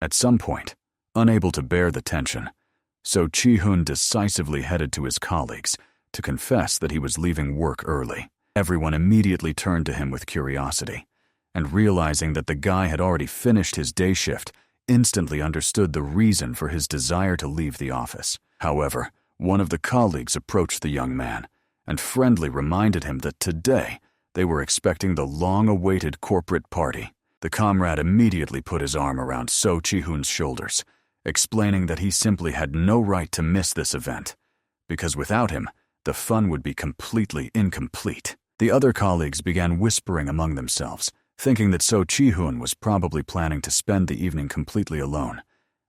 At some point, unable to bear the tension, So Chi-hun decisively headed to his colleagues to confess that he was leaving work early. Everyone immediately turned to him with curiosity, and realizing that the guy had already finished his day shift, instantly understood the reason for his desire to leave the office. However, one of the colleagues approached the young man and friendly reminded him that today they were expecting the long-awaited corporate party. The comrade immediately put his arm around So Chi-hun's shoulders, explaining that he simply had no right to miss this event, because without him, the fun would be completely incomplete. The other colleagues began whispering among themselves, thinking that So Chi-hun was probably planning to spend the evening completely alone,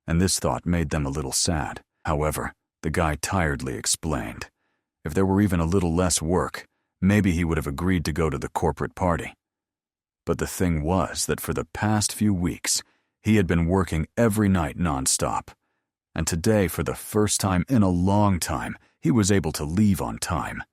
and this thought made them a little sad. However, the guy tiredly explained, if there were even a little less work, maybe he would have agreed to go to the corporate party. But the thing was that for the past few weeks, he had been working every night non-stop, and today, for the first time in a long time, he was able to leave on time.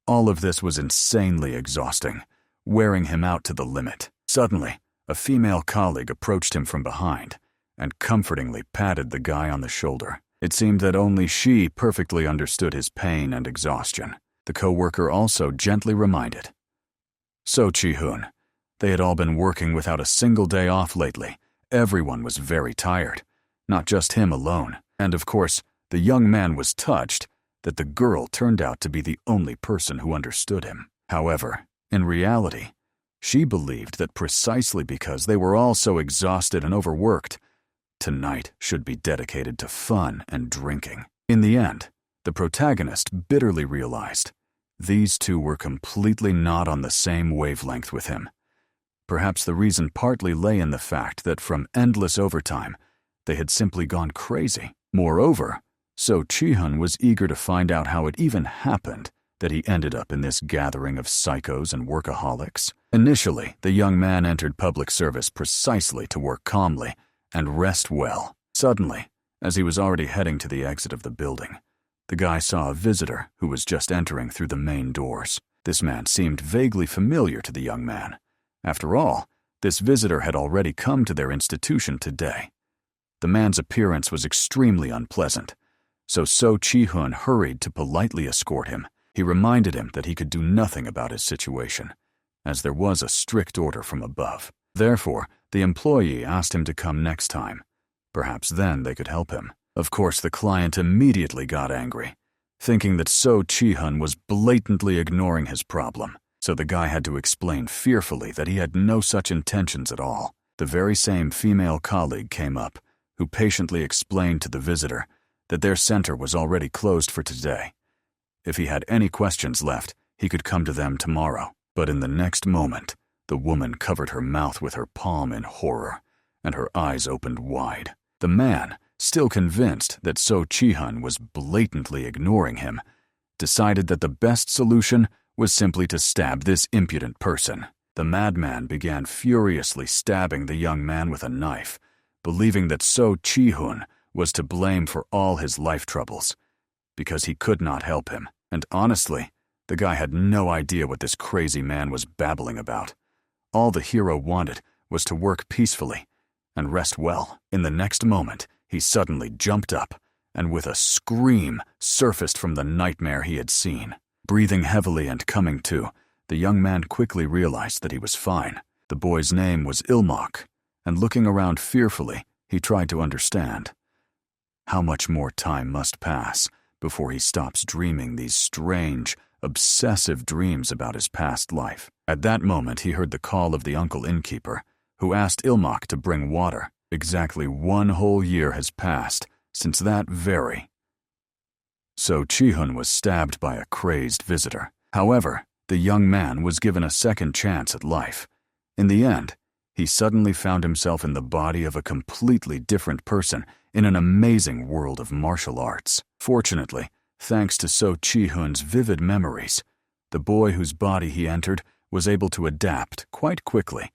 All of this was insanely exhausting, wearing him out to the limit. Suddenly, a female colleague approached him from behind and comfortingly patted the guy on the shoulder. It seemed that only she perfectly understood his pain and exhaustion. The co-worker also gently reminded, So Chi-hun, they had all been working without a single day off lately. Everyone was very tired, not just him alone. And of course, the young man was touched that the girl turned out to be the only person who understood him. However, in reality, she believed that precisely because they were all so exhausted and overworked, tonight should be dedicated to fun and drinking. In the end, the protagonist bitterly realized these two were completely not on the same wavelength with him. Perhaps the reason partly lay in the fact that from endless overtime, they had simply gone crazy. Moreover, So Chi-hun was eager to find out how it even happened that he ended up in this gathering of psychos and workaholics. Initially, the young man entered public service precisely to work calmly and rest well. Suddenly, as he was already heading to the exit of the building, the guy saw a visitor who was just entering through the main doors. This man seemed vaguely familiar to the young man. After all, this visitor had already come to their institution today. The man's appearance was extremely unpleasant, so Chi-hun hurried to politely escort him. He reminded him that he could do nothing about his situation, as there was a strict order from above. Therefore, the employee asked him to come next time. Perhaps then they could help him. Of course, the client immediately got angry, thinking that So Chi-hun was blatantly ignoring his problem. So the guy had to explain fearfully that he had no such intentions at all. The very same female colleague came up, who patiently explained to the visitor that their center was already closed for today. If he had any questions left, he could come to them tomorrow. But in the next moment, the woman covered her mouth with her palm in horror, and her eyes opened wide. The man, still convinced that So Chi-hun was blatantly ignoring him, decided that the best solution was simply to stab this impudent person. The madman began furiously stabbing the young man with a knife, believing that So Chi-hun was to blame for all his life troubles, because he could not help him. And honestly, the guy had no idea what this crazy man was babbling about. All the hero wanted was to work peacefully and rest well. In the next moment, he suddenly jumped up and with a scream surfaced from the nightmare he had seen. Breathing heavily and coming to, the young man quickly realized that he was fine. The boy's name was Ilmok, and looking around fearfully, he tried to understand. How much more time must pass before he stops dreaming these strange, obsessive dreams about his past life? At that moment, he heard the call of the uncle innkeeper, who asked Ilmok to bring water. Exactly 1 whole year has passed since that very So Chi-hun was stabbed by a crazed visitor. However, the young man was given a second chance at life. In the end, he suddenly found himself in the body of a completely different person in an amazing world of martial arts. Fortunately, thanks to So Chi-hun's vivid memories, the boy whose body he entered was able to adapt quite quickly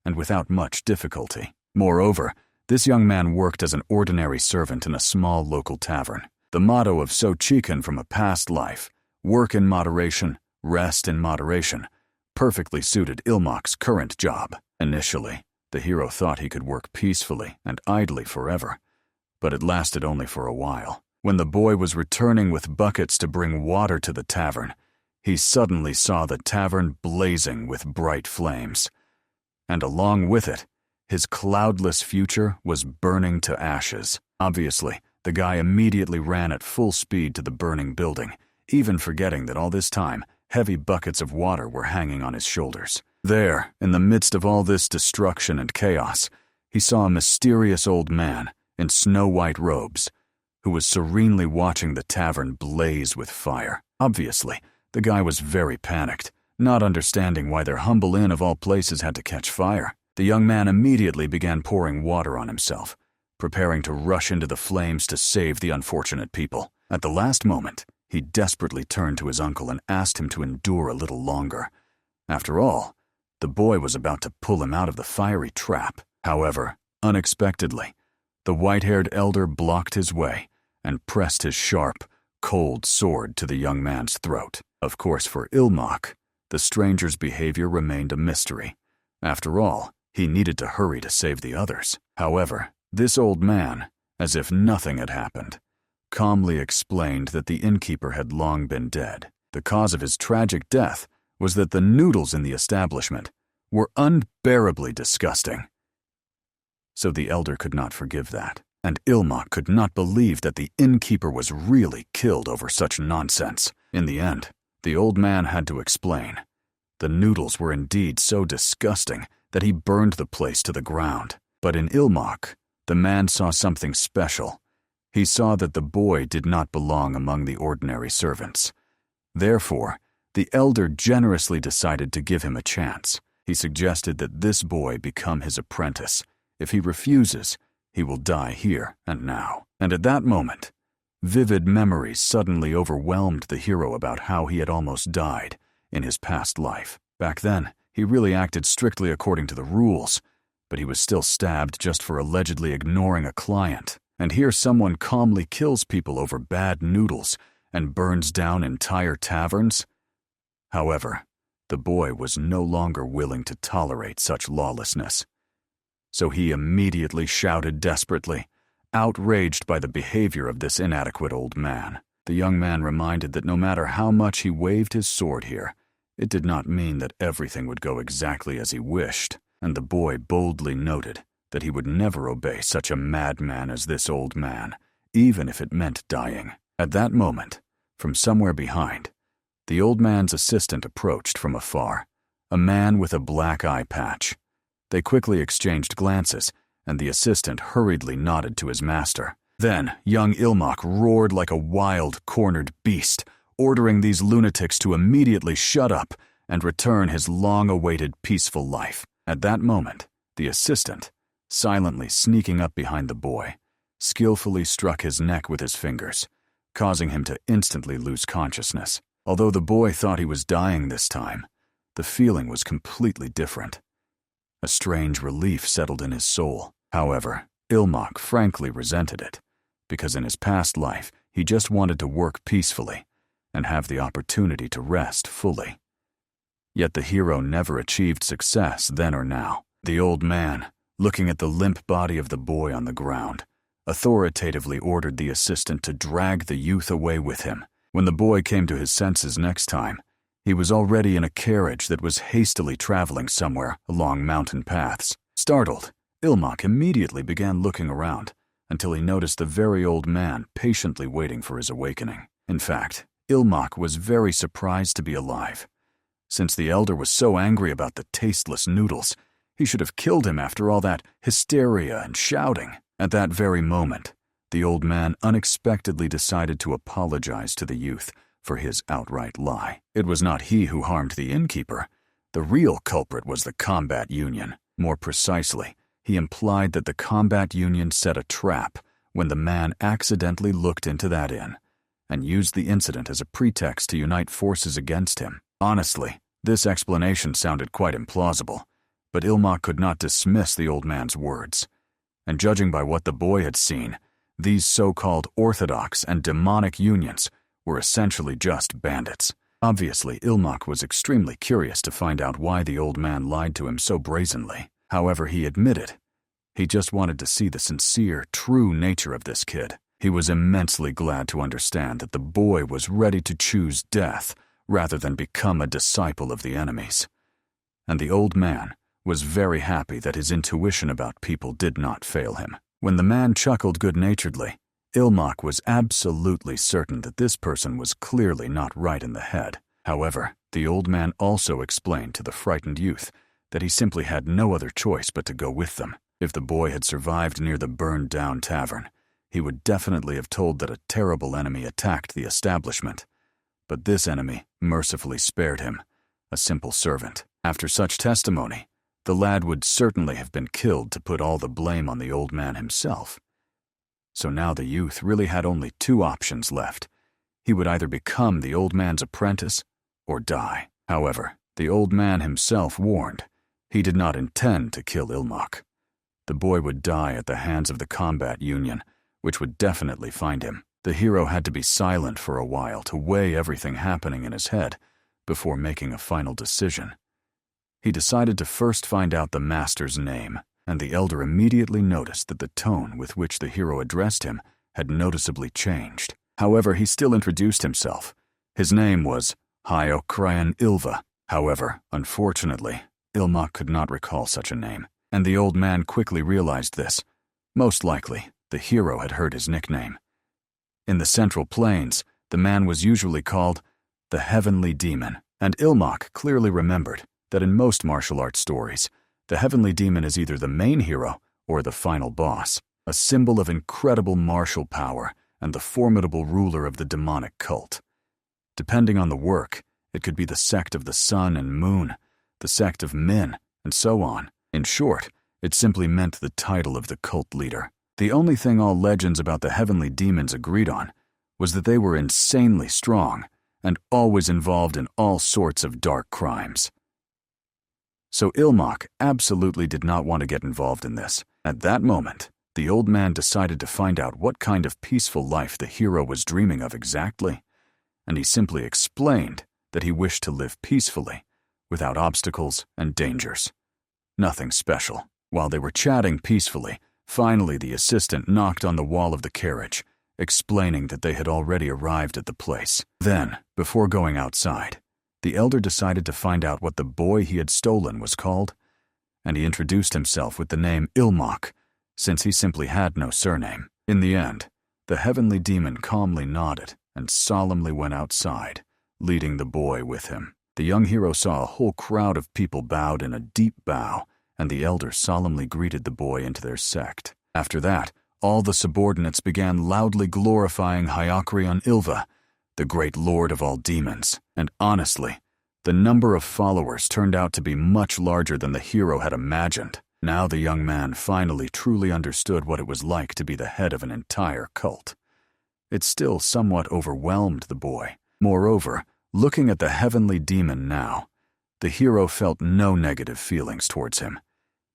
and without much difficulty. Moreover, this young man worked as an ordinary servant in a small local tavern. The motto of So Chi-hun from a past life, work in moderation, rest in moderation, perfectly suited Ilmok's current job. Initially, The hero thought he could work peacefully and idly forever, but it lasted only for a while. When the boy was returning with buckets to bring water to the tavern, he suddenly saw the tavern blazing with bright flames. And along with it, his cloudless future was burning to ashes. Obviously, the guy immediately ran at full speed to the burning building, even forgetting that all this time, heavy buckets of water were hanging on his shoulders. There, in the midst of all this destruction and chaos, he saw a mysterious old man in snow-white robes, who was serenely watching the tavern blaze with fire. Obviously, the guy was very panicked, not understanding why their humble inn of all places had to catch fire. The young man immediately began pouring water on himself, preparing to rush into the flames to save the unfortunate people. At the last moment, he desperately turned to his uncle and asked him to endure a little longer. After all, the boy was about to pull him out of the fiery trap. However, unexpectedly, the white-haired elder blocked his way and pressed his sharp, cold sword to the young man's throat. Of course, for Ilmak, the stranger's behavior remained a mystery. After all, he needed to hurry to save the others. However, this old man, as if nothing had happened, calmly explained that the innkeeper had long been dead. The cause of his tragic death was that the noodles in the establishment were unbearably disgusting. So the elder could not forgive that, and Ilmak could not believe that the innkeeper was really killed over such nonsense. In the end, the old man had to explain. The noodles were indeed so disgusting that he burned the place to the ground. But in Ilmak, the man saw something special. He saw that the boy did not belong among the ordinary servants. Therefore, the elder generously decided to give him a chance. He suggested that this boy become his apprentice. If he refuses, he will die here and now. And at that moment, vivid memories suddenly overwhelmed the hero about how he had almost died in his past life. Back then, he really acted strictly according to the rules, but he was still stabbed just for allegedly ignoring a client. And here someone calmly kills people over bad noodles and burns down entire taverns? However, the boy was no longer willing to tolerate such lawlessness. So he immediately shouted desperately, outraged by the behavior of this inadequate old man. The young man reminded that no matter how much he waved his sword here, it did not mean that everything would go exactly as he wished, and the boy boldly noted that he would never obey such a madman as this old man, even if it meant dying. At that moment, from somewhere behind, the old man's assistant approached from afar, a man with a black eye patch. They quickly exchanged glances, and the assistant hurriedly nodded to his master. Then, young Ilmak roared like a wild, cornered beast, ordering these lunatics to immediately shut up and return his long-awaited peaceful life. At that moment, the assistant, silently sneaking up behind the boy, skillfully struck his neck with his fingers, causing him to instantly lose consciousness. Although the boy thought he was dying this time, the feeling was completely different. A strange relief settled in his soul. However, Ilmak frankly resented it, because in his past life he just wanted to work peacefully and have the opportunity to rest fully. Yet the hero never achieved success then or now. The old man, looking at the limp body of the boy on the ground, authoritatively ordered the assistant to drag the youth away with him. When the boy came to his senses next time, he was already in a carriage that was hastily traveling somewhere along mountain paths. Startled, Ilmak immediately began looking around until he noticed the very old man patiently waiting for his awakening. In fact, Ilmak was very surprised to be alive. Since the elder was so angry about the tasteless noodles, he should have killed him after all that hysteria and shouting. At that very moment, the old man unexpectedly decided to apologize to the youth for his outright lie. It was not he who harmed the innkeeper. The real culprit was the combat union. More precisely, he implied that the combat union set a trap when the man accidentally looked into that inn and used the incident as a pretext to unite forces against him. Honestly, this explanation sounded quite implausible, but Ilmak could not dismiss the old man's words. And judging by what the boy had seen, these so-called orthodox and demonic unions were essentially just bandits. Obviously, Ilmak was extremely curious to find out why the old man lied to him so brazenly. However, he admitted he just wanted to see the sincere, true nature of this kid. He was immensely glad to understand that the boy was ready to choose death rather than become a disciple of the enemies. And the old man was very happy that his intuition about people did not fail him. When the man chuckled good-naturedly, Ilmak was absolutely certain that this person was clearly not right in the head. However, the old man also explained to the frightened youth that he simply had no other choice but to go with them. If the boy had survived near the burned-down tavern, he would definitely have told that a terrible enemy attacked the establishment. But this enemy mercifully spared him, a simple servant. After such testimony, the lad would certainly have been killed to put all the blame on the old man himself. So now the youth really had only two options left. He would either become the old man's apprentice or die. However, the old man himself warned he did not intend to kill Ilmak. The boy would die at the hands of the combat union, which would definitely find him. The hero had to be silent for a while to weigh everything happening in his head before making a final decision. He decided to first find out the master's name, and the elder immediately noticed that the tone with which the hero addressed him had noticeably changed. However, he still introduced himself. His name was Yahello. However, unfortunately, Ilmak could not recall such a name, and the old man quickly realized this. Most likely, the hero had heard his nickname. In the Central Plains, the man was usually called the Heavenly Demon, and Ilmak clearly remembered that in most martial arts stories, the Heavenly Demon is either the main hero or the final boss, a symbol of incredible martial power and the formidable ruler of the demonic cult. Depending on the work, it could be the sect of the sun and moon, the sect of Min, and so on. In short, it simply meant the title of the cult leader. The only thing all legends about the Heavenly Demons agreed on was that they were insanely strong and always involved in all sorts of dark crimes. So Ilmak absolutely did not want to get involved in this. At that moment, the old man decided to find out what kind of peaceful life the hero was dreaming of exactly, and he simply explained that he wished to live peacefully, without obstacles and dangers. Nothing special. While they were chatting peacefully, finally the assistant knocked on the wall of the carriage, explaining that they had already arrived at the place. Then, before going outside, the elder decided to find out what the boy he had stolen was called, and he introduced himself with the name Ilmak, since he simply had no surname. In the end, the Heavenly Demon calmly nodded and solemnly went outside, leading the boy with him. The young hero saw a whole crowd of people bowed in a deep bow, and the elder solemnly greeted the boy into their sect. After that, all the subordinates began loudly glorifying Yahello, the great lord of all demons, and honestly, the number of followers turned out to be much larger than the hero had imagined. Now the young man finally truly understood what it was like to be the head of an entire cult. It still somewhat overwhelmed the boy. Moreover, looking at the Heavenly Demon now, the hero felt no negative feelings towards him.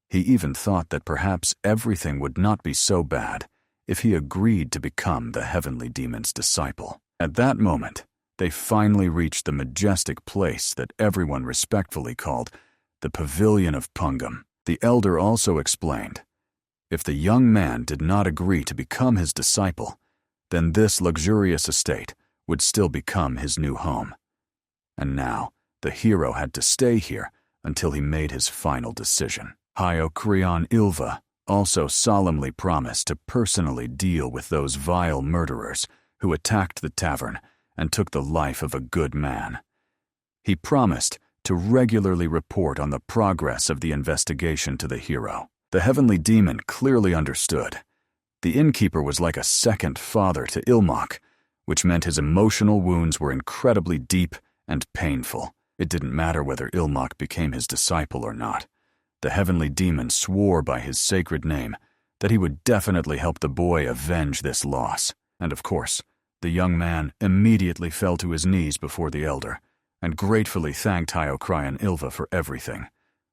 He even thought that perhaps everything would not be so bad if he agreed to become the Heavenly Demon's disciple. At that moment, they finally reached the majestic place that everyone respectfully called the Pavilion of Pungam. The elder also explained, if the young man did not agree to become his disciple, then this luxurious estate would still become his new home. And now, the hero had to stay here until he made his final decision. Yahello also solemnly promised to personally deal with those vile murderers who attacked the tavern and took the life of a good man. He promised to regularly report on the progress of the investigation to the hero. The Heavenly Demon clearly understood. The innkeeper was like a second father to Ilmak, which meant his emotional wounds were incredibly deep and painful. It didn't matter whether Ilmak became his disciple or not. The Heavenly Demon swore by his sacred name that he would definitely help the boy avenge this loss. And of course, the young man immediately fell to his knees before the elder and gratefully thanked Yahello for everything,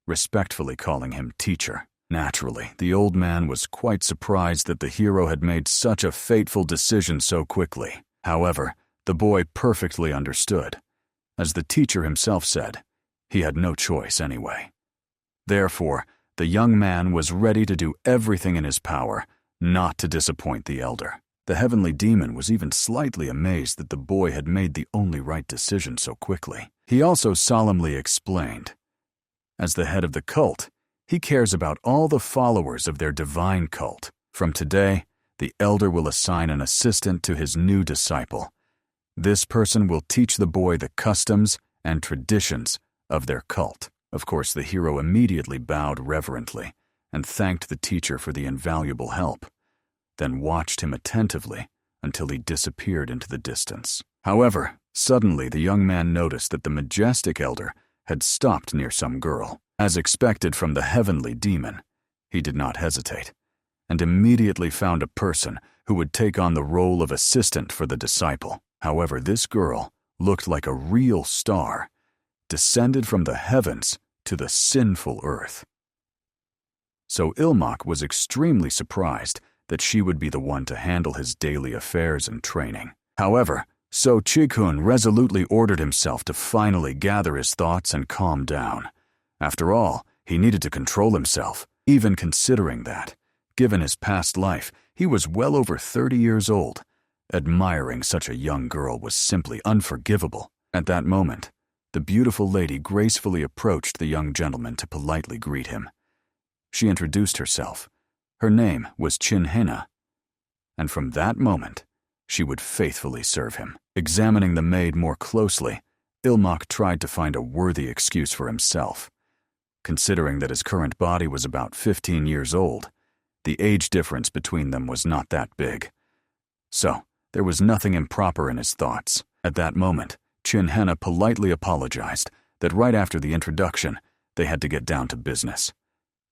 respectfully calling him teacher. Naturally, the old man was quite surprised that the hero had made such a fateful decision so quickly. However, the boy perfectly understood. As the teacher himself said, he had no choice anyway. Therefore, The young man was ready to do everything in his power not to disappoint the elder. The heavenly demon was even slightly amazed that the boy had made the only right decision so quickly. He also solemnly explained, as the head of the cult, he cares about all the followers of their divine cult. From today, the elder will assign an assistant to his new disciple. This person will teach the boy the customs and traditions of their cult. Of course, the hero immediately bowed reverently and thanked the teacher for the invaluable help, then watched him attentively until he disappeared into the distance. However, suddenly the young man noticed that the majestic elder had stopped near some girl. As expected from the heavenly demon, he did not hesitate, and immediately found a person who would take on the role of assistant for the disciple. However, this girl looked like a real star, descended from the heavens to the sinful earth. So Ilmak was extremely surprised that she would be the one to handle his daily affairs and training. However, So Chikhun resolutely ordered himself to finally gather his thoughts and calm down. After all, he needed to control himself, even considering that, given his past life, he was well over 30 years old. Admiring such a young girl was simply unforgivable. At that moment, the beautiful lady gracefully approached the young gentleman to politely greet him. She introduced herself. Her name was Chin-hena, and from that moment, she would faithfully serve him. Examining the maid more closely, Ilmak tried to find a worthy excuse for himself. Considering that his current body was about 15 years old, the age difference between them was not that big. So, there was nothing improper in his thoughts. At that moment, Chin-hena politely apologized that right after the introduction, they had to get down to business.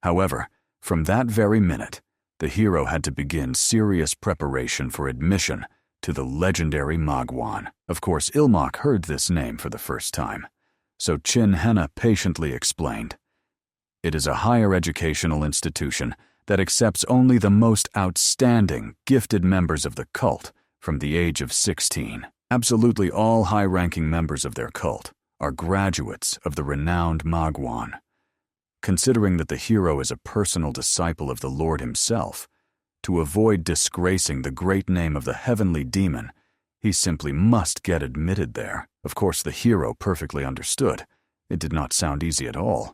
However, from that very minute, the hero had to begin serious preparation for admission to the legendary Magwan. Of course, Ilmak heard this name for the first time, so Chin-hena patiently explained. It is a higher educational institution that accepts only the most outstanding, gifted members of the cult from the age of 16. Absolutely all high-ranking members of their cult are graduates of the renowned Magwan. Considering that the hero is a personal disciple of the Lord himself, to avoid disgracing the great name of the heavenly demon, he simply must get admitted there. Of course, the hero perfectly understood. It did not sound easy at all.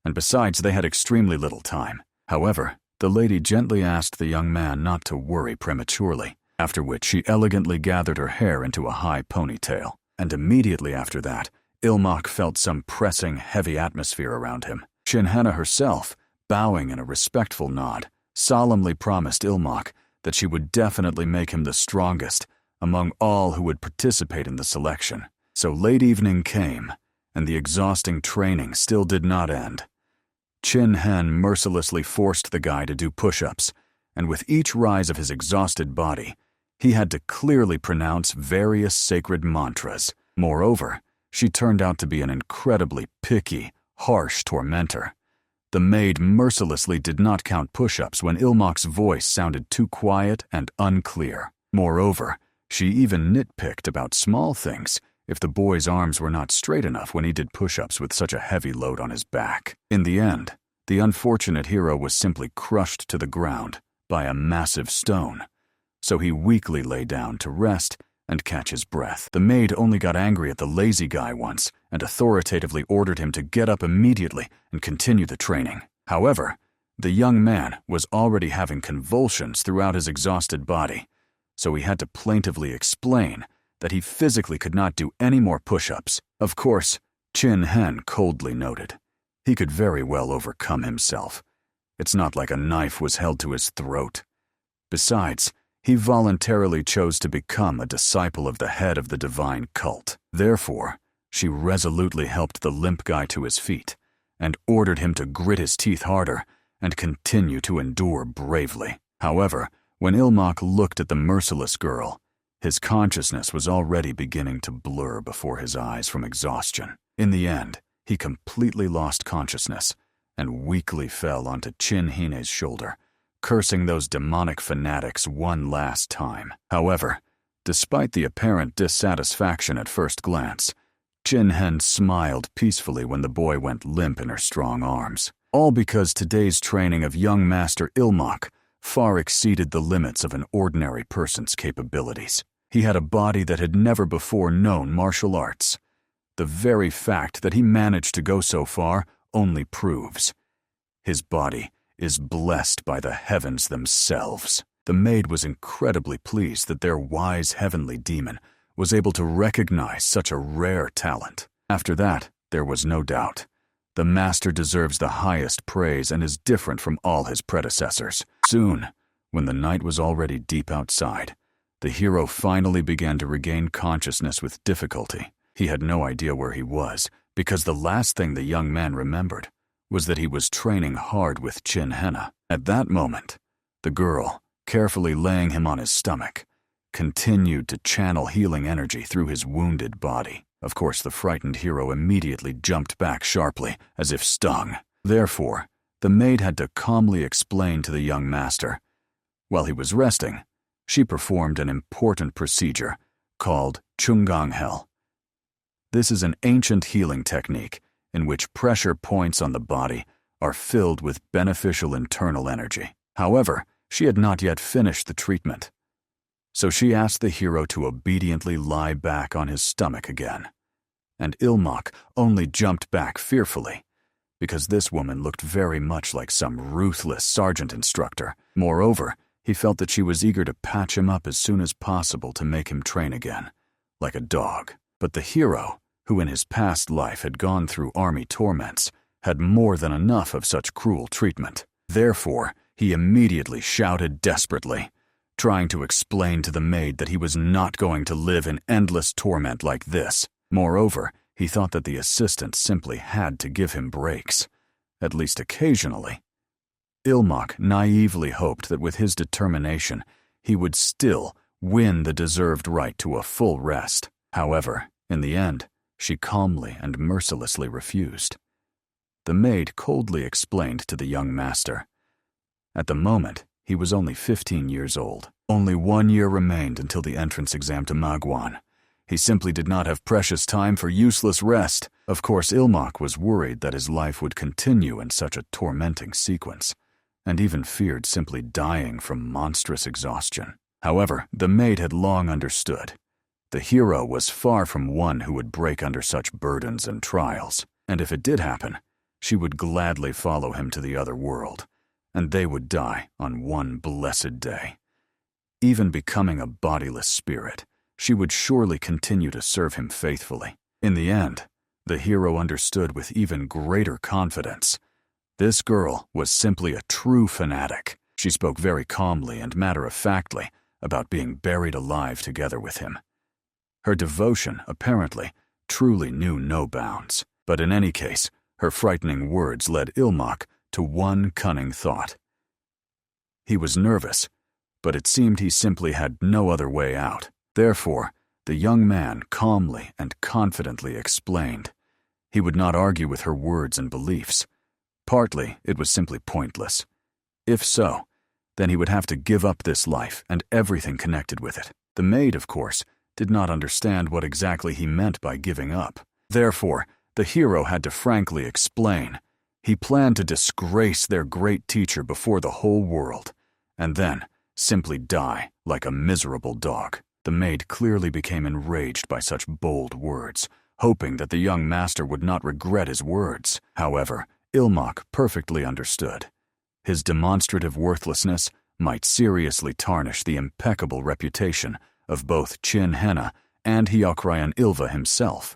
And besides, they had extremely little time. However, the lady gently asked the young man not to worry prematurely, after which she elegantly gathered her hair into a high ponytail. And immediately after that, Ilmak felt some pressing, heavy atmosphere around him. Chin-hena herself, bowing in a respectful nod, solemnly promised Ilmak that she would definitely make him the strongest among all who would participate in the selection. So late evening came, and the exhausting training still did not end. Chin-hen mercilessly forced the guy to do push-ups, and with each rise of his exhausted body, he had to clearly pronounce various sacred mantras. Moreover, she turned out to be an incredibly picky, harsh tormentor. The maid mercilessly did not count push-ups when Ilmak's voice sounded too quiet and unclear. Moreover, she even nitpicked about small things if the boy's arms were not straight enough when he did push-ups with such a heavy load on his back. In the end, the unfortunate hero was simply crushed to the ground by a massive stone, so he weakly lay down to rest and catch his breath. The maid only got angry at the lazy guy once and authoritatively ordered him to get up immediately and continue the training. However, the young man was already having convulsions throughout his exhausted body, so he had to plaintively explain that he physically could not do any more push-ups. Of course, Chin-hen coldly noted, he could very well overcome himself. It's not like a knife was held to his throat. Besides, he voluntarily chose to become a disciple of the head of the divine cult. Therefore, she resolutely helped the limp guy to his feet and ordered him to grit his teeth harder and continue to endure bravely. However, when Ilmak looked at the merciless girl, his consciousness was already beginning to blur before his eyes from exhaustion. In the end, he completely lost consciousness and weakly fell onto Chin-hena's shoulder, cursing those demonic fanatics one last time. However, despite the apparent dissatisfaction at first glance, Chin-hen smiled peacefully when the boy went limp in her strong arms. All because today's training of young Master Ilmak far exceeded the limits of an ordinary person's capabilities. He had a body that had never before known martial arts. The very fact that he managed to go so far only proves his body is blessed by the heavens themselves. The maid was incredibly pleased that their wise heavenly demon was able to recognize such a rare talent. After that, there was no doubt. The master deserves the highest praise and is different from all his predecessors. Soon, when the night was already deep outside, the hero finally began to regain consciousness with difficulty. He had no idea where he was, because the last thing the young man remembered was that he was training hard with Chin Henna. At that moment, the girl, carefully laying him on his stomach, continued to channel healing energy through his wounded body. Of course, the frightened hero immediately jumped back sharply, as if stung. Therefore, the maid had to calmly explain to the young master. While he was resting, she performed an important procedure called Chunganghel. This is an ancient healing technique in which pressure points on the body are filled with beneficial internal energy. However, she had not yet finished the treatment, so she asked the hero to obediently lie back on his stomach again. And Ilmak only jumped back fearfully, because this woman looked very much like some ruthless sergeant instructor. Moreover, he felt that she was eager to patch him up as soon as possible to make him train again, like a dog. But the hero, who in his past life had gone through army torments, had more than enough of such cruel treatment. Therefore, he immediately shouted desperately, trying to explain to the maid that he was not going to live in endless torment like this. Moreover, he thought that the assistant simply had to give him breaks, at least occasionally. Ilmak naively hoped that with his determination, he would still win the deserved right to a full rest. However, in the end, she calmly and mercilessly refused. The maid coldly explained to the young master. At the moment, he was only 15 years old. Only 1 year remained until the entrance exam to Magwan. He simply did not have precious time for useless rest. Of course, Ilmak was worried that his life would continue in such a tormenting sequence, and even feared simply dying from monstrous exhaustion. However, the maid had long understood. The hero was far from one who would break under such burdens and trials, and if it did happen, she would gladly follow him to the other world, and they would die on one blessed day. Even becoming a bodiless spirit, she would surely continue to serve him faithfully. In the end, the hero understood with even greater confidence. This girl was simply a true fanatic. She spoke very calmly and matter-of-factly about being buried alive together with him. Her devotion, apparently, truly knew no bounds. But in any case, her frightening words led Ilmak to one cunning thought. He was nervous, but it seemed he simply had no other way out. Therefore, the young man calmly and confidently explained. He would not argue with her words and beliefs. Partly, it was simply pointless. If so, then he would have to give up this life and everything connected with it. The maid, of course, did not understand what exactly he meant by giving up. Therefore, the hero had to frankly explain. He planned to disgrace their great teacher before the whole world, and then simply die like a miserable dog. The maid clearly became enraged by such bold words, hoping that the young master would not regret his words. However, Ilmak perfectly understood. His demonstrative worthlessness might seriously tarnish the impeccable reputation of both Chin Henna and Hyokryan Ilva himself.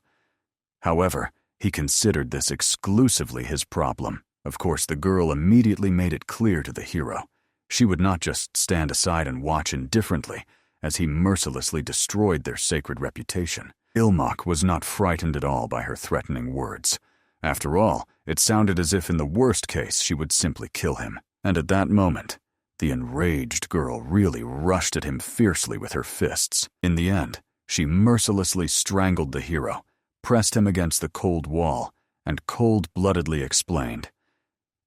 However, he considered this exclusively his problem. Of course, the girl immediately made it clear to the hero. She would not just stand aside and watch indifferently as he mercilessly destroyed their sacred reputation. Ilmak was not frightened at all by her threatening words. After all, it sounded as if in the worst case she would simply kill him. And at that moment, the enraged girl really rushed at him fiercely with her fists. In the end, she mercilessly strangled the hero, pressed him against the cold wall, and cold-bloodedly explained.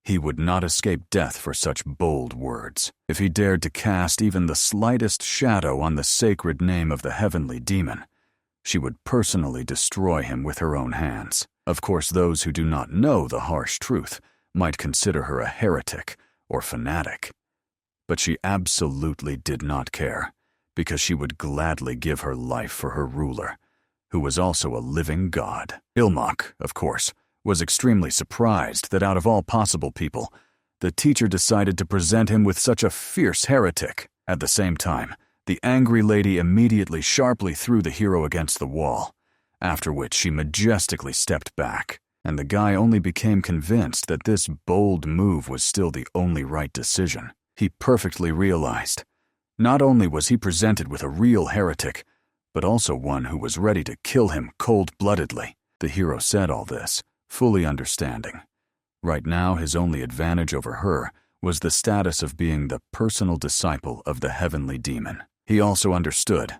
He would not escape death for such bold words. If he dared to cast even the slightest shadow on the sacred name of the heavenly demon, she would personally destroy him with her own hands. Of course, those who do not know the harsh truth might consider her a heretic or fanatic. But she absolutely did not care, because she would gladly give her life for her ruler, who was also a living god. Ilmak, of course, was extremely surprised that out of all possible people, the teacher decided to present him with such a fierce heretic. At the same time, the angry lady immediately sharply threw the hero against the wall, after which she majestically stepped back, and the guy only became convinced that this bold move was still the only right decision. He perfectly realized, not only was he presented with a real heretic, but also one who was ready to kill him cold-bloodedly. The hero said all this, fully understanding. Right now, his only advantage over her was the status of being the personal disciple of the heavenly demon. He also understood,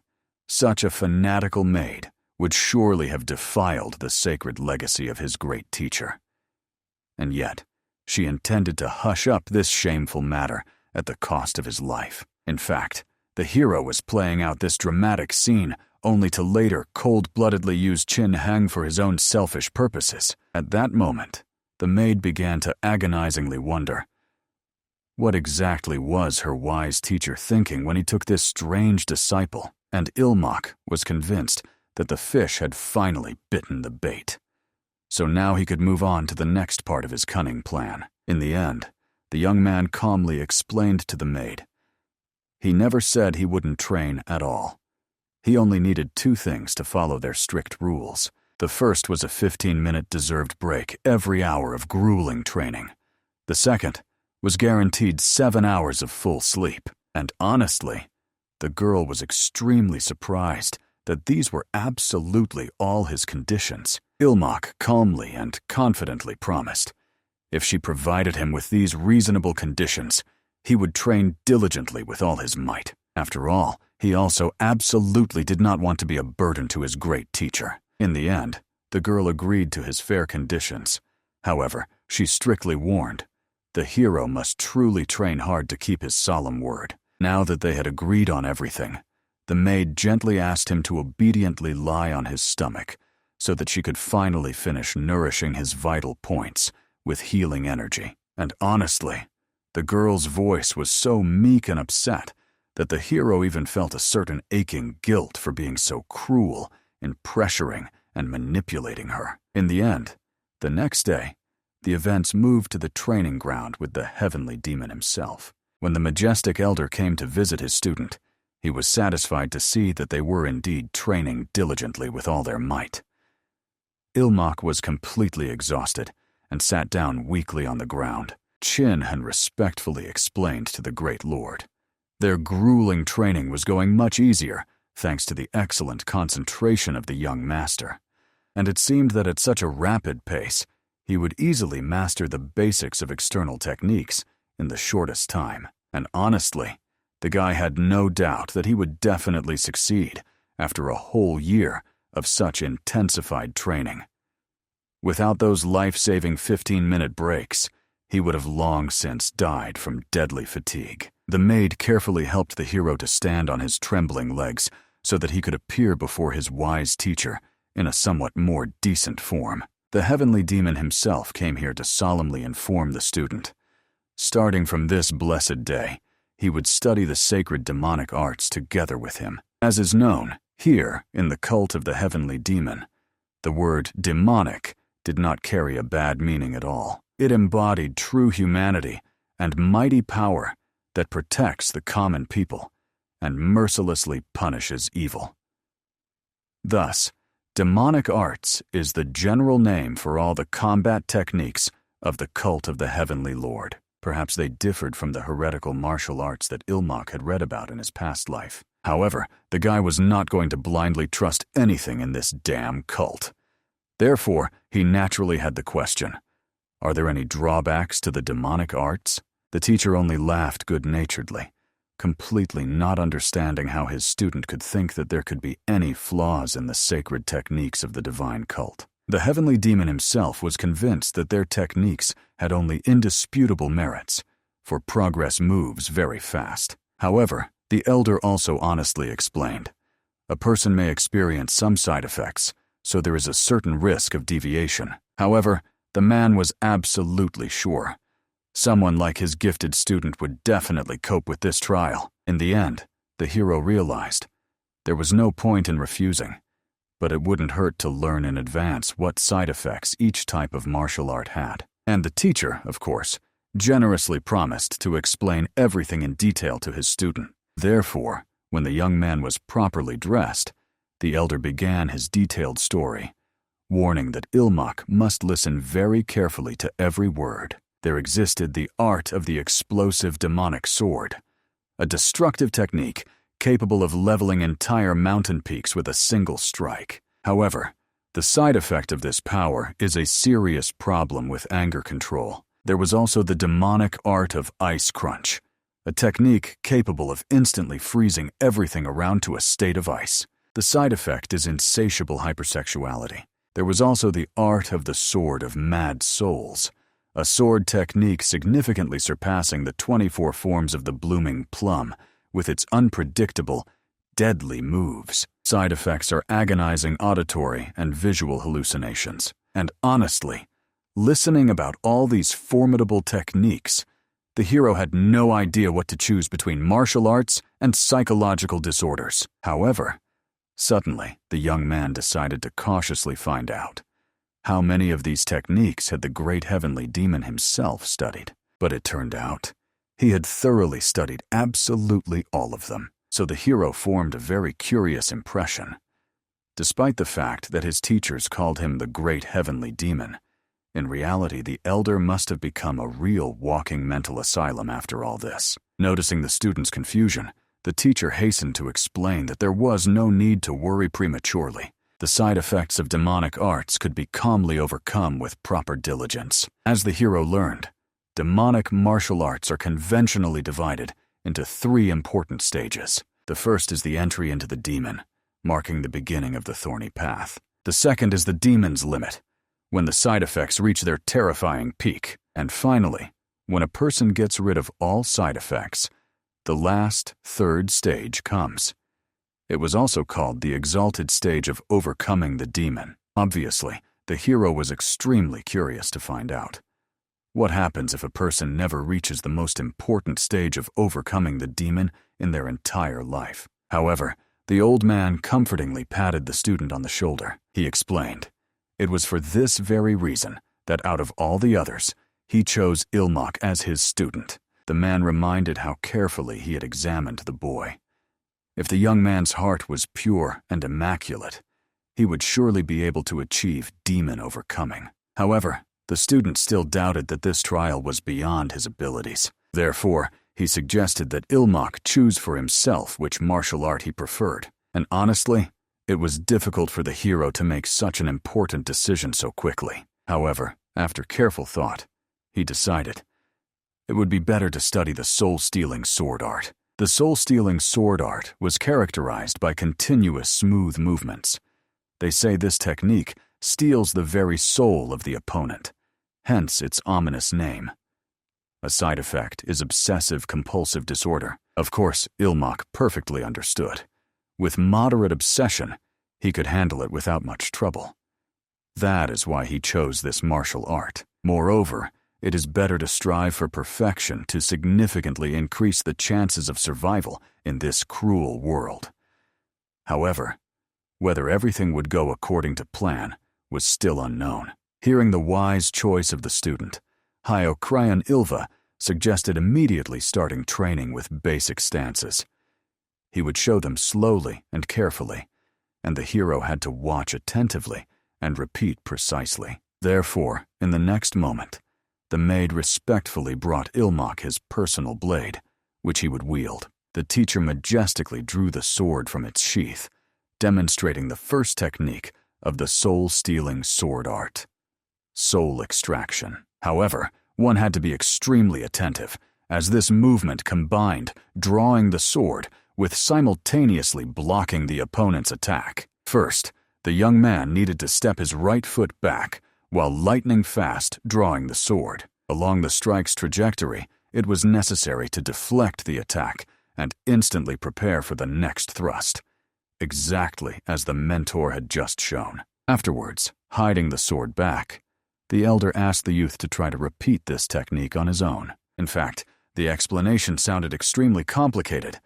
such a fanatical maid would surely have defiled the sacred legacy of his great teacher. And yet, she intended to hush up this shameful matter at the cost of his life. In fact, the hero was playing out this dramatic scene only to later cold-bloodedly use Qin Heng for his own selfish purposes. At that moment, the maid began to agonizingly wonder, what exactly was her wise teacher thinking when he took this strange disciple? And Ilmak was convinced that the fish had finally bitten the bait. So now he could move on to the next part of his cunning plan. In the end, the young man calmly explained to the maid, he never said he wouldn't train at all. He only needed two things to follow their strict rules. The first was a 15-minute deserved break every hour of grueling training. The second was guaranteed 7 hours of full sleep. And honestly, the girl was extremely surprised that these were absolutely all his conditions. Ilmak calmly and confidently promised, if she provided him with these reasonable conditions, he would train diligently with all his might. After all, he also absolutely did not want to be a burden to his great teacher. In the end, the girl agreed to his fair conditions. However, she strictly warned, the hero must truly train hard to keep his solemn word. Now that they had agreed on everything, the maid gently asked him to obediently lie on his stomach so that she could finally finish nourishing his vital points with healing energy. And honestly, the girl's voice was so meek and upset that the hero even felt a certain aching guilt for being so cruel in pressuring and manipulating her. In the end, the next day, the events moved to the training ground with the heavenly demon himself. When the majestic elder came to visit his student, he was satisfied to see that they were indeed training diligently with all their might. Ilmak was completely exhausted and sat down weakly on the ground. Qin had respectfully explained to the great lord. Their grueling training was going much easier thanks to the excellent concentration of the young master, and it seemed that at such a rapid pace, he would easily master the basics of external techniques in the shortest time. And honestly, the guy had no doubt that he would definitely succeed after a whole year of such intensified training. Without those life-saving 15-minute breaks, he would have long since died from deadly fatigue. The maid carefully helped the hero to stand on his trembling legs so that he could appear before his wise teacher in a somewhat more decent form. The heavenly demon himself came here to solemnly inform the student. Starting from this blessed day, he would study the sacred demonic arts together with him. As is known, here, in the cult of the heavenly demon, the word demonic did not carry a bad meaning at all. It embodied true humanity and mighty power that protects the common people and mercilessly punishes evil. Thus, demonic arts is the general name for all the combat techniques of the cult of the Heavenly Lord. Perhaps they differed from the heretical martial arts that Ilmak had read about in his past life. However, the guy was not going to blindly trust anything in this damn cult. Therefore, he naturally had the question, are there any drawbacks to the demonic arts? The teacher only laughed good-naturedly, completely not understanding how his student could think that there could be any flaws in the sacred techniques of the divine cult. The heavenly demon himself was convinced that their techniques had only indisputable merits, for progress moves very fast. However, the elder also honestly explained, a person may experience some side effects, so there is a certain risk of deviation. However, The man was absolutely sure. Someone like his gifted student would definitely cope with this trial. In the end, the hero realized there was no point in refusing, but it wouldn't hurt to learn in advance what side effects each type of martial art had. And the teacher, of course, generously promised to explain everything in detail to his student. Therefore, when the young man was properly dressed, the elder began his detailed story, warning that Ilmak must listen very carefully to every word. There existed the art of the explosive demonic sword, a destructive technique capable of leveling entire mountain peaks with a single strike. However, the side effect of this power is a serious problem with anger control. There was also the demonic art of ice crunch, a technique capable of instantly freezing everything around to a state of ice. The side effect is insatiable hypersexuality. There was also the art of the sword of mad souls, a sword technique significantly surpassing the 24 forms of the blooming plum with its unpredictable, deadly moves. Side effects are agonizing auditory and visual hallucinations. And honestly, listening about all these formidable techniques, the hero had no idea what to choose between martial arts and psychological disorders. However, suddenly, the young man decided to cautiously find out how many of these techniques had the great heavenly demon himself studied. But it turned out he had thoroughly studied absolutely all of them, so the hero formed a very curious impression. Despite the fact that his teachers called him the great heavenly demon, in reality the elder must have become a real walking mental asylum after all this. Noticing the student's confusion, the teacher hastened to explain that there was no need to worry prematurely. The side effects of demonic arts could be calmly overcome with proper diligence. As the hero learned, demonic martial arts are conventionally divided into 3 important stages. The first is the entry into the demon, marking the beginning of the thorny path. The second is the demon's limit, when the side effects reach their terrifying peak. And finally, when a person gets rid of all side effects, the last, 3rd stage comes. It was also called the exalted stage of overcoming the demon. Obviously, the hero was extremely curious to find out. What happens if a person never reaches the most important stage of overcoming the demon in their entire life? However, the old man comfortingly patted the student on the shoulder. He explained, it was for this very reason that out of all the others, he chose Ilmak as his student. The man reminded how carefully he had examined the boy. If the young man's heart was pure and immaculate, he would surely be able to achieve demon overcoming. However, the student still doubted that this trial was beyond his abilities. Therefore, he suggested that Ilmak choose for himself which martial art he preferred. And honestly, it was difficult for the hero to make such an important decision so quickly. However, after careful thought, he decided it would be better to study the soul-stealing sword art. The soul-stealing sword art was characterized by continuous smooth movements. They say this technique steals the very soul of the opponent, hence its ominous name. A side effect is obsessive-compulsive disorder. Of course, Ilmak perfectly understood. With moderate obsession, he could handle it without much trouble. That is why he chose this martial art. Moreover, it is better to strive for perfection to significantly increase the chances of survival in this cruel world. However, whether everything would go according to plan was still unknown. Hearing the wise choice of the student, Hyokryan Ilva suggested immediately starting training with basic stances. He would show them slowly and carefully, and the hero had to watch attentively and repeat precisely. Therefore, in the next moment, the maid respectfully brought Ilmak his personal blade, which he would wield. The teacher majestically drew the sword from its sheath, demonstrating the first technique of the soul-stealing sword art, soul extraction. However, one had to be extremely attentive, as this movement combined drawing the sword with simultaneously blocking the opponent's attack. First, the young man needed to step his right foot back, while lightning fast drawing the sword. Along the strike's trajectory, it was necessary to deflect the attack and instantly prepare for the next thrust, exactly as the mentor had just shown. Afterwards, hiding the sword back, The elder asked the youth to try to repeat this technique on his own. In fact, the explanation sounded extremely complicated,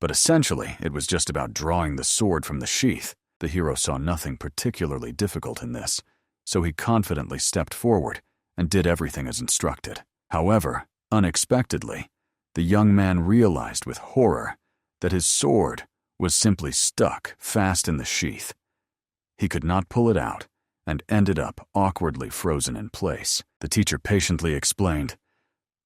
but essentially it was just about drawing the sword from the sheath. The hero saw nothing particularly difficult in this, so he confidently stepped forward and did everything as instructed. However, unexpectedly, the young man realized with horror that his sword was simply stuck fast in the sheath. He could not pull it out and ended up awkwardly frozen in place. The teacher patiently explained,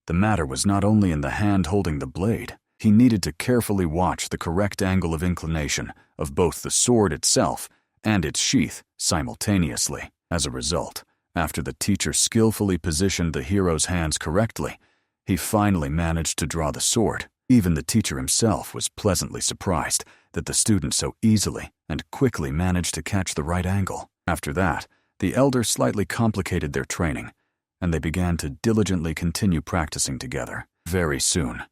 the matter was not only in the hand holding the blade. He needed to carefully watch the correct angle of inclination of both the sword itself and its sheath simultaneously. As a result, after the teacher skillfully positioned the hero's hands correctly, he finally managed to draw the sword. Even the teacher himself was pleasantly surprised that the student so easily and quickly managed to catch the right angle. After that, the elder slightly complicated their training, and they began to diligently continue practicing together. Very soon,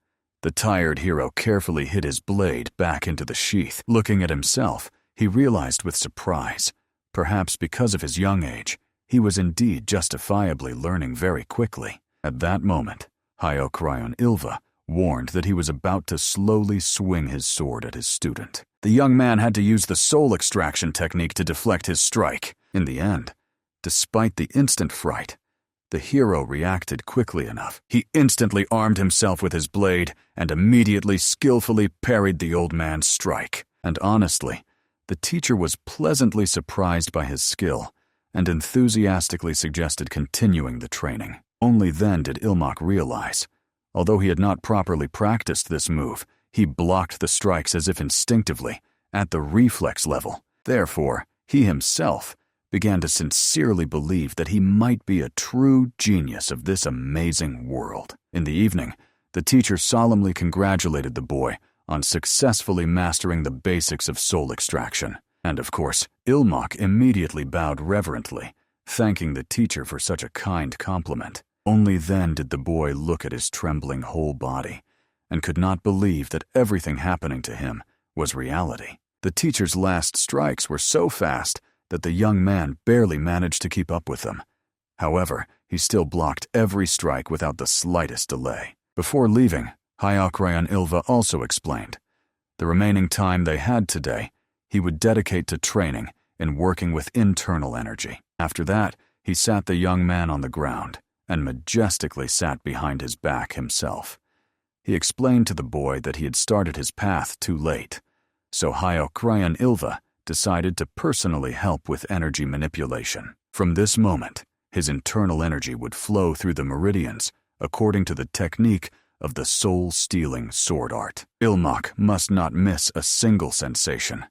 the tired hero carefully hid his blade back into the sheath. Looking at himself, he realized with surprise, perhaps because of his young age, he was indeed justifiably learning very quickly. At that moment, Yahello warned that he was about to slowly swing his sword at his student. The young man had to use the soul extraction technique to deflect his strike. In the end, despite the instant fright, the hero reacted quickly enough. He instantly armed himself with his blade and immediately skillfully parried the old man's strike. And honestly, the teacher was pleasantly surprised by his skill and enthusiastically suggested continuing the training. Only then did Ilmak realize, although he had not properly practiced this move, he blocked the strikes as if instinctively, at the reflex level. Therefore, he himself began to sincerely believe that he might be a true genius of this amazing world. In the evening, the teacher solemnly congratulated the boy on successfully mastering the basics of soul extraction. And of course, Ilmak immediately bowed reverently, thanking the teacher for such a kind compliment. Only then did the boy look at his trembling whole body and could not believe that everything happening to him was reality. The teacher's last strikes were so fast that the young man barely managed to keep up with them. However, he still blocked every strike without the slightest delay. Before leaving, Yahello also explained, the remaining time they had today, he would dedicate to training in working with internal energy. After that, he sat the young man on the ground and majestically sat behind his back himself. He explained to the boy that he had started his path too late, so Yahello decided to personally help with energy manipulation. From this moment, his internal energy would flow through the meridians according to the technique of the soul-stealing sword art. Ilmak must not miss a single sensation.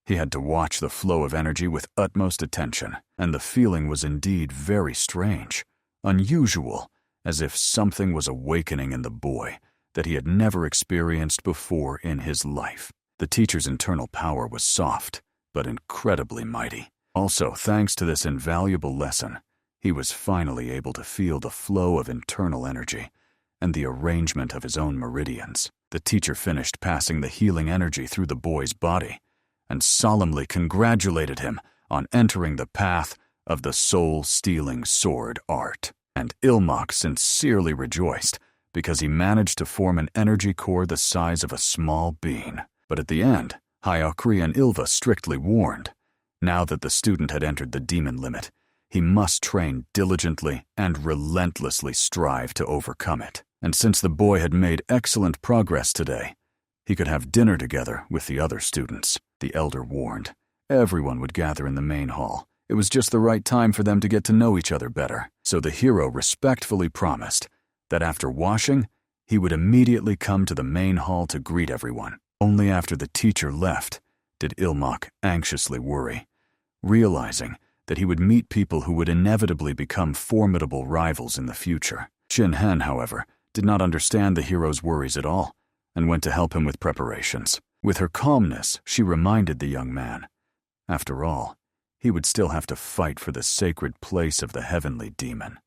He had to watch the flow of energy with utmost attention, and the feeling was indeed very strange, unusual, as if something was awakening in the boy that he had never experienced before in his life. The teacher's internal power was soft, but incredibly mighty. Also, thanks to this invaluable lesson, he was finally able to feel the flow of internal energy and the arrangement of his own meridians. The teacher finished passing the healing energy through the boy's body and solemnly congratulated him on entering the path of the soul-stealing sword art. And Ilmak sincerely rejoiced because he managed to form an energy core the size of a small bean. But at the end, Yahello strictly warned, now that the student had entered the demon limit, he must train diligently and relentlessly strive to overcome it. And since the boy had made excellent progress today, he could have dinner together with the other students. The elder warned. Everyone would gather in the main hall. It was just the right time for them to get to know each other better. So the hero respectfully promised that after washing, he would immediately come to the main hall to greet everyone. Only after the teacher left did Ilmak anxiously worry, realizing that he would meet people who would inevitably become formidable rivals in the future. Chin-hen, however, did not understand the hero's worries at all and went to help him with preparations. With her calmness, she reminded the young man, after all, he would still have to fight for the sacred place of the heavenly demon,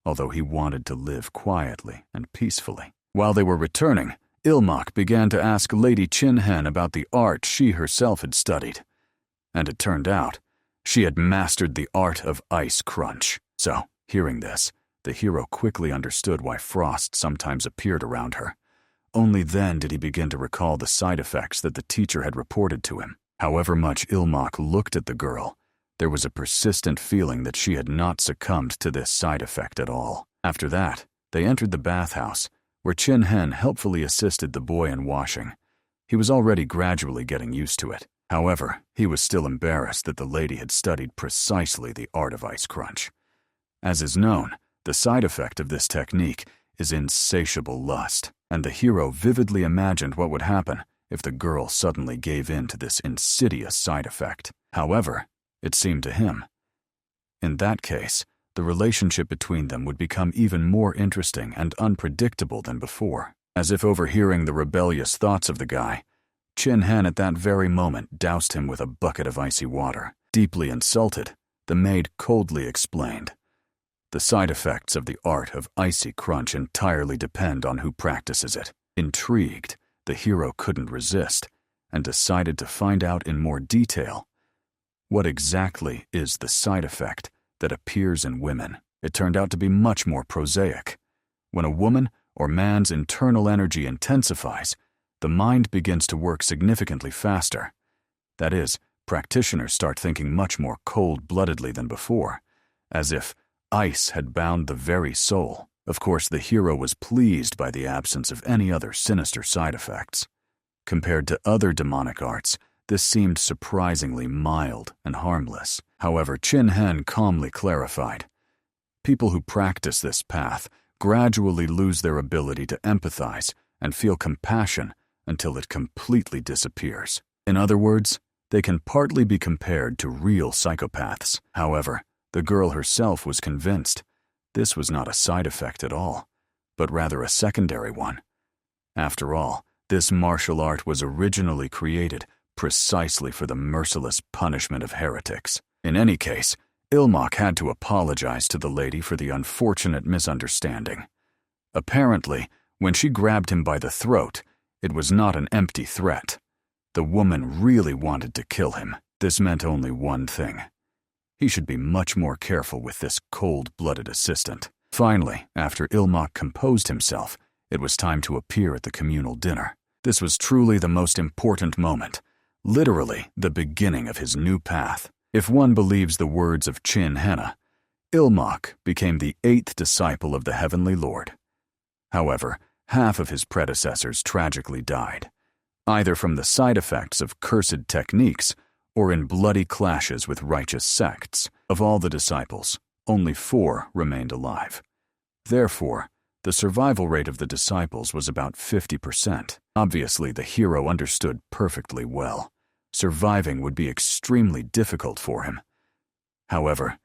although he wanted to live quietly and peacefully. While they were returning, Ilmak began to ask Lady Chin-hen about the art she herself had studied, and it turned out she had mastered the art of ice crunch. So, hearing this, the hero quickly understood why frost sometimes appeared around her. Only then did he begin to recall the side effects that the teacher had reported to him. However much Ilmak looked at the girl, there was a persistent feeling that she had not succumbed to this side effect at all. After that, they entered the bathhouse, where Chin Hen helpfully assisted the boy in washing. He was already gradually getting used to it. However, he was still embarrassed that the lady had studied precisely the art of ice crunch. As is known, the side effect of this technique is insatiable lust, and the hero vividly imagined what would happen if the girl suddenly gave in to this insidious side effect. However, it seemed to him, in that case, the relationship between them would become even more interesting and unpredictable than before. As if overhearing the rebellious thoughts of the guy, Chin Hen at that very moment doused him with a bucket of icy water. Deeply insulted, the maid coldly explained, "The side effects of the art of icy crunch entirely depend on who practices it." Intrigued, the hero couldn't resist and decided to find out in more detail what exactly is the side effect that appears in women. It turned out to be much more prosaic. When a woman or man's internal energy intensifies, the mind begins to work significantly faster. That is, practitioners start thinking much more cold-bloodedly than before, as if ice had bound the very soul. Of course, the hero was pleased by the absence of any other sinister side effects. Compared to other demonic arts, this seemed surprisingly mild and harmless. However, Chin Hen calmly clarified, people who practice this path gradually lose their ability to empathize and feel compassion until it completely disappears. In other words, they can partly be compared to real psychopaths. However, the girl herself was convinced this was not a side effect at all, but rather a secondary one. After all, this martial art was originally created precisely for the merciless punishment of heretics. In any case, Ilmak had to apologize to the lady for the unfortunate misunderstanding. Apparently, when she grabbed him by the throat, it was not an empty threat. The woman really wanted to kill him. This meant only one thing. He should be much more careful with this cold-blooded assistant. Finally, after Ilmak composed himself, it was time to appear at the communal dinner. This was truly the most important moment, literally the beginning of his new path. If one believes the words of Chin Henna, Ilmak became the 8th disciple of the Heavenly Lord. However, half of his predecessors tragically died, either from the side effects of cursed techniques or in bloody clashes with righteous sects. Of all the disciples, only 4 remained alive. Therefore, the survival rate of the disciples was about 50%. Obviously, the hero understood perfectly well. Surviving would be extremely difficult for him. However,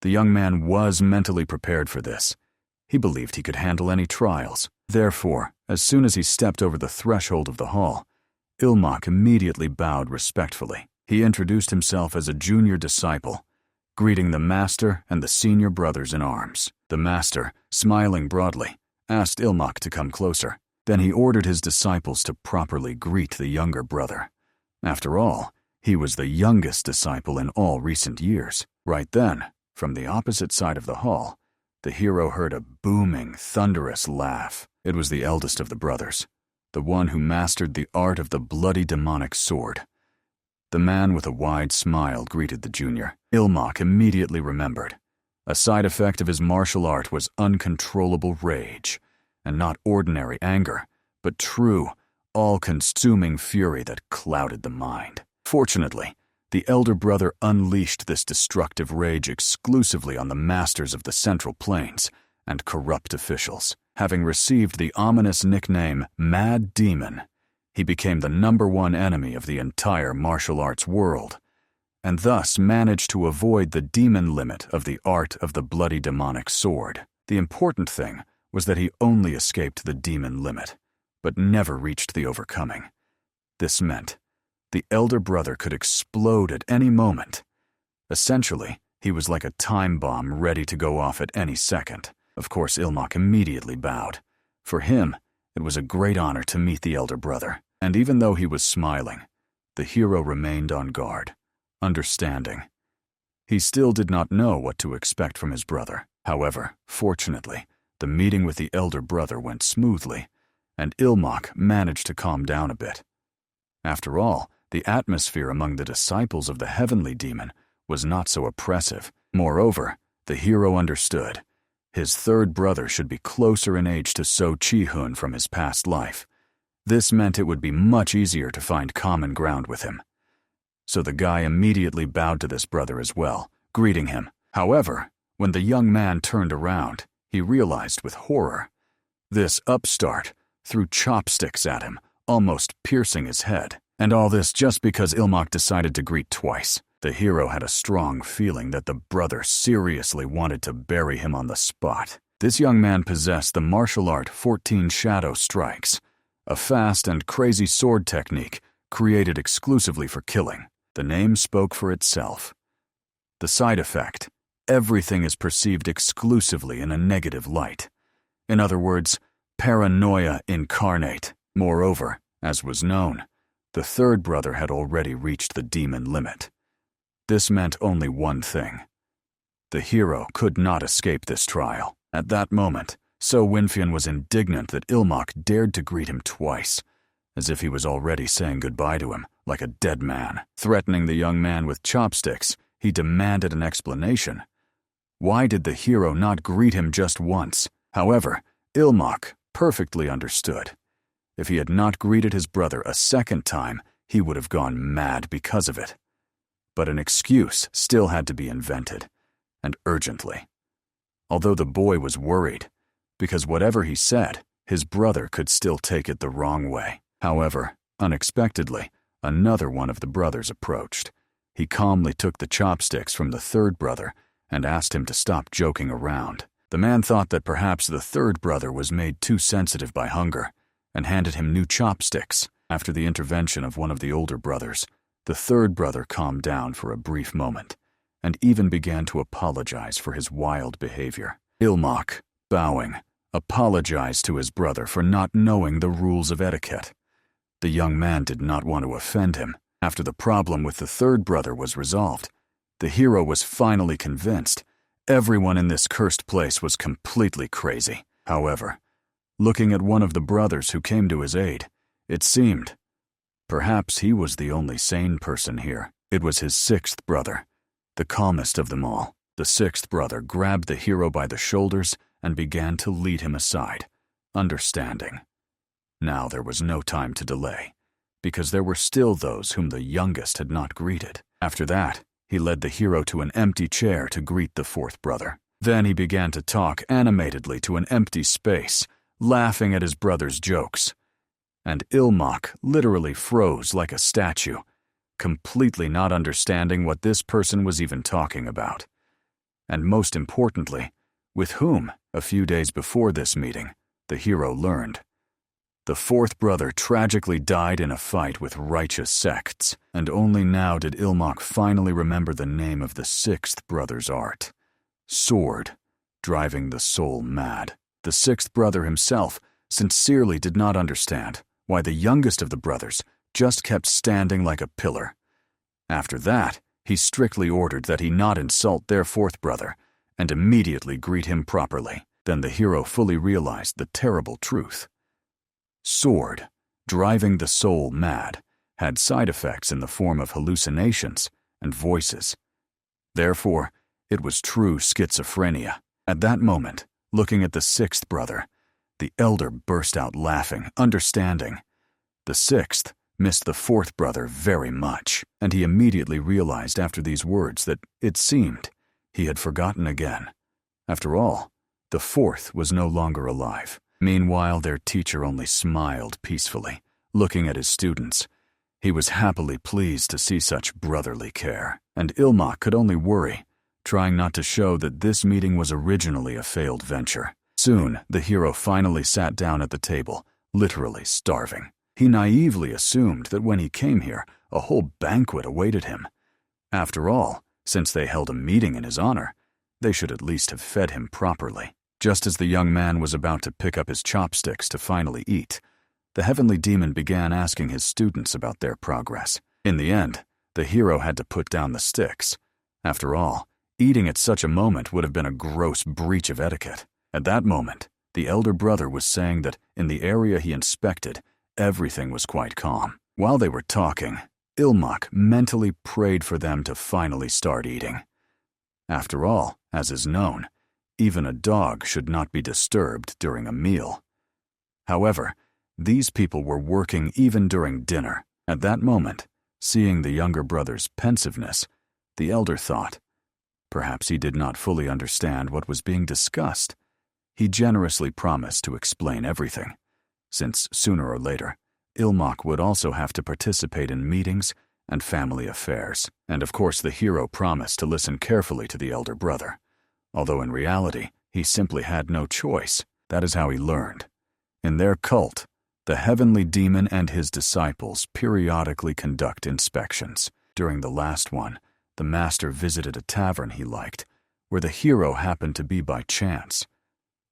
the young man was mentally prepared for this. He believed he could handle any trials. Therefore, as soon as he stepped over the threshold of the hall, Ilmak immediately bowed respectfully. He introduced himself as a junior disciple, greeting the master and the senior brothers in arms. The master, smiling broadly, asked Ilmak to come closer. Then he ordered his disciples to properly greet the younger brother. After all, he was the youngest disciple in all recent years. Right then, from the opposite side of the hall, the hero heard a booming, thunderous laugh. It was the eldest of the brothers, the one who mastered the art of the bloody demonic sword. The man with a wide smile greeted the junior. Ilmak immediately remembered. A side effect of his martial art was uncontrollable rage, and not ordinary anger, but true, all-consuming fury that clouded the mind. Fortunately, the elder brother unleashed this destructive rage exclusively on the masters of the Central Plains and corrupt officials. Having received the ominous nickname Mad Demon, he became the #1 enemy of the entire martial arts world, and thus managed to avoid the demon limit of the art of the bloody demonic sword. The important thing was that he only escaped the demon limit, but never reached the overcoming. This meant the elder brother could explode at any moment. Essentially, he was like a time bomb ready to go off at any second. Of course, Ilmak immediately bowed. For him, it was a great honor to meet the elder brother, and even though he was smiling, the hero remained on guard, understanding. He still did not know what to expect from his brother. However, fortunately, the meeting with the elder brother went smoothly, and Ilmok managed to calm down a bit. After all, the atmosphere among the disciples of the heavenly demon was not so oppressive. Moreover, the hero understood. His third brother should be closer in age to So Chi-hun from his past life. This meant it would be much easier to find common ground with him. So the guy immediately bowed to this brother as well, greeting him. However, when the young man turned around, he realized with horror. This upstart threw chopsticks at him, almost piercing his head. And all this just because Ilmok decided to greet twice. The hero had a strong feeling that the brother seriously wanted to bury him on the spot. This young man possessed the martial art 14 Shadow Strikes, a fast and crazy sword technique created exclusively for killing. The name spoke for itself. The side effect: everything is perceived exclusively in a negative light. In other words, paranoia incarnate. Moreover, as was known, the third brother had already reached the demon limit. This meant only one thing. The hero could not escape this trial. At that moment, So Winfian was indignant that Ilmok dared to greet him twice, as if he was already saying goodbye to him, like a dead man. Threatening the young man with chopsticks, he demanded an explanation. Why did the hero not greet him just once? However, Ilmok perfectly understood. If he had not greeted his brother a second time, he would have gone mad because of it. But an excuse still had to be invented, and urgently. Although the boy was worried, because whatever he said, his brother could still take it the wrong way. However, unexpectedly, another one of the brothers approached. He calmly took the chopsticks from the third brother and asked him to stop joking around. The man thought that perhaps the third brother was made too sensitive by hunger, and handed him new chopsticks. After the intervention of one of the older brothers, the third brother calmed down for a brief moment, and even began to apologize for his wild behavior. Ilmok, bowing, apologized to his brother for not knowing the rules of etiquette. The young man did not want to offend him. After the problem with the third brother was resolved, the hero was finally convinced everyone in this cursed place was completely crazy. However, looking at one of the brothers who came to his aid, it seemed perhaps he was the only sane person here. It was his sixth brother, the calmest of them all. The sixth brother grabbed the hero by the shoulders and began to lead him aside, understanding. Now there was no time to delay, because there were still those whom the youngest had not greeted. After that, he led the hero to an empty chair to greet the fourth brother. Then he began to talk animatedly to an empty space, laughing at his brother's jokes. And Ilmok literally froze like a statue, completely not understanding what this person was even talking about. And most importantly, with whom, a few days before this meeting, the hero learned. The fourth brother tragically died in a fight with righteous sects, and only now did Ilmok finally remember the name of the sixth brother's art. Sword, driving the soul mad. The sixth brother himself sincerely did not understand why the youngest of the brothers just kept standing like a pillar. After that, he strictly ordered that he not insult their fourth brother and immediately greet him properly. Then the hero fully realized the terrible truth. Sword, driving the soul mad, had side effects in the form of hallucinations and voices. Therefore, it was true schizophrenia. At that moment, looking at the sixth brother, the elder burst out laughing, understanding. The sixth missed the fourth brother very much, and he immediately realized after these words that, it seemed, he had forgotten again. After all, the fourth was no longer alive. Meanwhile, their teacher only smiled peacefully, looking at his students. He was happily pleased to see such brotherly care, and Ilmok could only worry, trying not to show that this meeting was originally a failed venture. Soon, the hero finally sat down at the table, literally starving. He naively assumed that when he came here, a whole banquet awaited him. After all, since they held a meeting in his honor, they should at least have fed him properly. Just as the young man was about to pick up his chopsticks to finally eat, the heavenly demon began asking his students about their progress. In the end, the hero had to put down the sticks, After all, eating at such a moment would have been a gross breach of etiquette. At that moment, the elder brother was saying that in the area he inspected, everything was quite calm. While they were talking, Ilmak mentally prayed for them to finally start eating. After all, as is known, even a dog should not be disturbed during a meal. However, these people were working even during dinner. At that moment, seeing the younger brother's pensiveness, the elder thought, perhaps he did not fully understand what was being discussed. He generously promised to explain everything, since sooner or later, Ilmak would also have to participate in meetings and family affairs. And of course the hero promised to listen carefully to the elder brother, although in reality, he simply had no choice. That is how he learned. In their cult, the heavenly demon and his disciples periodically conduct inspections. During the last one, the master visited a tavern he liked, where the hero happened to be by chance.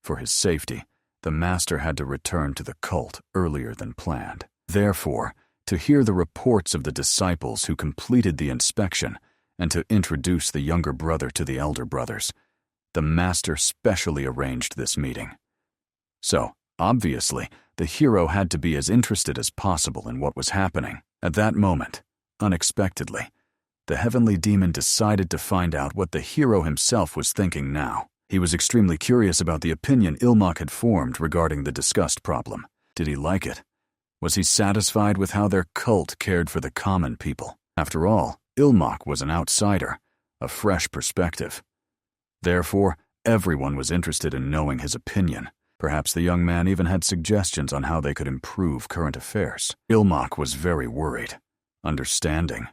For his safety, the master had to return to the cult earlier than planned. Therefore, to hear the reports of the disciples who completed the inspection and to introduce the younger brother to the elder brothers, the master specially arranged this meeting. So, obviously, the hero had to be as interested as possible in what was happening. At that moment, unexpectedly, the heavenly demon decided to find out what the hero himself was thinking now. He was extremely curious about the opinion Ilmak had formed regarding the discussed problem. Did he like it? Was he satisfied with how their cult cared for the common people? After all, Ilmak was an outsider, a fresh perspective. Therefore, everyone was interested in knowing his opinion. Perhaps the young man even had suggestions on how they could improve current affairs. Ilmak was very worried. Understanding.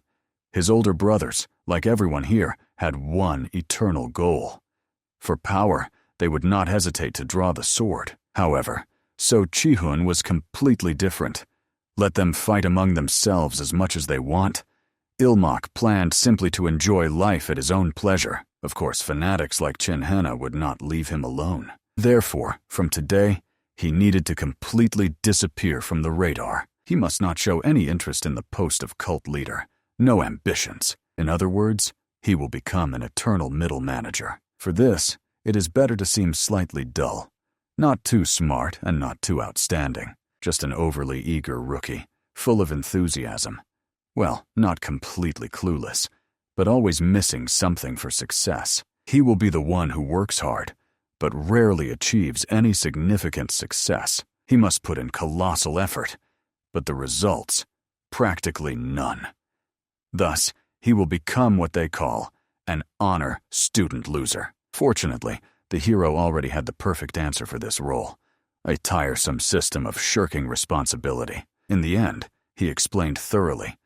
His older brothers, like everyone here, had one eternal goal. For power, they would not hesitate to draw the sword. However, So Chihun was completely different. Let them fight among themselves as much as they want. Ilmak planned simply to enjoy life at his own pleasure. Of course, fanatics like Chinhena would not leave him alone. Therefore, from today, he needed to completely disappear from the radar. He must not show any interest in the post of cult leader. No ambitions. In other words, he will become an eternal middle manager. For this, it is better to seem slightly dull. Not too smart and not too outstanding. Just an overly eager rookie, full of enthusiasm. Well, not completely clueless, but always missing something for success. He will be the one who works hard, but rarely achieves any significant success. He must put in colossal effort, but the results, practically none. Thus, he will become what they call an honor student loser. Fortunately, the hero already had the perfect answer for this role, a tiresome system of shirking responsibility. In the end, he explained thoroughly.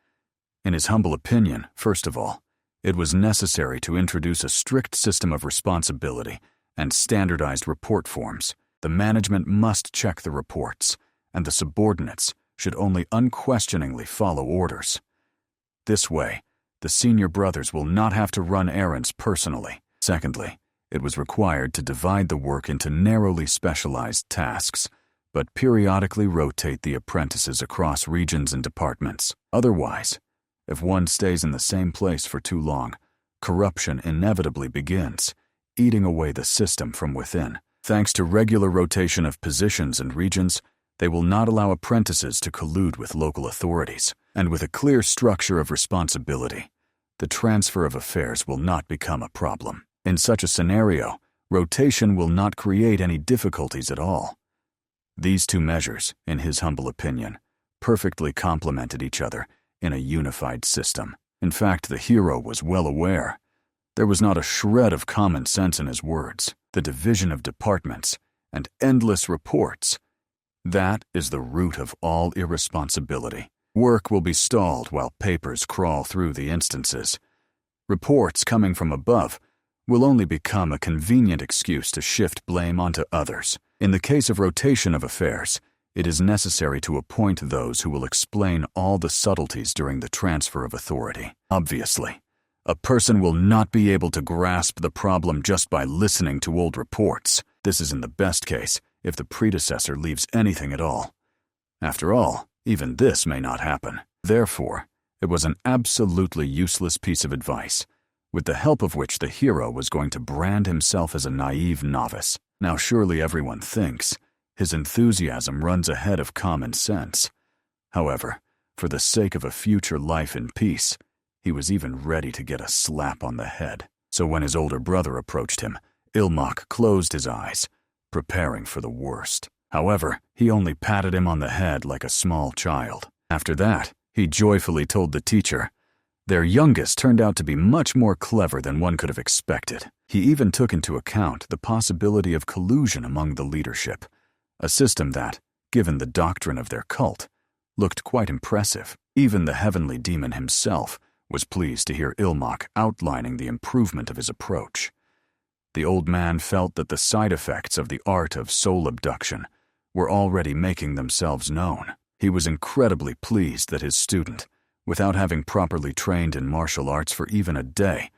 In his humble opinion, first of all, it was necessary to introduce a strict system of responsibility and standardized report forms. The management must check the reports, and the subordinates should only unquestioningly follow orders. This way, the senior brothers will not have to run errands personally. Secondly, it was required to divide the work into narrowly specialized tasks, but periodically rotate the apprentices across regions and departments. Otherwise, if one stays in the same place for too long, corruption inevitably begins, eating away the system from within. Thanks to regular rotation of positions and regions, they will not allow apprentices to collude with local authorities, and with a clear structure of responsibility, the transfer of affairs will not become a problem. In such a scenario, rotation will not create any difficulties at all. These two measures, in his humble opinion, perfectly complemented each other in a unified system. In fact, the hero was well aware. There was not a shred of common sense in his words. The division of departments and endless reports. That is the root of all irresponsibility. Work will be stalled while papers crawl through the instances. Reports coming from above will only become a convenient excuse to shift blame onto others. In the case of rotation of affairs, it is necessary to appoint those who will explain all the subtleties during the transfer of authority. Obviously, a person will not be able to grasp the problem just by listening to old reports. This is in the best case, if the predecessor leaves anything at all. After all, even this may not happen. Therefore, it was an absolutely useless piece of advice, with the help of which the hero was going to brand himself as a naive novice. Now surely everyone thinks his enthusiasm runs ahead of common sense. However, for the sake of a future life in peace, he was even ready to get a slap on the head. So when his older brother approached him, Ilmak closed his eyes, preparing for the worst. However, he only patted him on the head like a small child. After that, he joyfully told the teacher their youngest turned out to be much more clever than one could have expected. He even took into account the possibility of collusion among the leadership, a system that, given the doctrine of their cult, looked quite impressive. Even the heavenly demon himself was pleased to hear Ilmak outlining the improvement of his approach. The old man felt that the side effects of the art of soul abduction were already making themselves known. He was incredibly pleased that his student, without having properly trained in martial arts for even a day,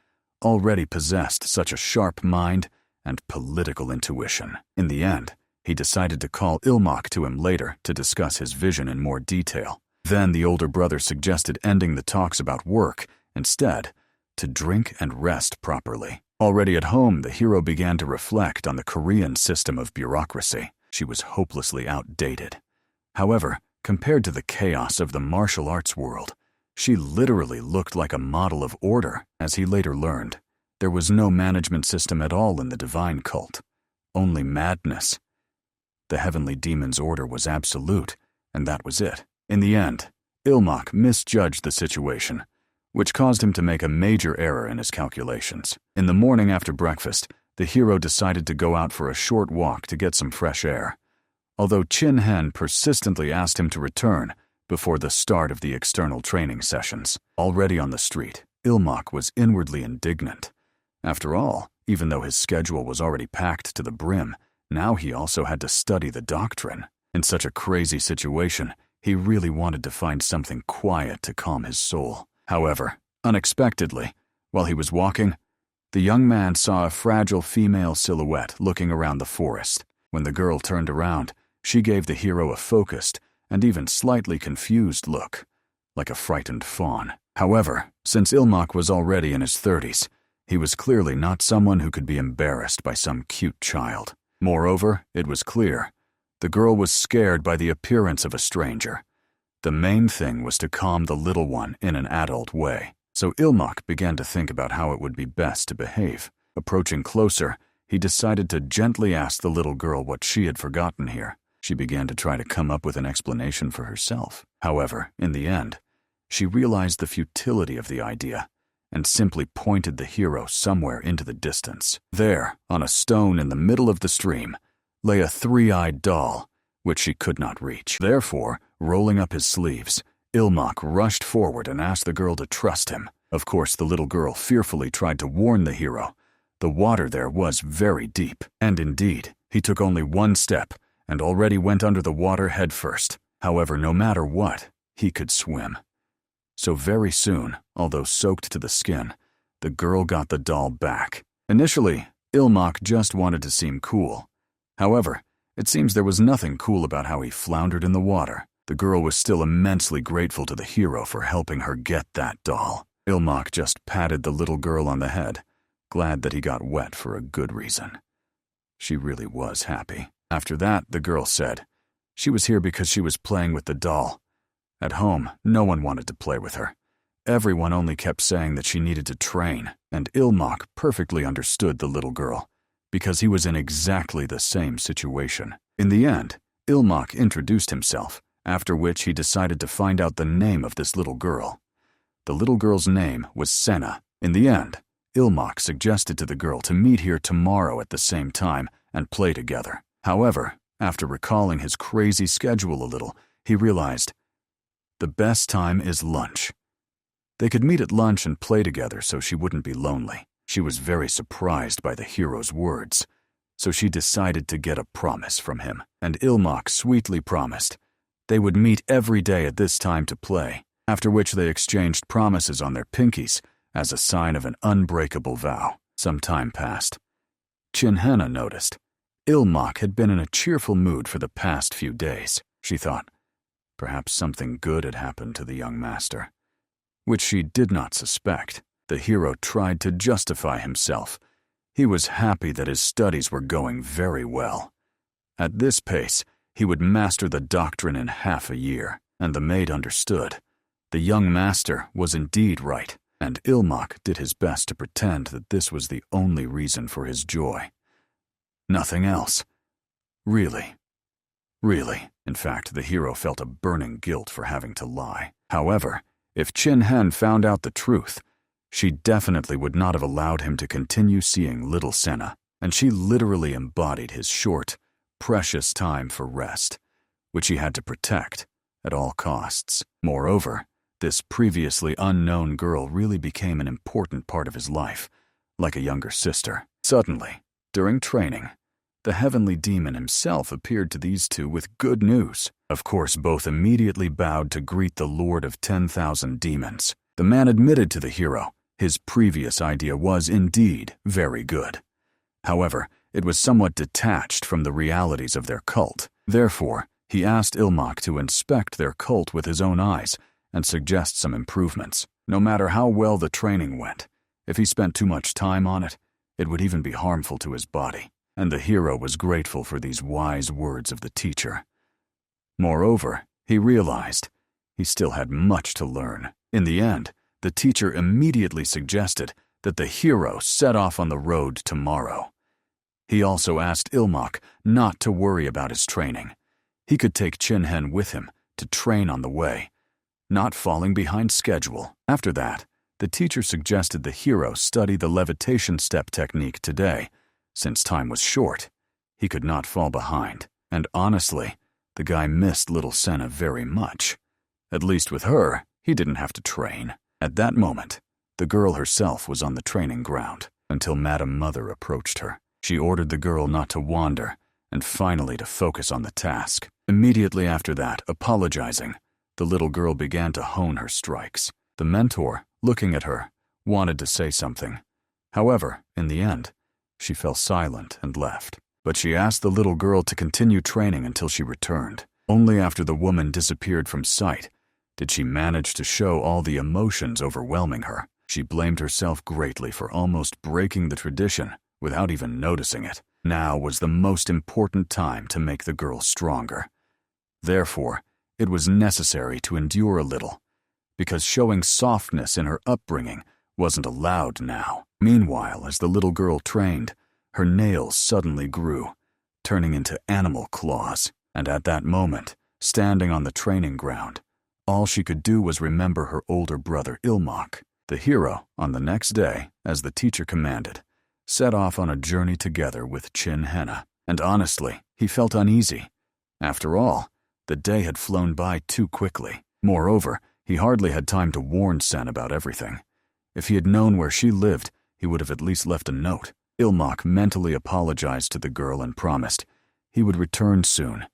already possessed such a sharp mind and political intuition. In the end, he decided to call Ilmak to him later to discuss his vision in more detail. Then the older brother suggested ending the talks about work, instead, to drink and rest properly. Already at home, the hero began to reflect on the Korean system of bureaucracy. She was hopelessly outdated. However, compared to the chaos of the martial arts world, she literally looked like a model of order. As he later learned, there was no management system at all in the divine cult, only madness. The heavenly demon's order was absolute, and that was it. In the end, Ilmak misjudged the situation, which caused him to make a major error in his calculations. In the morning after breakfast, the hero decided to go out for a short walk to get some fresh air, although Chin Hen persistently asked him to return before the start of the external training sessions. Already on the street, Ilmak was inwardly indignant. After all, even though his schedule was already packed to the brim, now he also had to study the doctrine. In such a crazy situation, he really wanted to find something quiet to calm his soul. However, unexpectedly, while he was walking, the young man saw a fragile female silhouette looking around the forest. When the girl turned around, she gave the hero a focused and even slightly confused look, like a frightened fawn. However, since Ilmak was already in his 30s, he was clearly not someone who could be embarrassed by some cute child. Moreover, it was clear the girl was scared by the appearance of a stranger. The main thing was to calm the little one in an adult way. So Ilmak began to think about how it would be best to behave. Approaching closer, he decided to gently ask the little girl what she had forgotten here. She began to try to come up with an explanation for herself. However, in the end, she realized the futility of the idea and simply pointed the hero somewhere into the distance. There, on a stone in the middle of the stream, lay a three-eyed doll, which she could not reach. Therefore, rolling up his sleeves, Ilmak rushed forward and asked the girl to trust him. Of course, the little girl fearfully tried to warn the hero. The water there was very deep, and indeed, he took only one step and already went under the water head first. However, no matter what, he could swim. So very soon, although soaked to the skin, the girl got the doll back. Initially, Ilmak just wanted to seem cool. However, it seems there was nothing cool about how he floundered in the water. The girl was still immensely grateful to the hero for helping her get that doll. Ilmak just patted the little girl on the head, glad that he got wet for a good reason. She really was happy. After that, the girl said, she was here because she was playing with the doll. At home, no one wanted to play with her. Everyone only kept saying that she needed to train, and Ilmak perfectly understood the little girl, because he was in exactly the same situation. In the end, Ilmak introduced himself, after which he decided to find out the name of this little girl. The little girl's name was Senna. In the end, Ilmak suggested to the girl to meet here tomorrow at the same time and play together. However, after recalling his crazy schedule a little, he realized the best time is lunch. They could meet at lunch and play together so she wouldn't be lonely. She was very surprised by the hero's words, so she decided to get a promise from him, and Ilmak sweetly promised they would meet every day at this time to play, after which they exchanged promises on their pinkies as a sign of an unbreakable vow. Some time passed. Chinhena noticed Ilmak had been in a cheerful mood for the past few days. She thought perhaps something good had happened to the young master, which she did not suspect. The hero tried to justify himself. He was happy that his studies were going very well. At this pace, he would master the doctrine in half a year, and the maid understood. The young master was indeed right, and Ilmak did his best to pretend that this was the only reason for his joy. Nothing else. Really. In fact, the hero felt a burning guilt for having to lie. However, if Chin Hen found out the truth, she definitely would not have allowed him to continue seeing little Senna, and she literally embodied his short, precious time for rest, which he had to protect at all costs. Moreover, this previously unknown girl really became an important part of his life, like a younger sister. Suddenly, during training, the heavenly demon himself appeared to these two with good news. Of course, both immediately bowed to greet the Lord of 10,000 demons. The man admitted to the hero his previous idea was indeed very good. However, it was somewhat detached from the realities of their cult. Therefore, he asked Ilmak to inspect their cult with his own eyes and suggest some improvements. No matter how well the training went, if he spent too much time on it, it would even be harmful to his body. And the hero was grateful for these wise words of the teacher. Moreover, he realized he still had much to learn. In the end, the teacher immediately suggested that the hero set off on the road tomorrow. He also asked Ilmak not to worry about his training. He could take Chin Hen with him to train on the way, not falling behind schedule. After that, the teacher suggested the hero study the levitation step technique today. Since time was short, he could not fall behind. And honestly, the guy missed little Senna very much. At least with her, he didn't have to train. At that moment, the girl herself was on the training ground until Madam Mother approached her. She ordered the girl not to wander and finally to focus on the task. Immediately after that, apologizing, the little girl began to hone her strikes. The mentor, looking at her, wanted to say something. However, in the end, she fell silent and left. But she asked the little girl to continue training until she returned. Only after the woman disappeared from sight did she manage to show all the emotions overwhelming her. She blamed herself greatly for almost breaking the tradition without even noticing it. Now was the most important time to make the girl stronger. Therefore, it was necessary to endure a little, because showing softness in her upbringing wasn't allowed now. Meanwhile, as the little girl trained, her nails suddenly grew, turning into animal claws. And at that moment, standing on the training ground, all she could do was remember her older brother Ilmak. The hero, on the next day, as the teacher commanded, set off on a journey together with Chin Henna. And honestly, he felt uneasy. After all, the day had flown by too quickly. Moreover, he hardly had time to warn Sen about everything. If he had known where she lived, he would have at least left a note. Ilmak mentally apologized to the girl and promised he would return soon.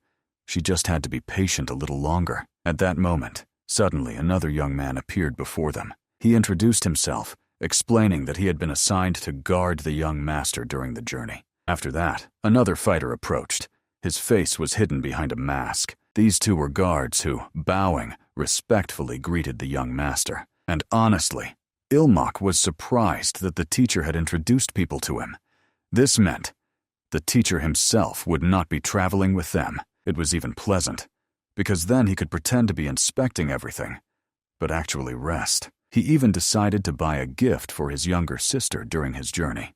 She just had to be patient a little longer. At that moment, suddenly another young man appeared before them. He introduced himself, explaining that he had been assigned to guard the young master during the journey. After that, another fighter approached. His face was hidden behind a mask. These two were guards who, bowing, respectfully greeted the young master. And honestly, Ilmak was surprised that the teacher had introduced people to him. This meant the teacher himself would not be traveling with them. It was even pleasant, because then he could pretend to be inspecting everything, but actually rest. He even decided to buy a gift for his younger sister during his journey.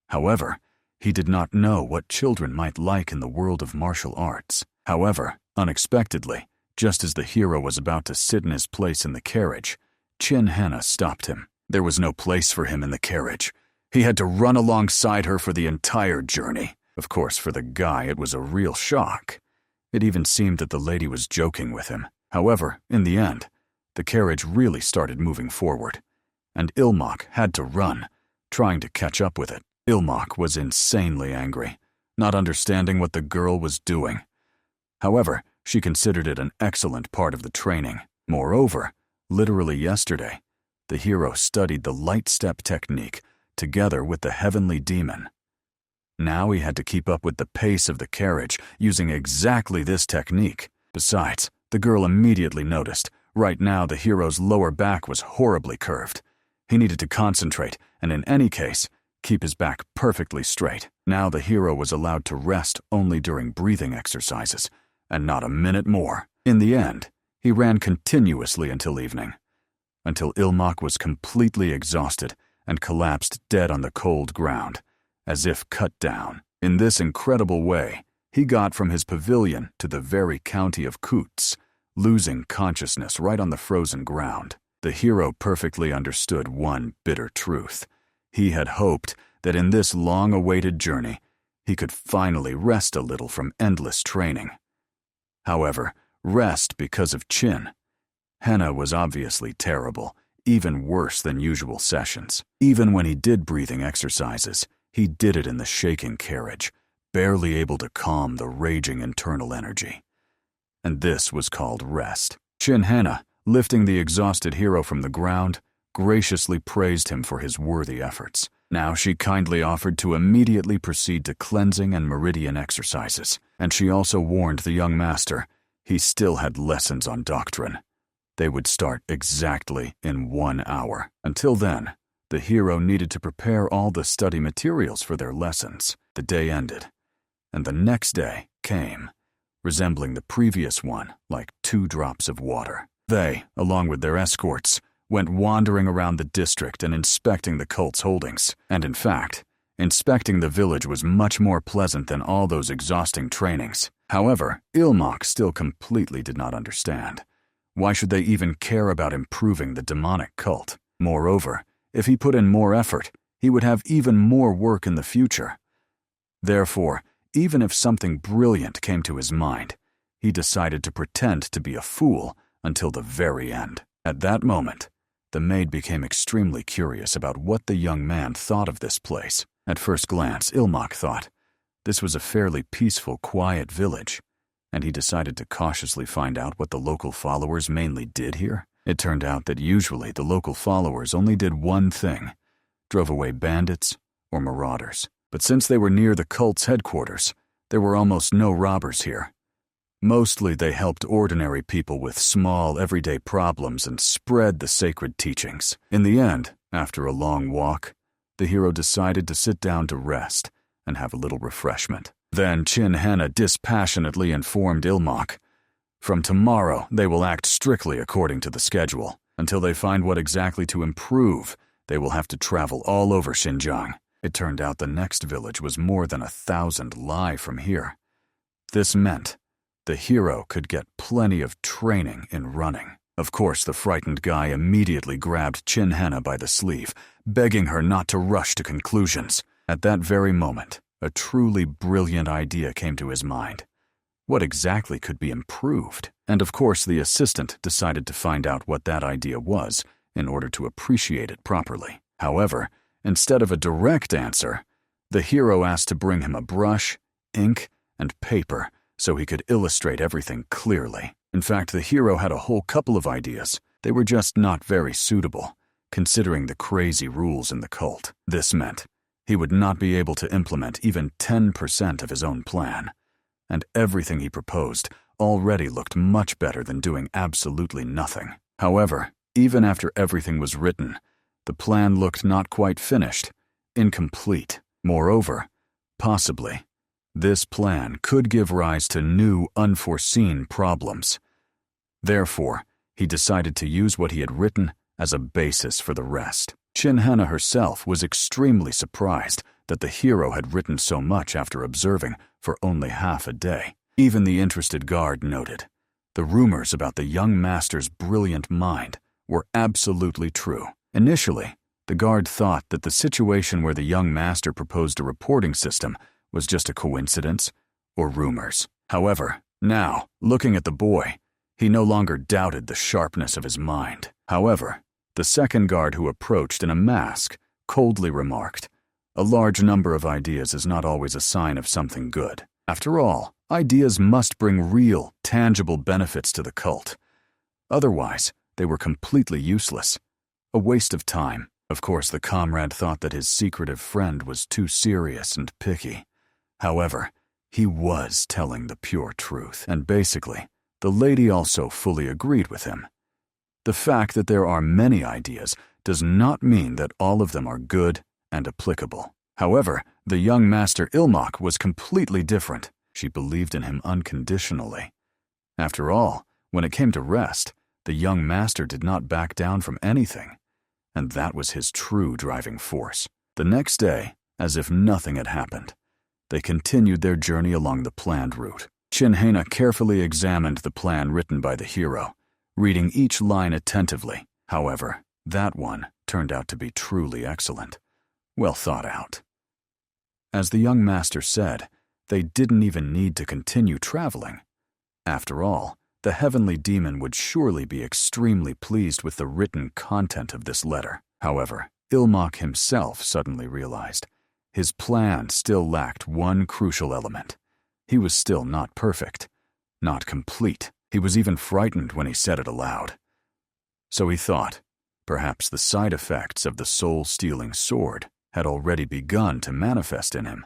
However, he did not know what children might like in the world of martial arts. However, unexpectedly, just as the hero was about to sit in his place in the carriage, Chin Henna stopped him. There was no place for him in the carriage. He had to run alongside her for the entire journey. Of course, for the guy, it was a real shock. It even seemed that the lady was joking with him. However, in the end, the carriage really started moving forward, and Ilmak had to run, trying to catch up with it. Ilmak was insanely angry, not understanding what the girl was doing. However, she considered it an excellent part of the training. Moreover, literally yesterday, the hero studied the light step technique together with the heavenly demon. Now he had to keep up with the pace of the carriage using exactly this technique. Besides, the girl immediately noticed, right now the hero's lower back was horribly curved. He needed to concentrate, and in any case, keep his back perfectly straight. Now the hero was allowed to rest only during breathing exercises, and not a minute more. In the end, he ran continuously until evening, until Ilmak was completely exhausted and collapsed dead on the cold ground, as if cut down. In this incredible way, he got from his pavilion to the very county of Kutz, losing consciousness right on the frozen ground. The hero perfectly understood one bitter truth. He had hoped that in this long-awaited journey, he could finally rest a little from endless training. However, rest because of Chin. Henna was obviously terrible, even worse than usual sessions. Even when he did breathing exercises, he did it in the shaking carriage, barely able to calm the raging internal energy. And this was called rest. Chin Henna, lifting the exhausted hero from the ground, graciously praised him for his worthy efforts. Now she kindly offered to immediately proceed to cleansing and meridian exercises, and she also warned the young master he still had lessons on doctrine. They would start exactly in 1 hour. Until then, the hero needed to prepare all the study materials for their lessons. The day ended, and the next day came, resembling the previous one like 2 drops of water. They, along with their escorts, went wandering around the district and inspecting the cult's holdings. And in fact, inspecting the village was much more pleasant than all those exhausting trainings. However, Ilmak still completely did not understand. Why should they even care about improving the demonic cult? Moreover, if he put in more effort, he would have even more work in the future. Therefore, even if something brilliant came to his mind, he decided to pretend to be a fool until the very end. At that moment, the maid became extremely curious about what the young man thought of this place. At first glance, Ilmak thought this was a fairly peaceful, quiet village, and he decided to cautiously find out what the local followers mainly did here. It turned out that usually the local followers only did one thing: drove away bandits or marauders. But since they were near the cult's headquarters, there were almost no robbers here. Mostly they helped ordinary people with small, everyday problems and spread the sacred teachings. In the end, after a long walk, the hero decided to sit down to rest and have a little refreshment. Then Chin Henna dispassionately informed Ilmak, from tomorrow they will act strictly according to the schedule. Until they find what exactly to improve, they will have to travel all over Xinjiang. It turned out the next village was more than 1,000 li from here. This meant the hero could get plenty of training in running. Of course, the frightened guy immediately grabbed Chin Henna by the sleeve, begging her not to rush to conclusions. At that very moment, a truly brilliant idea came to his mind. What exactly could be improved? And of course, the assistant decided to find out what that idea was in order to appreciate it properly. However, instead of a direct answer, the hero asked to bring him a brush, ink, and paper so he could illustrate everything clearly. In fact, the hero had a whole couple of ideas. They were just not very suitable, considering the crazy rules in the cult. This meant he would not be able to implement even 10% of his own plan, and everything he proposed already looked much better than doing absolutely nothing. However, even after everything was written, the plan looked not quite finished, incomplete. Moreover, possibly, this plan could give rise to new, unforeseen problems. Therefore, he decided to use what he had written as a basis for the rest. Chin Henna herself was extremely surprised that the hero had written so much after observing for only half a day. Even the interested guard noted the rumors about the young master's brilliant mind were absolutely true. Initially, the guard thought that the situation where the young master proposed a reporting system was just a coincidence or rumors. However, now, looking at the boy, he no longer doubted the sharpness of his mind. However, the second guard who approached in a mask coldly remarked, "A large number of ideas is not always a sign of something good. After all, ideas must bring real, tangible benefits to the cult. Otherwise, they were completely useless. A waste of time." Of course, the comrade thought that his secretive friend was too serious and picky. However, he was telling the pure truth, and basically, the lady also fully agreed with him. The fact that there are many ideas does not mean that all of them are good and applicable. However, the young master Ilmok was completely different. She believed in him unconditionally. After all, when it came to rest, the young master did not back down from anything, and that was his true driving force. The next day, as if nothing had happened, they continued their journey along the planned route. Chinhena carefully examined the plan written by the hero, reading each line attentively. However, that one turned out to be truly excellent, well thought out. As the young master said, they didn't even need to continue traveling. After all, the heavenly demon would surely be extremely pleased with the written content of this letter. However, Ilmok himself suddenly realized his plan still lacked one crucial element. He was still not perfect, not complete. He was even frightened when he said it aloud. So he thought, perhaps the side effects of the soul-stealing sword had already begun to manifest in him,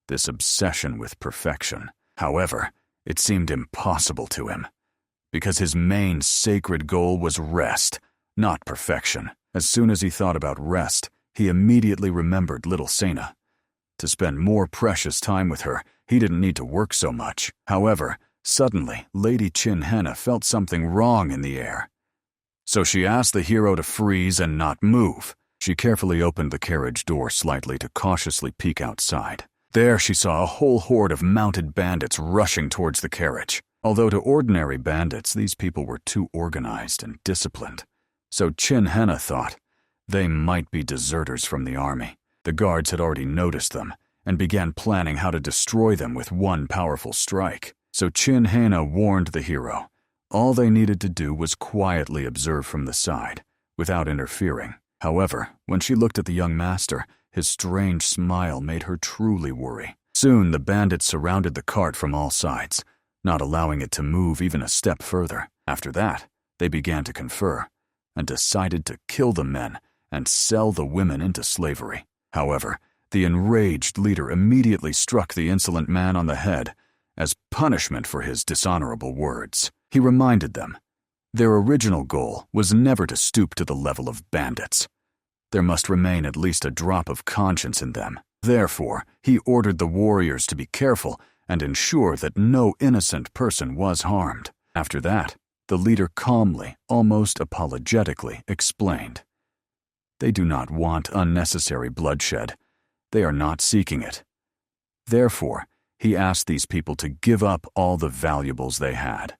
this obsession with perfection. However, it seemed impossible to him, because his main sacred goal was rest, not perfection. As soon as he thought about rest, he immediately remembered little Sena. To spend more precious time with her, he didn't need to work so much. However, suddenly, Lady Chinhena felt something wrong in the air. So she asked the hero to freeze and not move. She carefully opened the carriage door slightly to cautiously peek outside. There she saw a whole horde of mounted bandits rushing towards the carriage. Although to ordinary bandits, these people were too organized and disciplined. So Chinhena thought they might be deserters from the army. The guards had already noticed them and began planning how to destroy them with one powerful strike. So Chinhena warned the hero. All they needed to do was quietly observe from the side, without interfering. However, when she looked at the young master, his strange smile made her truly worry. Soon the bandits surrounded the cart from all sides, not allowing it to move even a step further. After that, they began to confer, and decided to kill the men and sell the women into slavery. However, the enraged leader immediately struck the insolent man on the head as punishment for his dishonorable words. He reminded them their original goal was never to stoop to the level of bandits. There must remain at least a drop of conscience in them. Therefore, he ordered the warriors to be careful and ensure that no innocent person was harmed. After that, the leader calmly, almost apologetically, explained, "They do not want unnecessary bloodshed. They are not seeking it." Therefore, he asked these people to give up all the valuables they had.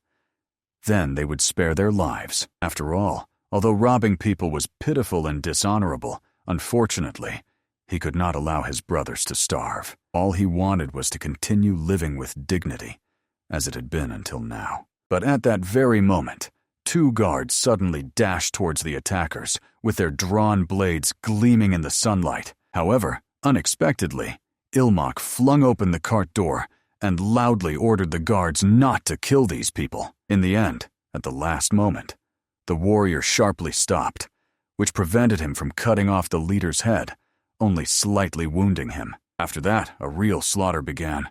Then they would spare their lives. After all, although robbing people was pitiful and dishonorable, unfortunately, he could not allow his brothers to starve. All he wanted was to continue living with dignity, as it had been until now. But at that very moment, two guards suddenly dashed towards the attackers, with their drawn blades gleaming in the sunlight. However, unexpectedly, Ilmok flung open the cart door and loudly ordered the guards not to kill these people. In the end, at the last moment, the warrior sharply stopped, which prevented him from cutting off the leader's head, only slightly wounding him. After that, a real slaughter began,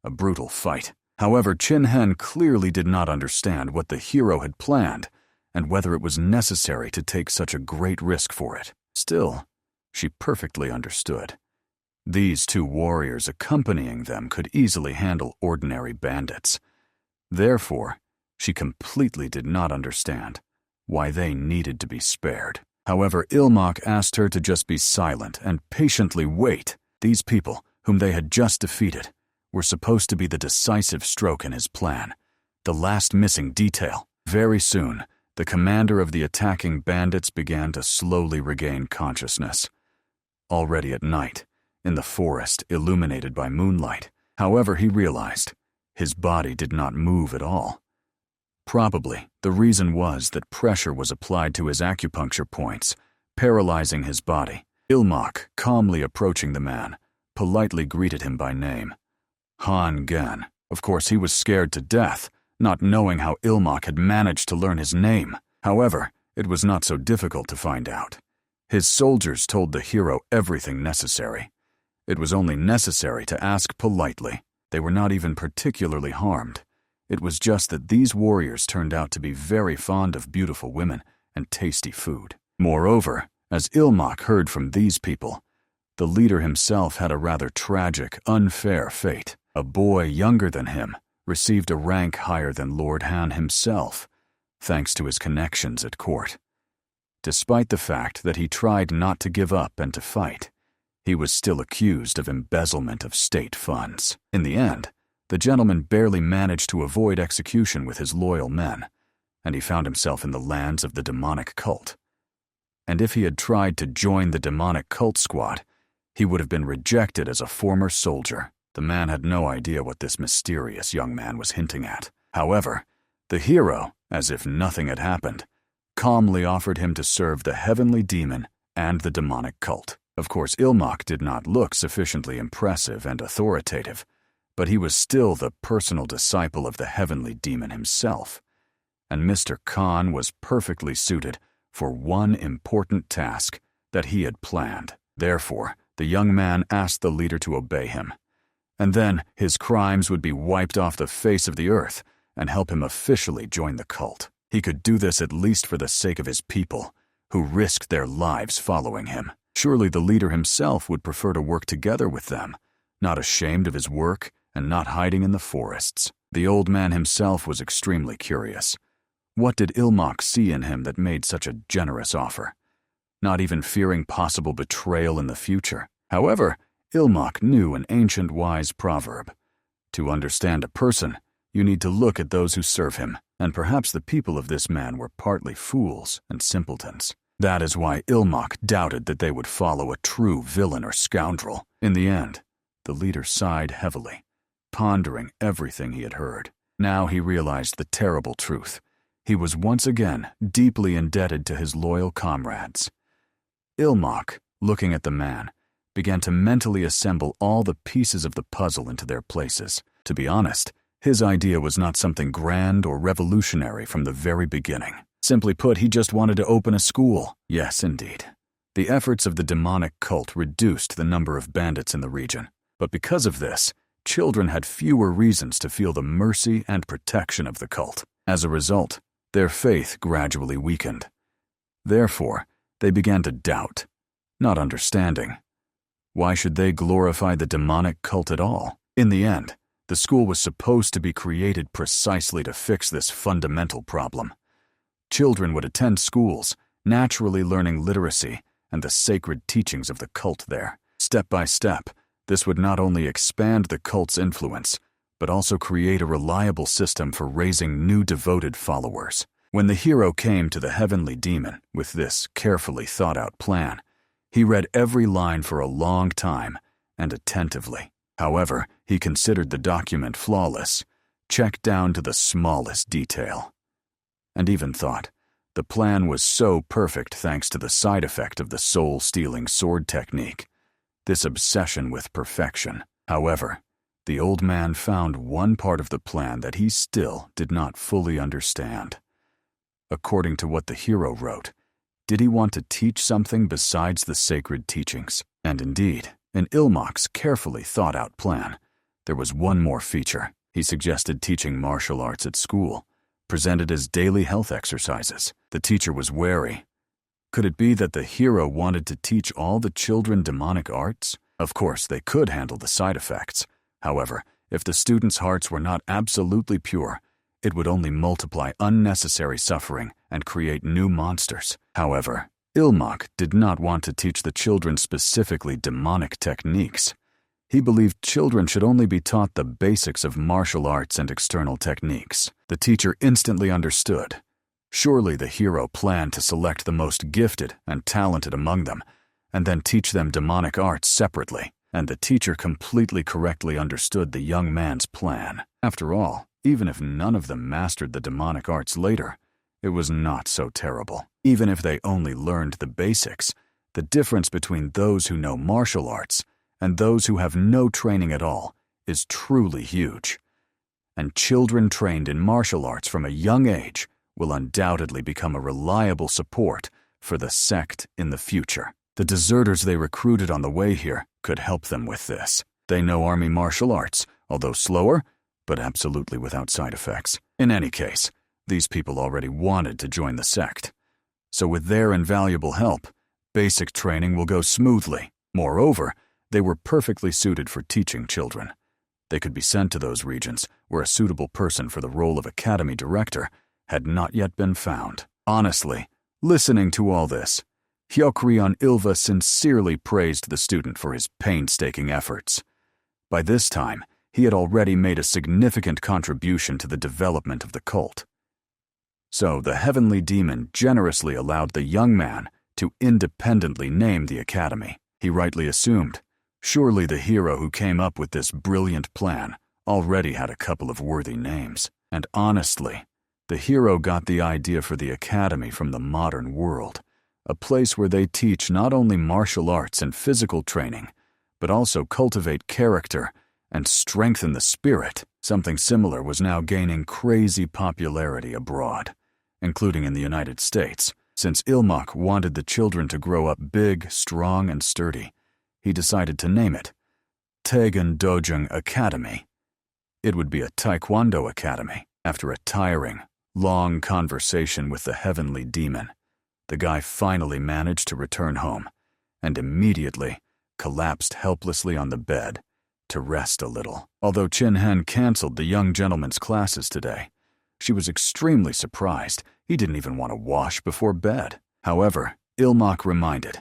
a brutal fight. However, Chinhen clearly did not understand what the hero had planned and whether it was necessary to take such a great risk for it. Still, she perfectly understood. These two warriors accompanying them could easily handle ordinary bandits. Therefore, she completely did not understand why they needed to be spared. However, Ilmok asked her to just be silent and patiently wait. These people, whom they had just defeated, were supposed to be the decisive stroke in his plan, the last missing detail. Very soon, the commander of the attacking bandits began to slowly regain consciousness. Already at night, in the forest illuminated by moonlight, however, he realized his body did not move at all. Probably, the reason was that pressure was applied to his acupuncture points, paralyzing his body. Ilmok, calmly approaching the man, politely greeted him by name. Han Gen. Of course, he was scared to death, not knowing how Ilmok had managed to learn his name. However, it was not so difficult to find out. His soldiers told the hero everything necessary. It was only necessary to ask politely. They were not even particularly harmed. It was just that these warriors turned out to be very fond of beautiful women and tasty food. Moreover, As Ilmak heard from these people, the leader himself had a rather tragic, unfair fate. A boy younger than him received a rank higher than Lord Han himself, thanks to his connections at court. Despite the fact that he tried not to give up and to fight, he was still accused of embezzlement of state funds. In the end, the gentleman barely managed to avoid execution with his loyal men, and he found himself in the lands of the demonic cult. And if he had tried to join the demonic cult squad, he would have been rejected as a former soldier. The man had no idea what this mysterious young man was hinting at. However, the hero, as if nothing had happened, calmly offered him to serve the heavenly demon and the demonic cult. Of course, Ilmak did not look sufficiently impressive and authoritative, but he was still the personal disciple of the heavenly demon himself, and Mr. Khan was perfectly suited for one important task that he had planned. Therefore, the young man asked the leader to obey him, and then his crimes would be wiped off the face of the earth and help him officially join the cult. He could do this at least for the sake of his people, who risked their lives following him. Surely the leader himself would prefer to work together with them, not ashamed of his work and not hiding in the forests. The old man himself was extremely curious. What did Ilmak see in him that made such a generous offer? Not even fearing possible betrayal in the future. However, Ilmak knew an ancient wise proverb. To understand a person, you need to look at those who serve him, and perhaps the people of this man were partly fools and simpletons. That is why Ilmak doubted that they would follow a true villain or scoundrel. In the end, the leader sighed heavily, pondering everything he had heard. Now he realized the terrible truth. He was once again deeply indebted to his loyal comrades. Ilmak, looking at the man, began to mentally assemble all the pieces of the puzzle into their places. To be honest, his idea was not something grand or revolutionary from the very beginning. Simply put, he just wanted to open a school. Yes, indeed. The efforts of the demonic cult reduced the number of bandits in the region, but because of this, children had fewer reasons to feel the mercy and protection of the cult. As a result, their faith gradually weakened. Therefore, they began to doubt, not understanding. Why should they glorify the demonic cult at all? In the end, the school was supposed to be created precisely to fix this fundamental problem. Children would attend schools, naturally learning literacy and the sacred teachings of the cult there. Step by step, this would not only expand the cult's influence, but also create a reliable system for raising new devoted followers. When the hero came to the heavenly demon with this carefully thought-out plan, he read every line for a long time and attentively. However, he considered the document flawless, checked down to the smallest detail, and even thought the plan was so perfect thanks to the side effect of the soul-stealing sword technique, this obsession with perfection. However, the old man found one part of the plan that he still did not fully understand. According to what the hero wrote, did he want to teach something besides the sacred teachings? And indeed, in Ilmak's carefully thought-out plan, there was one more feature. He suggested teaching martial arts at school, presented as daily health exercises. The teacher was wary. Could it be that the hero wanted to teach all the children demonic arts? Of course, they could handle the side effects. However, if the students' hearts were not absolutely pure, it would only multiply unnecessary suffering and create new monsters. However, Ilmak did not want to teach the children specifically demonic techniques. He believed children should only be taught the basics of martial arts and external techniques. The teacher instantly understood. Surely the hero planned to select the most gifted and talented among them, and then teach them demonic arts separately. And the teacher completely correctly understood the young man's plan. After all, even if none of them mastered the demonic arts later, it was not so terrible. Even if they only learned the basics, the difference between those who know martial arts and those who have no training at all is truly huge. And children trained in martial arts from a young age will undoubtedly become a reliable support for the sect in the future. The deserters they recruited on the way here could help them with this. They know army martial arts, although slower, but absolutely without side effects. In any case, these people already wanted to join the sect. So with their invaluable help, Basic training will go smoothly. Moreover, they were perfectly suited for teaching children. They could be sent to those regions where a suitable person for the role of academy director had not yet been found. Honestly, listening to all this, Hyokrion-ilva sincerely praised the student for his painstaking efforts. By this time, he had already made a significant contribution to the development of the cult. So the heavenly demon generously allowed the young man to independently name the academy. He rightly assumed, surely the hero who came up with this brilliant plan already had a couple of worthy names. And honestly, the hero got the idea for the academy from the modern world, a place where they teach not only martial arts and physical training, but also cultivate character and strengthen the spirit. Something similar was now gaining crazy popularity abroad, including in the United States. Since Ilmak wanted the children to grow up big, strong, and sturdy, he decided to name it Taegan Dojang Academy. It would be a Taekwondo academy. After a tiring, long conversation with the heavenly demon, the guy finally managed to return home and immediately collapsed helplessly on the bed to rest a little. Although Chin-hen canceled the young gentleman's classes today, she was extremely surprised. He didn't even want to wash before bed. However, Ilmak reminded,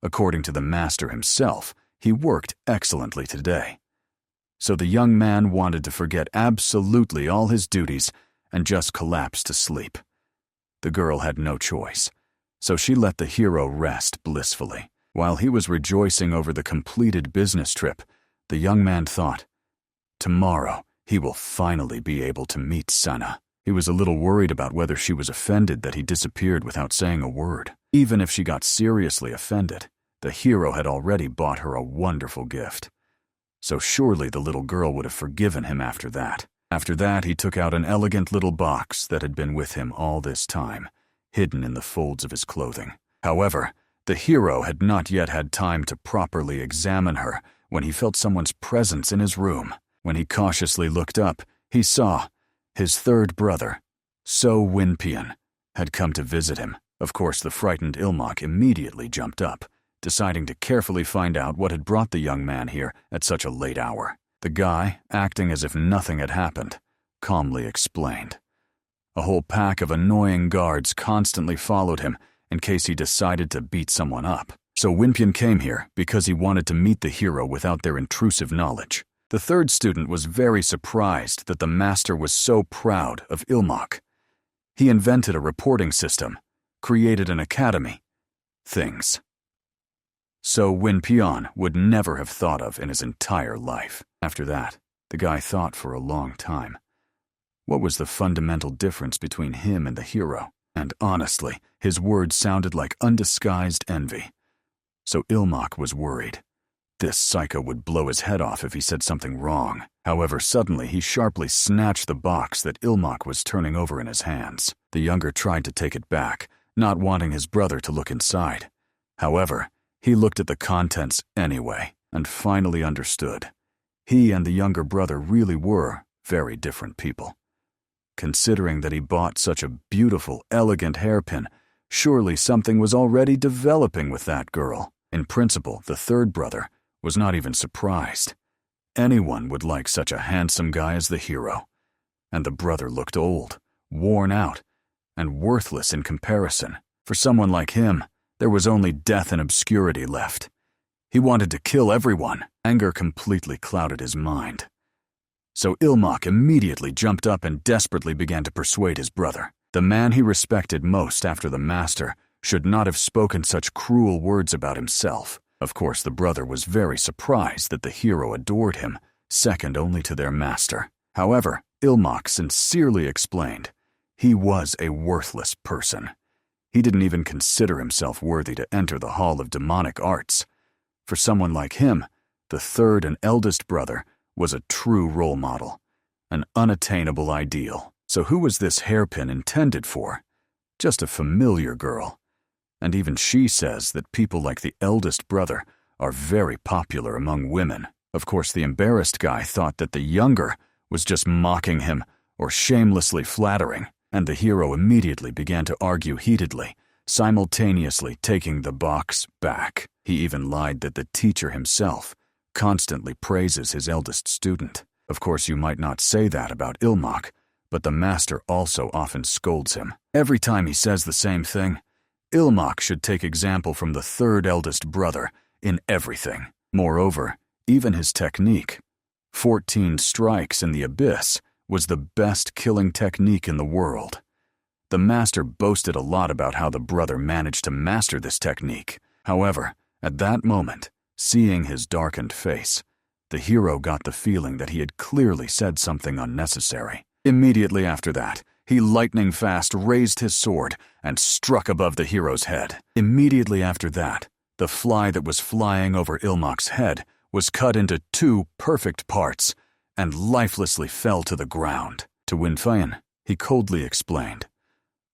according to the master himself, he worked excellently today. So the young man wanted to forget absolutely all his duties and just collapse to sleep. The girl had no choice, so she let the hero rest blissfully. While he was rejoicing over the completed business trip, the young man thought, tomorrow he will finally be able to meet Sana. He was a little worried about whether she was offended that he disappeared without saying a word. Even if she got seriously offended, the hero had already bought her a wonderful gift. So surely the little girl would have forgiven him after that. After that, he took out an elegant little box that had been with him all this time, hidden in the folds of his clothing. However, the hero had not yet had time to properly examine her when he felt someone's presence in his room. When he cautiously looked up, he saw his third brother, So Winpian, had come to visit him. Of course, the frightened Ilmak immediately jumped up, deciding to carefully find out what had brought the young man here at such a late hour. The guy, acting as if nothing had happened, calmly explained. A whole pack of annoying guards constantly followed him in case he decided to beat someone up. So Winpian came here because he wanted to meet the hero without their intrusive knowledge. The third student was very surprised that the master was so proud of Ilmak. He invented a reporting system, created an academy, things. So Winpian would never have thought of in his entire life. After that, the guy thought for a long time. What was the fundamental difference between him and the hero? And honestly, his words sounded like undisguised envy. So Ilmak was worried. This psycho would blow his head off if he said something wrong. However, suddenly he sharply snatched the box that Ilmak was turning over in his hands. The younger tried to take it back, not wanting his brother to look inside. However, he looked at the contents anyway, and finally understood. He and the younger brother really were very different people. Considering that he bought such a beautiful, elegant hairpin, surely something was already developing with that girl. In principle, the third brother was not even surprised. Anyone would like such a handsome guy as the hero. And the brother looked old, worn out, and worthless in comparison. For someone like him, there was only death and obscurity left. He wanted to kill everyone. Anger completely clouded his mind. So Ilmak immediately jumped up and desperately began to persuade his brother. The man he respected most after the master should not have spoken such cruel words about himself. Of course, the brother was very surprised that the hero adored him, second only to their master. However, Ilmak sincerely explained he was a worthless person. He didn't even consider himself worthy to enter the Hall of Demonic Arts. For someone like him, the third and eldest brother was a true role model, an unattainable ideal. So who was this hairpin intended for? Just a familiar girl. And even she says that people like the eldest brother are very popular among women. Of course, the embarrassed guy thought that the younger was just mocking him or shamelessly flattering, and the hero immediately began to argue heatedly, simultaneously taking the box back. He even lied that the teacher himself constantly praises his eldest student. Of course, you might not say that about Ilmak, but the master also often scolds him. Every time he says the same thing, Ilmak should take example from the third eldest brother in everything. Moreover, even his technique, 14 strikes in the abyss, was the best killing technique in the world. The master boasted a lot about how the brother managed to master this technique. However, at that moment, seeing his darkened face, the hero got the feeling that he had clearly said something unnecessary. Immediately after that, he lightning fast raised his sword and struck above the hero's head. Immediately after that, the fly that was flying over Ilmak's head was cut into 2 perfect parts and lifelessly fell to the ground. To Winfeyen, he coldly explained.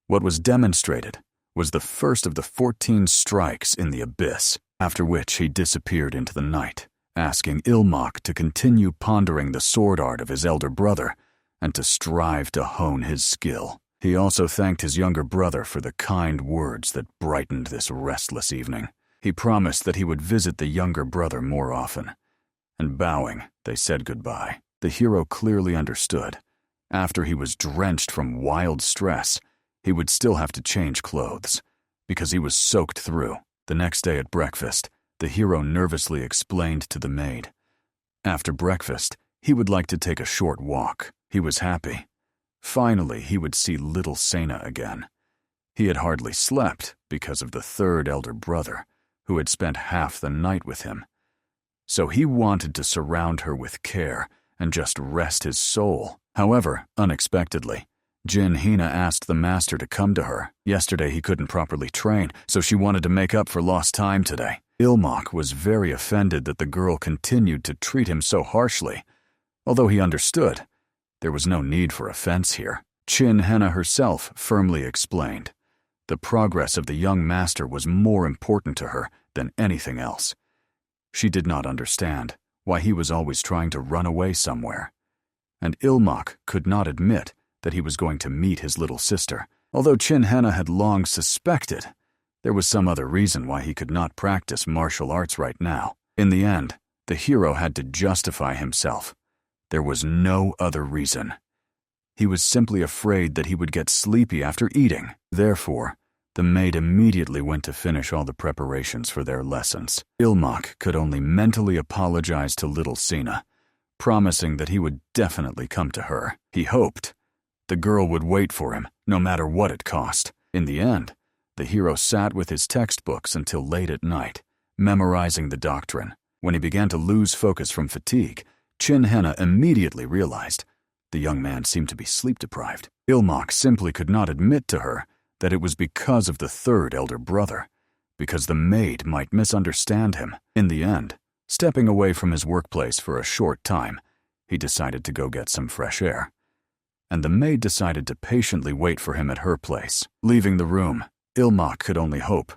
What was demonstrated was the first of the 14 strikes in the abyss, after which he disappeared into the night, asking Ilmak to continue pondering the sword art of his elder brother and to strive to hone his skill. He also thanked his younger brother for the kind words that brightened this restless evening. He promised that he would visit the younger brother more often. And bowing, they said goodbye. The hero clearly understood. After he was drenched from wild stress, he would still have to change clothes, because he was soaked through. The next day at breakfast, the hero nervously explained to the maid. After breakfast, he would like to take a short walk. He was happy. Finally, he would see little Sena again. He had hardly slept because of the third elder brother, who had spent half the night with him. So he wanted to surround her with care and just rest his soul. However, unexpectedly, Jin Hina asked the master to come to her. Yesterday he couldn't properly train, so she wanted to make up for lost time today. Ilmak was very offended that the girl continued to treat him so harshly. Although he understood, there was no need for offense here. Chin Henna herself firmly explained. The progress of the young master was more important to her than anything else. She did not understand why he was always trying to run away somewhere. And Ilmak could not admit that he was going to meet his little sister. Although Chin Henna had long suspected, there was some other reason why he could not practice martial arts right now. In the end, the hero had to justify himself. There was no other reason. He was simply afraid that he would get sleepy after eating. Therefore, the maid immediately went to finish all the preparations for their lessons. Ilmak could only mentally apologize to little Sena, promising that he would definitely come to her. He hoped the girl would wait for him, no matter what it cost. In the end, the hero sat with his textbooks until late at night, memorizing the doctrine. When he began to lose focus from fatigue, Chin Henna immediately realized the young man seemed to be sleep-deprived. Ilmak simply could not admit to her that it was because of the third elder brother, because the maid might misunderstand him. In the end, stepping away from his workplace for a short time, he decided to go get some fresh air. And the maid decided to patiently wait for him at her place. Leaving the room, Ilmak could only hope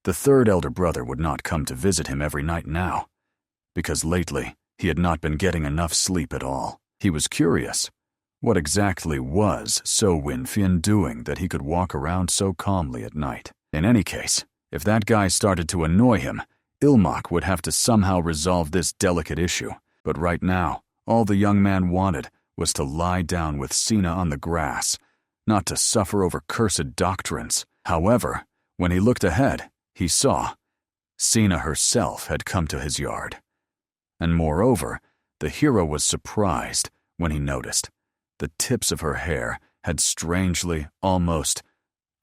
the third elder brother would not come to visit him every night now, because lately he had not been getting enough sleep at all. He was curious. What exactly was So Winfian doing that he could walk around so calmly at night? In any case, if that guy started to annoy him, Ilmak would have to somehow resolve this delicate issue. But right now, all the young man wanted was to lie down with Sena on the grass, not to suffer over cursed doctrines. However, when he looked ahead, he saw Sena herself had come to his yard. And moreover, the hero was surprised when he noticed the tips of her hair had strangely, almost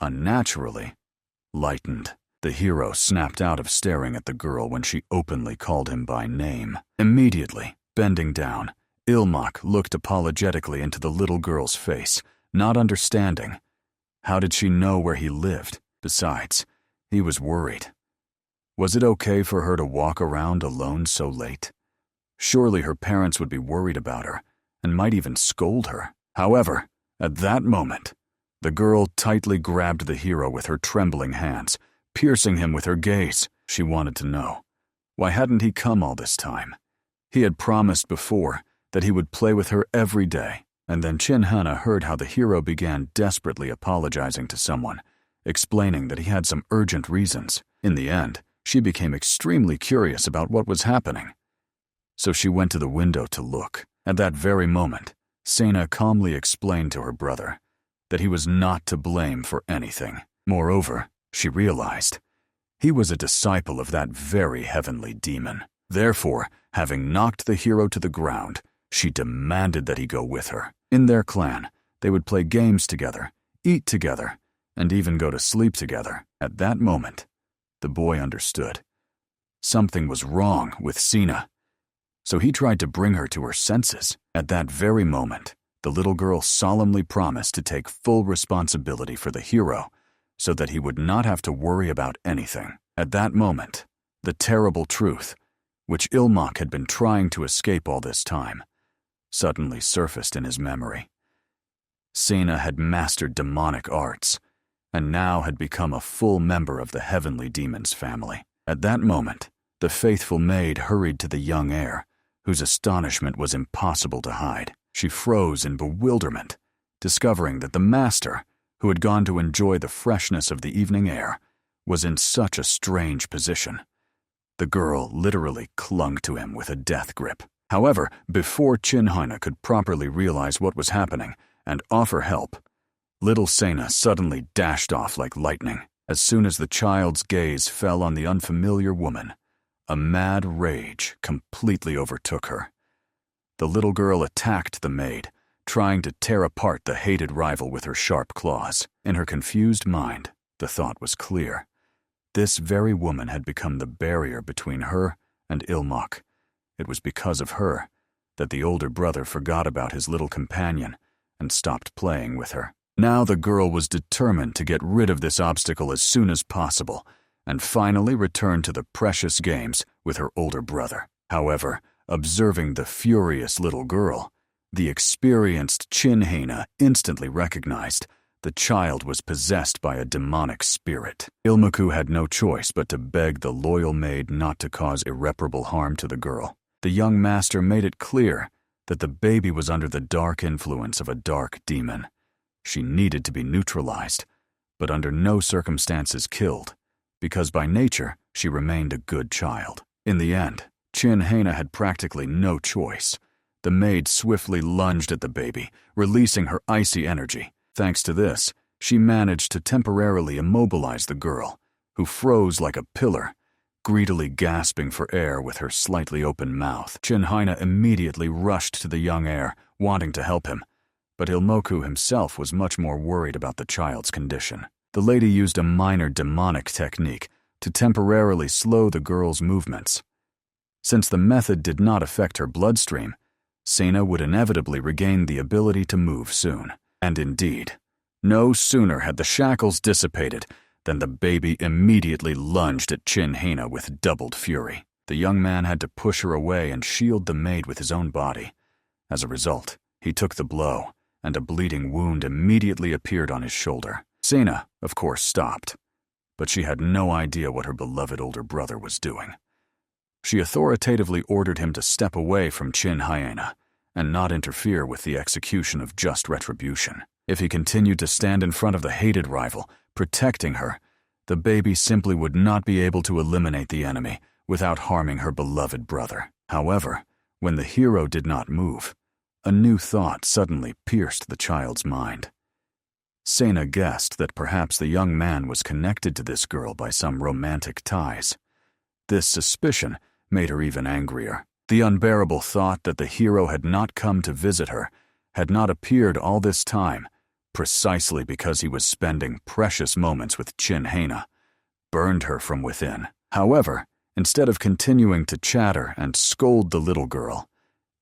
unnaturally, lightened. The hero snapped out of staring at the girl when she openly called him by name. Immediately, bending down, Ilmak looked apologetically into the little girl's face, not understanding. How did she know where he lived? Besides, he was worried. Was it okay for her to walk around alone so late? Surely her parents would be worried about her and might even scold her. However, at that moment, the girl tightly grabbed the hero with her trembling hands, piercing him with her gaze. She wanted to know, why hadn't he come all this time? He had promised before that he would play with her every day. And then Chin Hanna heard how the hero began desperately apologizing to someone, explaining that he had some urgent reasons. In the end, she became extremely curious about what was happening. So she went to the window to look. At that very moment, Sena calmly explained to her brother that he was not to blame for anything. Moreover, she realized he was a disciple of that very heavenly demon. Therefore, having knocked the hero to the ground, she demanded that he go with her. In their clan, they would play games together, eat together, and even go to sleep together. At that moment, the boy understood. Something was wrong with Sena. So he tried to bring her to her senses. At that very moment, the little girl solemnly promised to take full responsibility for the hero so that he would not have to worry about anything. At that moment, the terrible truth, which Ilmak had been trying to escape all this time, suddenly surfaced in his memory. Sena had mastered demonic arts, and now had become a full member of the heavenly demon's family. At that moment, the faithful maid hurried to the young heir, whose astonishment was impossible to hide. She froze in bewilderment, discovering that the master, who had gone to enjoy the freshness of the evening air, was in such a strange position. The girl literally clung to him with a death grip. However, before Chinhaina could properly realize what was happening and offer help, little Sena suddenly dashed off like lightning. As soon as the child's gaze fell on the unfamiliar woman, a mad rage completely overtook her. The little girl attacked the maid, trying to tear apart the hated rival with her sharp claws. In her confused mind, the thought was clear. This very woman had become the barrier between her and Ilmak. It was because of her that the older brother forgot about his little companion and stopped playing with her. Now the girl was determined to get rid of this obstacle as soon as possible and finally return to the precious games with her older brother. However, observing the furious little girl, the experienced Chinhaina instantly recognized the child was possessed by a demonic spirit. Ilmaku had no choice but to beg the loyal maid not to cause irreparable harm to the girl. The young master made it clear that the baby was under the dark influence of a dark demon. She needed to be neutralized, but under no circumstances killed, because by nature she remained a good child. In the end, Chinhaina had practically no choice. The maid swiftly lunged at the baby, releasing her icy energy. Thanks to this, she managed to temporarily immobilize the girl, who froze like a pillar, greedily gasping for air with her slightly open mouth. Chinhaina immediately rushed to the young heir, wanting to help him, but Ilmoku himself was much more worried about the child's condition. The lady used a minor demonic technique to temporarily slow the girl's movements. Since the method did not affect her bloodstream, Sena would inevitably regain the ability to move soon. And indeed, no sooner had the shackles dissipated than the baby immediately lunged at Chinhaina with doubled fury. The young man had to push her away and shield the maid with his own body. As a result, he took the blow, and a bleeding wound immediately appeared on his shoulder. Sena, of course, stopped, but she had no idea what her beloved older brother was doing. She authoritatively ordered him to step away from Chinhaina and not interfere with the execution of just retribution. If he continued to stand in front of the hated rival, protecting her, the baby simply would not be able to eliminate the enemy without harming her beloved brother. However, when the hero did not move, a new thought suddenly pierced the child's mind. Sena guessed that perhaps the young man was connected to this girl by some romantic ties. This suspicion made her even angrier. The unbearable thought that the hero had not come to visit her, had not appeared all this time, precisely because he was spending precious moments with Chinhaina, burned her from within. However, instead of continuing to chatter and scold the little girl,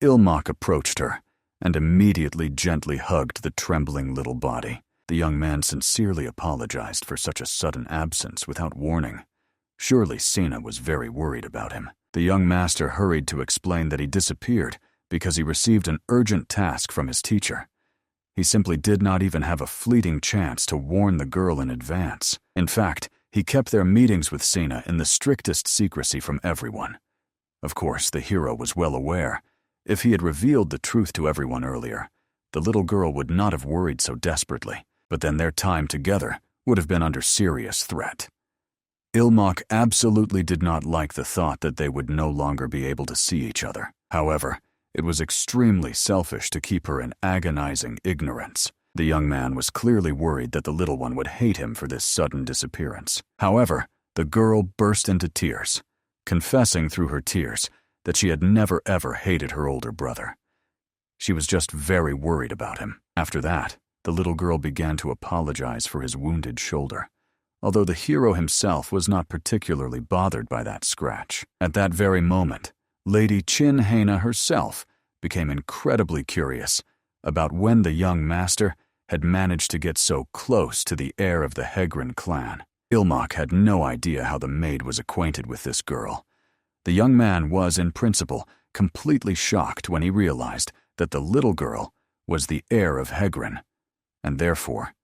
Ilmak approached her and immediately gently hugged the trembling little body. The young man sincerely apologized for such a sudden absence without warning. Surely Sena was very worried about him. The young master hurried to explain that he disappeared because he received an urgent task from his teacher. He simply did not even have a fleeting chance to warn the girl in advance. In fact, he kept their meetings with Sena in the strictest secrecy from everyone. Of course, the hero was well aware. If he had revealed the truth to everyone earlier, the little girl would not have worried so desperately. But then their time together would have been under serious threat. Ilmak absolutely did not like the thought that they would no longer be able to see each other. However, it was extremely selfish to keep her in agonizing ignorance. The young man was clearly worried that the little one would hate him for this sudden disappearance. However, the girl burst into tears, confessing through her tears that she had never ever hated her older brother. She was just very worried about him. After that, the little girl began to apologize for his wounded shoulder, although the hero himself was not particularly bothered by that scratch. At that very moment, Lady Chin Haina herself became incredibly curious about when the young master had managed to get so close to the heir of the Hegrin clan. Ilmak had no idea how the maid was acquainted with this girl. The young man was, in principle, completely shocked when he realized that the little girl was the heir of Hegrin, and therefore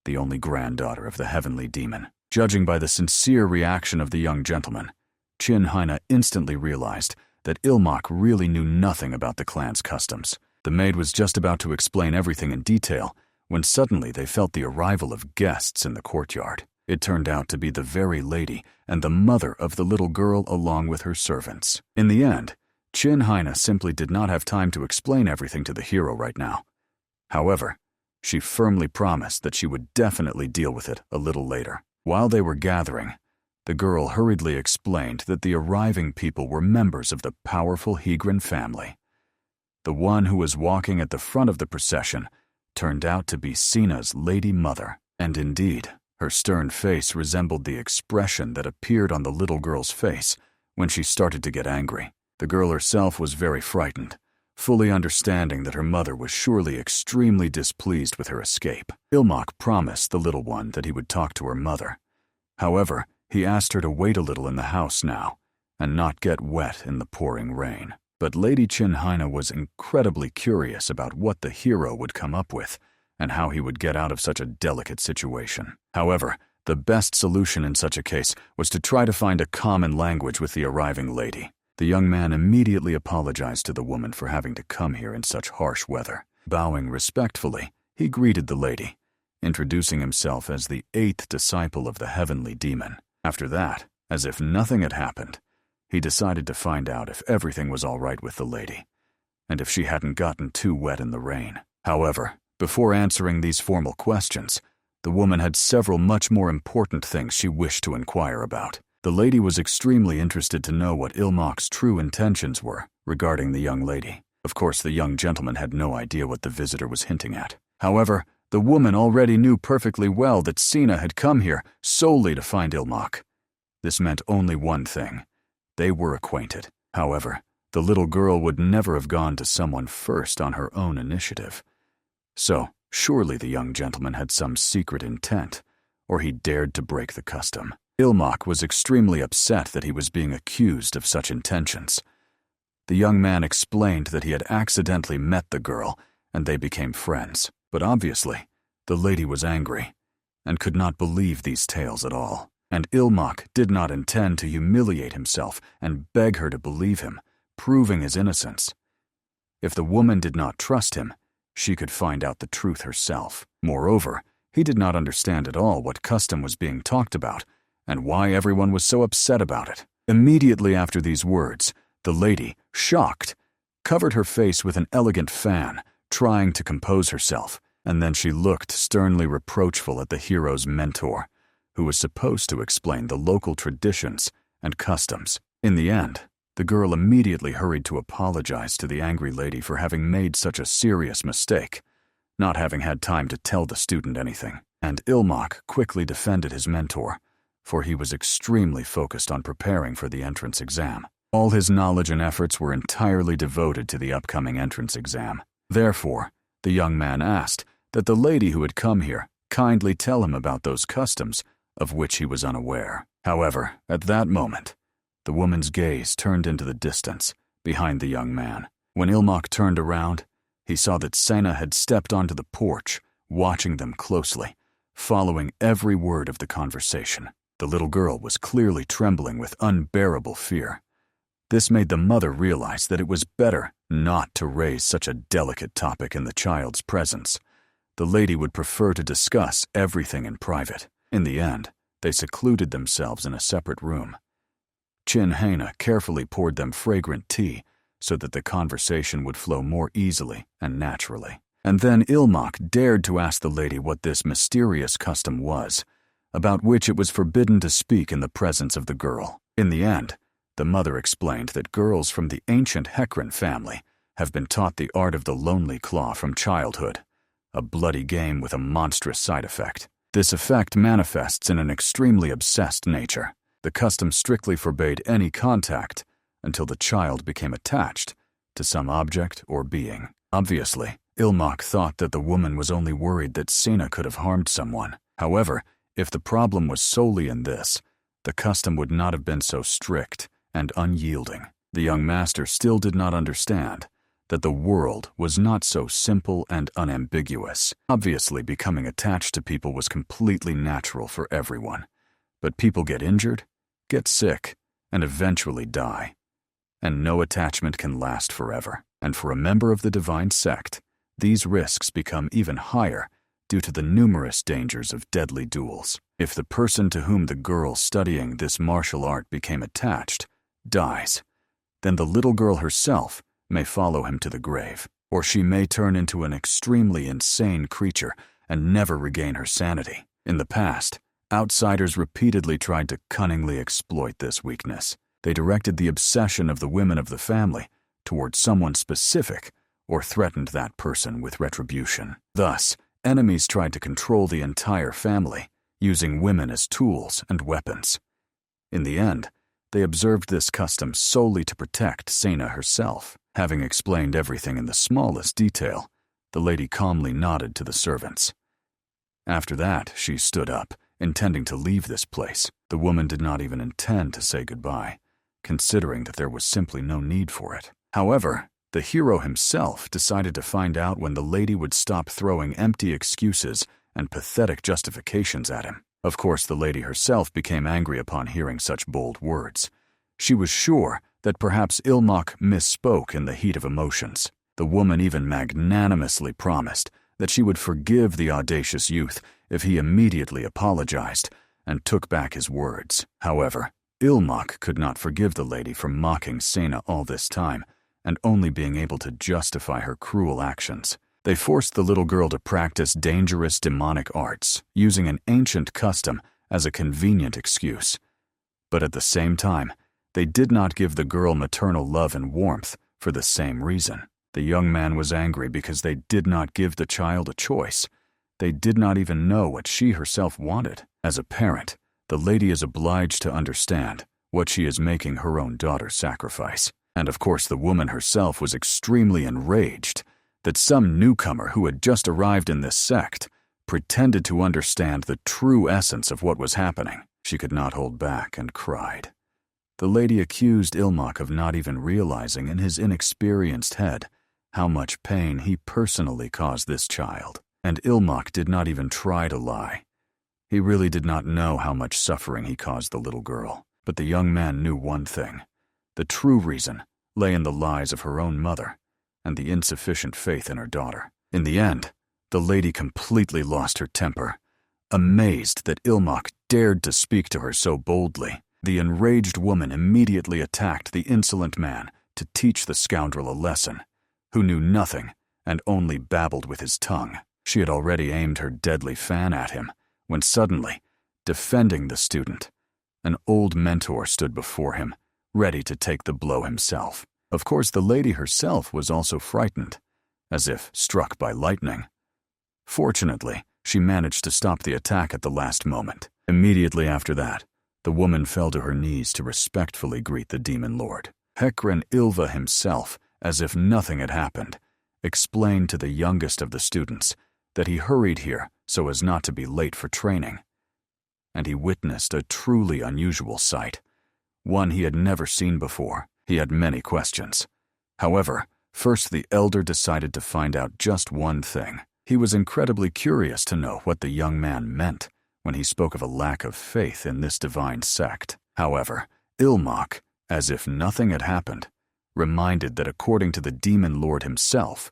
the only granddaughter of the heavenly demon. Judging by the sincere reaction of the young gentleman, Chin Haina instantly realized that Ilmak really knew nothing about the clan's customs. The maid was just about to explain everything in detail when suddenly they felt the arrival of guests in the courtyard. It turned out to be the very lady and the mother of the little girl along with her servants. In the end, Chin Haina simply did not have time to explain everything to the hero right now. However, she firmly promised that she would definitely deal with it a little later. While they were gathering, the girl hurriedly explained that the arriving people were members of the powerful Hegrin family. The one who was walking at the front of the procession turned out to be Sina's lady mother, and indeed, her stern face resembled the expression that appeared on the little girl's face when she started to get angry. The girl herself was very frightened, fully understanding that her mother was surely extremely displeased with her escape. Ilmak promised the little one that he would talk to her mother. However, he asked her to wait a little in the house now and not get wet in the pouring rain. But Lady Chin Haina was incredibly curious about what the hero would come up with and how he would get out of such a delicate situation. However, the best solution in such a case was to try to find a common language with the arriving lady. The young man immediately apologized to the woman for having to come here in such harsh weather. Bowing respectfully, he greeted the lady, introducing himself as the 8th disciple of the heavenly demon. After that, as if nothing had happened, he decided to find out if everything was all right with the lady, and if she hadn't gotten too wet in the rain. However, before answering these formal questions, the woman had several much more important things she wished to inquire about. The lady was extremely interested to know what Ilmak's true intentions were regarding the young lady. Of course, the young gentleman had no idea what the visitor was hinting at. However, the woman already knew perfectly well that Sina had come here solely to find Ilmak. This meant only one thing. They were acquainted. However, the little girl would never have gone to someone first on her own initiative. So, surely the young gentleman had some secret intent, or he dared to break the custom. Ilmak was extremely upset that he was being accused of such intentions. The young man explained that he had accidentally met the girl and they became friends, but obviously, the lady was angry and could not believe these tales at all. And Ilmak did not intend to humiliate himself and beg her to believe him, proving his innocence. If the woman did not trust him, she could find out the truth herself. Moreover, he did not understand at all what custom was being talked about and why everyone was so upset about it. Immediately after these words, the lady, shocked, covered her face with an elegant fan, trying to compose herself, and then she looked sternly reproachful at the hero's mentor, who was supposed to explain the local traditions and customs. In the end, the girl immediately hurried to apologize to the angry lady for having made such a serious mistake, not having had time to tell the student anything. And Ilmak quickly defended his mentor, for he was extremely focused on preparing for the entrance exam. All his knowledge and efforts were entirely devoted to the upcoming entrance exam. Therefore, the young man asked that the lady who had come here kindly tell him about those customs of which he was unaware. However, at that moment, the woman's gaze turned into the distance, behind the young man. When Ilmak turned around, he saw that Sena had stepped onto the porch, watching them closely, following every word of the conversation. The little girl was clearly trembling with unbearable fear. This made the mother realize that it was better not to raise such a delicate topic in the child's presence. The lady would prefer to discuss everything in private. In the end, they secluded themselves in a separate room. Chin Haina carefully poured them fragrant tea so that the conversation would flow more easily and naturally. And then Ilmak dared to ask the lady what this mysterious custom was, about which it was forbidden to speak in the presence of the girl. In the end, the mother explained that girls from the ancient Hekran family have been taught the art of the lonely claw from childhood, a bloody game with a monstrous side effect. This effect manifests in an extremely obsessed nature. The custom strictly forbade any contact until the child became attached to some object or being. Obviously, Ilmak thought that the woman was only worried that Sena could have harmed someone. However, if the problem was solely in this, the custom would not have been so strict and unyielding. The young master still did not understand that the world was not so simple and unambiguous. Obviously, becoming attached to people was completely natural for everyone. But people get injured, get sick, and eventually die. And no attachment can last forever. And for a member of the divine sect, these risks become even higher due to the numerous dangers of deadly duels. If the person to whom the girl studying this martial art became attached dies, then the little girl herself may follow him to the grave, or she may turn into an extremely insane creature and never regain her sanity. In the past, outsiders repeatedly tried to cunningly exploit this weakness. They directed the obsession of the women of the family towards someone specific or threatened that person with retribution. Thus, enemies tried to control the entire family, using women as tools and weapons. In the end, they observed this custom solely to protect Sena herself. Having explained everything in the smallest detail, the lady calmly nodded to the servants. After that, she stood up, intending to leave this place. The woman did not even intend to say goodbye, considering that there was simply no need for it. However, the hero himself decided to find out when the lady would stop throwing empty excuses and pathetic justifications at him. Of course, the lady herself became angry upon hearing such bold words. She was sure that perhaps Ilmak misspoke in the heat of emotions. The woman even magnanimously promised that she would forgive the audacious youth if he immediately apologized and took back his words. However, Ilmak could not forgive the lady for mocking Sena all this time and only being able to justify her cruel actions. They forced the little girl to practice dangerous demonic arts, using an ancient custom as a convenient excuse. But at the same time, they did not give the girl maternal love and warmth for the same reason. The young man was angry because they did not give the child a choice. They did not even know what she herself wanted. As a parent, the lady is obliged to understand what she is making her own daughter sacrifice. And of course, the woman herself was extremely enraged that some newcomer who had just arrived in this sect pretended to understand the true essence of what was happening. She could not hold back and cried. The lady accused Ilmak of not even realizing in his inexperienced head how much pain he personally caused this child. And Ilmak did not even try to lie. He really did not know how much suffering he caused the little girl. But the young man knew one thing. The true reason lay in the lies of her own mother and the insufficient faith in her daughter. In the end, the lady completely lost her temper. Amazed that Ilmak dared to speak to her so boldly, the enraged woman immediately attacked the insolent man to teach the scoundrel a lesson, who knew nothing and only babbled with his tongue. She had already aimed her deadly fan at him, when suddenly, defending the student, an old mentor stood before him, ready to take the blow himself. Of course, the lady herself was also frightened, as if struck by lightning. Fortunately, she managed to stop the attack at the last moment. Immediately after that, the woman fell to her knees to respectfully greet the demon lord. Hekran Ilva himself, as if nothing had happened, explained to the youngest of the students that he hurried here so as not to be late for training. And he witnessed a truly unusual sight, one he had never seen before. He had many questions. However, first the elder decided to find out just one thing. He was incredibly curious to know what the young man meant when he spoke of a lack of faith in this divine sect. However, Ilmak, as if nothing had happened, reminded that according to the demon lord himself,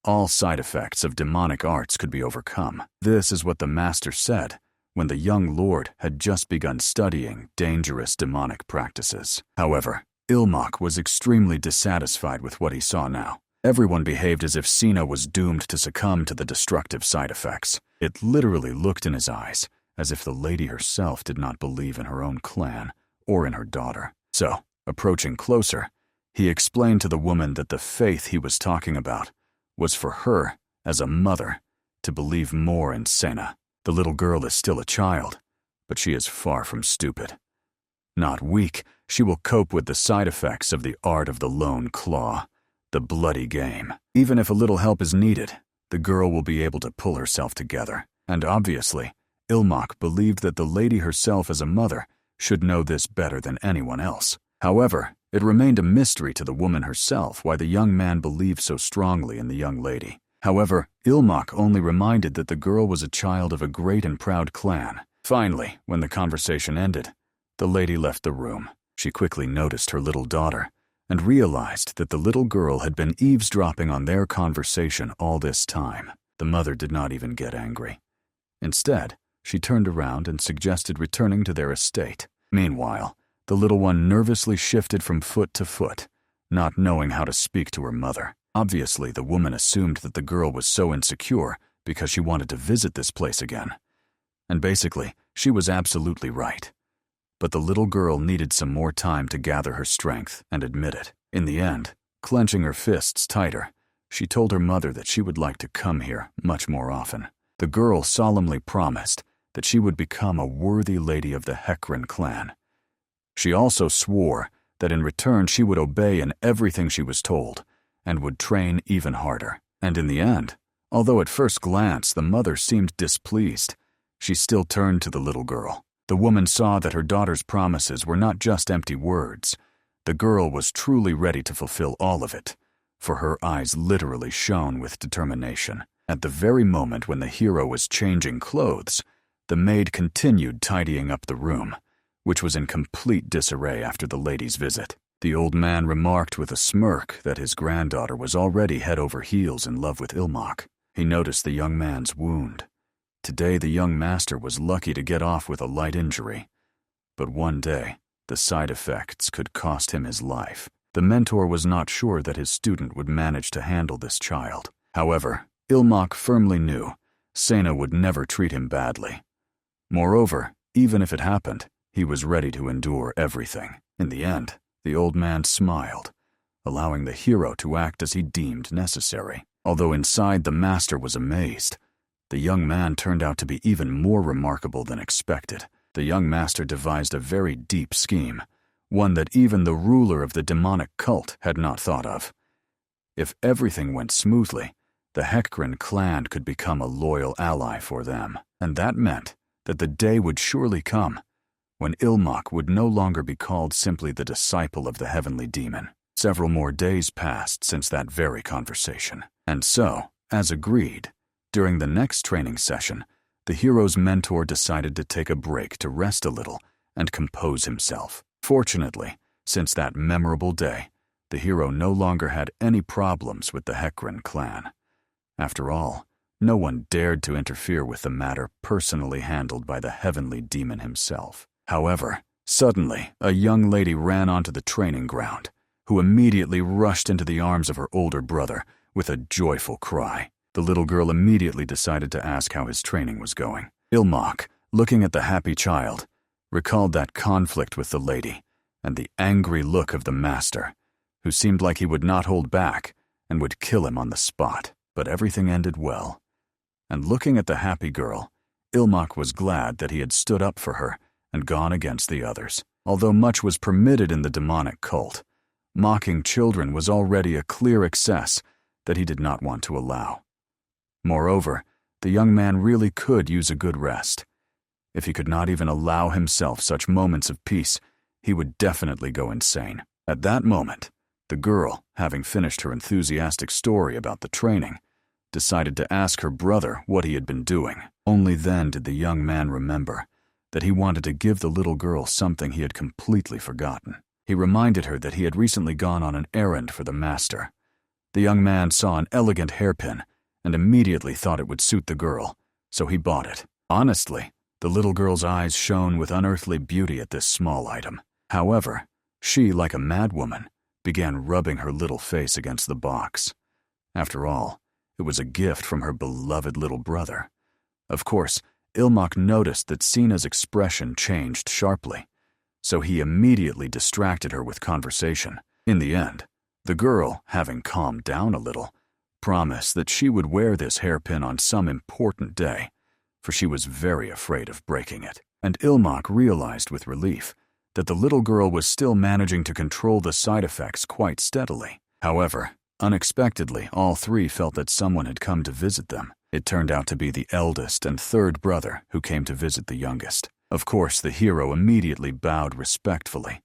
all side effects of demonic arts could be overcome. This is what the master said when the young lord had just begun studying dangerous demonic practices. However, Ilmak was extremely dissatisfied with what he saw now. Everyone behaved as if Sina was doomed to succumb to the destructive side effects. It literally looked in his eyes as if the lady herself did not believe in her own clan or in her daughter. So, approaching closer, he explained to the woman that the faith he was talking about was for her, as a mother, to believe more in Sena. The little girl is still a child, but she is far from stupid. Not weak, she will cope with the side effects of the art of the lone claw, the bloody game. Even if a little help is needed, the girl will be able to pull herself together. And obviously, Ilmak believed that the lady herself as a mother should know this better than anyone else. However, it remained a mystery to the woman herself why the young man believed so strongly in the young lady. However, Ilmak only reminded that the girl was a child of a great and proud clan. Finally, when the conversation ended, the lady left the room. She quickly noticed her little daughter and realized that the little girl had been eavesdropping on their conversation all this time. The mother did not even get angry. Instead, she turned around and suggested returning to their estate. Meanwhile, the little one nervously shifted from foot to foot, not knowing how to speak to her mother. Obviously, the woman assumed that the girl was so insecure because she wanted to visit this place again. And basically, she was absolutely right. But the little girl needed some more time to gather her strength and admit it. In the end, clenching her fists tighter, she told her mother that she would like to come here much more often. The girl solemnly promised that she would become a worthy lady of the Hekran clan. She also swore that in return she would obey in everything she was told, and would train even harder. And in the end, although at first glance the mother seemed displeased, she still turned to the little girl. The woman saw that her daughter's promises were not just empty words. The girl was truly ready to fulfill all of it, for her eyes literally shone with determination. At the very moment when the hero was changing clothes, the maid continued tidying up the room, which was in complete disarray after the lady's visit. The old man remarked with a smirk that his granddaughter was already head over heels in love with Ilmak. He noticed the young man's wound. Today the young master was lucky to get off with a light injury. But one day, the side effects could cost him his life. The mentor was not sure that his student would manage to handle this child. However, Ilmak firmly knew Sena would never treat him badly. Moreover, even if it happened, he was ready to endure everything. In the end, the old man smiled, allowing the hero to act as he deemed necessary. Although inside the master was amazed, the young man turned out to be even more remarkable than expected. The young master devised a very deep scheme, one that even the ruler of the demonic cult had not thought of. If everything went smoothly, the Hekran clan could become a loyal ally for them, and that meant that the day would surely come when Ilmak would no longer be called simply the disciple of the heavenly demon. Several more days passed since that very conversation, and so, as agreed, during the next training session, the hero's mentor decided to take a break to rest a little and compose himself. Fortunately, since that memorable day, the hero no longer had any problems with the Hekran clan. After all, no one dared to interfere with the matter personally handled by the heavenly demon himself. However, suddenly, a young lady ran onto the training ground, who immediately rushed into the arms of her older brother with a joyful cry. The little girl immediately decided to ask how his training was going. Ilmak, looking at the happy child, recalled that conflict with the lady and the angry look of the master, who seemed like he would not hold back and would kill him on the spot. But everything ended well. And looking at the happy girl, Ilmak was glad that he had stood up for her and gone against the others. Although much was permitted in the demonic cult, mocking children was already a clear excess that he did not want to allow. Moreover, the young man really could use a good rest. If he could not even allow himself such moments of peace, he would definitely go insane. At that moment, the girl, having finished her enthusiastic story about the training, decided to ask her brother what he had been doing. Only then did the young man remember that he wanted to give the little girl something he had completely forgotten. He reminded her that he had recently gone on an errand for the master. The young man saw an elegant hairpin and immediately thought it would suit the girl, so he bought it. Honestly, The little girl's eyes shone with unearthly beauty at this small item. However, she, like a madwoman, began rubbing her little face against the box. After all, it was a gift from her beloved little brother. Of course, Ilmak noticed that Sina's expression changed sharply, so he immediately distracted her with conversation. In the end, the girl, having calmed down a little, promised that she would wear this hairpin on some important day, for she was very afraid of breaking it. And Ilmak realized with relief that the little girl was still managing to control the side effects quite steadily. However, unexpectedly, all three felt that someone had come to visit them. It turned out to be the eldest and third brother who came to visit the youngest. Of course, the hero immediately bowed respectfully,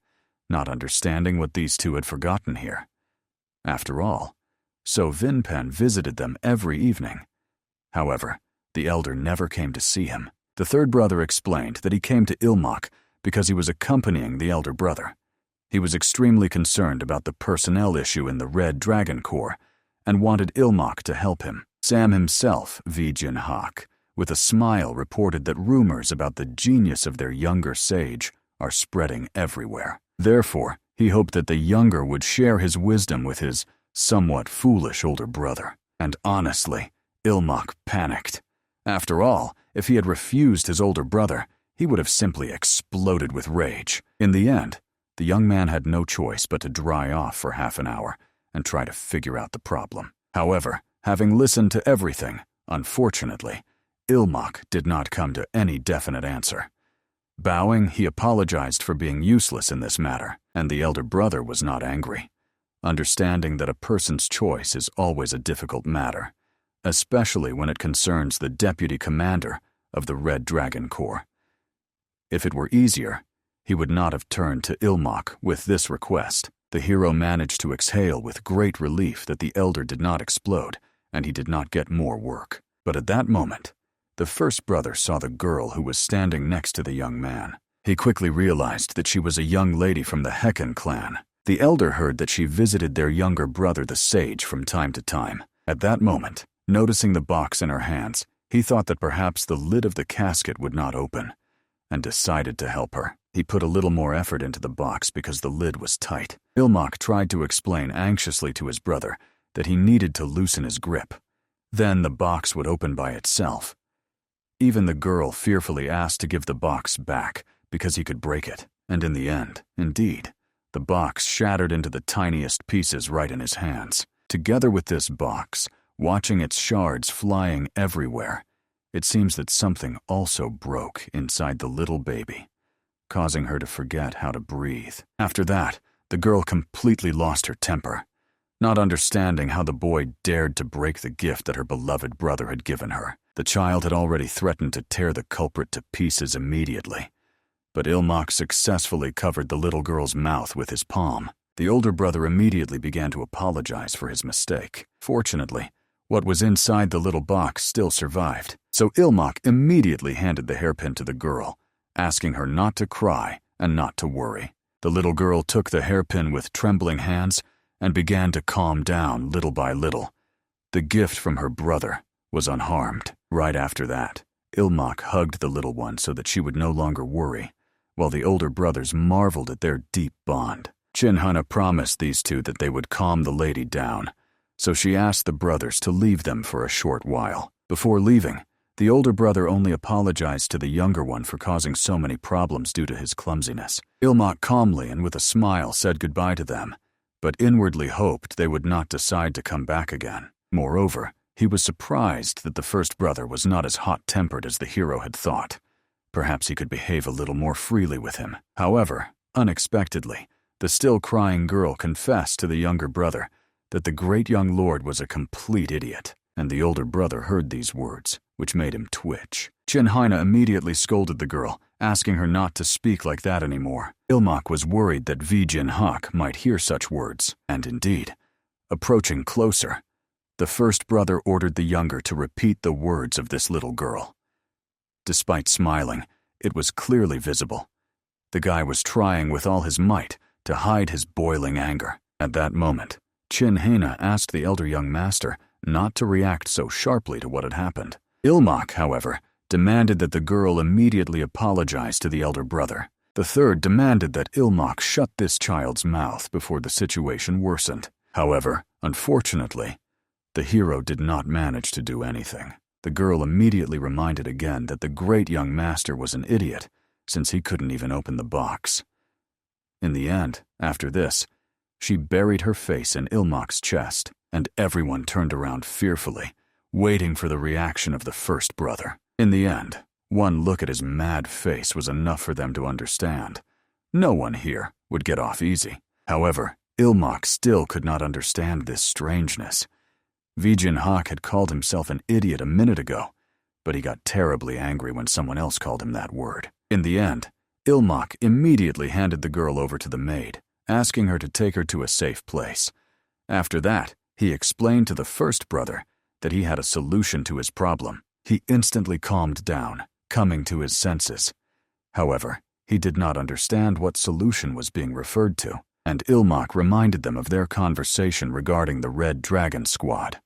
not understanding what these two had forgotten here. After all, so Vinpen visited them every evening. However, the elder never came to see him. The third brother explained that he came to Ilmak because he was accompanying the elder brother. He was extremely concerned about the personnel issue in the Red Dragon Corps and wanted Ilmak to help him. Sam himself, Vijin Hak, with a smile reported that rumors about the genius of their younger sage are spreading everywhere. Therefore, he hoped that the younger would share his wisdom with his somewhat foolish older brother. And honestly, Ilmak panicked. After all, if he had refused his older brother, he would have simply exploded with rage. In the end, the young man had no choice but to dry off for half an hour and try to figure out the problem. However, having listened to everything, unfortunately, Ilmak did not come to any definite answer. Bowing, he apologized for being useless in this matter, and the elder brother was not angry, understanding that a person's choice is always a difficult matter, especially when it concerns the deputy commander of the Red Dragon Corps. If it were easier, he would not have turned to Ilmak with this request. The hero managed to exhale with great relief that the elder did not explode, and he did not get more work. But at that moment, the first brother saw the girl who was standing next to the young man. He quickly realized that she was a young lady from the Hecken clan. The elder heard that she visited their younger brother the sage from time to time. At that moment, noticing the box in her hands, he thought that perhaps the lid of the casket would not open, and decided to help her. He put a little more effort into the box because the lid was tight. Ilmak tried to explain anxiously to his brother that he needed to loosen his grip. Then the box would open by itself. Even the girl fearfully asked to give the box back because he could break it. And in the end, indeed, the box shattered into the tiniest pieces right in his hands. Together with this box, watching its shards flying everywhere, it seems that something also broke inside the little baby, causing her to forget how to breathe. After that, the girl completely lost her temper, not understanding how the boy dared to break the gift that her beloved brother had given her. The child had already threatened to tear the culprit to pieces immediately, but Ilmak successfully covered the little girl's mouth with his palm. The older brother immediately began to apologize for his mistake. Fortunately, what was inside the little box still survived, so Ilmak immediately handed the hairpin to the girl, asking her not to cry and not to worry. The little girl took the hairpin with trembling hands and began to calm down little by little. The gift from her brother was unharmed. Right after that, Ilmak hugged the little one so that she would no longer worry, while the older brothers marveled at their deep bond. Chinhana promised these two that they would calm the lady down, so she asked the brothers to leave them for a short while. Before leaving, the older brother only apologized to the younger one for causing so many problems due to his clumsiness. Ilmak calmly and with a smile said goodbye to them, but inwardly hoped they would not decide to come back again. Moreover, he was surprised that the first brother was not as hot-tempered as the hero had thought. Perhaps he could behave a little more freely with him. However, unexpectedly, the still crying girl confessed to the younger brother that the great young lord was a complete idiot, and the older brother heard these words, which made him twitch. Chinhina immediately scolded the girl, asking her not to speak like that anymore. Ilmak was worried that Vijin Hak might hear such words, and indeed, approaching closer, the first brother ordered the younger to repeat the words of this little girl. Despite smiling, it was clearly visible. The guy was trying with all his might to hide his boiling anger. At that moment, Chinhina asked the elder young master not to react so sharply to what had happened. Ilmak, however, demanded that the girl immediately apologize to the elder brother. The third demanded that Ilmak shut this child's mouth before the situation worsened. However, unfortunately, the hero did not manage to do anything. The girl immediately reminded again that the great young master was an idiot, since he couldn't even open the box. In the end, after this, she buried her face in Ilmak's chest, and everyone turned around fearfully, waiting for the reaction of the first brother. In the end, one look at his mad face was enough for them to understand. No one here would get off easy. However, Ilmak still could not understand this strangeness. Vijin Hak had called himself an idiot a minute ago, but he got terribly angry when someone else called him that word. In the end, Ilmak immediately handed the girl over to the maid, asking her to take her to a safe place. After that, he explained to the first brother that he had a solution to his problem. He instantly calmed down, coming to his senses. However, he did not understand what solution was being referred to, and Ilmak reminded them of their conversation regarding the Red Dragon Squad.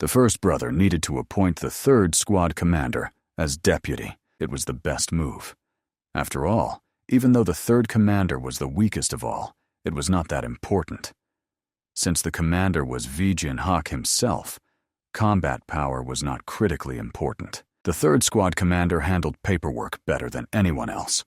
The first brother needed to appoint the third squad commander as deputy. It was the best move. After all, even though the third commander was the weakest of all, it was not that important. Since the commander was Vijin Hak himself, combat power was not critically important. The third squad commander handled paperwork better than anyone else.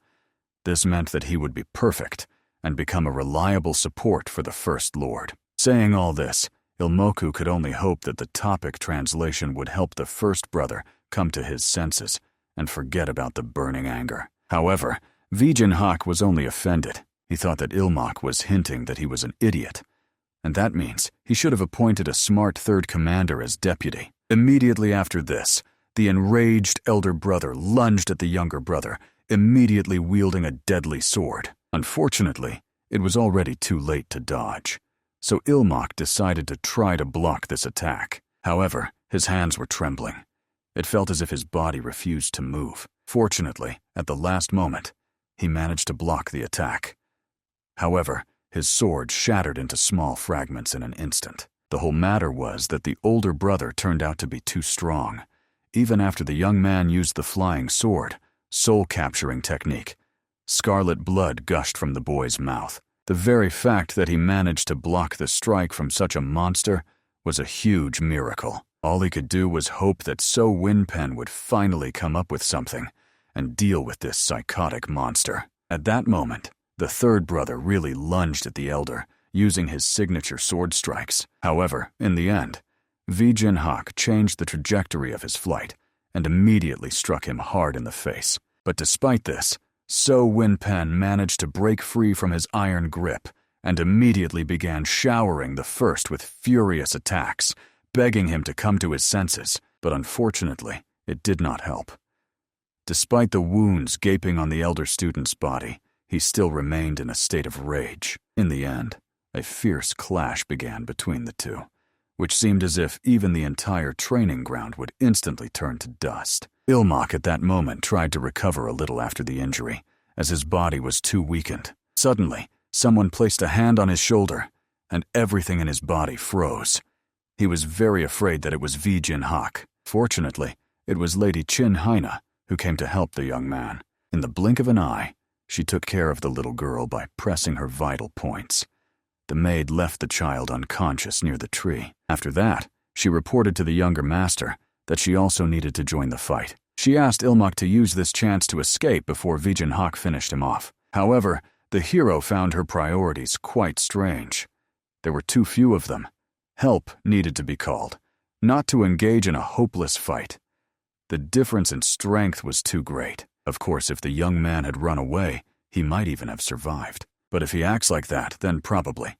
This meant that he would be perfect and become a reliable support for the First Lord. Saying all this, Ilmoku could only hope that the topic translation would help the first brother come to his senses and forget about the burning anger. However, Vijin Hak was only offended. He thought that Ilmak was hinting that he was an idiot, and that means he should have appointed a smart third commander as deputy. Immediately after this, the enraged elder brother lunged at the younger brother, immediately wielding a deadly sword. Unfortunately, it was already too late to dodge, so Ilmak decided to try to block this attack. However, his hands were trembling. It felt as if his body refused to move. Fortunately, at the last moment, he managed to block the attack. However, his sword shattered into small fragments in an instant. The whole matter was that the older brother turned out to be too strong. Even after the young man used the flying sword, soul-capturing technique, scarlet blood gushed from the boy's mouth. The very fact that he managed to block the strike from such a monster was a huge miracle. All he could do was hope that So Winpen would finally come up with something and deal with this psychotic monster. At that moment, the third brother really lunged at the elder, using his signature sword strikes. However, in the end, Vijin Hak changed the trajectory of his flight and immediately struck him hard in the face. But despite this, So Winpen managed to break free from his iron grip and immediately began showering the first with furious attacks, begging him to come to his senses, but unfortunately, it did not help. Despite the wounds gaping on the elder student's body, he still remained in a state of rage. In the end, a fierce clash began between the two, which seemed as if even the entire training ground would instantly turn to dust. Ilmak at that moment tried to recover a little after the injury, as his body was too weakened. Suddenly, someone placed a hand on his shoulder, and everything in his body froze. He was very afraid that it was Vijin Hak. Fortunately, it was Lady Chin Haina who came to help the young man. In the blink of an eye, she took care of the little girl by pressing her vital points. The maid left the child unconscious near the tree. After that, she reported to the younger master that she also needed to join the fight. She asked Ilmak to use this chance to escape before Vijin Hak finished him off. However, the hero found her priorities quite strange. There were too few of them. Help needed to be called, not to engage in a hopeless fight. The difference in strength was too great. Of course, if the young man had run away, he might even have survived. But if he acts like that, then probably.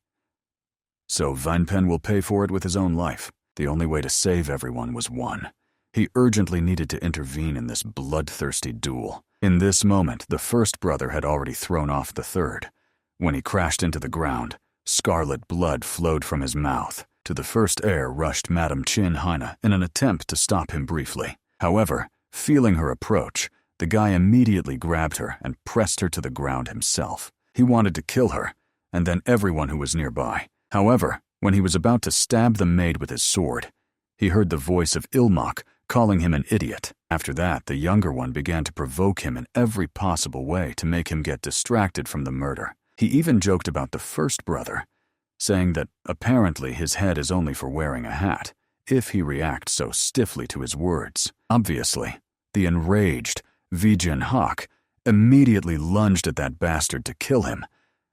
So Winpen will pay for it with his own life. The only way to save everyone was one. He urgently needed to intervene in this bloodthirsty duel. In this moment, the first brother had already thrown off the third. When he crashed into the ground, scarlet blood flowed from his mouth. To the first air rushed Madame Chin Haina in an attempt to stop him briefly. However, feeling her approach, the guy immediately grabbed her and pressed her to the ground himself. He wanted to kill her, and then everyone who was nearby. However, when he was about to stab the maid with his sword, he heard the voice of Ilmak calling him an idiot. After that, the younger one began to provoke him in every possible way to make him get distracted from the murder. He even joked about the first brother, saying that apparently his head is only for wearing a hat, if he reacts so stiffly to his words. Obviously, the enraged Vijin Hawk immediately lunged at that bastard to kill him,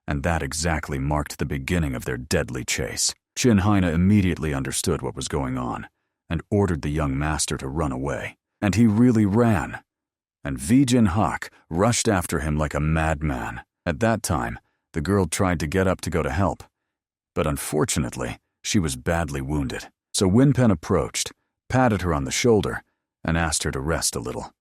and that exactly marked the beginning of their deadly chase. Chin-Haina immediately understood what was going on and ordered the young master to run away. And he really ran. And Vijin Hawk rushed after him like a madman. At that time, the girl tried to get up to go to help, but unfortunately, she was badly wounded. So Winpen approached, patted her on the shoulder, and asked her to rest a little.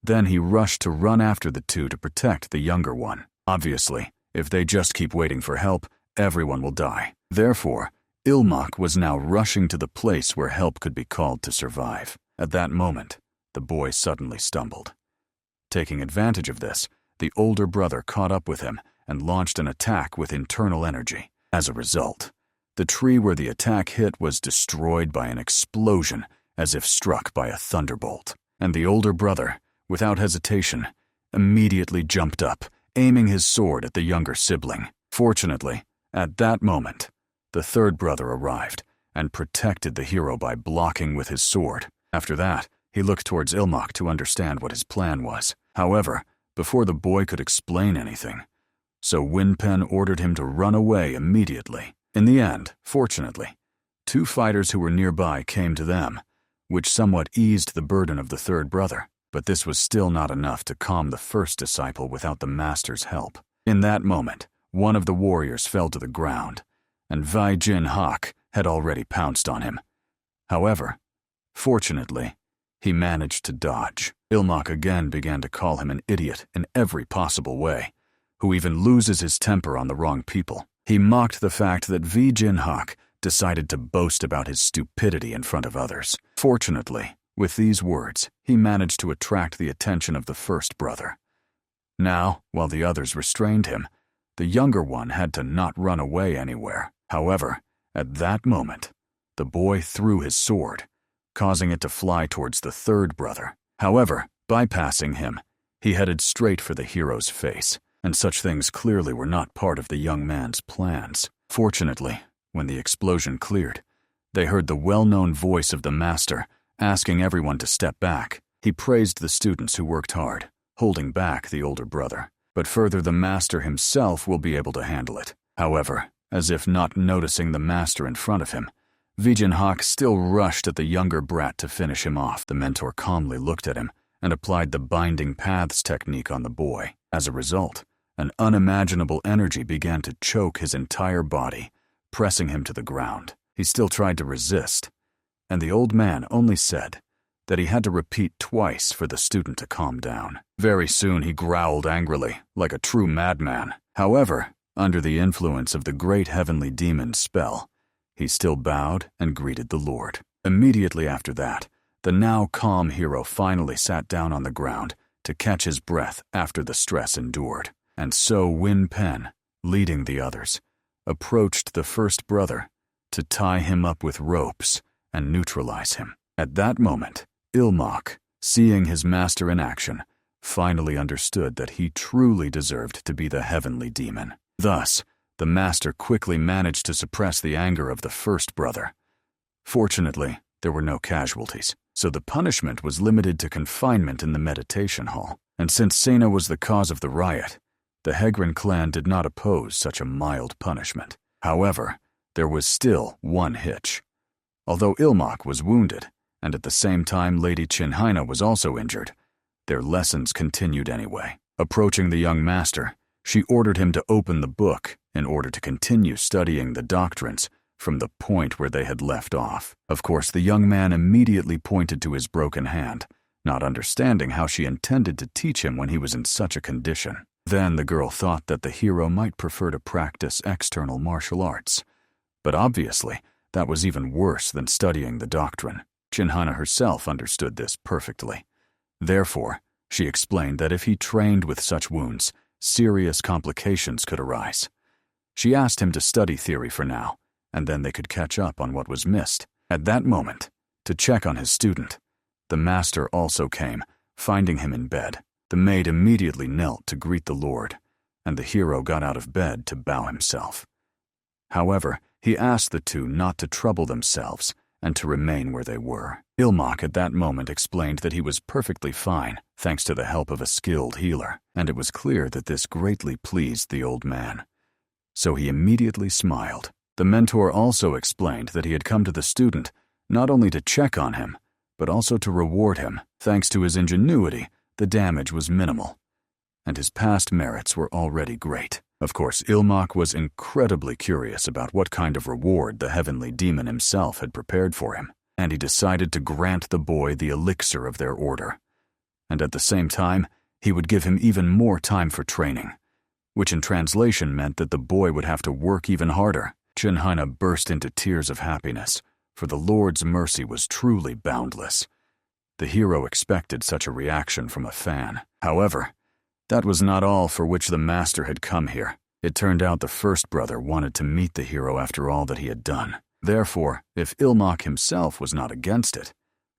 Then he rushed to run after the two to protect the younger one. Obviously, if they just keep waiting for help, everyone will die. Therefore, Ilmak was now rushing to the place where help could be called to survive. At that moment, the boy suddenly stumbled. Taking advantage of this, the older brother caught up with him and launched an attack with internal energy. As a result, the tree where the attack hit was destroyed by an explosion as if struck by a thunderbolt. And the older brother, without hesitation, immediately jumped up, aiming his sword at the younger sibling. Fortunately, at that moment, the third brother arrived and protected the hero by blocking with his sword. After that, he looked towards Ilmak to understand what his plan was. However, before the boy could explain anything, so Winpen ordered him to run away immediately. In the end, fortunately, two fighters who were nearby came to them, which somewhat eased the burden of the third brother. But this was still not enough to calm the first disciple without the master's help. In that moment, one of the warriors fell to the ground, and Vijin Hawk had already pounced on him. However, fortunately, he managed to dodge. Ilmak again began to call him an idiot in every possible way, who even loses his temper on the wrong people. He mocked the fact that Vijin Hawk decided to boast about his stupidity in front of others. Fortunately, with these words, he managed to attract the attention of the first brother. Now, while the others restrained him, the younger one had to not run away anywhere. However, at that moment, the boy threw his sword, causing it to fly towards the third brother. However, bypassing him, he headed straight for the hero's face, and such things clearly were not part of the young man's plans. Fortunately, when the explosion cleared, they heard the well-known voice of the master asking everyone to step back. He praised the students who worked hard, holding back the older brother. But further, the master himself will be able to handle it. However, as if not noticing the master in front of him, Vijin Hawk still rushed at the younger brat to finish him off. The mentor calmly looked at him and applied the binding paths technique on the boy. As a result, an unimaginable energy began to choke his entire body, pressing him to the ground. He still tried to resist, and the old man only said that he had to repeat twice for the student to calm down. Very soon he growled angrily, like a true madman. However, under the influence of the great heavenly demon's spell, he still bowed and greeted the Lord. Immediately after that, the now calm hero finally sat down on the ground to catch his breath after the stress endured. And so Winpen, leading the others, approached the first brother to tie him up with ropes and neutralize him. At that moment, Ilmak, seeing his master in action, finally understood that he truly deserved to be the heavenly demon. Thus, the master quickly managed to suppress the anger of the first brother. Fortunately, there were no casualties, so the punishment was limited to confinement in the meditation hall. And since Sena was the cause of the riot, the Hegrin clan did not oppose such a mild punishment. However, there was still one hitch. Although Ilmak was wounded, and at the same time Lady Chin-Haina was also injured, their lessons continued anyway. Approaching the young master, she ordered him to open the book in order to continue studying the doctrines from the point where they had left off. Of course, the young man immediately pointed to his broken hand, not understanding how she intended to teach him when he was in such a condition. Then the girl thought that the hero might prefer to practice external martial arts. But obviously, that was even worse than studying the doctrine. Chin-Haina herself understood this perfectly. Therefore, she explained that if he trained with such wounds, serious complications could arise. She asked him to study theory for now, and then they could catch up on what was missed. At that moment, to check on his student, The master also came, finding him in bed. The maid immediately knelt to greet the Lord, and the hero got out of bed to bow himself. However, he asked the two not to trouble themselves and to remain where they were. Ilmak at that moment explained that he was perfectly fine thanks to the help of a skilled healer, and it was clear that this greatly pleased the old man. So he immediately smiled. The mentor also explained that he had come to the student not only to check on him, but also to reward him. Thanks to his ingenuity, the damage was minimal, and his past merits were already great. Of course, Ilmak was incredibly curious about what kind of reward the heavenly demon himself had prepared for him, and he decided to grant the boy the elixir of their order. And at the same time, he would give him even more time for training, which in translation meant that the boy would have to work even harder. Jinhaina burst into tears of happiness, for the Lord's mercy was truly boundless. The hero expected such a reaction from a fan. However, that was not all for which the master had come here. It turned out the first brother wanted to meet the hero after all that he had done. Therefore, if Ilmak himself was not against it,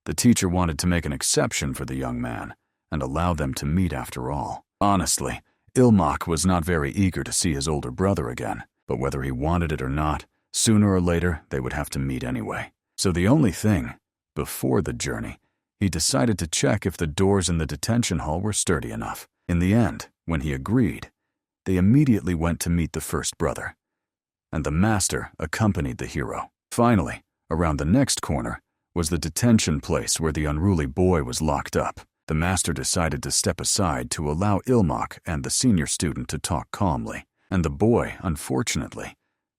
the teacher wanted to make an exception for the young man and allow them to meet after all. Honestly, Ilmak was not very eager to see his older brother again, but whether he wanted it or not, sooner or later they would have to meet anyway. So the only thing, before the journey, he decided to check if the doors in the detention hall were sturdy enough. In the end, when he agreed, they immediately went to meet the first brother, and the master accompanied the hero. Finally, around the next corner was the detention place where the unruly boy was locked up. The master decided to step aside to allow Ilmak and the senior student to talk calmly, and the boy, unfortunately,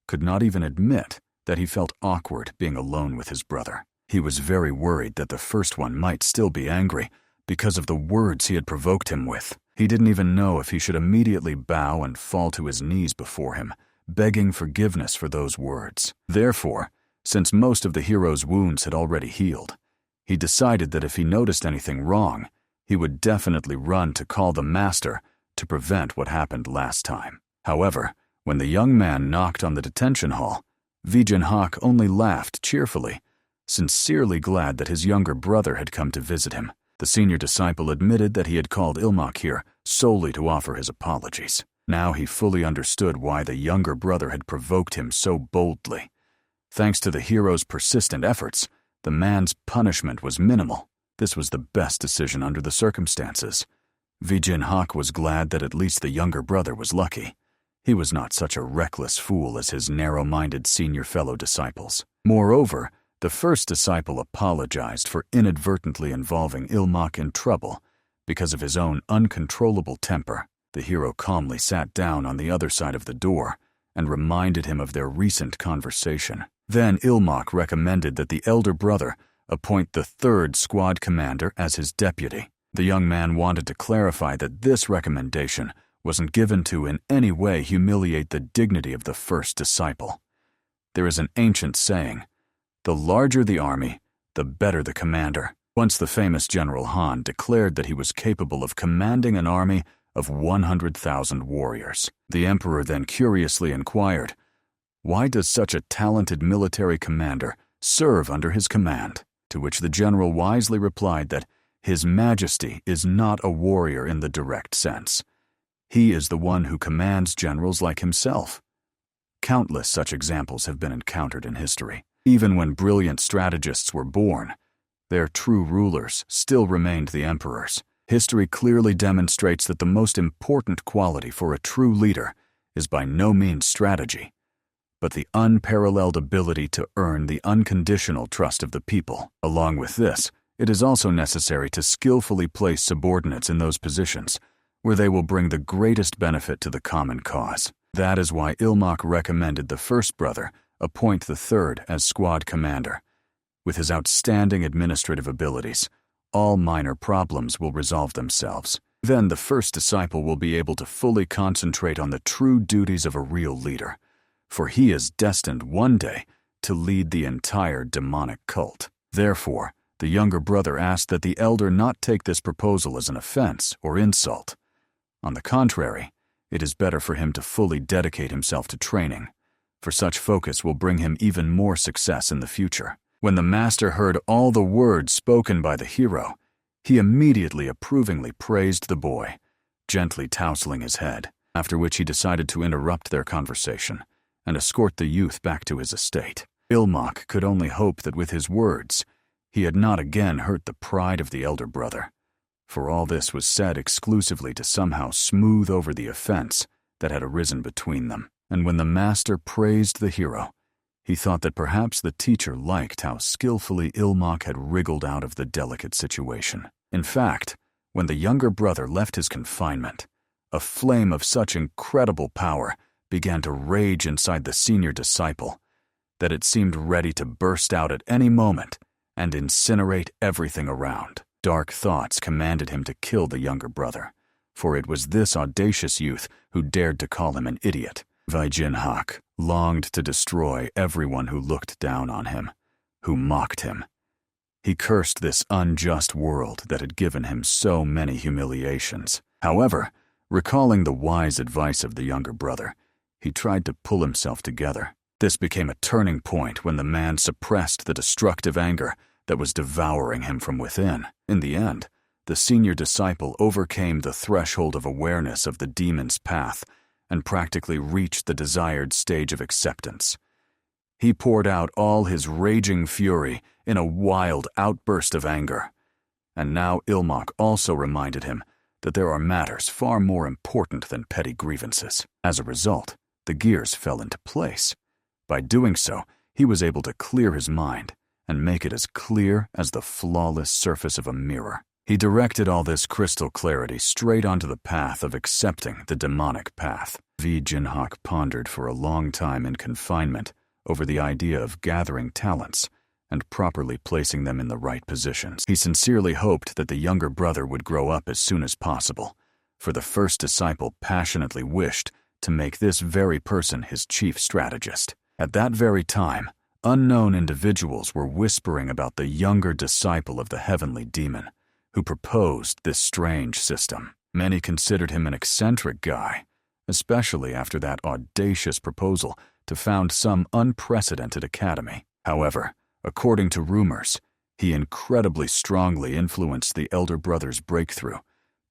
could not even admit that he felt awkward being alone with his brother. He was very worried that the first one might still be angry because of the words he had provoked him with. He didn't even know if he should immediately bow and fall to his knees before him, begging forgiveness for those words. Therefore, since most of the hero's wounds had already healed, he decided that if he noticed anything wrong, he would definitely run to call the master to prevent what happened last time. However, when the young man knocked on the detention hall, Vijin Hak only laughed cheerfully, sincerely glad that his younger brother had come to visit him. The senior disciple admitted that he had called Ilmak here solely to offer his apologies. Now he fully understood why the younger brother had provoked him so boldly. Thanks to the hero's persistent efforts, the man's punishment was minimal. This was the best decision under the circumstances. Vijin Hak was glad that at least the younger brother was lucky. He was not such a reckless fool as his narrow-minded senior fellow disciples. Moreover, the first disciple apologized for inadvertently involving Ilmak in trouble because of his own uncontrollable temper. The hero calmly sat down on the other side of the door and reminded him of their recent conversation. Then Ilmak recommended that the elder brother appoint the third squad commander as his deputy. The young man wanted to clarify that this recommendation wasn't given to in any way humiliate the dignity of the first disciple. There is an ancient saying, "The larger the army, the better the commander." Once the famous General Han declared that he was capable of commanding an army of 100,000 warriors. The emperor then curiously inquired, "Why does such a talented military commander serve under his command?" To which the general wisely replied that His Majesty is not a warrior in the direct sense. He is the one who commands generals like himself. Countless such examples have been encountered in history. Even when brilliant strategists were born, their true rulers still remained the emperors. History clearly demonstrates that the most important quality for a true leader is by no means strategy, but the unparalleled ability to earn the unconditional trust of the people. Along with this, it is also necessary to skillfully place subordinates in those positions where they will bring the greatest benefit to the common cause. That is why Ilmak recommended the first brother appoint the third as squad commander. With his outstanding administrative abilities, all minor problems will resolve themselves. Then the first disciple will be able to fully concentrate on the true duties of a real leader, for he is destined one day to lead the entire demonic cult. Therefore, the younger brother asked that the elder not take this proposal as an offense or insult. On the contrary, it is better for him to fully dedicate himself to training, for such focus will bring him even more success in the future. When the master heard all the words spoken by the hero, he immediately approvingly praised the boy, gently tousling his head, after which he decided to interrupt their conversation and escort the youth back to his estate. Ilmak could only hope that with his words, he had not again hurt the pride of the elder brother, for all this was said exclusively to somehow smooth over the offense that had arisen between them. And when the master praised the hero, he thought that perhaps the teacher liked how skillfully Ilmak had wriggled out of the delicate situation. In fact, when the younger brother left his confinement, a flame of such incredible power began to rage inside the senior disciple that it seemed ready to burst out at any moment and incinerate everything around. Dark thoughts commanded him to kill the younger brother, for it was this audacious youth who dared to call him an idiot. Vaijinhak longed to destroy everyone who looked down on him, who mocked him. He cursed this unjust world that had given him so many humiliations. However, recalling the wise advice of the younger brother, he tried to pull himself together. This became a turning point when the man suppressed the destructive anger that was devouring him from within. In the end, the senior disciple overcame the threshold of awareness of the demon's path and practically reached the desired stage of acceptance. He poured out all his raging fury in a wild outburst of anger. And now Ilmak also reminded him that there are matters far more important than petty grievances. As a result, the gears fell into place. By doing so, he was able to clear his mind and make it as clear as the flawless surface of a mirror. He directed all this crystal clarity straight onto the path of accepting the demonic path. Vaijinhak pondered for a long time in confinement over the idea of gathering talents and properly placing them in the right positions. He sincerely hoped that the younger brother would grow up as soon as possible, for the first disciple passionately wished to make this very person his chief strategist. At that very time, unknown individuals were whispering about the younger disciple of the heavenly demon, who proposed this strange system. Many considered him an eccentric guy, especially after that audacious proposal to found some unprecedented academy. However, according to rumors, he incredibly strongly influenced the elder brother's breakthrough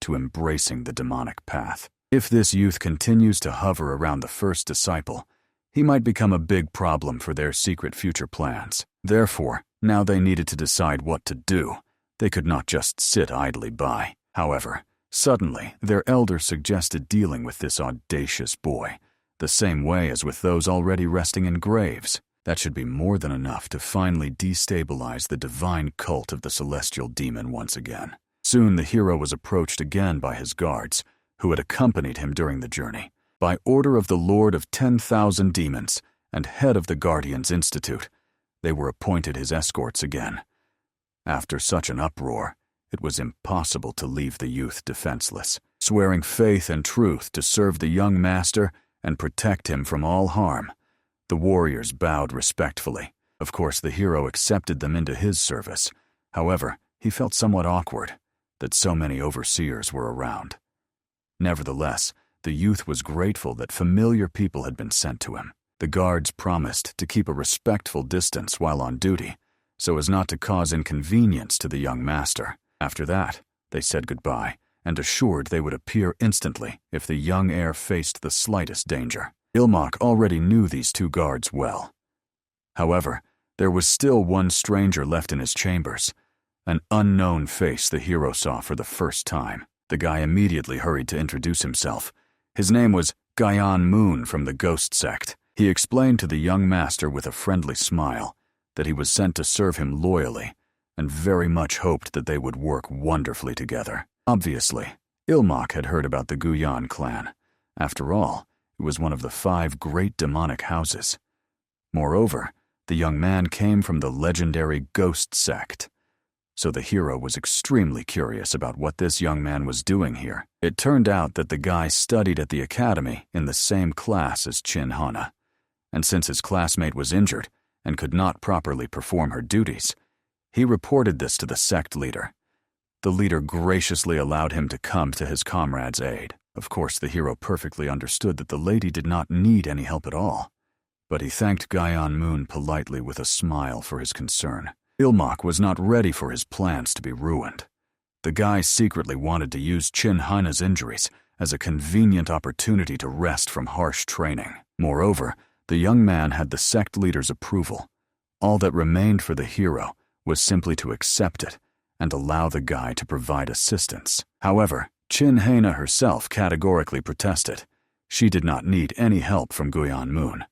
to embracing the demonic path. If this youth continues to hover around the first disciple, he might become a big problem for their secret future plans. Therefore, now they needed to decide what to do. They could not just sit idly by. However, suddenly, their elder suggested dealing with this audacious boy, the same way as with those already resting in graves. That should be more than enough to finally destabilize the divine cult of the celestial demon once again. Soon the hero was approached again by his guards, who had accompanied him during the journey. By order of the Lord of 10,000 Demons and head of the Guardians Institute, they were appointed his escorts again. After such an uproar, it was impossible to leave the youth defenseless. Swearing faith and truth to serve the young master and protect him from all harm, the warriors bowed respectfully. Of course, the hero accepted them into his service. However, he felt somewhat awkward that so many overseers were around. Nevertheless, the youth was grateful that familiar people had been sent to him. The guards promised to keep a respectful distance while on duty, so as not to cause inconvenience to the young master. After that, they said goodbye and assured they would appear instantly if the young heir faced the slightest danger. Ilmak already knew these two guards well. However, there was still one stranger left in his chambers, an unknown face the hero saw for the first time. The guy immediately hurried to introduce himself. His name was Gyan Moon from the Ghost Sect. He explained to the young master with a friendly smile that he was sent to serve him loyally and very much hoped that they would work wonderfully together. Obviously, Ilmak had heard about the Guyan clan. After all, it was one of the 5 great demonic houses. Moreover, the young man came from the legendary Ghost Sect, so the hero was extremely curious about what this young man was doing here. It turned out that the guy studied at the academy in the same class as Chin Hana, and since his classmate was injured and could not properly perform her duties, he reported this to the sect leader. The leader graciously allowed him to come to his comrade's aid. Of course, the hero perfectly understood that the lady did not need any help at all. but he thanked Gaian Moon politely with a smile for his concern. Ilmok was not ready for his plans to be ruined. The guy secretly wanted to use Chin Haina's injuries as a convenient opportunity to rest from harsh training. Moreover, the young man had the sect leader's approval. All that remained for the hero was simply to accept it and allow the guy to provide assistance. However, Chin Haina herself categorically protested. She did not need any help from Gaian Moon,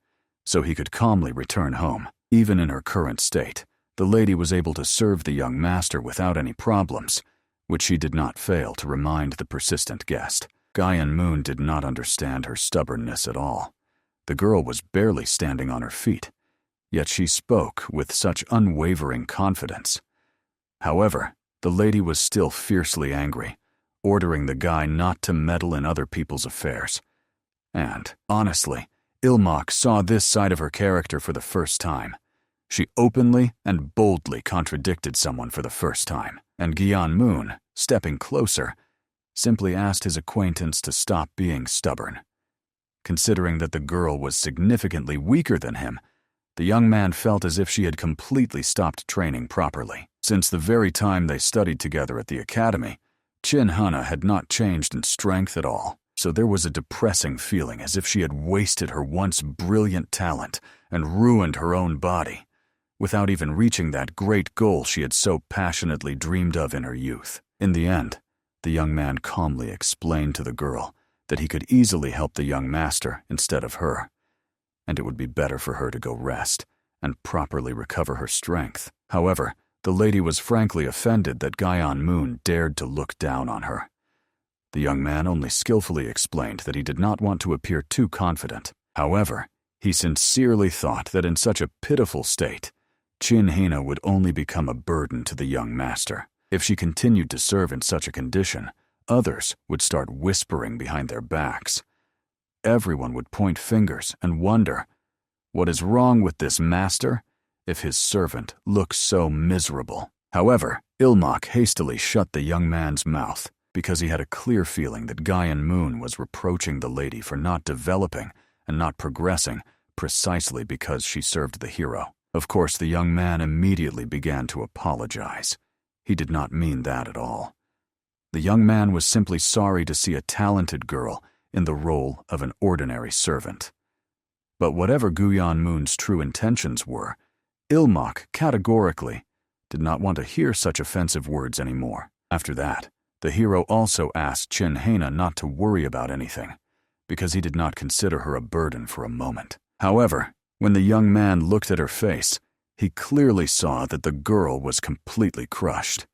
so he could calmly return home. Even in her current state, the lady was able to serve the young master without any problems, which she did not fail to remind the persistent guest. Gaian Moon did not understand her stubbornness at all. The girl was barely standing on her feet, yet she spoke with such unwavering confidence. However, the lady was still fiercely angry, ordering the guy not to meddle in other people's affairs. And, honestly, Ilmok saw this side of her character for the first time. She openly and boldly contradicted someone for the first time, and Gaian Moon, stepping closer, simply asked his acquaintance to stop being stubborn. Considering that the girl was significantly weaker than him, the young man felt as if she had completely stopped training properly. Since the very time they studied together at the academy, Chin Haina had not changed in strength at all, so there was a depressing feeling as if she had wasted her once brilliant talent and ruined her own body, without even reaching that great goal she had so passionately dreamed of in her youth. In the end, the young man calmly explained to the girl that he could easily help the young master instead of her, and it would be better for her to go rest and properly recover her strength. However, the lady was frankly offended that Gaian Moon dared to look down on her. The young man only skillfully explained that he did not want to appear too confident. However, he sincerely thought that in such a pitiful state, Chin Haina would only become a burden to the young master. If she continued to serve in such a condition, others would start whispering behind their backs. Everyone would point fingers and wonder, what is wrong with this master if his servant looks so miserable? However, Ilmok hastily shut the young man's mouth because he had a clear feeling that Gaian Moon was reproaching the lady for not developing and not progressing precisely because she served the hero. Of course, the young man immediately began to apologize. He did not mean that at all. The young man was simply sorry to see a talented girl in the role of an ordinary servant. But whatever Gaian Moon's true intentions were, Ilmok categorically did not want to hear such offensive words anymore. After that, the hero also asked Chin Haina not to worry about anything, because he did not consider her a burden for a moment. However, when the young man looked at her face, he clearly saw that the girl was completely crushed.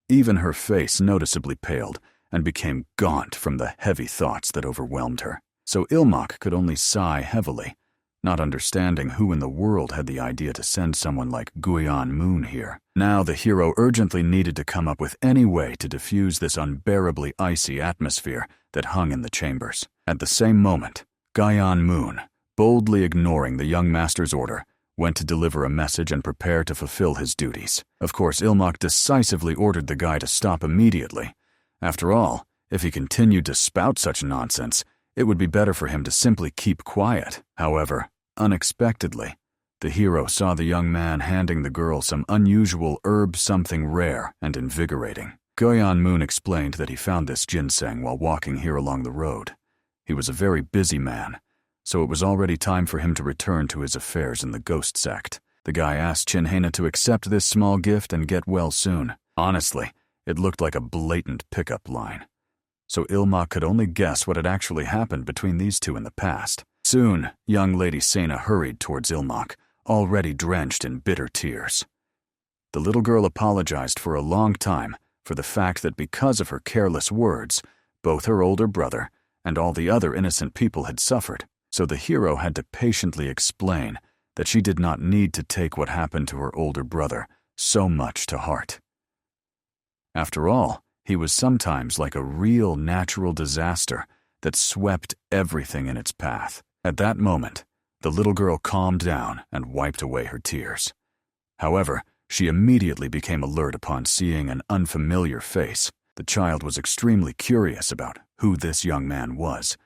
Even her face noticeably paled and became gaunt from the heavy thoughts that overwhelmed her. So Ilmok could only sigh heavily, not understanding who in the world had the idea to send someone like Gaian Moon here. Now the hero urgently needed to come up with any way to diffuse this unbearably icy atmosphere that hung in the chambers. At the same moment, Gaian Moon, boldly ignoring the young master's order, went to deliver a message and prepare to fulfill his duties. Of course, Ilmok decisively ordered the guy to stop immediately. After all, if he continued to spout such nonsense, it would be better for him to simply keep quiet. However, unexpectedly, the hero saw the young man handing the girl some unusual herb, something rare and invigorating. Gaian Moon explained that he found this ginseng while walking here along the road. He was a very busy man, so it was already time for him to return to his affairs in the ghost sect. The guy asked Chin Haina to accept this small gift and get well soon. Honestly, it looked like a blatant pickup line. So Ilmok could only guess what had actually happened between these two in the past. Soon, young Lady Sena hurried towards Ilmok, already drenched in bitter tears. The little girl apologized for a long time for the fact that because of her careless words, both her older brother and all the other innocent people had suffered. So the hero had to patiently explain that she did not need to take what happened to her older brother so much to heart. After all, he was sometimes like a real natural disaster that swept everything in its path. At that moment, the little girl calmed down and wiped away her tears. However, she immediately became alert upon seeing an unfamiliar face. The child was extremely curious about who this young man was,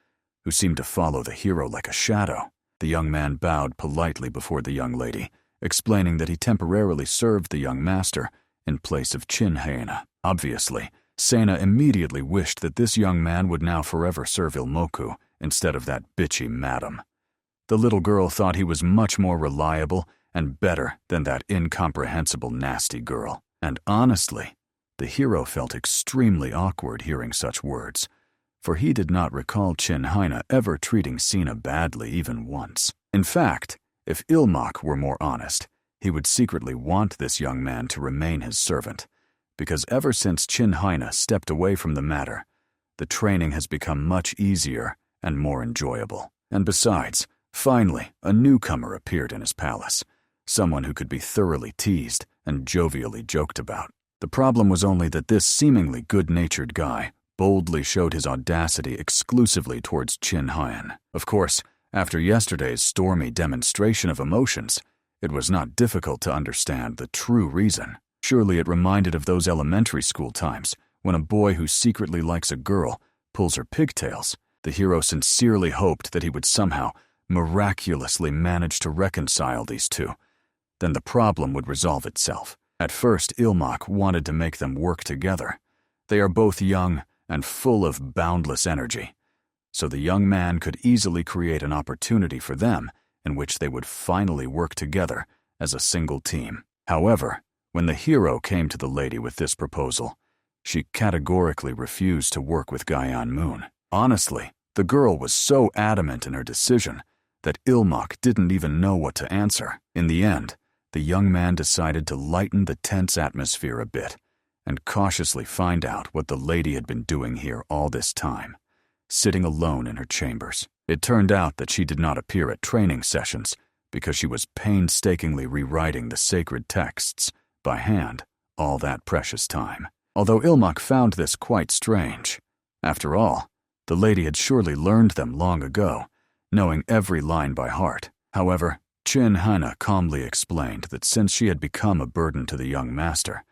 who seemed to follow the hero like a shadow. The young man bowed politely before the young lady, explaining that he temporarily served the young master in place of Chin-Haina. Obviously, Sena immediately wished that this young man would now forever serve Ilmoku instead of that bitchy madam. The little girl thought he was much more reliable and better than that incomprehensible nasty girl. And honestly, the hero felt extremely awkward hearing such words, for he did not recall Chin-Haina ever treating Sena badly even once. In fact, if Ilmak were more honest, he would secretly want this young man to remain his servant, because ever since Chin-Haina stepped away from the matter, the training has become much easier and more enjoyable. And besides, finally, a newcomer appeared in his palace, someone who could be thoroughly teased and jovially joked about. The problem was only that this seemingly good-natured guy boldly showed his audacity exclusively towards Chin-Haina. Of course, after yesterday's stormy demonstration of emotions, it was not difficult to understand the true reason. Surely it reminded of those elementary school times when a boy who secretly likes a girl pulls her pigtails. The hero sincerely hoped that he would somehow miraculously manage to reconcile these two. Then the problem would resolve itself. At first, Ilmak wanted to make them work together. They are both young and full of boundless energy, so the young man could easily create an opportunity for them in which they would finally work together as a single team. However, when the hero came to the lady with this proposal, she categorically refused to work with Moon. Honestly, the girl was so adamant in her decision that Ilmak didn't even know what to answer. In the end, the young man decided to lighten the tense atmosphere a bit and cautiously find out what the lady had been doing here all this time, sitting alone in her chambers. It turned out that she did not appear at training sessions because she was painstakingly rewriting the sacred texts by hand all that precious time. Although Ilmak found this quite strange. After all, the lady had surely learned them long ago, knowing every line by heart. However, Chin-Haina calmly explained that since she had become a burden to the young master,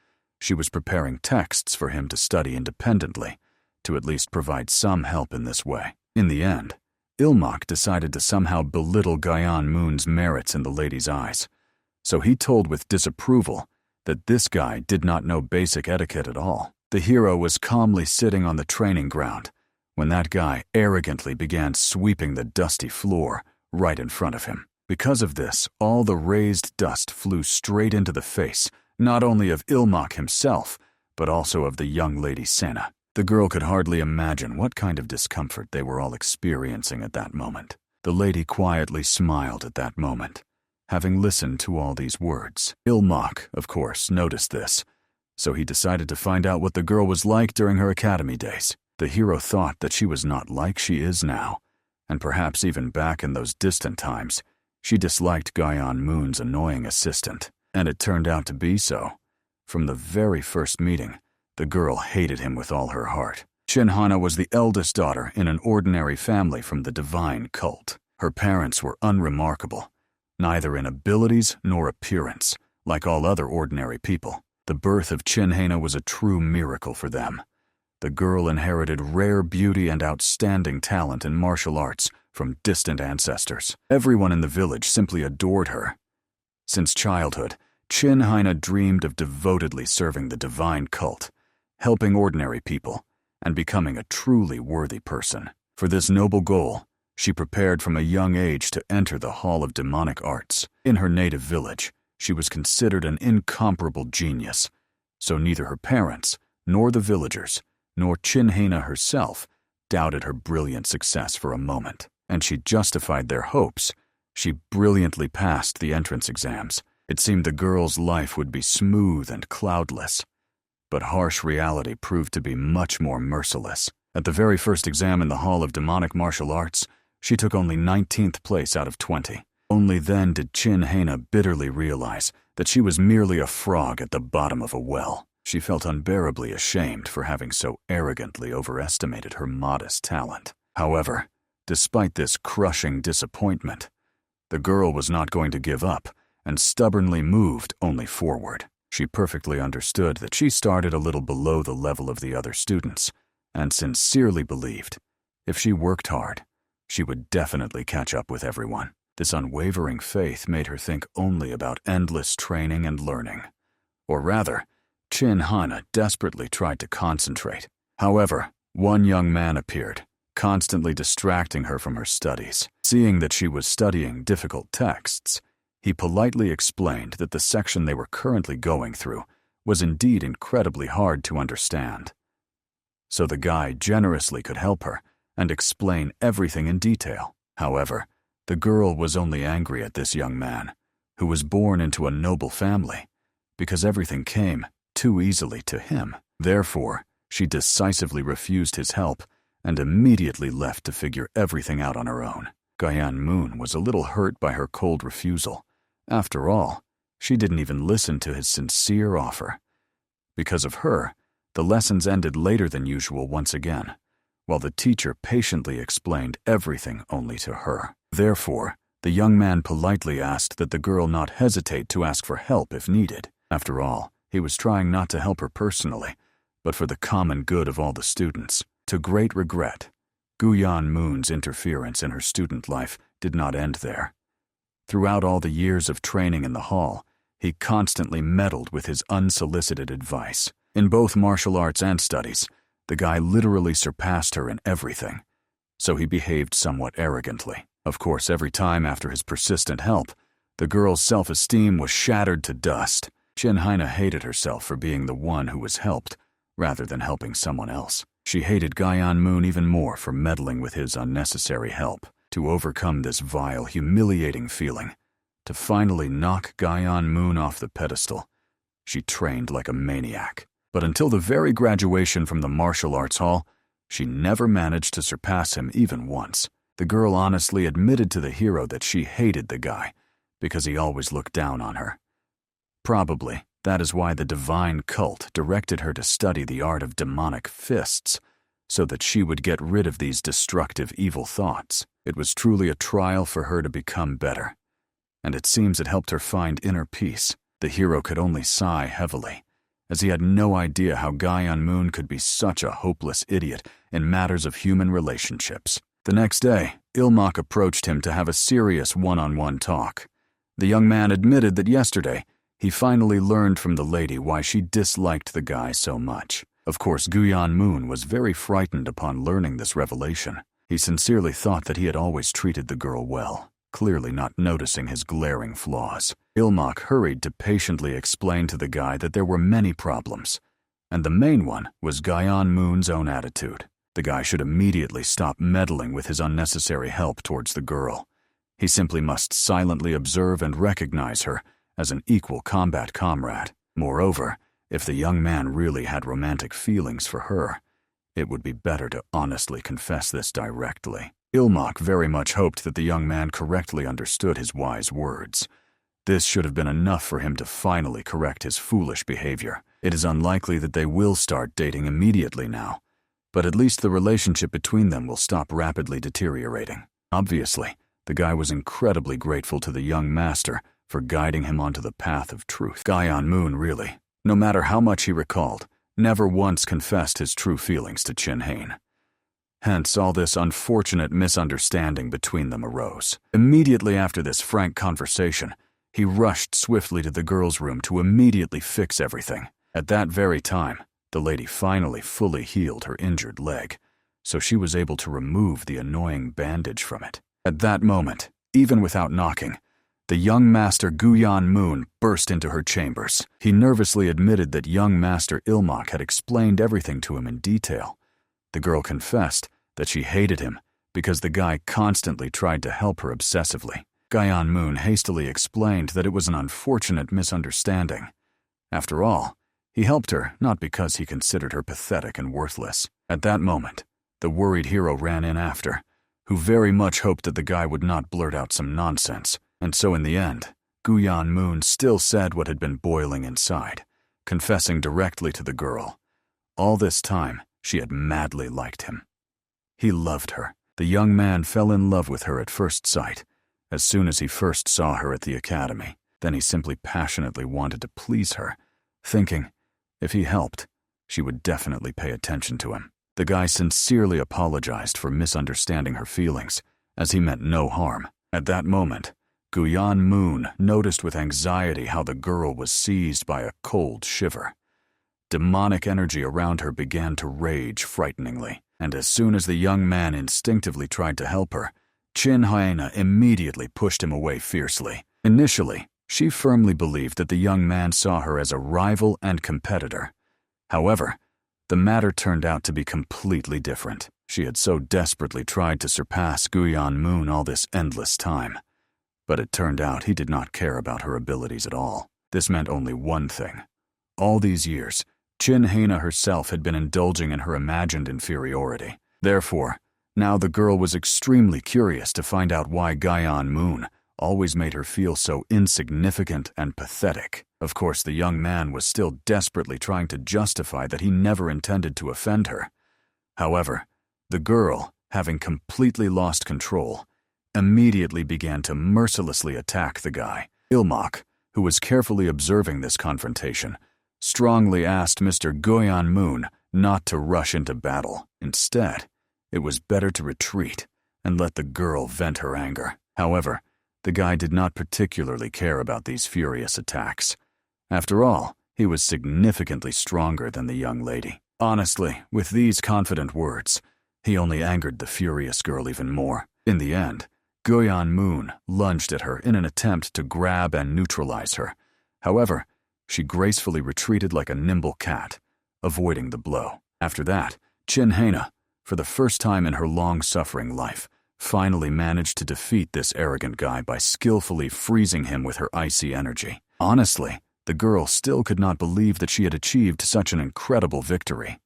she was preparing texts for him to study independently, to at least provide some help in this way. In the end, Ilmak decided to somehow belittle Moon's merits in the lady's eyes, so he told with disapproval that this guy did not know basic etiquette at all. The hero was calmly sitting on the training ground when that guy arrogantly began sweeping the dusty floor right in front of him. Because of this, all the raised dust flew straight into the face, not only of Ilmak himself, but also of the young lady Sena. The girl could hardly imagine what kind of discomfort they were all experiencing at that moment. The lady quietly smiled at that moment, having listened to all these words. Ilmak, of course, noticed this, so he decided to find out what the girl was like during her academy days. The hero thought that she was not like she is now, and perhaps even back in those distant times, she disliked Moon's annoying assistant, and it turned out to be so. From the very first meeting, the girl hated him with all her heart. Chin-Haina was the eldest daughter in an ordinary family from the divine cult. Her parents were unremarkable, neither in abilities nor appearance, like all other ordinary people. The birth of Chin-Haina was a true miracle for them. The girl inherited rare beauty and outstanding talent in martial arts from distant ancestors. Everyone in the village simply adored her. Since childhood, Chin-Haina dreamed of devotedly serving the divine cult, helping ordinary people, and becoming a truly worthy person. For this noble goal, she prepared from a young age to enter the Hall of Demonic Arts. In her native village, she was considered an incomparable genius, so neither her parents, nor the villagers, nor Chin-Haina herself doubted her brilliant success for a moment. And she justified their hopes. She brilliantly passed the entrance exams. It seemed the girl's life would be smooth and cloudless. But harsh reality proved to be much more merciless. At the very first exam in the Hall of Demonic Martial Arts, she took only 19th place out of 20. Only then did Chin-Haina bitterly realize that she was merely a frog at the bottom of a well. She felt unbearably ashamed for having so arrogantly overestimated her modest talent. However, despite this crushing disappointment, the girl was not going to give up and stubbornly moved only forward. She perfectly understood that she started a little below the level of the other students and sincerely believed if she worked hard, she would definitely catch up with everyone. This unwavering faith made her think only about endless training and learning. Or rather, Chin Hana desperately tried to concentrate. However, one young man appeared, constantly distracting her from her studies. Seeing that she was studying difficult texts, he politely explained that the section they were currently going through was indeed incredibly hard to understand. So the guy generously could help her and explain everything in detail. However, the girl was only angry at this young man, who was born into a noble family, because everything came too easily to him. Therefore, she decisively refused his help and immediately left to figure everything out on her own. Gyan Moon was a little hurt by her cold refusal. After all, she didn't even listen to his sincere offer. Because of her, the lessons ended later than usual once again, while the teacher patiently explained everything only to her. Therefore, the young man politely asked that the girl not hesitate to ask for help if needed. After all, he was trying not to help her personally, but for the common good of all the students. To great regret, Gyan Moon's interference in her student life did not end there. Throughout all the years of training in the hall, he constantly meddled with his unsolicited advice. In both martial arts and studies, the guy literally surpassed her in everything, so he behaved somewhat arrogantly. Of course, every time after his persistent help, the girl's self-esteem was shattered to dust. Chin Hana hated herself for being the one who was helped, rather than helping someone else. She hated Gyan Moon even more for meddling with his unnecessary help. To overcome this vile, humiliating feeling, to finally knock Gyan Moon off the pedestal, she trained like a maniac. But until the very graduation from the martial arts hall, she never managed to surpass him even once. The girl honestly admitted to the hero that she hated the guy because he always looked down on her. Probably that is why the divine cult directed her to study the art of demonic fists, so that she would get rid of these destructive evil thoughts. It was truly a trial for her to become better, and it seems it helped her find inner peace. The hero could only sigh heavily, as he had no idea how Gyan Moon could be such a hopeless idiot in matters of human relationships. The next day, Ilmak approached him to have a serious one-on-one talk. The young man admitted that yesterday, he finally learned from the lady why she disliked the guy so much. Of course, Gyan Moon was very frightened upon learning this revelation. He sincerely thought that he had always treated the girl well, clearly not noticing his glaring flaws. Ilmak hurried to patiently explain to the guy that there were many problems, and the main one was Gyan Moon's own attitude. The guy should immediately stop meddling with his unnecessary help towards the girl. He simply must silently observe and recognize her as an equal combat comrade. Moreover, if the young man really had romantic feelings for her, it would be better to honestly confess this directly. Ilmak very much hoped that the young man correctly understood his wise words. This should have been enough for him to finally correct his foolish behavior. It is unlikely that they will start dating immediately now, but at least the relationship between them will stop rapidly deteriorating. Obviously, the guy was incredibly grateful to the young master for guiding him onto the path of truth. Gyan Moon really, no matter how much he recalled, never once confessed his true feelings to Chin Hana. Hence, all this unfortunate misunderstanding between them arose. Immediately after this frank conversation, he rushed swiftly to the girl's room to immediately fix everything. At that very time, the lady finally fully healed her injured leg, so she was able to remove the annoying bandage from it. At that moment, even without knocking, the young master Gyan Moon burst into her chambers. He nervously admitted that young master Ilmak had explained everything to him in detail. The girl confessed that she hated him because the guy constantly tried to help her obsessively. Gyan Moon hastily explained that it was an unfortunate misunderstanding. After all, he helped her not because he considered her pathetic and worthless. At that moment, the worried hero ran in after, who very much hoped that the guy would not blurt out some nonsense. And so in the end, Gyan Moon still said what had been boiling inside, confessing directly to the girl. All this time, she had madly liked him. He loved her. The young man fell in love with her at first sight, as soon as he first saw her at the academy. Then he simply passionately wanted to please her, thinking, if he helped, she would definitely pay attention to him. The guy sincerely apologized for misunderstanding her feelings, as he meant no harm. At that moment, Guyan Moon noticed with anxiety how the girl was seized by a cold shiver. Demonic energy around her began to rage frighteningly, and as soon as the young man instinctively tried to help her, Chin Hyena immediately pushed him away fiercely. Initially, she firmly believed that the young man saw her as a rival and competitor. However, the matter turned out to be completely different. She had so desperately tried to surpass Guyan Moon all this endless time. But it turned out he did not care about her abilities at all. This meant only one thing. All these years, Chin Hyena herself had been indulging in her imagined inferiority. Therefore, now the girl was extremely curious to find out why Guyan Moon always made her feel so insignificant and pathetic. Of course, the young man was still desperately trying to justify that he never intended to offend her. However, the girl, having completely lost control, immediately began to mercilessly attack the guy. Ilmak, who was carefully observing this confrontation, strongly asked Mr. Guyan Moon not to rush into battle. Instead, it was better to retreat and let the girl vent her anger. However, the guy did not particularly care about these furious attacks. After all, he was significantly stronger than the young lady. Honestly, with these confident words, he only angered the furious girl even more. In the end, Guyan Moon lunged at her in an attempt to grab and neutralize her. However, she gracefully retreated like a nimble cat, avoiding the blow. After that, Chin Hyena, for the first time in her long-suffering life, finally managed to defeat this arrogant guy by skillfully freezing him with her icy energy. Honestly, the girl still could not believe that she had achieved such an incredible victory.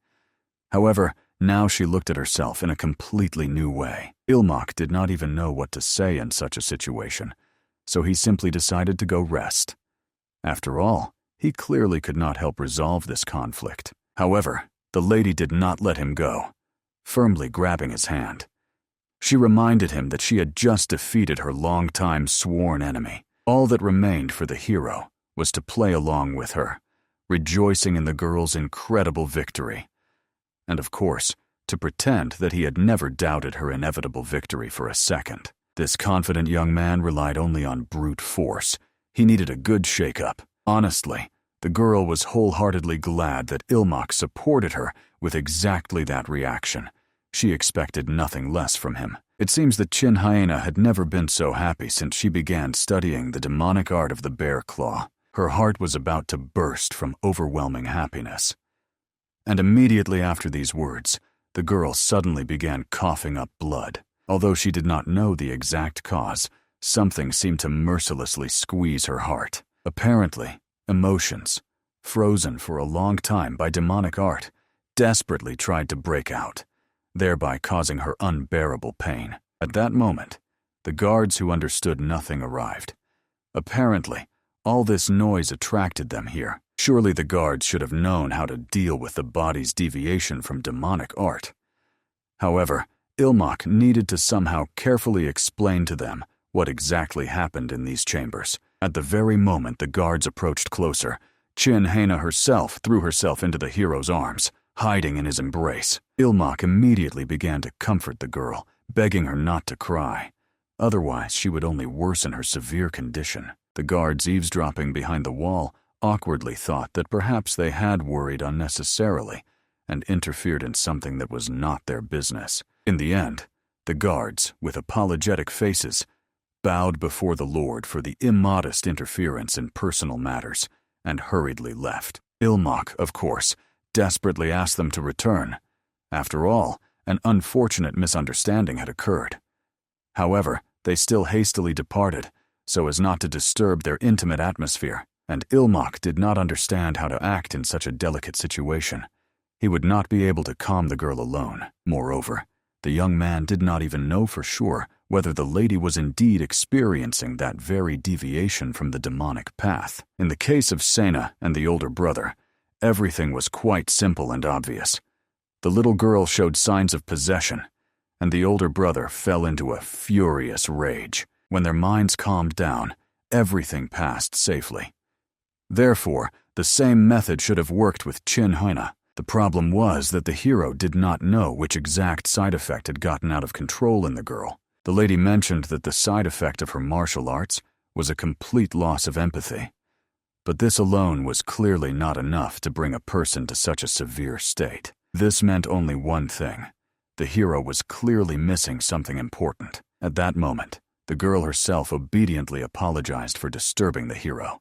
However, now she looked at herself in a completely new way. Ilmak did not even know what to say in such a situation, so he simply decided to go rest. After all, he clearly could not help resolve this conflict. However, the lady did not let him go, firmly grabbing his hand. She reminded him that she had just defeated her long-time sworn enemy. All that remained for the hero was to play along with her, rejoicing in the girl's incredible victory. And of course, to pretend that he had never doubted her inevitable victory for a second. This confident young man relied only on brute force. He needed a good shake-up. Honestly, the girl was wholeheartedly glad that Ilmak supported her with exactly that reaction. She expected nothing less from him. It seems that Chin Hyena had never been so happy since she began studying the demonic art of the bear claw. Her heart was about to burst from overwhelming happiness. And immediately after these words, the girl suddenly began coughing up blood. Although she did not know the exact cause, something seemed to mercilessly squeeze her heart. Apparently, emotions, frozen for a long time by demonic art, desperately tried to break out, thereby causing her unbearable pain. At that moment, the guards who understood nothing arrived. Apparently, all this noise attracted them here. Surely the guards should have known how to deal with the body's deviation from demonic art. However, Ilmak needed to somehow carefully explain to them what exactly happened in these chambers. At the very moment the guards approached closer, Chin Hyena herself threw herself into the hero's arms, hiding in his embrace. Ilmak immediately began to comfort the girl, begging her not to cry. Otherwise, she would only worsen her severe condition. The guards eavesdropping behind the wall awkwardly thought that perhaps they had worried unnecessarily and interfered in something that was not their business. In the end, the guards, with apologetic faces, bowed before the Lord for the immodest interference in personal matters and hurriedly left. Ilmak, of course, desperately asked them to return. After all, an unfortunate misunderstanding had occurred. However, they still hastily departed, so as not to disturb their intimate atmosphere, and Ilmak did not understand how to act in such a delicate situation. He would not be able to calm the girl alone. Moreover, the young man did not even know for sure whether the lady was indeed experiencing that very deviation from the demonic path. In the case of Sena and the older brother, everything was quite simple and obvious. The little girl showed signs of possession, and the older brother fell into a furious rage. When their minds calmed down, everything passed safely. Therefore, the same method should have worked with Chin Hyena. The problem was that the hero did not know which exact side effect had gotten out of control in the girl. The lady mentioned that the side effect of her martial arts was a complete loss of empathy. But this alone was clearly not enough to bring a person to such a severe state. This meant only one thing. The hero was clearly missing something important. At that moment, the girl herself obediently apologized for disturbing the hero.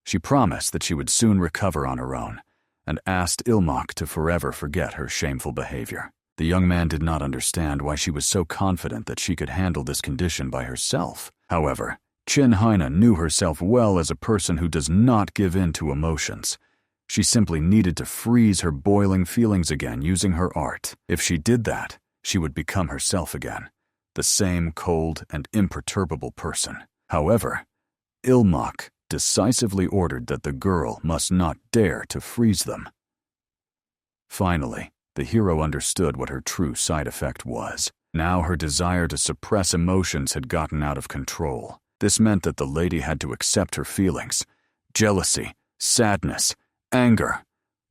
She promised that she would soon recover on her own, and asked Ilmak to forever forget her shameful behavior. The young man did not understand why she was so confident that she could handle this condition by herself. However, Chin Haina knew herself well as a person who does not give in to emotions. She simply needed to freeze her boiling feelings again using her art. If she did that, she would become herself again, the same cold and imperturbable person. However, Ilmak decisively ordered that the girl must not dare to freeze them. Finally, the hero understood what her true side effect was. Now her desire to suppress emotions had gotten out of control. This meant that the lady had to accept her feelings, jealousy, sadness, anger,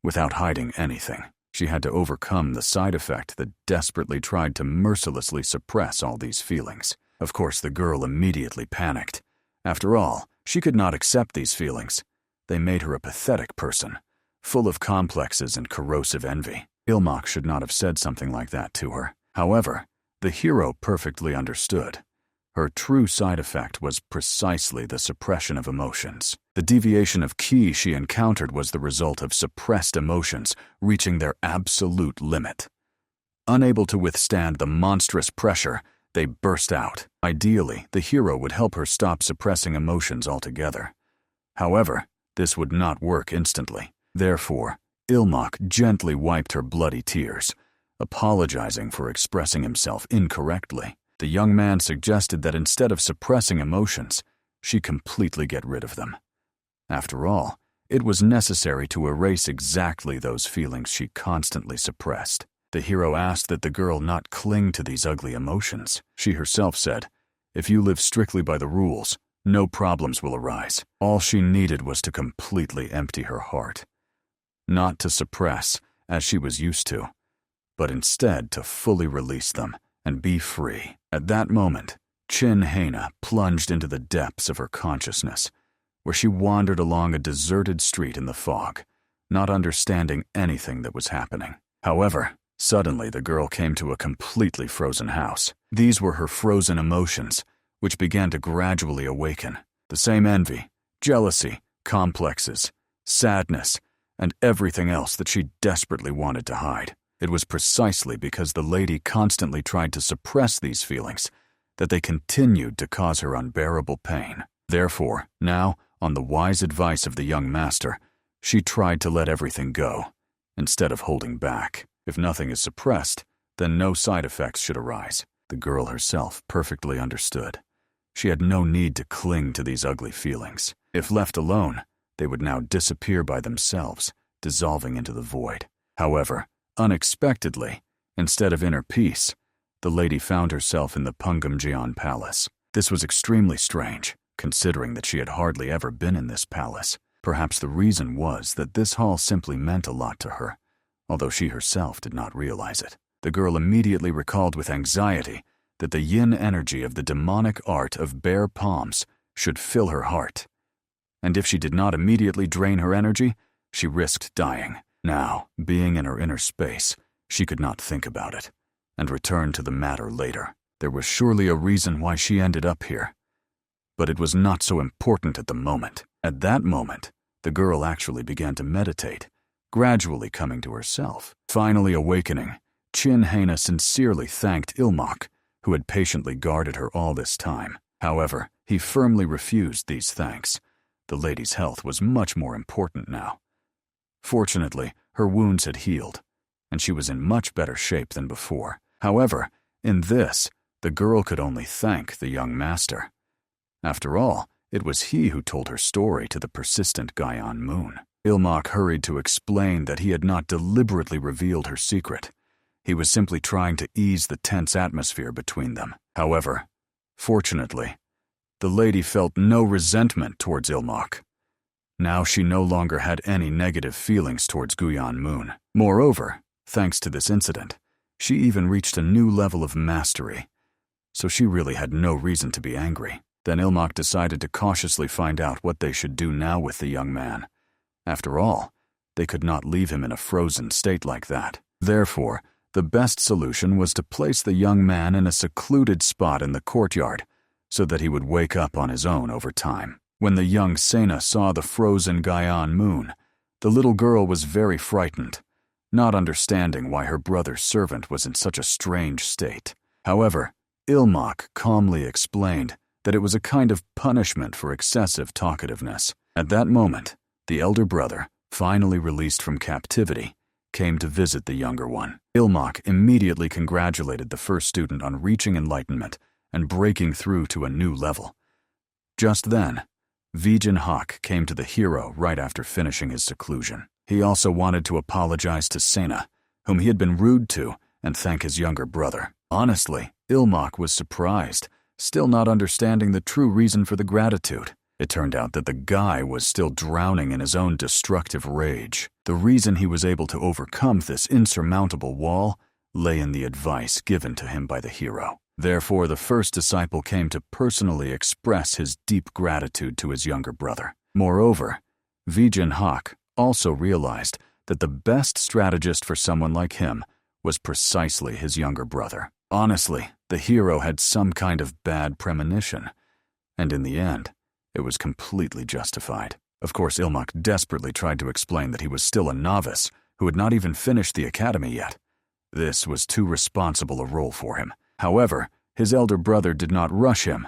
without hiding anything. She had to overcome the side effect that desperately tried to mercilessly suppress all these feelings. Of course, the girl immediately panicked. After all, she could not accept these feelings. They made her a pathetic person, full of complexes and corrosive envy. Ilmak should not have said something like that to her. However, the hero perfectly understood. Her true side effect was precisely the suppression of emotions. The deviation of ki she encountered was the result of suppressed emotions reaching their absolute limit. Unable to withstand the monstrous pressure, they burst out. Ideally, the hero would help her stop suppressing emotions altogether. However, this would not work instantly. Therefore, Ilmak gently wiped her bloody tears, apologizing for expressing himself incorrectly. The young man suggested that instead of suppressing emotions, she completely get rid of them. After all, it was necessary to erase exactly those feelings she constantly suppressed. The hero asked that the girl not cling to these ugly emotions. She herself said, "If you live strictly by the rules, no problems will arise." All she needed was to completely empty her heart. Not to suppress, as she was used to, but instead to fully release them and be free. At that moment, Chin Haina plunged into the depths of her consciousness, where she wandered along a deserted street in the fog, not understanding anything that was happening. However, suddenly the girl came to a completely frozen house. These were her frozen emotions, which began to gradually awaken. The same envy, jealousy, complexes, sadness, and everything else that she desperately wanted to hide. It was precisely because the lady constantly tried to suppress these feelings that they continued to cause her unbearable pain. Therefore, now, on the wise advice of the young master, she tried to let everything go, instead of holding back. If nothing is suppressed, then no side effects should arise. The girl herself perfectly understood. She had no need to cling to these ugly feelings. If left alone, they would now disappear by themselves, dissolving into the void. However, unexpectedly, instead of inner peace, the lady found herself in the Pungamjian Palace. This was extremely strange, considering that she had hardly ever been in this palace. Perhaps the reason was that this hall simply meant a lot to her, although she herself did not realize it. The girl immediately recalled with anxiety that the yin energy of the demonic art of bare palms should fill her heart. And if she did not immediately drain her energy, she risked dying. Now, being in her inner space, she could not think about it, and return to the matter later. There was surely a reason why she ended up here. But it was not so important at the moment. At that moment, the girl actually began to meditate, gradually coming to herself. Finally awakening, Chin Haina sincerely thanked Ilmak, who had patiently guarded her all this time. However, he firmly refused these thanks. The lady's health was much more important now. Fortunately, her wounds had healed, and she was in much better shape than before. However, in this, the girl could only thank the young master. After all, it was he who told her story to the persistent Gaian moon. Ilmak hurried to explain that he had not deliberately revealed her secret. He was simply trying to ease the tense atmosphere between them. However, fortunately, the lady felt no resentment towards Ilmak. Now she no longer had any negative feelings towards Guyan Moon. Moreover, thanks to this incident, she even reached a new level of mastery. so she really had no reason to be angry. Then Ilmak decided to cautiously find out what they should do now with the young man. After all, they could not leave him in a frozen state like that. Therefore, the best solution was to place the young man in a secluded spot in the courtyard so that he would wake up on his own over time. When the young Sena saw the frozen Gaian moon, the little girl was very frightened, not understanding why her brother's servant was in such a strange state. However, Ilmak calmly explained that it was a kind of punishment for excessive talkativeness. At that moment, the elder brother, finally released from captivity, came to visit the younger one. Ilmak immediately congratulated the first student on reaching enlightenment and breaking through to a new level. Just then, Vijin Hak came to the hero right after finishing his seclusion. He also wanted to apologize to Sena, whom he had been rude to, and thank his younger brother. Honestly, Ilmak was surprised, still not understanding the true reason for the gratitude. It turned out that the guy was still drowning in his own destructive rage. The reason he was able to overcome this insurmountable wall lay in the advice given to him by the hero. Therefore, the first disciple came to personally express his deep gratitude to his younger brother. Moreover, Vijin Hak also realized that the best strategist for someone like him was precisely his younger brother. Honestly, the hero had some kind of bad premonition, and in the end, it was completely justified. Of course, Ilmak desperately tried to explain that he was still a novice who had not even finished the academy yet. This was too responsible a role for him. However, his elder brother did not rush him,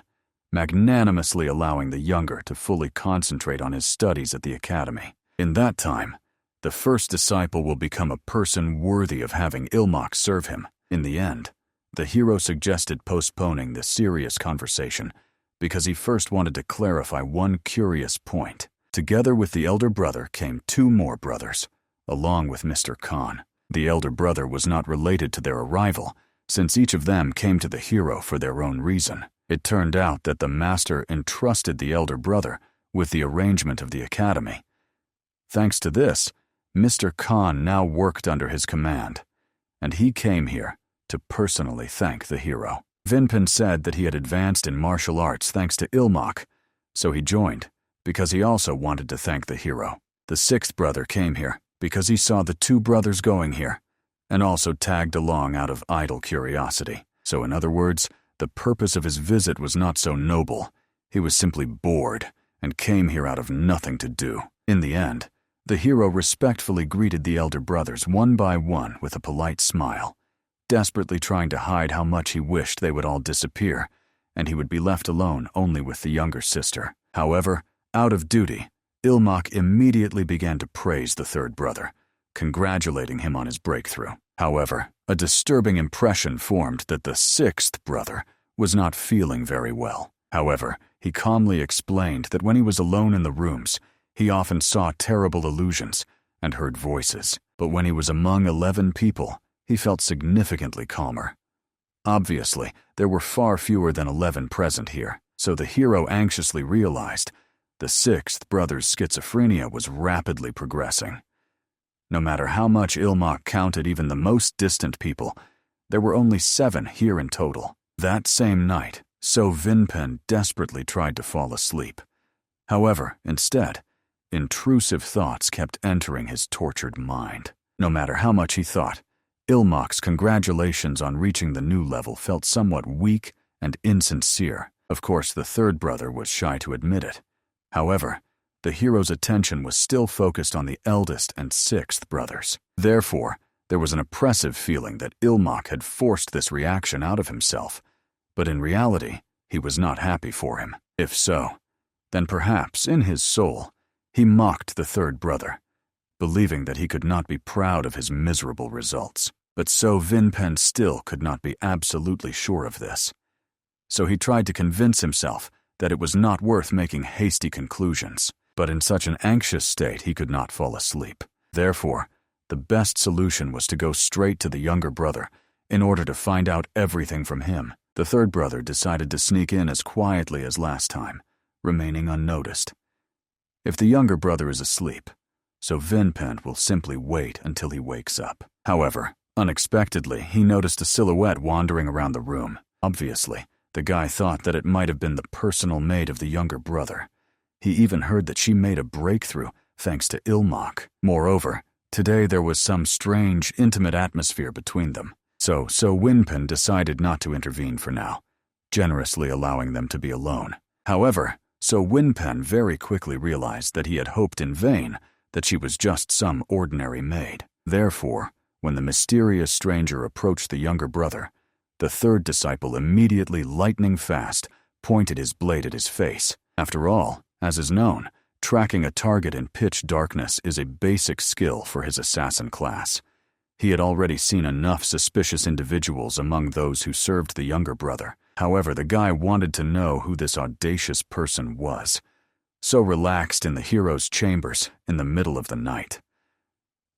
magnanimously allowing the younger to fully concentrate on his studies at the academy. In that time, the first disciple will become a person worthy of having Ilmak serve him. In the end, the hero suggested postponing this serious conversation because he first wanted to clarify one curious point. Together with the elder brother came two more brothers, along with Mr. Khan. The elder brother was not related to their arrival, since each of them came to the hero for their own reason. It turned out that the master entrusted the elder brother with the arrangement of the academy. Thanks to this, Mr. Khan now worked under his command, and he came here to personally thank the hero. Vinpin said that he had advanced in martial arts thanks to Ilmak, so he joined because he also wanted to thank the hero. The sixth brother came here because he saw the two brothers going here, and also tagged along out of idle curiosity. So in other words, the purpose of his visit was not so noble. He was simply bored and came here out of nothing to do. In the end, the hero respectfully greeted the elder brothers one by one with a polite smile, desperately trying to hide how much he wished they would all disappear, and he would be left alone only with the younger sister. However, out of duty, Ilmak immediately began to praise the third brother, congratulating him on his breakthrough. However, a disturbing impression formed that the sixth brother was not feeling very well. However, he calmly explained that when he was alone in the rooms, he often saw terrible illusions and heard voices, but when he was among 11 people, he felt significantly calmer. Obviously, there were far fewer than 11 present here, so the hero anxiously realized the sixth brother's schizophrenia was rapidly progressing. No matter how much Ilmak counted even the most distant people, there were only 7 here in total. That same night, So Vinpen desperately tried to fall asleep. However, instead, intrusive thoughts kept entering his tortured mind. No matter how much he thought, Ilmak's congratulations on reaching the new level felt somewhat weak and insincere. Of course, the third brother was shy to admit it. However, the hero's attention was still focused on the eldest and sixth brothers. Therefore, there was an oppressive feeling that Ilmak had forced this reaction out of himself, but in reality, he was not happy for him. If so, then perhaps, in his soul, he mocked the third brother, believing that he could not be proud of his miserable results. But So Vinpen still could not be absolutely sure of this. So he tried to convince himself that it was not worth making hasty conclusions, but in such an anxious state he could not fall asleep. Therefore, the best solution was to go straight to the younger brother in order to find out everything from him. The third brother decided to sneak in as quietly as last time, remaining unnoticed. If the younger brother is asleep, So Vinpen will simply wait until he wakes up. However, unexpectedly, he noticed a silhouette wandering around the room. Obviously, The guy thought that it might have been the personal maid of the younger brother. He even heard that she made a breakthrough thanks to Ilmak. Moreover, today there was some strange, intimate atmosphere between them. So Winpen decided not to intervene for now, generously allowing them to be alone. However, So Winpen very quickly realized that he had hoped in vain that she was just some ordinary maid. Therefore, when the mysterious stranger approached the younger brother, the third disciple immediately, lightning fast, pointed his blade at his face. After all, as is known, tracking a target in pitch darkness is a basic skill for his assassin class. He had already seen enough suspicious individuals among those who served the younger brother. However, the guy wanted to know who this audacious person was, so relaxed in the hero's chambers in the middle of the night.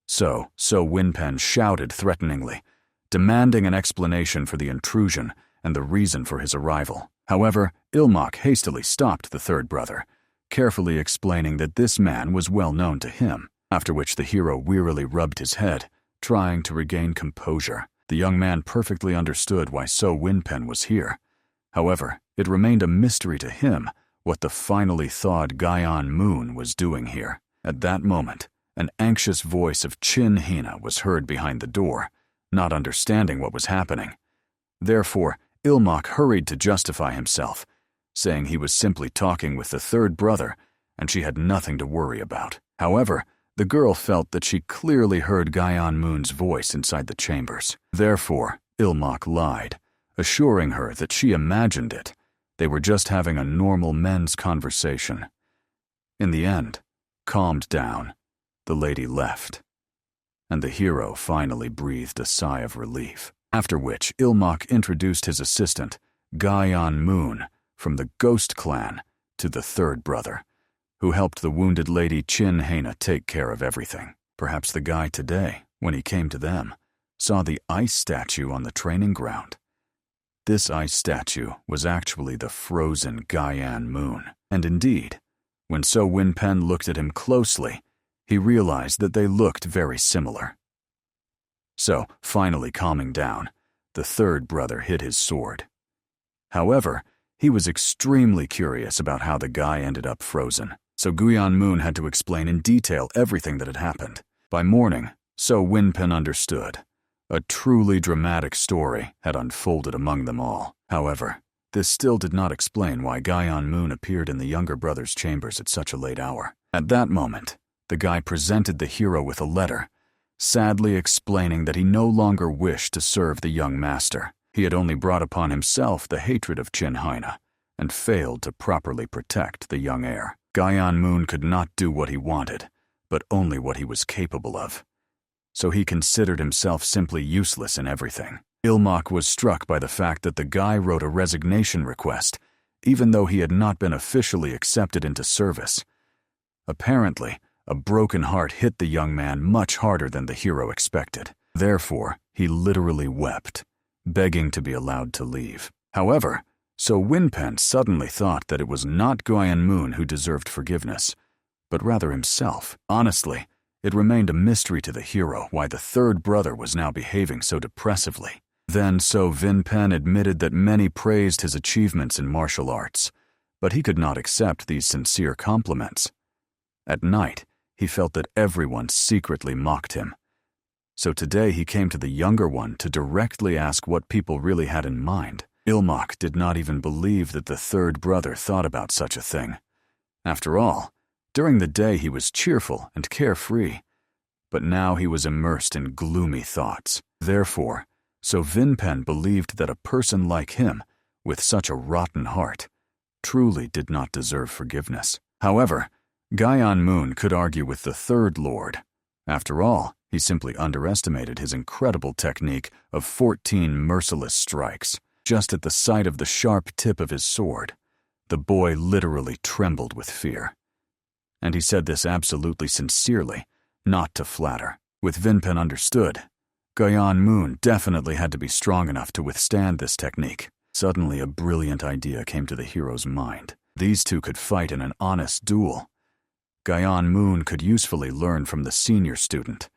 So Winpen shouted threateningly, demanding an explanation for the intrusion and the reason for his arrival. However, Ilmak hastily stopped the third brother, carefully explaining that this man was well known to him, after which the hero wearily rubbed his head, trying to regain composure. The young man perfectly understood why So Winpen was here. However, it remained a mystery to him what the finally thawed Gaian Moon was doing here. At that moment, an anxious voice of Chin Hina was heard behind the door, not understanding what was happening. Therefore, Ilmak hurried to justify himself, saying he was simply talking with the third brother and she had nothing to worry about. However, the girl felt that she clearly heard Gaian Moon's voice inside the chambers. Therefore, Ilmak lied, assuring her that she imagined it. They were just having a normal men's conversation. In the end, calmed down, the lady left, and the hero finally breathed a sigh of relief. After which, Ilmak introduced his assistant, Gaian Moon, from the Ghost Clan, to the third brother, who helped the wounded lady Chin Hina take care of everything. Perhaps the guy today, when he came to them, saw the ice statue on the training ground. This ice statue was actually the frozen Gaian Moon. And indeed, when So Winpen looked at him closely, he realized that they looked very similar. So, finally calming down, the third brother hid his sword. However, he was extremely curious about how the guy ended up frozen, so Gaian Moon had to explain in detail everything that had happened. By morning, So Winpen understood. A truly dramatic story had unfolded among them all. However, this still did not explain why Gaian Moon appeared in the younger brother's chambers at such a late hour. At that moment, the guy presented the hero with a letter, sadly explaining that he no longer wished to serve the young master. He had only brought upon himself the hatred of Chin Hina and failed to properly protect the young heir. Gaian Moon could not do what he wanted, but only what he was capable of. So he considered himself simply useless in everything. Ilmak was struck by the fact that the guy wrote a resignation request, even though he had not been officially accepted into service. Apparently, a broken heart hit the young man much harder than the hero expected. Therefore, he literally wept, begging to be allowed to leave. However, So Winpen suddenly thought that it was not Gaian Moon who deserved forgiveness, but rather himself. Honestly, it remained a mystery to the hero why the third brother was now behaving so depressively. Then So Winpen admitted that many praised his achievements in martial arts, but he could not accept these sincere compliments. At night, he felt that everyone secretly mocked him. So today he came to the younger one to directly ask what people really had in mind. Ilmak did not even believe that the third brother thought about such a thing. After all, during the day he was cheerful and carefree, but now he was immersed in gloomy thoughts. Therefore, So Winpen believed that a person like him, with such a rotten heart, truly did not deserve forgiveness. However, Gaian Moon could argue with the third lord. After all, he simply underestimated his incredible technique of 14 merciless strikes. Just at the sight of the sharp tip of his sword, the boy literally trembled with fear. And he said this absolutely sincerely, not to flatter. With Winpen understood, Gaian Moon definitely had to be strong enough to withstand this technique. Suddenly a brilliant idea came to the hero's mind. These two could fight in an honest duel. Gaian Moon could usefully learn from the senior student,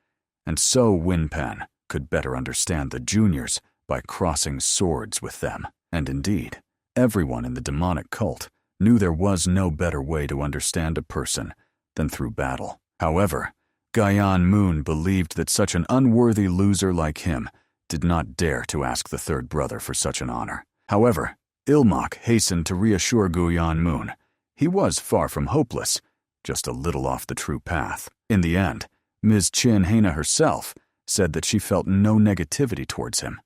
and So Winpen could better understand the juniors by crossing swords with them. And indeed, Everyone in the demonic cult knew there was no better way to understand a person than through battle. However, Gyan Moon believed that such an unworthy loser like him did not dare to ask the third brother for such an honor. However, Ilmok hastened to reassure Gyan Moon he was far from hopeless, just a little off the true path. In the end, Ms. Chin Hena herself said that she felt no negativity towards him.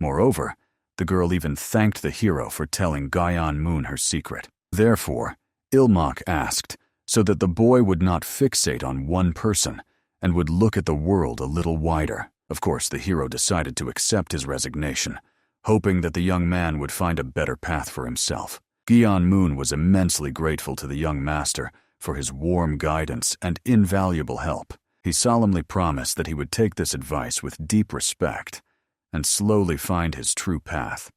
Moreover, the girl even thanked the hero for telling Gyan Moon her secret. Therefore, Ilmok asked so that the boy would not fixate on one person and would look at the world a little wider. Of course, the hero decided to accept his resignation, hoping that the young man would find a better path for himself. Gyan Moon was immensely grateful to the young master for his warm guidance and invaluable help. He solemnly promised that he would take this advice with deep respect and slowly find his true path.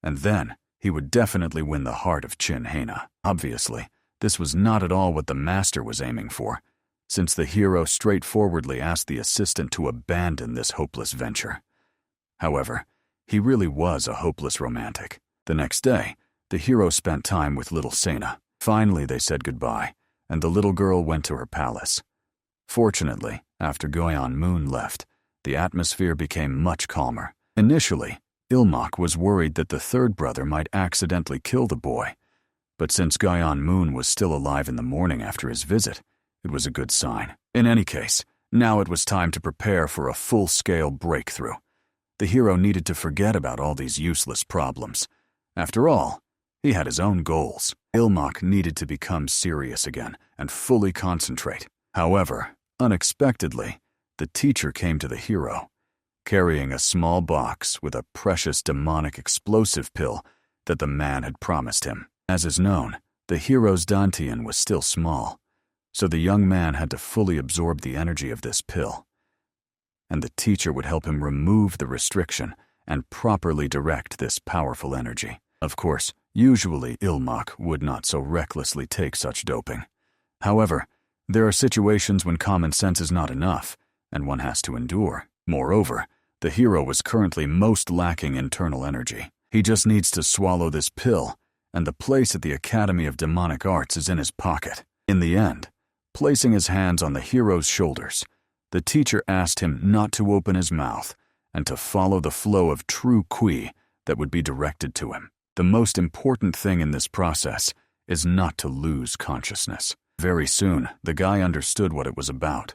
And then he would definitely win the heart of Chin Hena. Obviously, this was not at all what the master was aiming for, since the hero straightforwardly asked the assistant to abandon this hopeless venture. However, he really was a hopeless romantic. The next day, the hero spent time with little Sena. Finally, they said goodbye, and the little girl went to her palace. Fortunately, after Gyan Moon left, the atmosphere became much calmer. Initially, Ilmok was worried that the third brother might accidentally kill the boy, but since Gyan Moon was still alive in the morning after his visit, it was a good sign. In any case, now it was time to prepare for a full-scale breakthrough. The hero needed to forget about all these useless problems. After all, he had his own goals. Ilmok needed to become serious again and fully concentrate. However, unexpectedly, the teacher came to the hero, carrying a small box with a precious demonic explosive pill that the man had promised him. As is known, the hero's dantian was still small, so the young man had to fully absorb the energy of this pill. And the teacher would help him remove the restriction and properly direct this powerful energy. Of course, usually Ilmok would not so recklessly take such doping. However, there are situations when common sense is not enough, and one has to endure. Moreover, the hero was currently most lacking internal energy. He just needs to swallow this pill, and the place at the Academy of Demonic Arts is in his pocket. In the end, placing his hands on the hero's shoulders, the teacher asked him not to open his mouth and to follow the flow of true Qi that would be directed to him. The most important thing in this process is not to lose consciousness. Very soon, the guy understood what it was about,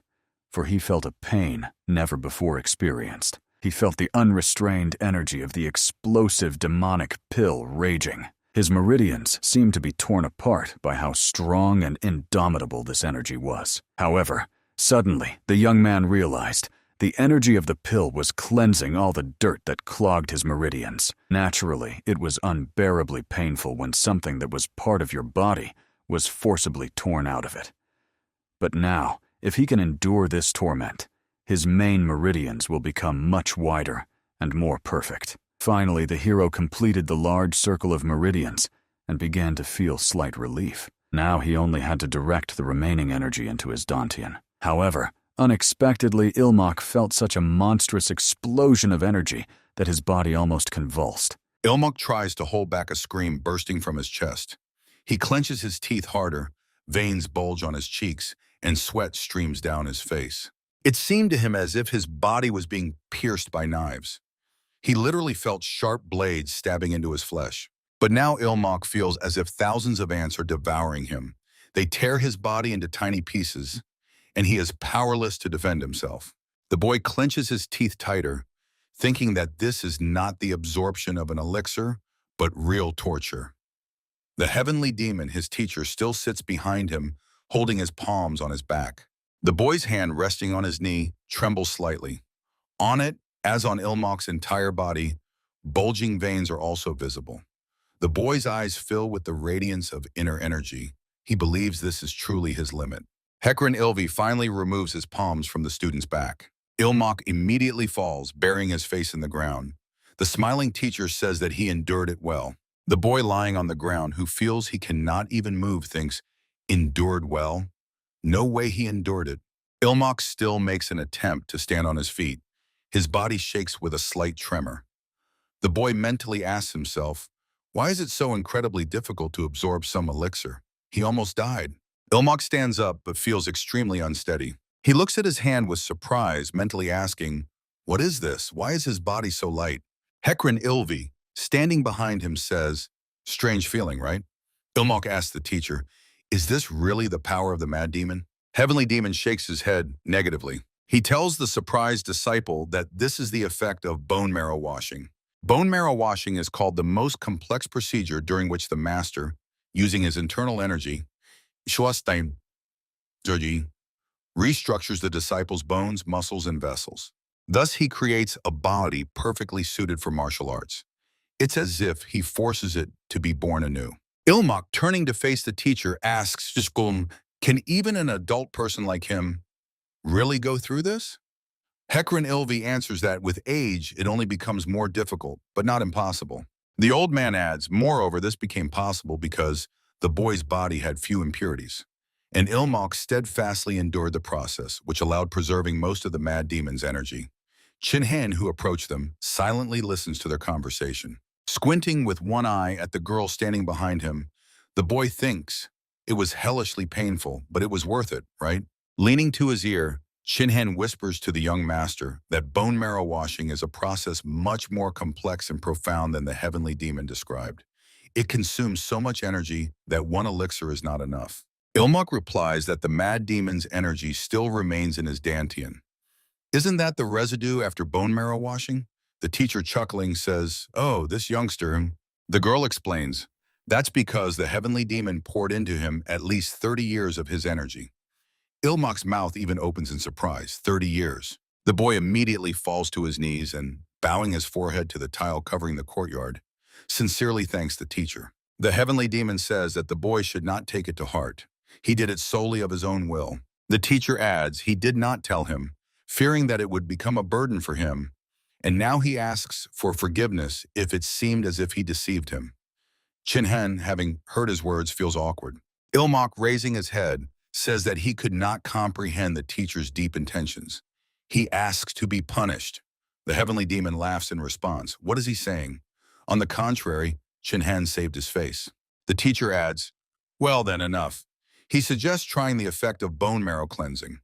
for he felt a pain never before experienced. He felt the unrestrained energy of the explosive demonic pill raging. His meridians seemed to be torn apart by how strong and indomitable this energy was. However, suddenly, the young man realized the energy of the pill was cleansing all the dirt that clogged his meridians. Naturally, it was unbearably painful when something that was part of your body was forcibly torn out of it. But now, if he can endure this torment, his main meridians will become much wider and more perfect. Finally, the hero completed the large circle of meridians and began to feel slight relief. Now he only had to direct the remaining energy into his dantian. However, unexpectedly, Ilmok felt such a monstrous explosion of energy that his body almost convulsed. Ilmok tries to hold back a scream bursting from his chest. He clenches his teeth harder, veins bulge on his cheeks, and sweat streams down his face. It seemed to him as if his body was being pierced by knives. He literally felt sharp blades stabbing into his flesh. But now Ilmok feels as if thousands of ants are devouring him. They tear his body into tiny pieces, and he is powerless to defend himself. The boy clenches his teeth tighter, thinking that this is not the absorption of an elixir, but real torture. The heavenly demon, his teacher, still sits behind him, holding his palms on his back. The boy's hand resting on his knee trembles slightly. On it, as on Ilmok's entire body, bulging veins are also visible. The boy's eyes fill with the radiance of inner energy. He believes this is truly his limit. Hekran Ilvi finally removes his palms from the student's back. Ilmok immediately falls, burying his face in the ground. The smiling teacher says that he endured it well. The boy lying on the ground, who feels he cannot even move, thinks, endured well? No way he endured it. Ilmok still makes an attempt to stand on his feet. His body shakes with a slight tremor. The boy mentally asks himself, Why is it so incredibly difficult to absorb some elixir? He almost died. Ilmak stands up but feels extremely unsteady. He looks at his hand with surprise, mentally asking, "What is this? Why is his body so light?" Hekran Ilvi, standing behind him, says, "Strange feeling, right?" Ilmak asks the teacher, "Is this really the power of the mad demon?" Heavenly Demon shakes his head negatively. He tells the surprised disciple that this is the effect of bone marrow washing. Bone marrow washing is called the most complex procedure during which the master, using his internal energy, restructures the disciple's bones, muscles, and vessels. Thus, he creates a body perfectly suited for martial arts. It's as if he forces it to be born anew. Ilmak, turning to face the teacher, asks, "Can even an adult person like him really go through this?" Hekran Ilvi answers that with age, it only becomes more difficult, but not impossible. The old man adds, "Moreover, this became possible because the boy's body had few impurities." And Ilmak steadfastly endured the process, which allowed preserving most of the mad demon's energy. Chinhen, who approached them, silently listens to their conversation. Squinting with one eye at the girl standing behind him, the boy thinks, it was hellishly painful, but it was worth it, right? Leaning to his ear, Chinhen whispers to the young master that bone marrow washing is a process much more complex and profound than the heavenly demon described. It consumes so much energy that one elixir is not enough. Ilmak replies that the mad demon's energy still remains in his dantian. "Isn't that the residue after bone marrow washing?" The teacher, chuckling, says, "Oh, this youngster." The girl explains, "That's because the heavenly demon poured into him at least 30 years of his energy." Ilmak's mouth even opens in surprise. 30 years. The boy immediately falls to his knees and, bowing his forehead to the tile covering the courtyard, sincerely thanks the teacher. The heavenly demon says that the boy should not take it to heart. He did it solely of his own will. The teacher adds he did not tell him, fearing that it would become a burden for him, and now he asks for forgiveness if it seemed as if he deceived him. Chinhen, having heard his words, feels awkward. Ilmak, raising his head, says that he could not comprehend the teacher's deep intentions. He asks to be punished. The heavenly demon laughs in response. What is he saying? On the contrary, Chinhen saved his face. The teacher adds, "Well then, enough." He suggests trying the effect of bone marrow cleansing.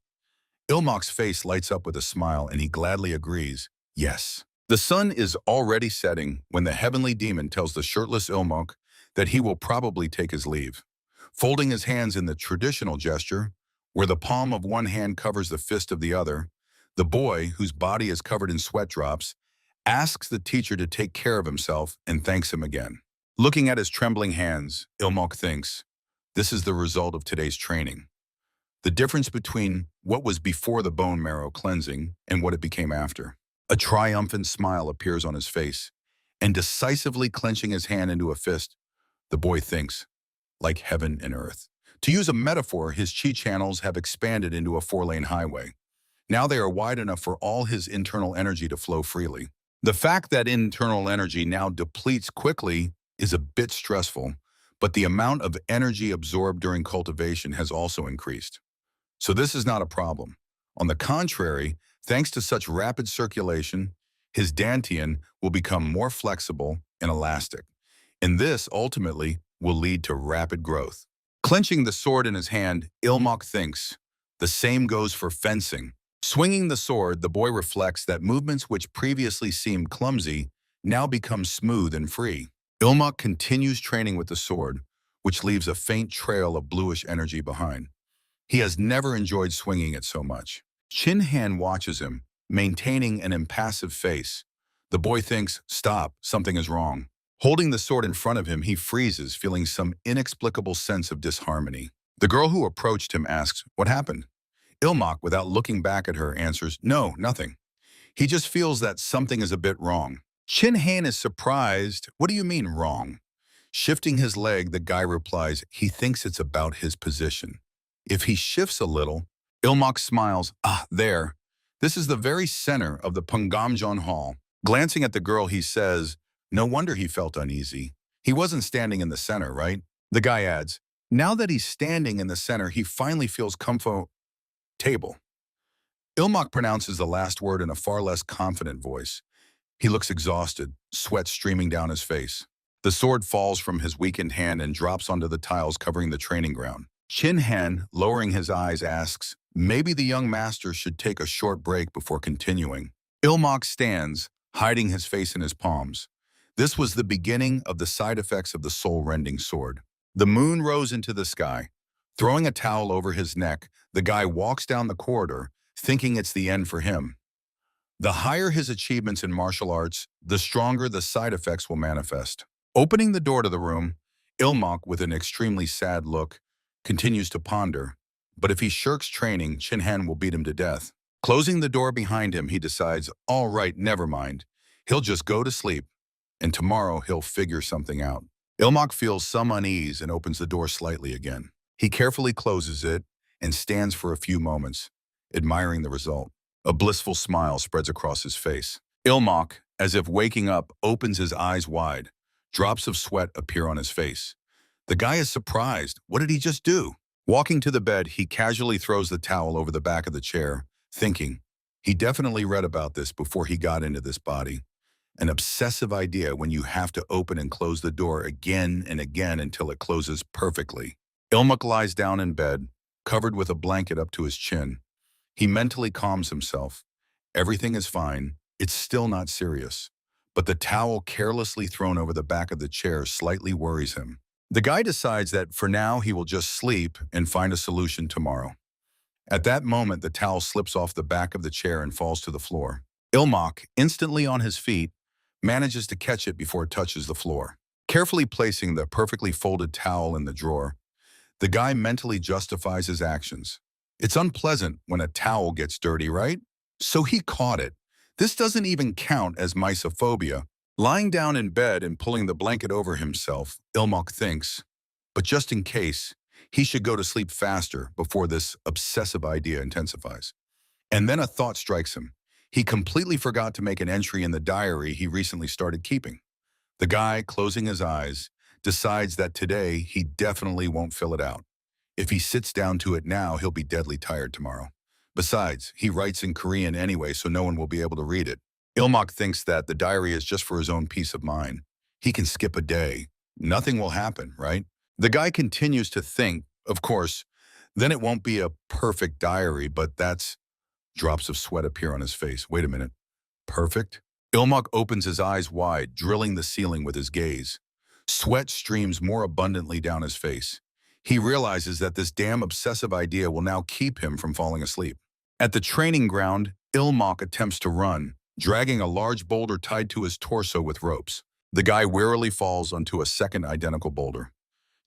Ilmak's face lights up with a smile and he gladly agrees, yes. The sun is already setting when the heavenly demon tells the shirtless Ilmak that he will probably take his leave. Folding his hands in the traditional gesture, where the palm of one hand covers the fist of the other, the boy, whose body is covered in sweat drops, asks the teacher to take care of himself and thanks him again. Looking at his trembling hands, Ilmak thinks, this is the result of today's training. The difference between what was before the bone marrow cleansing and what it became after. A triumphant smile appears on his face, and decisively clenching his hand into a fist, the boy thinks, like heaven and earth. To use a metaphor, his chi channels have expanded into a 4-lane highway. Now they are wide enough for all his internal energy to flow freely. The fact that internal energy now depletes quickly is a bit stressful, but the amount of energy absorbed during cultivation has also increased. So this is not a problem. On the contrary, thanks to such rapid circulation, his dantian will become more flexible and elastic, and this ultimately will lead to rapid growth. Clenching the sword in his hand, Ilmak thinks, the same goes for fencing. Swinging the sword, the boy reflects that movements which previously seemed clumsy now become smooth and free. Ilmak continues training with the sword, which leaves a faint trail of bluish energy behind. He has never enjoyed swinging it so much. Chinhan watches him, maintaining an impassive face. The boy thinks, stop, something is wrong. Holding the sword in front of him, he freezes, feeling some inexplicable sense of disharmony. The girl who approached him asks, what happened? Ilmak, without looking back at her, answers, no, nothing. He just feels that something is a bit wrong. Chinhan is surprised. What do you mean, wrong? Shifting his leg, the guy replies, he thinks it's about his position. If he shifts a little, Ilmak smiles, there. This is the very center of the Pungamjon Hall. Glancing at the girl, he says, no wonder he felt uneasy. He wasn't standing in the center, right? The guy adds, now that he's standing in the center, he finally feels comfortable. Ilmak pronounces the last word in a far less confident voice. He looks exhausted, sweat streaming down his face. The sword falls from his weakened hand and drops onto the tiles covering the training ground. Chin Han, lowering his eyes, asks, maybe the young master should take a short break before continuing. Ilmok stands, hiding his face in his palms. This was the beginning of the side effects of the soul-rending sword. The moon rose into the sky. Throwing a towel over his neck, the guy walks down the corridor, thinking it's the end for him. The higher his achievements in martial arts, the stronger the side effects will manifest. Opening the door to the room, Ilmok, with an extremely sad look, continues to ponder. But if he shirks training, Chin Han will beat him to death. Closing the door behind him, he decides, all right, never mind. He'll just go to sleep, and tomorrow he'll figure something out. Ilmok feels some unease and opens the door slightly again. He carefully closes it and stands for a few moments, admiring the result. A blissful smile spreads across his face. Ilmok, as if waking up, opens his eyes wide. Drops of sweat appear on his face. The guy is surprised. What did he just do? Walking to the bed, he casually throws the towel over the back of the chair, thinking, he definitely read about this before he got into this body. An obsessive idea when you have to open and close the door again and again until it closes perfectly. Ilmok lies down in bed, covered with a blanket up to his chin. He mentally calms himself. Everything is fine. It's still not serious. But the towel carelessly thrown over the back of the chair slightly worries him. The guy decides that for now he will just sleep and find a solution tomorrow. At that moment, the towel slips off the back of the chair and falls to the floor. Ilmok, instantly on his feet, manages to catch it before it touches the floor. Carefully placing the perfectly folded towel in the drawer, the guy mentally justifies his actions. It's unpleasant when a towel gets dirty, right? So he caught it. This doesn't even count as mysophobia. Lying down in bed and pulling the blanket over himself, Ilmok thinks, but just in case, he should go to sleep faster before this obsessive idea intensifies. And then a thought strikes him. He completely forgot to make an entry in the diary he recently started keeping. The guy, closing his eyes, decides that today he definitely won't fill it out. If he sits down to it now, he'll be deadly tired tomorrow. Besides, he writes in Korean anyway, so no one will be able to read it. Ilmok thinks that the diary is just for his own peace of mind. He can skip a day. Nothing will happen, right? The guy continues to think, of course, then it won't be a perfect diary, but that's... Drops of sweat appear on his face. Wait a minute. Perfect? Ilmok opens his eyes wide, drilling the ceiling with his gaze. Sweat streams more abundantly down his face. He realizes that this damn obsessive idea will now keep him from falling asleep. At the training ground, Ilmok attempts to run, dragging a large boulder tied to his torso with ropes. The guy wearily falls onto a second identical boulder.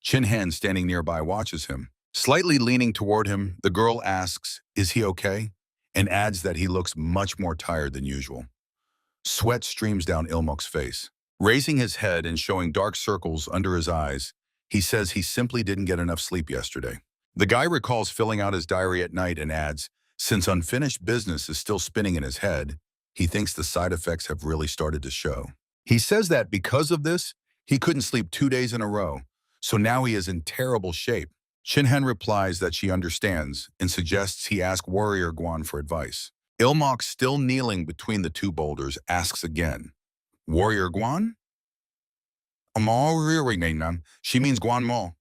Chin Han, standing nearby, watches him. Slightly leaning toward him, the girl asks, "Is he okay?" and adds that he looks much more tired than usual. Sweat streams down Ilmok's face. Raising his head and showing dark circles under his eyes, he says he simply didn't get enough sleep yesterday. The guy recalls filling out his diary at night and adds, since unfinished business is still spinning in his head, he thinks the side effects have really started to show. He says that because of this, he couldn't sleep 2 days in a row, so now he is in terrible shape. Chin Han replies that she understands and suggests he ask Warrior Guan for advice. Ilmok, still kneeling between the two boulders, asks again, "Warrior Guan?" She means Guan Mo.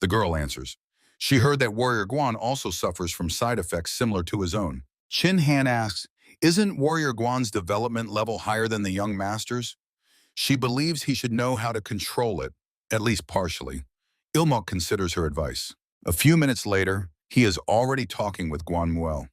The girl answers. She heard that Warrior Guan also suffers from side effects similar to his own. Chin Han asks, isn't Warrior Guan's development level higher than the young master's? She believes he should know how to control it, at least partially. Ilmok considers her advice. A few minutes later, he is already talking with Guan Muel.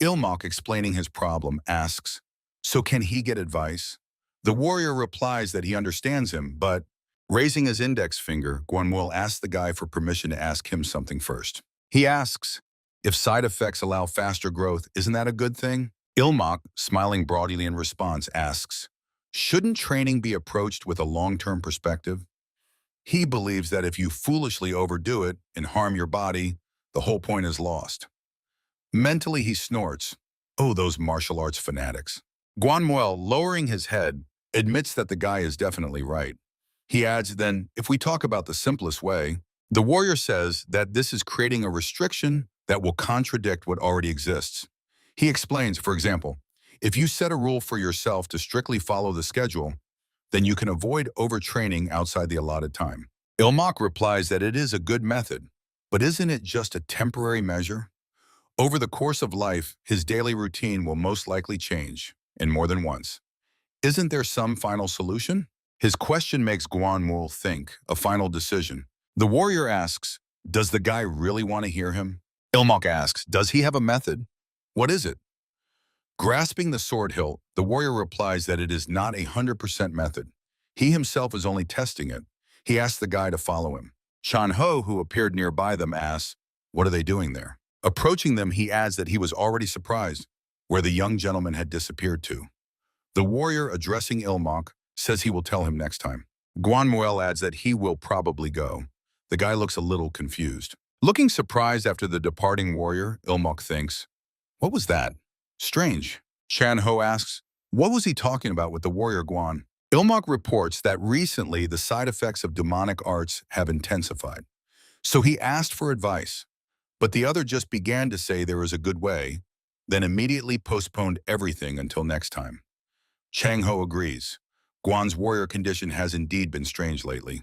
Ilmok, explaining his problem, asks, so can he get advice? The warrior replies that he understands him, but, raising his index finger, Guan Muel asks the guy for permission to ask him something first. He asks, if side effects allow faster growth, isn't that a good thing? Ilmok, smiling broadly in response, asks, shouldn't training be approached with a long-term perspective? He believes that if you foolishly overdo it and harm your body, the whole point is lost. Mentally, he snorts, oh, those martial arts fanatics. Guan Muel, lowering his head, admits that the guy is definitely right. He adds, then, if we talk about the simplest way, the warrior says that this is creating a restriction that will contradict what already exists. He explains, for example, if you set a rule for yourself to strictly follow the schedule, then you can avoid overtraining outside the allotted time. Ilmak replies that it is a good method, but isn't it just a temporary measure? Over the course of life, his daily routine will most likely change, and more than once. Isn't there some final solution? His question makes Guanmul think, a final decision. The warrior asks, does the guy really want to hear him? Ilmak asks, does he have a method? What is it? Grasping the sword hilt, the warrior replies that it is not a 100% method. He himself is only testing it. He asks the guy to follow him. Chan-ho, who appeared nearby them, asks, what are they doing there? Approaching them, he adds that he was already surprised where the young gentleman had disappeared to. The warrior, addressing Ilmak, says he will tell him next time. Guanmuel adds that he will probably go. The guy looks a little confused. Looking surprised after the departing warrior, Ilmak thinks, what was that? Strange. Chan-ho asks, what was he talking about with the warrior Guan? Ilmak reports that recently the side effects of demonic arts have intensified. So he asked for advice, but the other just began to say there is a good way, then immediately postponed everything until next time. Chang-ho agrees. Guan's warrior condition has indeed been strange lately.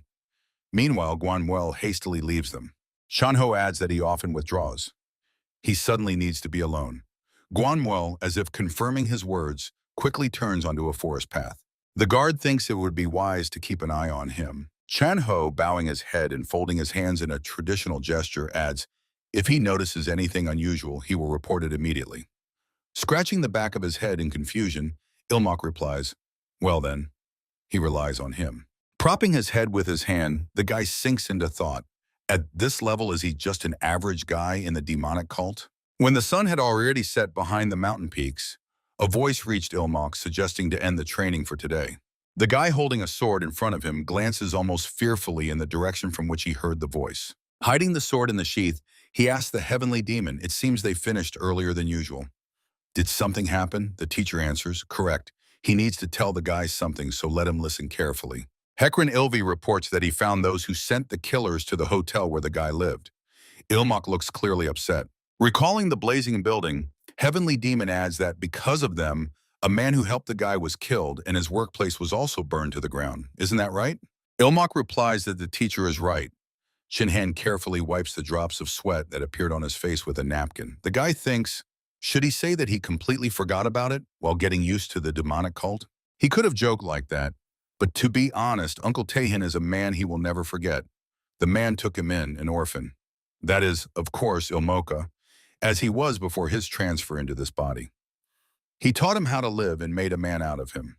Meanwhile, Guanmuel hastily leaves them. Chan-ho adds that he often withdraws. He suddenly needs to be alone. Guanmuel, as if confirming his words, quickly turns onto a forest path. The guard thinks it would be wise to keep an eye on him. Chan-ho, bowing his head and folding his hands in a traditional gesture, adds, if he notices anything unusual, he will report it immediately. Scratching the back of his head in confusion, Ilmak replies, well then, he relies on him. Propping his head with his hand, the guy sinks into thought. At this level, is he just an average guy in the demonic cult? When the sun had already set behind the mountain peaks, a voice reached Ilmak suggesting to end the training for today. The guy holding a sword in front of him glances almost fearfully in the direction from which he heard the voice. Hiding the sword in the sheath, he asked the heavenly demon, it seems they finished earlier than usual. Did something happen? The teacher answers, correct. He needs to tell the guy something, so let him listen carefully. Hekran Ilvi reports that he found those who sent the killers to the hotel where the guy lived. Ilmak looks clearly upset. Recalling the blazing building, Heavenly Demon adds that because of them, a man who helped the guy was killed and his workplace was also burned to the ground. Isn't that right? Ilmak replies that the teacher is right. Shinhan carefully wipes the drops of sweat that appeared on his face with a napkin. The guy thinks, should he say that he completely forgot about it while getting used to the demonic cult? He could have joked like that, but to be honest, Uncle Taehin is a man he will never forget. The man took him in, an orphan. That is, of course, Ilmoka, as he was before his transfer into this body. He taught him how to live and made a man out of him.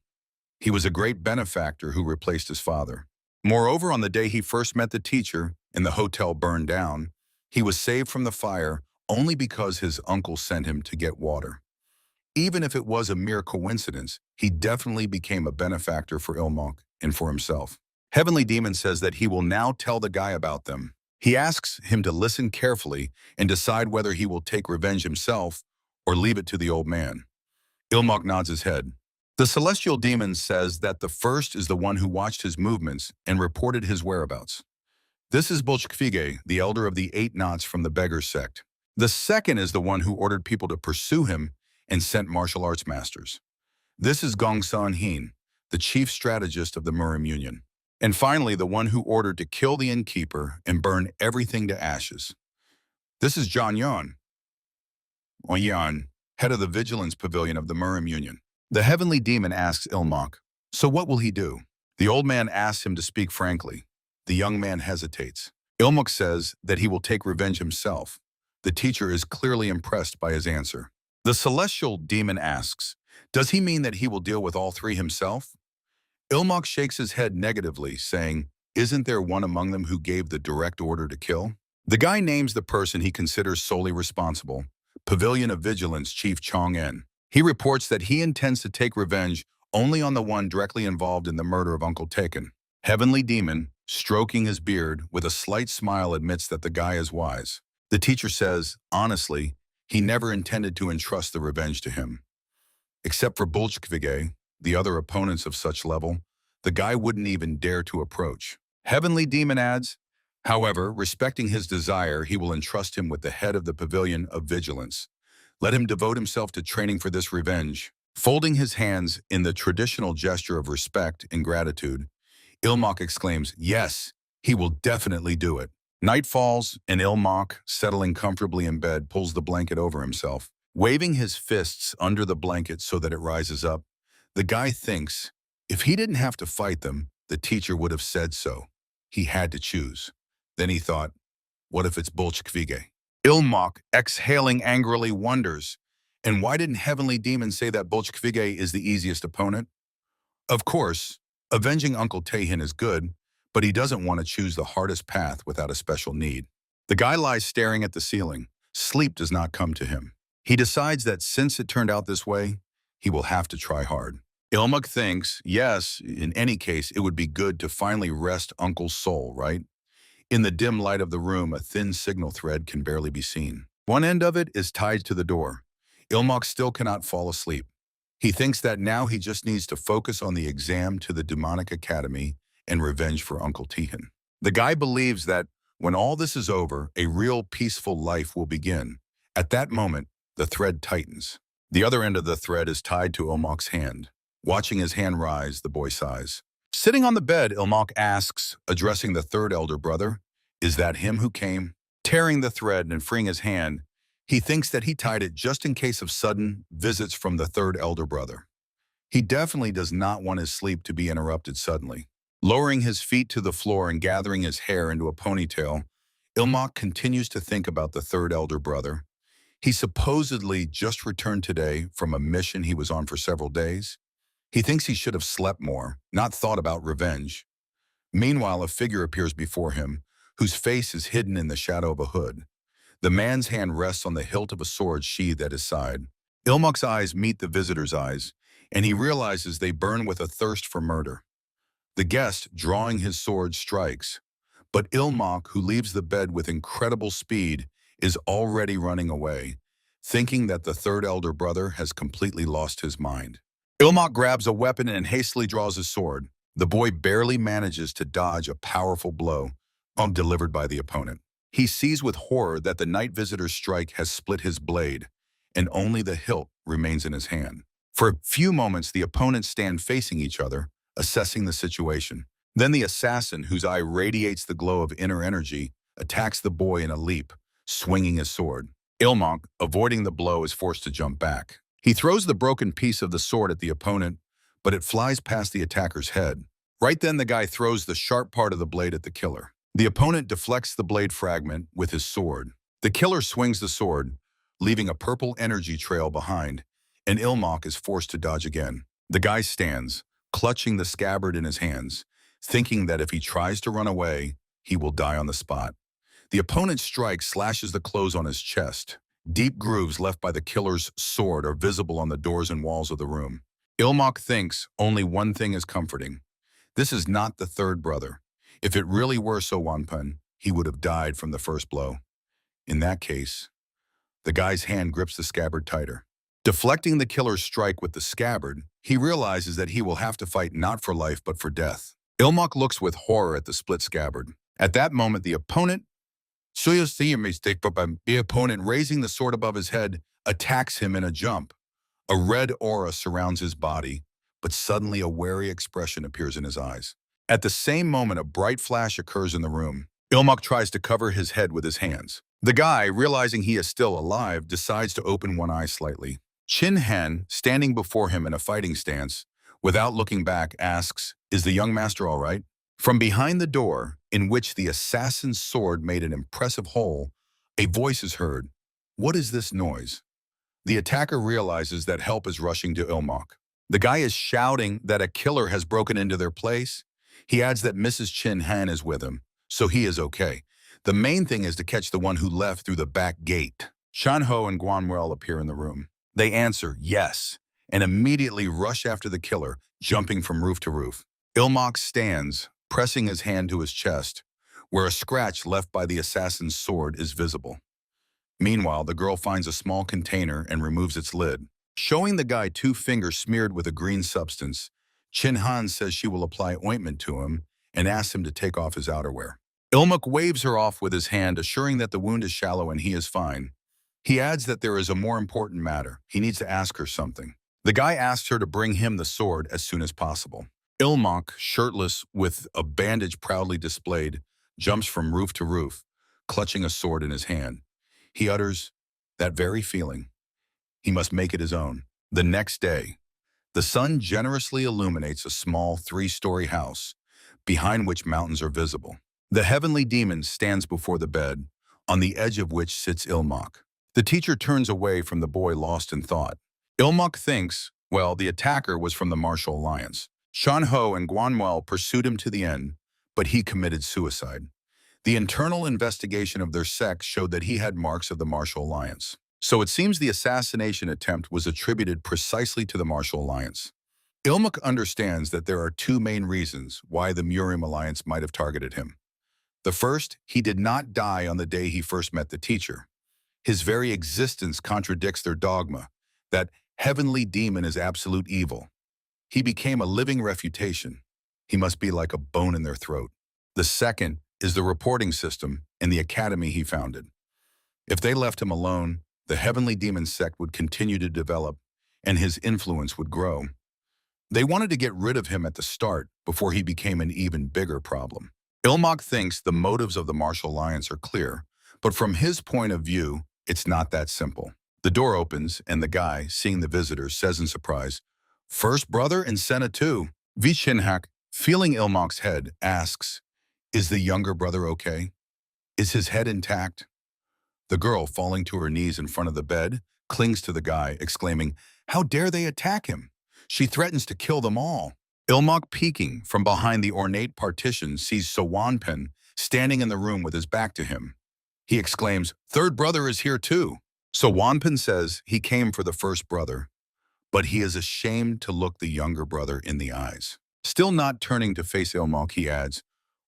He was a great benefactor who replaced his father. Moreover, on the day he first met the teacher and the hotel burned down, he was saved from the fire only because his uncle sent him to get water. Even if it was a mere coincidence, he definitely became a benefactor for Ilmak and for himself. Heavenly Demon says that he will now tell the guy about them. He asks him to listen carefully and decide whether he will take revenge himself or leave it to the old man. Ilmak nods his head. The celestial demon says that the first is the one who watched his movements and reported his whereabouts. This is Bolshevige, the elder of the 8 knots from the Beggars sect. The second is the one who ordered people to pursue him and sent martial arts masters. This is Gong San-hin, the chief strategist of the Murim Union. And finally, the one who ordered to kill the innkeeper and burn everything to ashes. This is John Yan, head of the Vigilance Pavilion of the Murim Union. The heavenly demon asks Ilmak, so what will he do? The old man asks him to speak frankly. The young man hesitates. Ilmak says that he will take revenge himself. The teacher is clearly impressed by his answer. The celestial demon asks, does he mean that he will deal with all 3 himself? Ilmak shakes his head negatively, saying, isn't there one among them who gave the direct order to kill? The guy names the person he considers solely responsible, Pavilion of Vigilance Chief Chong-en. He reports that he intends to take revenge only on the one directly involved in the murder of Uncle Taken. Heavenly Demon, stroking his beard with a slight smile, admits that the guy is wise. The teacher says, honestly, he never intended to entrust the revenge to him. Except for Bolshevige, the other opponents of such level, the guy wouldn't even dare to approach. Heavenly Demon adds, however, respecting his desire, he will entrust him with the head of the Pavilion of Vigilance. Let him devote himself to training for this revenge. Folding his hands in the traditional gesture of respect and gratitude, Ilmak exclaims, "Yes, he will definitely do it." Night falls, and Ilmak, settling comfortably in bed, pulls the blanket over himself. Waving his fists under the blanket so that it rises up, the guy thinks, if he didn't have to fight them, the teacher would have said so. He had to choose. Then he thought, what if it's Bolshevike? Ilmak, exhaling angrily, wonders, and why didn't heavenly demons say that Bolshevike is the easiest opponent? Of course, avenging Uncle Tahin is good, but he doesn't want to choose the hardest path without a special need. The guy lies staring at the ceiling. Sleep does not come to him. He decides that since it turned out this way, he will have to try hard. Ilmak thinks, yes, in any case, it would be good to finally rest Uncle's soul, right? In the dim light of the room, a thin signal thread can barely be seen. One end of it is tied to the door. Ilmak still cannot fall asleep. He thinks that now he just needs to focus on the exam to the demonic academy and revenge for Uncle Tihan. The guy believes that when all this is over, a real peaceful life will begin. At that moment, the thread tightens. The other end of the thread is tied to Ilmak's hand. Watching his hand rise, the boy sighs. Sitting on the bed, Ilmak asks, addressing the third elder brother, "Is that him who came?" Tearing the thread and freeing his hand, he thinks that he tied it just in case of sudden visits from the third elder brother. He definitely does not want his sleep to be interrupted suddenly. Lowering his feet to the floor and gathering his hair into a ponytail, Ilmak continues to think about the third elder brother. He supposedly just returned today from a mission he was on for several days. He thinks he should have slept more, not thought about revenge. Meanwhile, a figure appears before him, whose face is hidden in the shadow of a hood. The man's hand rests on the hilt of a sword sheathed at his side. Ilmak's eyes meet the visitor's eyes, and he realizes they burn with a thirst for murder. The guest, drawing his sword, strikes, but Ilmak, who leaves the bed with incredible speed, is already running away, thinking that the third elder brother has completely lost his mind. Ilmak grabs a weapon and hastily draws his sword. The boy barely manages to dodge a powerful blow delivered by the opponent. He sees with horror that the night visitor's strike has split his blade, and only the hilt remains in his hand. For a few moments, the opponents stand facing each other, assessing the situation. Then the assassin, whose eye radiates the glow of inner energy, attacks the boy in a leap, swinging his sword. Ilmak, avoiding the blow, is forced to jump back. He throws the broken piece of the sword at the opponent, but it flies past the attacker's head. Right then, the guy throws the sharp part of the blade at the killer. The opponent deflects the blade fragment with his sword. The killer swings the sword, leaving a purple energy trail behind, and Ilmak is forced to dodge again. The guy stands, clutching the scabbard in his hands, thinking that if he tries to run away, he will die on the spot. The opponent's strike slashes the clothes on his chest. Deep grooves left by the killer's sword are visible on the doors and walls of the room. Ilmak thinks only one thing is comforting. This is not the third brother. If it really were so Wanpan, he would have died from the first blow. In that case, the guy's hand grips the scabbard tighter. Deflecting the killer's strike with the scabbard, he realizes that he will have to fight not for life but for death. Ilmak looks with horror at the split scabbard. At that moment, the opponent, raising the sword above his head, attacks him in a jump. A red aura surrounds his body, but suddenly a wary expression appears in his eyes. At the same moment, a bright flash occurs in the room. Ilmak tries to cover his head with his hands. The guy, realizing he is still alive, decides to open one eye slightly. Chin Han, standing before him in a fighting stance, without looking back, asks, "Is the young master all right?" From behind the door, in which the assassin's sword made an impressive hole, a voice is heard. What is this noise? The attacker realizes that help is rushing to Ilmak. The guy is shouting that a killer has broken into their place. He adds that Mrs. Chin Han is with him, so he is okay. The main thing is to catch the one who left through the back gate. Shan Ho and Guanwell appear in the room. They answer yes, and immediately rush after the killer, jumping from roof to roof. Ilmak stands, pressing his hand to his chest, where a scratch left by the assassin's sword is visible. Meanwhile, the girl finds a small container and removes its lid. Showing the guy 2 fingers smeared with a green substance, Chin Han says she will apply ointment to him and asks him to take off his outerwear. Ilmak waves her off with his hand, assuring that the wound is shallow and he is fine. He adds that there is a more important matter. He needs to ask her something. The guy asks her to bring him the sword as soon as possible. Ilmok, shirtless with a bandage proudly displayed, jumps from roof to roof, clutching a sword in his hand. He utters, "That very feeling. He must make it his own." The next day, the sun generously illuminates a small 3-story house, behind which mountains are visible. The heavenly demon stands before the bed, on the edge of which sits Ilmok. The teacher turns away from the boy lost in thought. Ilmok thinks, well, the attacker was from the Martial Alliance. Shanho and Guanmuel pursued him to the end, but he committed suicide. The internal investigation of their sect showed that he had marks of the Martial Alliance. So it seems the assassination attempt was attributed precisely to the Martial Alliance. Ilmok understands that there are 2 main reasons why the Murium Alliance might have targeted him. The first, he did not die on the day he first met the teacher. His very existence contradicts their dogma, that heavenly demon is absolute evil. He became a living refutation. He must be like a bone in their throat. The second is the reporting system and the academy he founded. If they left him alone, the heavenly demon sect would continue to develop, and his influence would grow. They wanted to get rid of him at the start before he became an even bigger problem. Ilmok thinks the motives of the Martial Alliance are clear, but from his point of view, it's not that simple. The door opens, and the guy, seeing the visitor, says in surprise, "First brother and Senna too." Vichinhak, feeling Ilmok's head, asks, "Is the younger brother okay? Is his head intact?" The girl, falling to her knees in front of the bed, clings to the guy, exclaiming, "How dare they attack him? She threatens to kill them all." Ilmok, peeking from behind the ornate partition, sees Sowanpen standing in the room with his back to him. He exclaims, "Third brother is here too." Sowanpen says he came for the first brother, but he is ashamed to look the younger brother in the eyes. Still not turning to face Ilmok, he adds,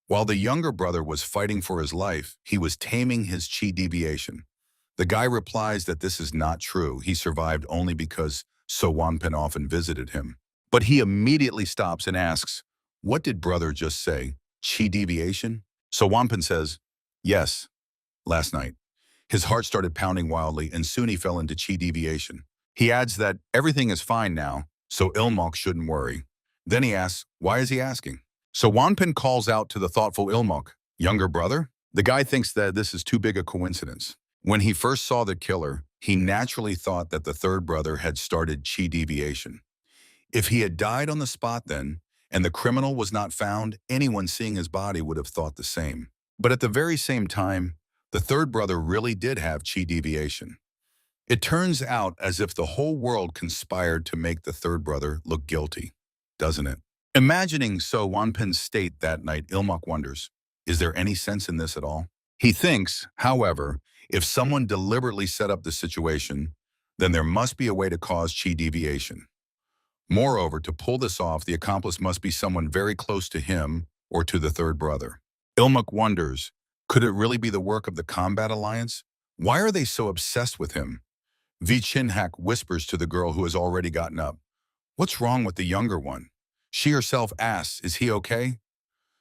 "While the younger brother was fighting for his life, he was taming his chi deviation." The guy replies that this is not true. He survived only because Sowanpen often visited him. But he immediately stops and asks, "What did brother just say? Chi deviation?" Sowanpen says, "Yes, last night." His heart started pounding wildly, and soon he fell into chi deviation. He adds that everything is fine now, so Ilmok shouldn't worry. Then he asks, why is he asking? So Wanpin calls out to the thoughtful Ilmok, "Younger brother?" The guy thinks that this is too big a coincidence. When he first saw the killer, he naturally thought that the third brother had started chi deviation. If he had died on the spot then, and the criminal was not found, anyone seeing his body would have thought the same. But at the very same time, the third brother really did have chi deviation. It turns out as if the whole world conspired to make the third brother look guilty, doesn't it? Imagining So Wanpin's state that night, Ilmok wonders, is there any sense in this at all? He thinks, however, if someone deliberately set up the situation, then there must be a way to cause chi deviation. Moreover, to pull this off, the accomplice must be someone very close to him or to the third brother. Ilmok wonders, could it really be the work of the Combat Alliance? Why are they so obsessed with him? Vichinhak whispers to the girl who has already gotten up, "What's wrong with the younger one?" She herself asks, "Is he okay?"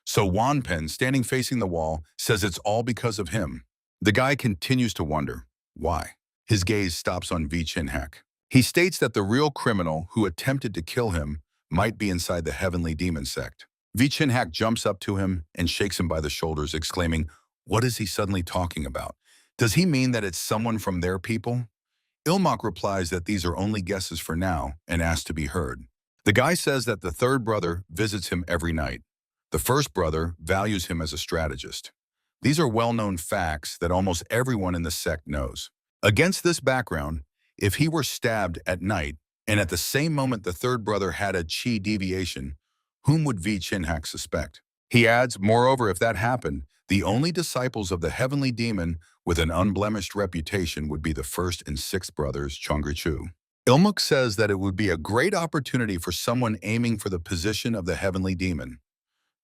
So Wanpen, standing facing the wall, says it's all because of him. The guy continues to wonder, why? His gaze stops on Vichinhak. He states that the real criminal who attempted to kill him might be inside the Heavenly Demon sect. Vichinhak jumps up to him and shakes him by the shoulders, exclaiming, "What is he suddenly talking about? Does he mean that it's someone from their people?" Ilmok replies that these are only guesses for now and asks to be heard. The guy says that the third brother visits him every night. The first brother values him as a strategist. These are well-known facts that almost everyone in the sect knows. Against this background, if he were stabbed at night, and at the same moment the third brother had a chi deviation, whom would Vichinhak suspect? He adds, moreover, if that happened, the only disciples of the heavenly demon with an unblemished reputation would be the first and sixth brothers, Chongrichu. Ilmok says that it would be a great opportunity for someone aiming for the position of the heavenly demon.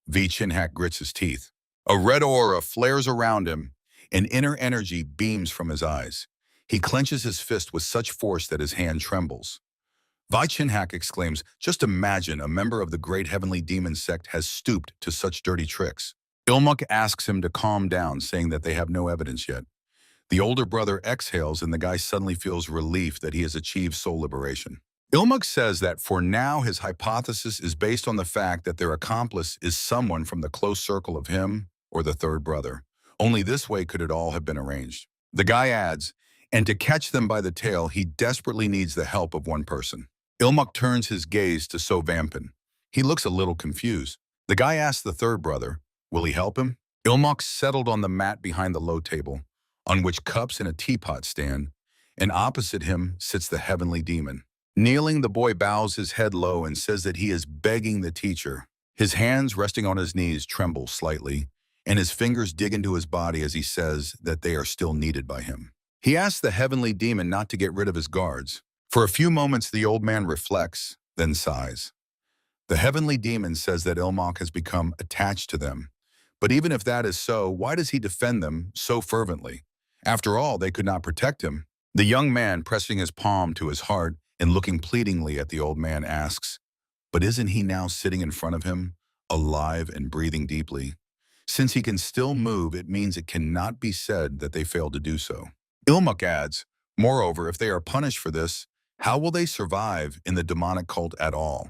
Vichinhak grits his teeth. A red aura flares around him, and inner energy beams from his eyes. He clenches his fist with such force that his hand trembles. Vichinhak exclaims, "Just imagine a member of the great heavenly demon sect has stooped to such dirty tricks." Ilmok asks him to calm down, saying that they have no evidence yet. The older brother exhales, and the guy suddenly feels relief that he has achieved soul liberation. Ilmuk says that for now his hypothesis is based on the fact that their accomplice is someone from the close circle of him or the third brother. Only this way could it all have been arranged. The guy adds, and to catch them by the tail, he desperately needs the help of one person. Ilmuk turns his gaze to Vampin. He looks a little confused. The guy asks the third brother, will he help him? Ilmuk settled on the mat behind the low table, on which cups and a teapot stand, and opposite him sits the heavenly demon. Kneeling, the boy bows his head low and says that he is begging the teacher. His hands resting on his knees tremble slightly, and his fingers dig into his body as he says that they are still needed by him. He asks the heavenly demon not to get rid of his guards. For a few moments, the old man reflects, then sighs. The heavenly demon says that Ilmuk has become attached to them. But even if that is so, why does he defend them so fervently? After all, they could not protect him. The young man, pressing his palm to his heart and looking pleadingly at the old man, asks, but isn't he now sitting in front of him, alive and breathing deeply? Since he can still move, it means it cannot be said that they failed to do so. Ilmuk adds, moreover, if they are punished for this, how will they survive in the demonic cult at all?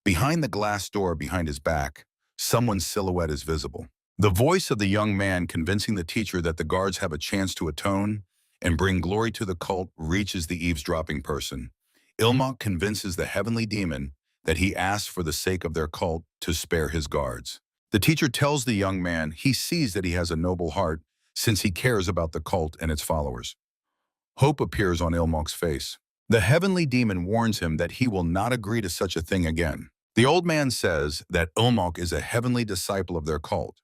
Behind the glass door behind his back, someone's silhouette is visible. The voice of the young man convincing the teacher that the guards have a chance to atone and bring glory to the cult reaches the eavesdropping person. Ilmuk convinces the heavenly demon that he asks for the sake of their cult to spare his guards. The teacher tells the young man he sees that he has a noble heart since he cares about the cult and its followers. Hope appears on Ilmuk's face. The heavenly demon warns him that he will not agree to such a thing again. The old man says that Ilmuk is a heavenly disciple of their cult.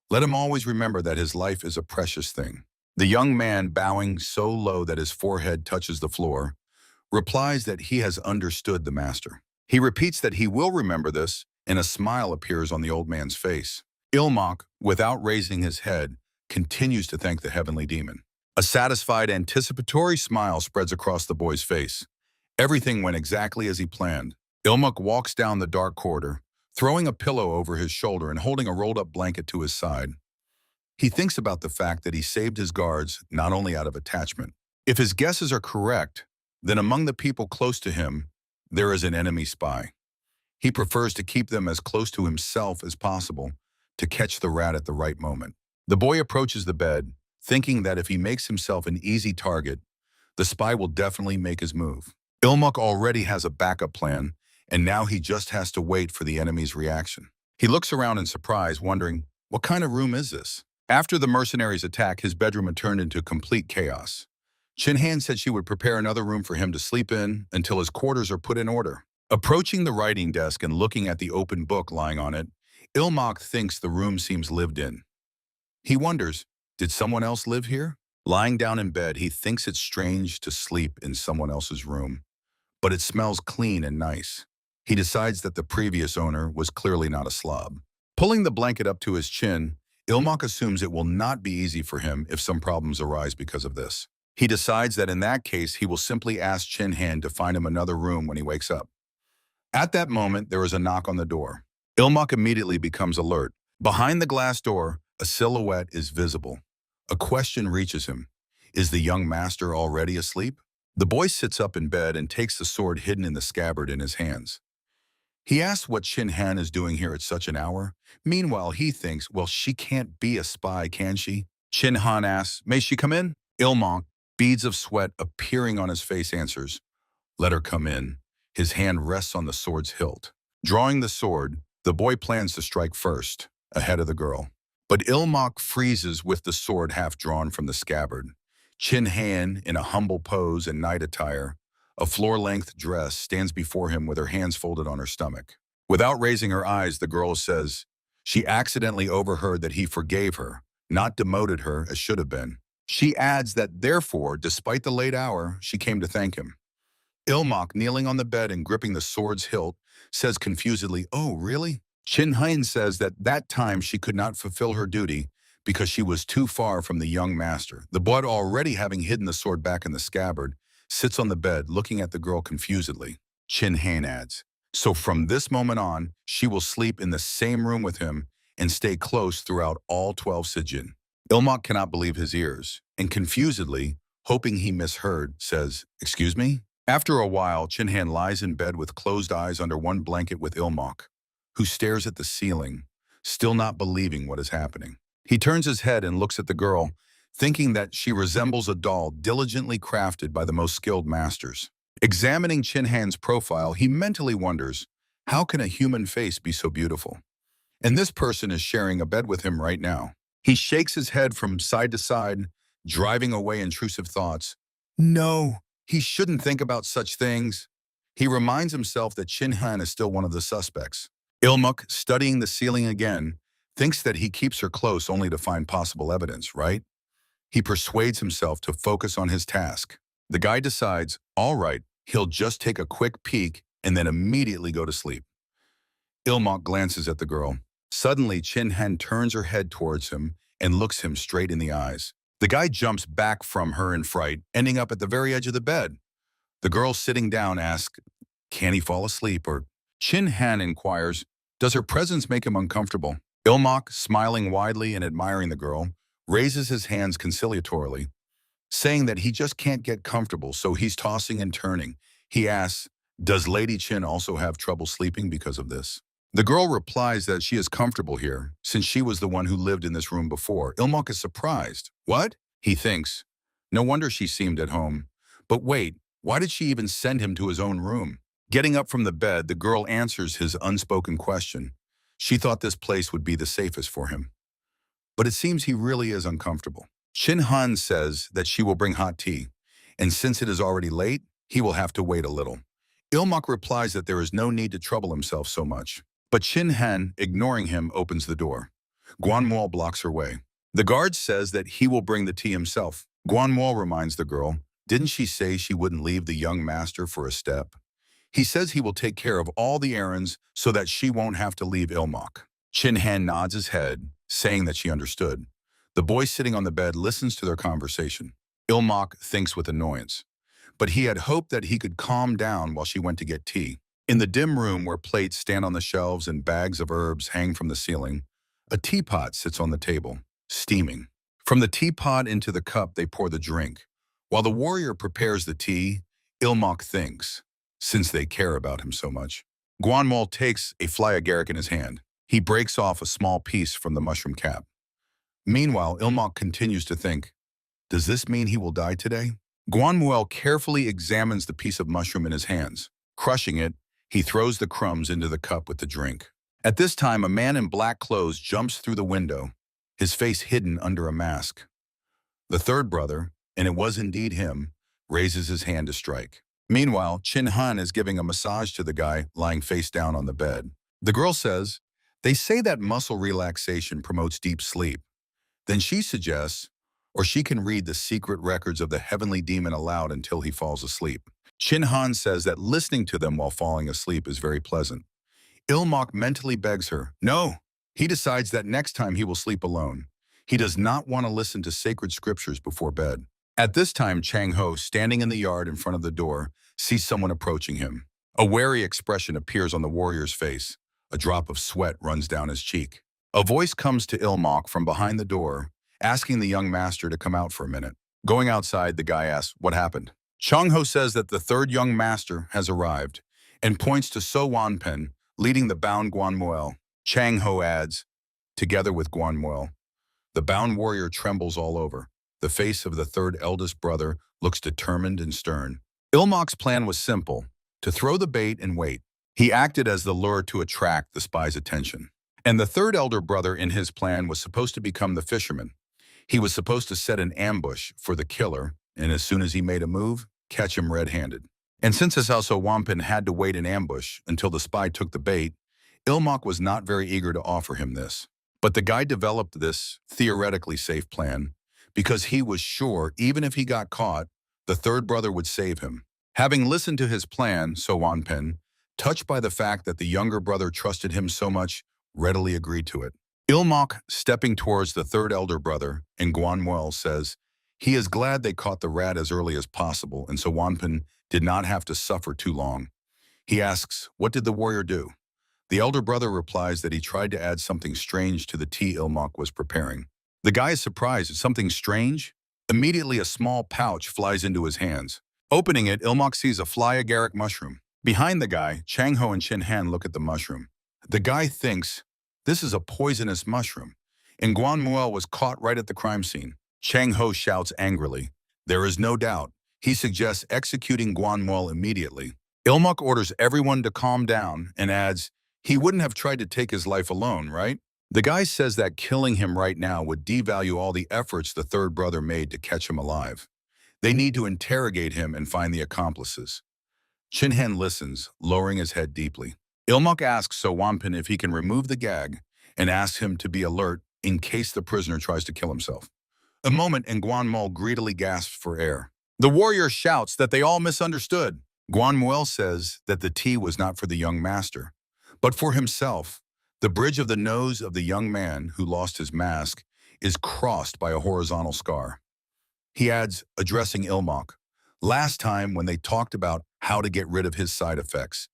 Let him always remember that his life is a precious thing. The young man, bowing so low that his forehead touches the floor, replies that he has understood the master. He repeats that he will remember this, and a smile appears on the old man's face. Ilmuk, without raising his head, continues to thank the heavenly demon. A satisfied, anticipatory smile spreads across the boy's face. Everything went exactly as he planned. Ilmuk walks down the dark corridor, throwing a pillow over his shoulder and holding a rolled-up blanket to his side. He thinks about the fact that he saved his guards not only out of attachment. If his guesses are correct, then among the people close to him, there is an enemy spy. He prefers to keep them as close to himself as possible to catch the rat at the right moment. The boy approaches the bed, thinking that if he makes himself an easy target, the spy will definitely make his move. Ilmuk already has a backup plan, and now he just has to wait for the enemy's reaction. He looks around in surprise, wondering, what kind of room is this? After the mercenaries' attack, his bedroom had turned into complete chaos. Chin-Han said she would prepare another room for him to sleep in until his quarters are put in order. Approaching the writing desk and looking at the open book lying on it, Ilmuk thinks the room seems lived in. He wonders, did someone else live here? Lying down in bed, he thinks it's strange to sleep in someone else's room, but it smells clean and nice. He decides that the previous owner was clearly not a slob. Pulling the blanket up to his chin, Ilmuk assumes it will not be easy for him if some problems arise because of this. He decides that in that case, he will simply ask Chin-Han to find him another room when he wakes up. At that moment, there is a knock on the door. Ilmuk immediately becomes alert. Behind the glass door, a silhouette is visible. A question reaches him. Is the young master already asleep? The boy sits up in bed and takes the sword hidden in the scabbard in his hands. He asks what Chin-Han is doing here at such an hour. Meanwhile, he thinks, well, she can't be a spy, can she? Chin-Han asks, may she come in? Ilmuk, beads of sweat appearing on his face, answers, let her come in. His hand rests on the sword's hilt. Drawing the sword, the boy plans to strike first, ahead of the girl. But Ilmuk freezes with the sword half drawn from the scabbard. Chin-Han, in a humble pose and night attire, a floor-length dress, stands before him with her hands folded on her stomach. Without raising her eyes, the girl says she accidentally overheard that he forgave her, not demoted her as should have been. She adds that therefore, despite the late hour, she came to thank him. Ilmuk, kneeling on the bed and gripping the sword's hilt, says confusedly, oh, really? Chin-Han says that time she could not fulfill her duty because she was too far from the young master. The boy, already having hidden the sword back in the scabbard, sits on the bed looking at the girl confusedly. Chin-Han adds, so from this moment on, she will sleep in the same room with him and stay close throughout all 12 sijin. Ilmuk cannot believe his ears, and confusedly, hoping he misheard, says, excuse me? After a while, Chinhan lies in bed with closed eyes under one blanket with Ilmok, who stares at the ceiling, still not believing what is happening. He turns his head and looks at the girl, thinking that she resembles a doll diligently crafted by the most skilled masters. Examining Chinhan's profile, he mentally wonders, how can a human face be so beautiful? And this person is sharing a bed with him right now. He shakes his head from side to side, driving away intrusive thoughts. No, he shouldn't think about such things. He reminds himself that Chinhan is still one of the suspects. Ilmuk, studying the ceiling again, thinks that he keeps her close only to find possible evidence, right? He persuades himself to focus on his task. The guy decides, all right, he'll just take a quick peek and then immediately go to sleep. Ilmok glances at the girl. Suddenly, Chinhan turns her head towards him and looks him straight in the eyes. The guy jumps back from her in fright, ending up at the very edge of the bed. The girl sitting down asks, can he fall asleep? Or Chinhan inquires, does her presence make him uncomfortable? Ilmok, smiling widely and admiring the girl, raises his hands conciliatorily, saying that he just can't get comfortable, so he's tossing and turning. He asks, does Lady Chin also have trouble sleeping because of this? The girl replies that she is comfortable here, since she was the one who lived in this room before. Ilmok is surprised. What? He thinks. No wonder she seemed at home. But wait, why did she even send him to his own room? Getting up from the bed, the girl answers his unspoken question. She thought this place would be the safest for him. But it seems he really is uncomfortable. Chinhan says that she will bring hot tea, and since it is already late, he will have to wait a little. Ilmok replies that there is no need to trouble himself so much. But Chinhan, ignoring him, opens the door. Guanmuo blocks her way. The guard says that he will bring the tea himself. Guanmuo reminds the girl, didn't she say she wouldn't leave the young master for a step? He says he will take care of all the errands so that she won't have to leave Ilmok. Chinhan nods his head, saying that she understood. The boy sitting on the bed listens to their conversation. Ilmok thinks with annoyance, but he had hoped that he could calm down while she went to get tea. In the dim room where plates stand on the shelves and bags of herbs hang from the ceiling, a teapot sits on the table, steaming. From the teapot into the cup, they pour the drink. While the warrior prepares the tea, Ilmok thinks, since they care about him so much. Guanmuo takes a fly agaric in his hand. He breaks off a small piece from the mushroom cap. Meanwhile, Ilmok continues to think, does this mean he will die today? Guanmuo carefully examines the piece of mushroom in his hands. Crushing it, he throws the crumbs into the cup with the drink. At this time, a man in black clothes jumps through the window, his face hidden under a mask. The third brother, and it was indeed him, raises his hand to strike. Meanwhile, Chinhan is giving a massage to the guy lying face down on the bed. The girl says, they say that muscle relaxation promotes deep sleep. Then she suggests, or she can read the secret records of the heavenly demon aloud until he falls asleep. Chinhan says that listening to them while falling asleep is very pleasant. Ilmok mentally begs her, no. He decides that next time he will sleep alone. He does not want to listen to sacred scriptures before bed. At this time, Chang Ho, standing in the yard in front of the door, sees someone approaching him. A wary expression appears on the warrior's face. A drop of sweat runs down his cheek. A voice comes to Ilmok from behind the door, asking the young master to come out for a minute. Going outside, the guy asks, what happened? Chang Ho says that the third young master has arrived and points to So Wanpen leading the bound Guanmuo. Chang Ho adds, together with Guanmuo. The bound warrior trembles all over. The face of the third eldest brother looks determined and stern. Ilmok's plan was simple, to throw the bait and wait. He acted as the lure to attract the spy's attention. And the third elder brother in his plan was supposed to become the fisherman. He was supposed to set an ambush for the killer, and as soon as he made a move, catch him red-handed. And since Asauso Wampin had to wait in ambush until the spy took the bait, Ilmok was not very eager to offer him this. But the guy developed this theoretically safe plan because he was sure even if he got caught, the third brother would save him. Having listened to his plan, So Wanpen, touched by the fact that the younger brother trusted him so much, readily agreed to it. Ilmok, stepping towards the third elder brother, and Guanmuel says, he is glad they caught the rat as early as possible, and so Wanpen did not have to suffer too long. He asks, what did the warrior do? The elder brother replies that he tried to add something strange to the tea Ilmok was preparing. The guy is surprised at something strange. Immediately, a small pouch flies into his hands. Opening it, Ilmok sees a fly agaric mushroom. Behind the guy, Chang-ho and Chin-han look at the mushroom. The guy thinks, this is a poisonous mushroom, and Guan-muel was caught right at the crime scene. Chang-ho shouts angrily. There is no doubt. He suggests executing Guan-muel immediately. Ilmok orders everyone to calm down and adds, he wouldn't have tried to take his life alone, right? The guy says that killing him right now would devalue all the efforts the third brother made to catch him alive. They need to interrogate him and find the accomplices. Chin-han listens, lowering his head deeply. Ilmok asks So Wanpin if he can remove the gag and asks him to be alert in case the prisoner tries to kill himself. A moment and Guan-muel greedily gasps for air. The warrior shouts that they all misunderstood. Guan-muel says that the tea was not for the young master, but for himself. The bridge of the nose of the young man who lost his mask is crossed by a horizontal scar. He adds, addressing Ilmok, last time when they talked about how to get rid of his side effects,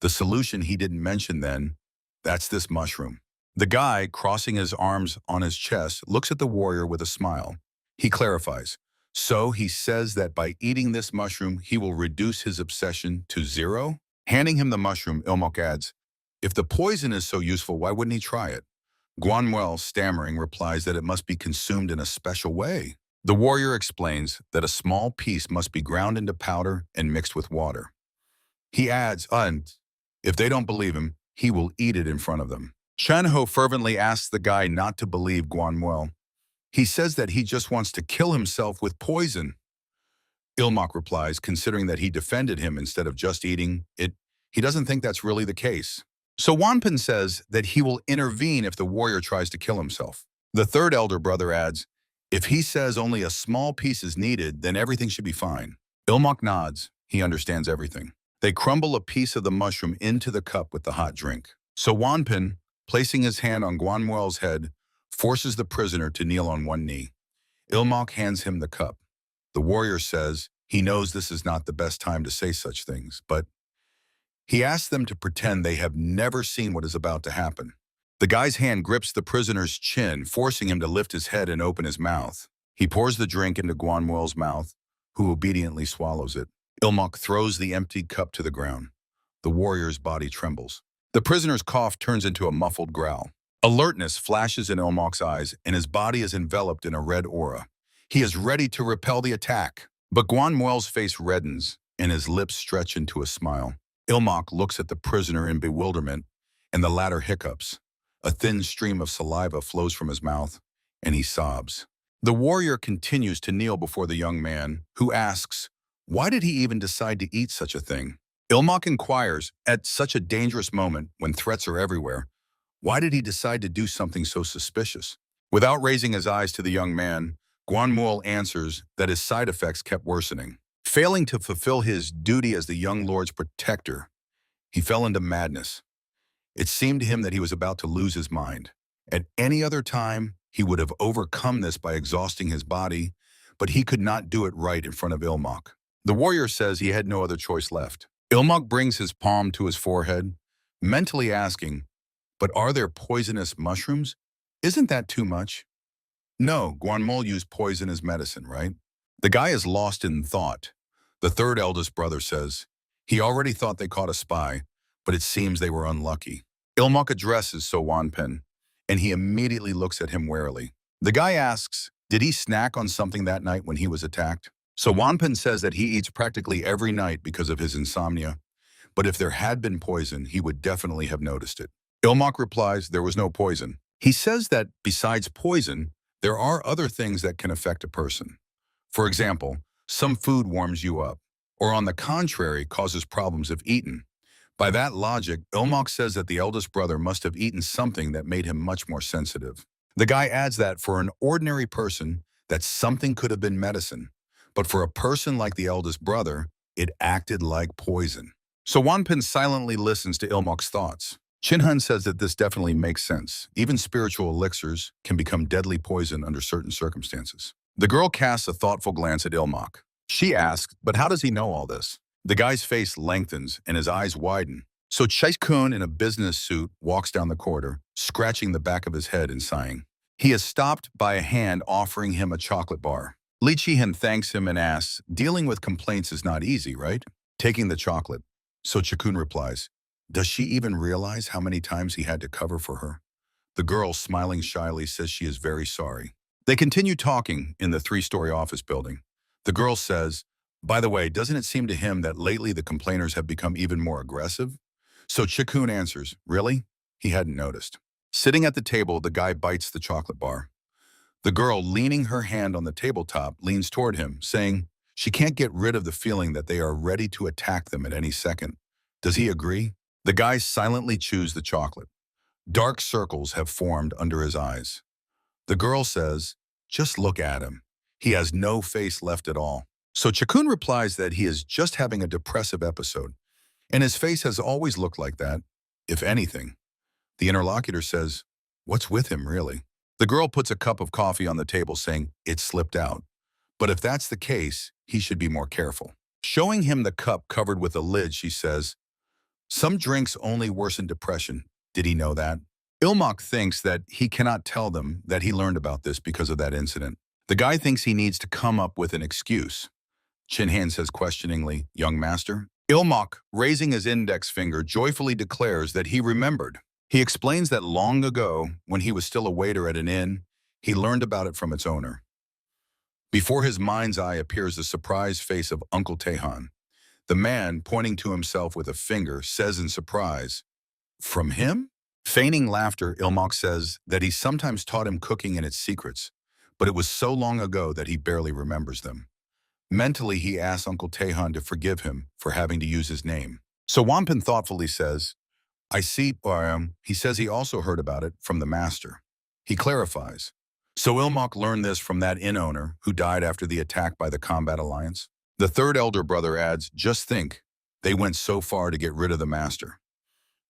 the solution he didn't mention then, that's this mushroom. The guy, crossing his arms on his chest, looks at the warrior with a smile. He clarifies, so he says that by eating this mushroom, he will reduce his obsession to 0? Handing him the mushroom, Ilmok adds, if the poison is so useful, why wouldn't he try it? Guan-muel, stammering, replies that it must be consumed in a special way. The warrior explains that a small piece must be ground into powder and mixed with water. He adds, and if they don't believe him, he will eat it in front of them. Chan-ho fervently asks the guy not to believe Guan-muel. He says that he just wants to kill himself with poison. Ilmok replies, considering that he defended him instead of just eating it, he doesn't think that's really the case. So Wanpin says that he will intervene if the warrior tries to kill himself. The third elder brother adds, if he says only a small piece is needed, then everything should be fine. Ilmok nods. He understands everything. They crumble a piece of the mushroom into the cup with the hot drink. So Wanpin, placing his hand on Guan-muel's head, forces the prisoner to kneel on one knee. Ilmok hands him the cup. The warrior says he knows this is not the best time to say such things, but he asks them to pretend they have never seen what is about to happen. The guy's hand grips the prisoner's chin, forcing him to lift his head and open his mouth. He pours the drink into Guan-muel's mouth, who obediently swallows it. Ilmok throws the emptied cup to the ground. The warrior's body trembles. The prisoner's cough turns into a muffled growl. Alertness flashes in Ilmok's eyes, and his body is enveloped in a red aura. He is ready to repel the attack. But Guan-muel's face reddens, and his lips stretch into a smile. Ilmok looks at the prisoner in bewilderment, and the latter hiccups. A thin stream of saliva flows from his mouth, and he sobs. The warrior continues to kneel before the young man, who asks, why did he even decide to eat such a thing? Ilmok inquires, at such a dangerous moment when threats are everywhere, why did he decide to do something so suspicious? Without raising his eyes to the young man, Guan-muel answers that his side effects kept worsening. Failing to fulfill his duty as the young lord's protector, he fell into madness. It seemed to him that he was about to lose his mind. At any other time, he would have overcome this by exhausting his body, but he could not do it right in front of Ilmok. The warrior says he had no other choice left. Ilmok brings his palm to his forehead, mentally asking, but are there poisonous mushrooms? Isn't that too much? No, Guan-muel used poison as medicine, right? The guy is lost in thought. The third eldest brother says, he already thought they caught a spy, but it seems they were unlucky. Ilmok addresses So Wanpin, and he immediately looks at him warily. The guy asks, did he snack on something that night when he was attacked? So Wanpin says that he eats practically every night because of his insomnia, but if there had been poison, he would definitely have noticed it. Ilmok replies there was no poison. He says that besides poison, there are other things that can affect a person. For example, some food warms you up, or on the contrary, causes problems if eaten. By that logic, Ilmok says that the eldest brother must have eaten something that made him much more sensitive. The guy adds that for an ordinary person, that something could have been medicine, but for a person like the eldest brother, it acted like poison. So Wanpin silently listens to Ilmok's thoughts. Chin-han says that this definitely makes sense. Even spiritual elixirs can become deadly poison under certain circumstances. The girl casts a thoughtful glance at Ilmok. She asks, but how does he know all this? The guy's face lengthens and his eyes widen. So Chae-kun in a business suit walks down the corridor, scratching the back of his head and sighing. He is stopped by a hand offering him a chocolate bar. Li Qihan thanks him and asks, dealing with complaints is not easy, right? Taking the chocolate. So Chikun replies, does she even realize how many times he had to cover for her? The girl, smiling shyly, says she is very sorry. They continue talking in the three-story office building. The girl says, by the way, doesn't it seem to him that lately the complainers have become even more aggressive? So Chikun answers, really? He hadn't noticed. Sitting at the table, the guy bites the chocolate bar. The girl, leaning her hand on the tabletop, leans toward him, saying she can't get rid of the feeling that they are ready to attack them at any second. Does he agree? The guy silently chews the chocolate. Dark circles have formed under his eyes. The girl says, just look at him. He has no face left at all. So Chikun replies that he is just having a depressive episode, and his face has always looked like that, if anything. The interlocutor says, what's with him, really? The girl puts a cup of coffee on the table, saying, it slipped out. But if that's the case, he should be more careful. Showing him the cup covered with a lid, she says, some drinks only worsen depression. Did he know that? Ilmok thinks that he cannot tell them that he learned about this because of that incident. The guy thinks he needs to come up with an excuse. Chinhan says questioningly, young master? Ilmok, raising his index finger, joyfully declares that he remembered. He explains that long ago, when he was still a waiter at an inn, he learned about it from its owner. Before his mind's eye appears the surprised face of Uncle Tehan. The man, pointing to himself with a finger, says in surprise, from him? Feigning laughter, Ilmok says that he sometimes taught him cooking and its secrets, but it was so long ago that he barely remembers them. Mentally, he asks Uncle Tehan to forgive him for having to use his name. So Wampin thoughtfully says, I see, he says he also heard about it from the master. He clarifies. So Ilmok learned this from that inn owner who died after the attack by the Combat Alliance. The third elder brother adds, just think, they went so far to get rid of the master.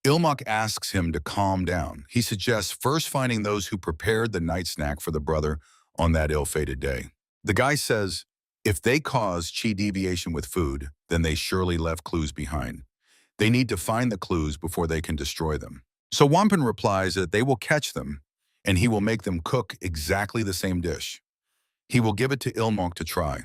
Ilmok asks him to calm down. He suggests first finding those who prepared the night snack for the brother on that ill-fated day. The guy says, if they caused chi deviation with food, then they surely left clues behind. They need to find the clues before they can destroy them. So Wampin replies that they will catch them, and he will make them cook exactly the same dish. He will give it to Ilmok to try.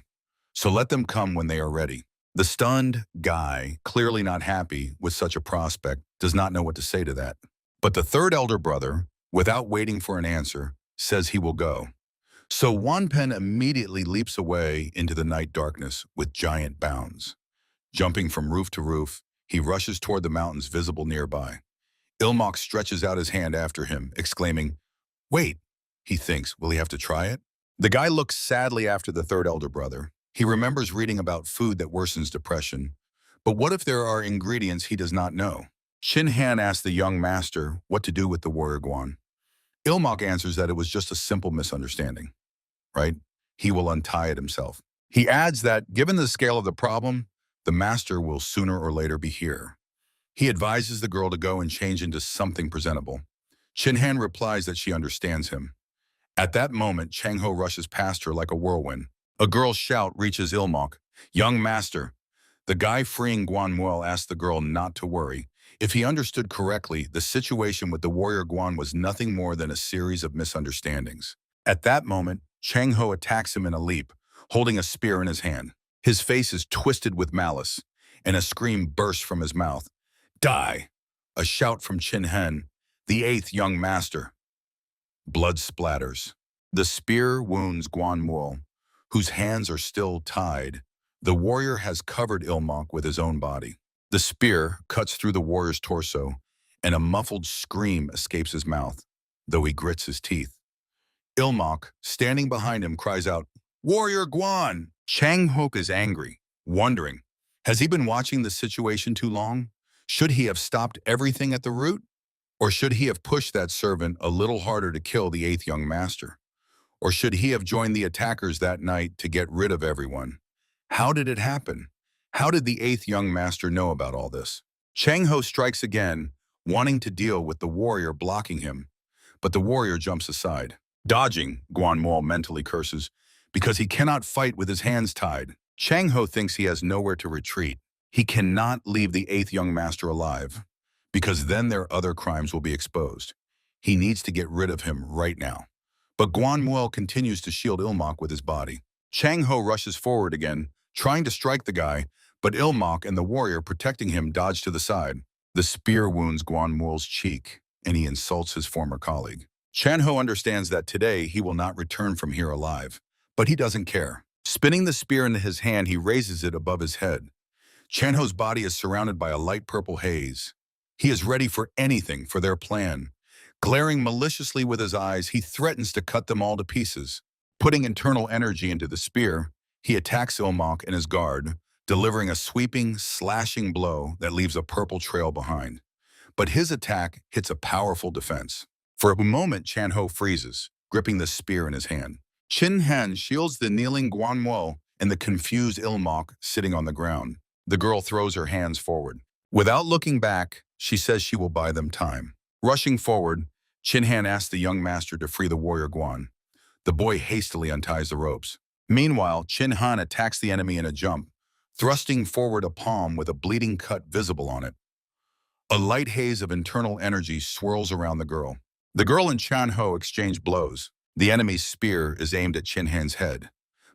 So let them come when they are ready. The stunned guy, clearly not happy with such a prospect, does not know what to say to that. But the third elder brother, without waiting for an answer, says he will go. So Wanpen immediately leaps away into the night darkness with giant bounds. Jumping from roof to roof, he rushes toward the mountains visible nearby. Ilmok stretches out his hand after him, exclaiming, wait, he thinks, will he have to try it? The guy looks sadly after the third elder brother. He remembers reading about food that worsens depression. But what if there are ingredients he does not know? Shin Han asks the young master what to do with the warrior guan. Ilmok answers that it was just a simple misunderstanding, right? He will untie it himself. He adds that, given the scale of the problem, the master will sooner or later be here. He advises the girl to go and change into something presentable. Chinhan replies that she understands him. At that moment, Chang-ho rushes past her like a whirlwind. A girl's shout reaches Ilmok. Young master. The guy freeing Guan Muel asks the girl not to worry. If he understood correctly, the situation with the warrior Guan was nothing more than a series of misunderstandings. At that moment, Chang-ho attacks him in a leap, holding a spear in his hand. His face is twisted with malice, and a scream bursts from his mouth. Die! A shout from Chin Hen, the eighth young master. Blood splatters. The spear wounds Guan Muel, whose hands are still tied. The warrior has covered Ilmok with his own body. The spear cuts through the warrior's torso, and a muffled scream escapes his mouth, though he grits his teeth. Ilmok, standing behind him, cries out, Warrior Guan! Chang-ho is angry, wondering, has he been watching the situation too long? Should he have stopped everything at the root? Or should he have pushed that servant a little harder to kill the eighth young master? Or should he have joined the attackers that night to get rid of everyone? How did it happen? How did the eighth young master know about all this? Chang-ho strikes again, wanting to deal with the warrior blocking him, but the warrior jumps aside. Dodging, Guan Muel mentally curses, because he cannot fight with his hands tied. Chang-ho thinks he has nowhere to retreat. He cannot leave the eighth young master alive, because then their other crimes will be exposed. He needs to get rid of him right now. But Guan Muel continues to shield Ilmok with his body. Chang Ho rushes forward again, trying to strike the guy, but Ilmok and the warrior protecting him dodge to the side. The spear wounds Guan Muo's cheek, and he insults his former colleague. Chan Ho understands that today he will not return from here alive, but he doesn't care. Spinning the spear into his hand, he raises it above his head. Chan Ho's body is surrounded by a light purple haze. He is ready for anything for their plan. Glaring maliciously with his eyes, he threatens to cut them all to pieces. Putting internal energy into the spear, he attacks Ilmok and his guard, delivering a sweeping, slashing blow that leaves a purple trail behind. But his attack hits a powerful defense. For a moment, Chan Ho freezes, gripping the spear in his hand. Chin Han shields the kneeling Guan Muo and the confused Ilmok sitting on the ground. The girl throws her hands forward. Without looking back, she says she will buy them time. Rushing forward, Chin Han asks the young master to free the warrior Guan. The boy hastily unties the ropes. Meanwhile, Chin Han attacks the enemy in a jump, thrusting forward a palm with a bleeding cut visible on it. A light haze of internal energy swirls around the girl. The girl and Chan Ho exchange blows. The enemy's spear is aimed at Chin Han's head,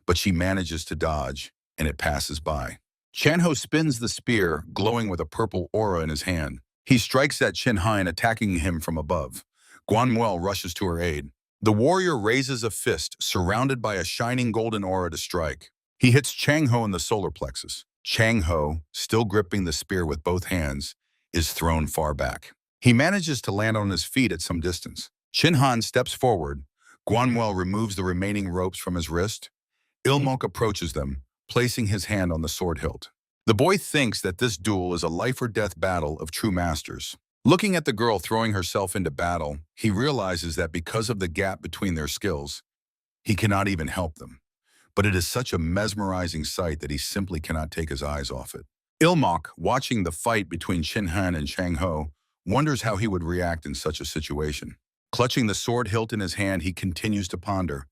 but she manages to dodge, and it passes by. Chan Ho spins the spear, glowing with a purple aura in his hand. He strikes at Chin Han, attacking him from above. Guan Muo rushes to her aid. The warrior raises a fist, surrounded by a shining golden aura to strike. He hits Chang Ho in the solar plexus. Chang Ho, still gripping the spear with both hands, is thrown far back. He manages to land on his feet at some distance. Chin Han steps forward. Guan Muo removes the remaining ropes from his wrist. Ilmok approaches them, placing his hand on the sword hilt. The boy thinks that this duel is a life-or-death battle of true masters. Looking at the girl throwing herself into battle, he realizes that because of the gap between their skills, he cannot even help them. But it is such a mesmerizing sight that he simply cannot take his eyes off it. Ilmok, watching the fight between Chin Han and Chang Ho, wonders how he would react in such a situation. Clutching the sword hilt in his hand, he continues to ponder.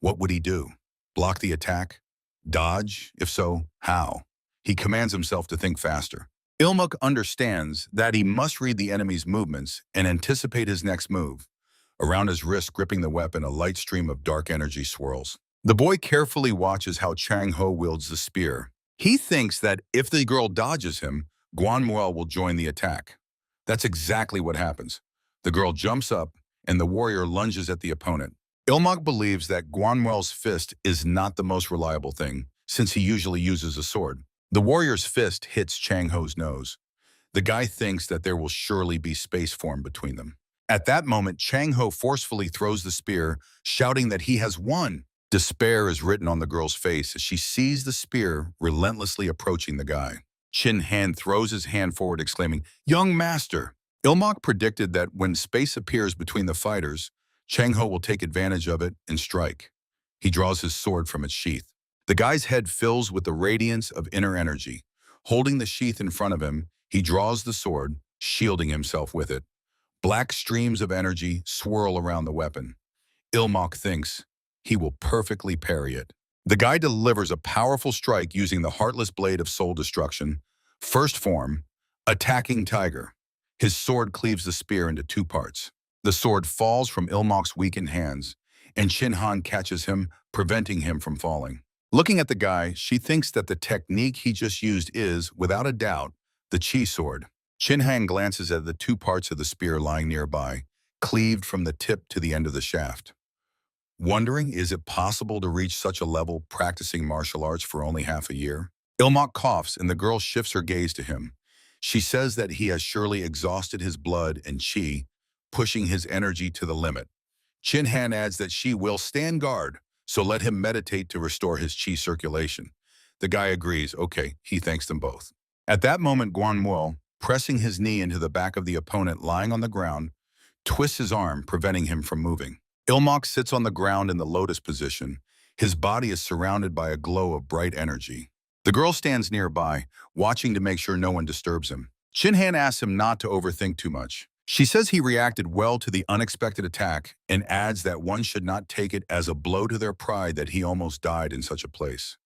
What would he do? Block the attack? Dodge? If so, how? He commands himself to think faster. Ilmok understands that he must read the enemy's movements and anticipate his next move. Around his wrist, gripping the weapon, a light stream of dark energy swirls. The boy carefully watches how Chang Ho wields the spear. He thinks that if the girl dodges him, Guan Muo will join the attack. That's exactly what happens. The girl jumps up, and the warrior lunges at the opponent. Ilmok believes that Guan Muo's fist is not the most reliable thing, since he usually uses a sword. The warrior's fist hits Chang Ho's nose. The guy thinks that there will surely be space formed between them. At that moment, Chang Ho forcefully throws the spear, shouting that he has won. Despair is written on the girl's face as she sees the spear relentlessly approaching the guy. Chin Han throws his hand forward, exclaiming, "Young master!" Ilmok predicted that when space appears between the fighters, Chang Ho will take advantage of it and strike. He draws his sword from its sheath. The guy's head fills with the radiance of inner energy. Holding the sheath in front of him, he draws the sword, shielding himself with it. Black streams of energy swirl around the weapon. Ilmok thinks he will perfectly parry it. The guy delivers a powerful strike using the heartless blade of soul destruction. First form, attacking tiger. His sword cleaves the spear into two parts. The sword falls from Ilmok's weakened hands, and Chin Han catches him, preventing him from falling. Looking at the guy, she thinks that the technique he just used is, without a doubt, the chi sword. Chin Han glances at the two parts of the spear lying nearby, cleaved from the tip to the end of the shaft. Wondering, is it possible to reach such a level practicing martial arts for only half a year? Ilmok coughs, and the girl shifts her gaze to him. She says that he has surely exhausted his blood and chi, pushing his energy to the limit. Chin Han adds that she will stand guard, so let him meditate to restore his chi circulation. The guy agrees. Okay, he thanks them both. At that moment, Guan Muo, pressing his knee into the back of the opponent lying on the ground, twists his arm, preventing him from moving. Ilmok sits on the ground in the lotus position. His body is surrounded by a glow of bright energy. The girl stands nearby, watching to make sure no one disturbs him. Chin Han asks him not to overthink too much. She says he reacted well to the unexpected attack and adds that one should not take it as a blow to their pride that he almost died in such a place.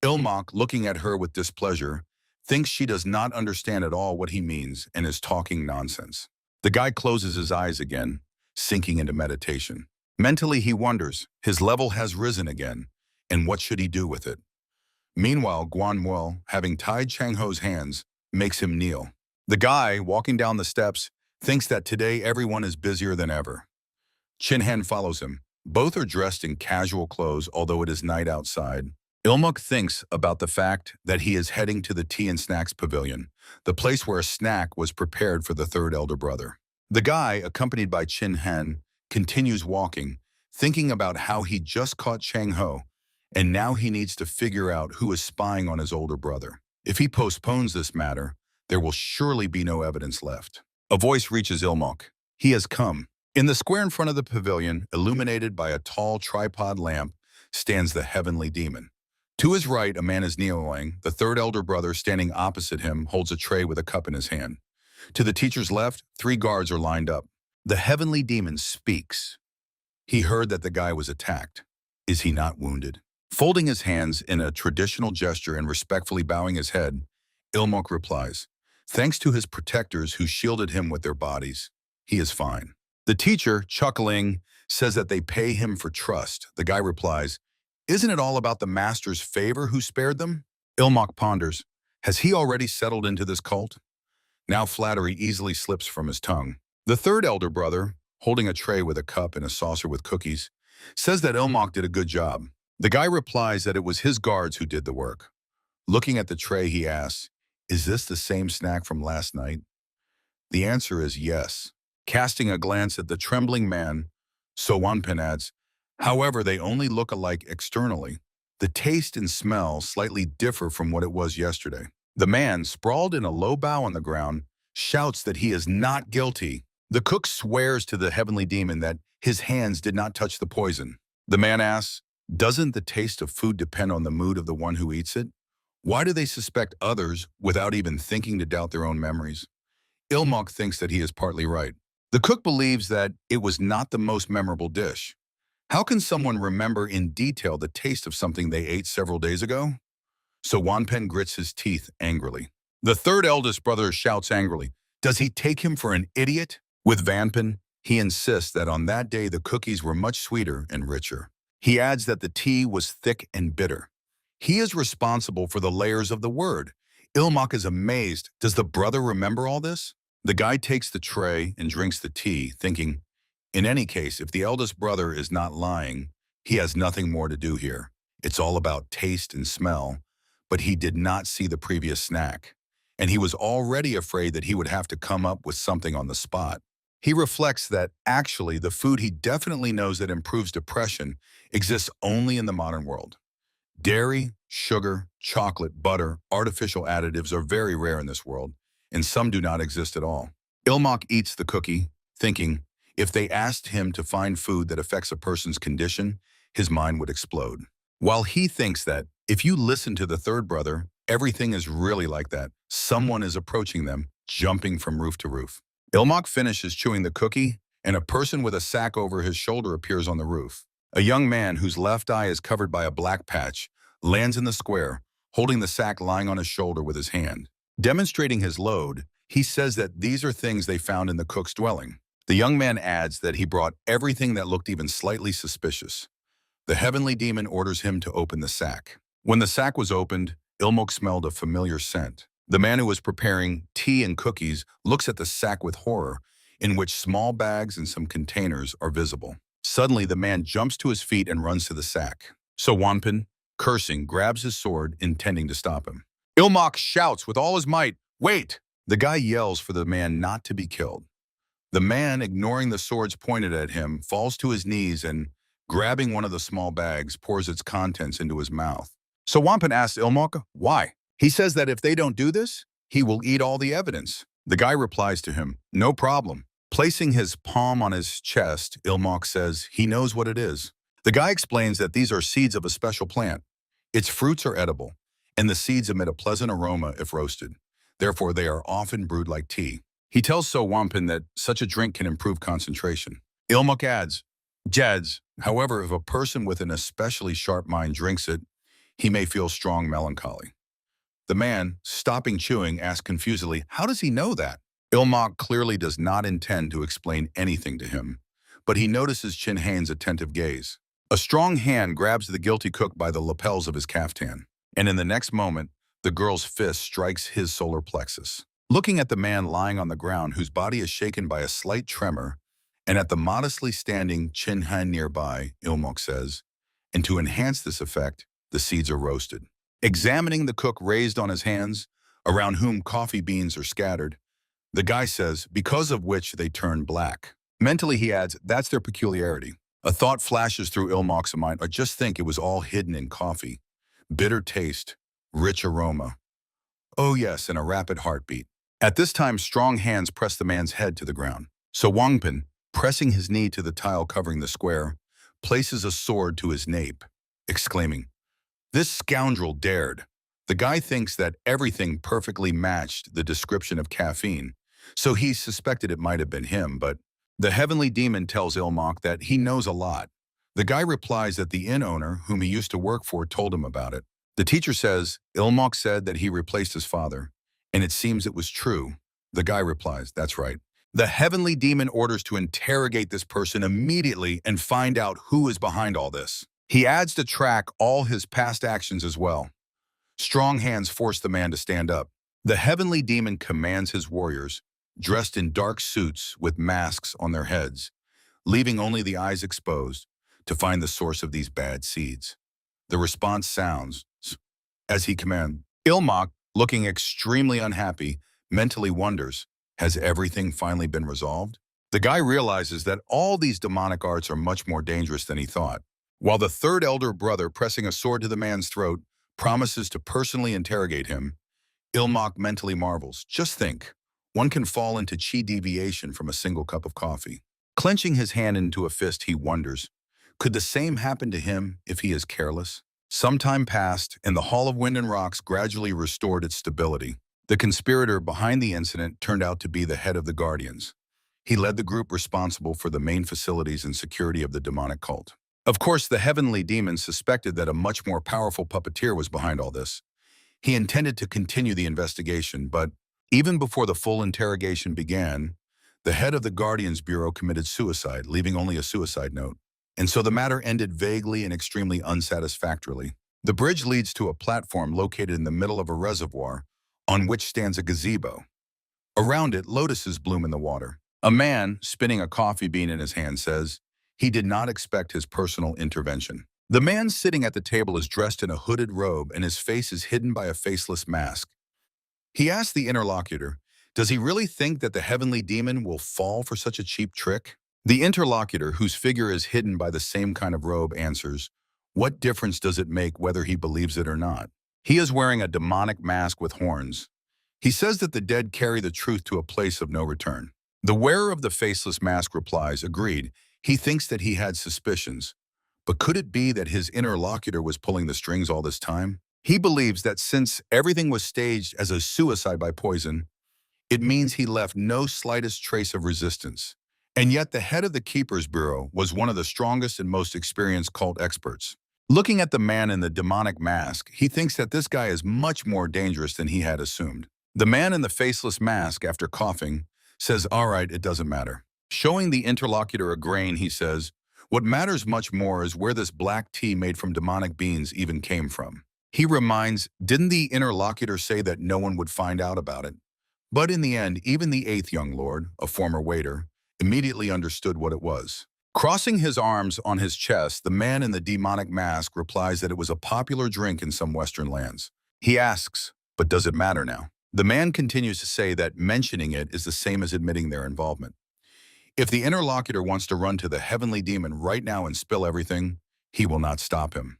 Ilmok, looking at her with displeasure, thinks she does not understand at all what he means and is talking nonsense. The guy closes his eyes again, sinking into meditation. Mentally, he wonders, his level has risen again. And what should he do with it? Meanwhile, Guanmuo, having tied Chang Ho's hands, makes him kneel. The guy, walking down the steps, thinks that today everyone is busier than ever. Chin Han follows him. Both are dressed in casual clothes, although it is night outside. Ilmok thinks about the fact that he is heading to the tea and snacks pavilion, the place where a snack was prepared for the third elder brother. The guy, accompanied by Chin Han, continues walking, thinking about how he just caught Chang Ho, and now he needs to figure out who is spying on his older brother. If he postpones this matter, there will surely be no evidence left. A voice reaches Ilmok. He has come. In the square in front of the pavilion, illuminated by a tall tripod lamp, stands the heavenly demon. To his right, a man is kneeling. The third elder brother, standing opposite him, holds a tray with a cup in his hand. To the teacher's left, 3 guards are lined up. The heavenly demon speaks. He heard that the guy was attacked. Is he not wounded? Folding his hands in a traditional gesture and respectfully bowing his head, Ilmok replies, thanks to his protectors who shielded him with their bodies, he is fine. The teacher, chuckling, says that they pay him for trust. The guy replies, isn't it all about the master's favor who spared them? Ilmok ponders, has he already settled into this cult? Now flattery easily slips from his tongue. The third elder brother, holding a tray with a cup and a saucer with cookies, says that Ilmok did a good job. The guy replies that it was his guards who did the work. Looking at the tray, he asks, is this the same snack from last night? The answer is yes. Casting a glance at the trembling man, So Wanpen adds, however, they only look alike externally. The taste and smell slightly differ from what it was yesterday. The man, sprawled in a low bow on the ground, shouts that he is not guilty. The cook swears to the heavenly demon that his hands did not touch the poison. The man asks, doesn't the taste of food depend on the mood of the one who eats it? Why do they suspect others without even thinking to doubt their own memories? Ilmok thinks that he is partly right. The cook believes that it was not the most memorable dish. How can someone remember in detail the taste of something they ate several days ago? So Wanpen grits his teeth angrily. The third eldest brother shouts angrily, does he take him for an idiot? With Wanpen, he insists that on that day the cookies were much sweeter and richer. He adds that the tea was thick and bitter. He is responsible for the layers of the word. Ilmok is amazed. Does the brother remember all this? The guy takes the tray and drinks the tea, thinking, in any case, if the eldest brother is not lying, he has nothing more to do here. It's all about taste and smell, but he did not see the previous snack, and he was already afraid that he would have to come up with something on the spot. He reflects that actually the food he definitely knows that improves depression exists only in the modern world. Dairy, sugar, chocolate, butter, artificial additives are very rare in this world, and some do not exist at all. Ilmok eats the cookie, thinking, if they asked him to find food that affects a person's condition, his mind would explode. While he thinks that, if you listen to the third brother, everything is really like that. Someone is approaching them, jumping from roof to roof. Ilmok finishes chewing the cookie, and a person with a sack over his shoulder appears on the roof. A young man whose left eye is covered by a black patch lands in the square, holding the sack lying on his shoulder with his hand. Demonstrating his load, he says that these are things they found in the cook's dwelling. The young man adds that he brought everything that looked even slightly suspicious. The heavenly demon orders him to open the sack. When the sack was opened, Ilmok smelled a familiar scent. The man who was preparing tea and cookies looks at the sack with horror, in which small bags and some containers are visible. Suddenly, the man jumps to his feet and runs to the sack. So Wanpen, cursing, grabs his sword, intending to stop him. Ilmok shouts with all his might, wait! The guy yells for the man not to be killed. The man, ignoring the swords pointed at him, falls to his knees and, grabbing one of the small bags, pours its contents into his mouth. So Wanpen asks Ilmok, why? He says that if they don't do this, he will eat all the evidence. The guy replies to him, no problem. Placing his palm on his chest, Ilmok says he knows what it is. The guy explains that these are seeds of a special plant. Its fruits are edible, and the seeds emit a pleasant aroma if roasted. Therefore, they are often brewed like tea. He tells So Wanpen that such a drink can improve concentration. Ilmok adds, Jeds, however, if a person with an especially sharp mind drinks it, he may feel strong melancholy. The man, stopping chewing, asks confusedly, how does he know that? Ilmok clearly does not intend to explain anything to him, but he notices Chin Han's attentive gaze. A strong hand grabs the guilty cook by the lapels of his caftan, and in the next moment, the girl's fist strikes his solar plexus. Looking at the man lying on the ground whose body is shaken by a slight tremor, and at the modestly standing Chin Han nearby, Ilmok says, and to enhance this effect, the seeds are roasted. Examining the cook raised on his hands, around whom coffee beans are scattered, the guy says, because of which they turn black. Mentally, he adds, that's their peculiarity. A thought flashes through Ilmok's mind, or just think it was all hidden in coffee. Bitter taste, rich aroma. Oh yes, and a rapid heartbeat. At this time, strong hands press the man's head to the ground. So Wangpin, pressing his knee to the tile covering the square, places a sword to his nape, exclaiming, this scoundrel dared. The guy thinks that everything perfectly matched the description of caffeine, so he suspected it might have been him, but the heavenly demon tells Ilmok that he knows a lot. The guy replies that the inn owner, whom he used to work for, told him about it. The teacher says, Ilmok said that he replaced his father, and it seems it was true. The guy replies, that's right. The heavenly demon orders to interrogate this person immediately and find out who is behind all this. He adds to track all his past actions as well. Strong hands force the man to stand up. The heavenly demon commands his warriors, dressed in dark suits with masks on their heads, leaving only the eyes exposed, to find the source of these bad seeds. The response sounds, as he commands. Ilmok, looking extremely unhappy, mentally wonders, has everything finally been resolved? The guy realizes that all these demonic arts are much more dangerous than he thought. While the third elder brother, pressing a sword to the man's throat, promises to personally interrogate him, Ilmok mentally marvels. Just think, one can fall into chi deviation from a single cup of coffee. Clenching his hand into a fist, he wonders, could the same happen to him if he is careless? Some time passed, and the Hall of Wind and Rocks gradually restored its stability. The conspirator behind the incident turned out to be the head of the Guardians. He led the group responsible for the main facilities and security of the demonic cult. Of course, the heavenly demon suspected that a much more powerful puppeteer was behind all this. He intended to continue the investigation, but even before the full interrogation began, the head of the Guardians Bureau committed suicide, leaving only a suicide note. And so the matter ended vaguely and extremely unsatisfactorily. The bridge leads to a platform located in the middle of a reservoir, on which stands a gazebo. Around it, lotuses bloom in the water. A man, spinning a coffee bean in his hand, says he did not expect his personal intervention. The man sitting at the table is dressed in a hooded robe and his face is hidden by a faceless mask. He asks the interlocutor, does he really think that the heavenly demon will fall for such a cheap trick? The interlocutor, whose figure is hidden by the same kind of robe, answers, what difference does it make whether he believes it or not? He is wearing a demonic mask with horns. He says that the dead carry the truth to a place of no return. The wearer of the faceless mask replies, agreed. He thinks that he had suspicions. But could it be that his interlocutor was pulling the strings all this time? He believes that since everything was staged as a suicide by poison, it means he left no slightest trace of resistance. And yet the head of the Keepers Bureau was one of the strongest and most experienced cult experts. Looking at the man in the demonic mask, he thinks that this guy is much more dangerous than he had assumed. The man in the faceless mask, after coughing, says, all right, it doesn't matter. Showing the interlocutor a grain, he says, what matters much more is where this black tea made from demonic beans even came from. He reminds, didn't the interlocutor say that no one would find out about it? But in the end, even the eighth young lord, a former waiter, immediately understood what it was. Crossing his arms on his chest, the man in the demonic mask replies that it was a popular drink in some Western lands. He asks, but does it matter now? The man continues to say that mentioning it is the same as admitting their involvement. If the interlocutor wants to run to the heavenly demon right now and spill everything, he will not stop him.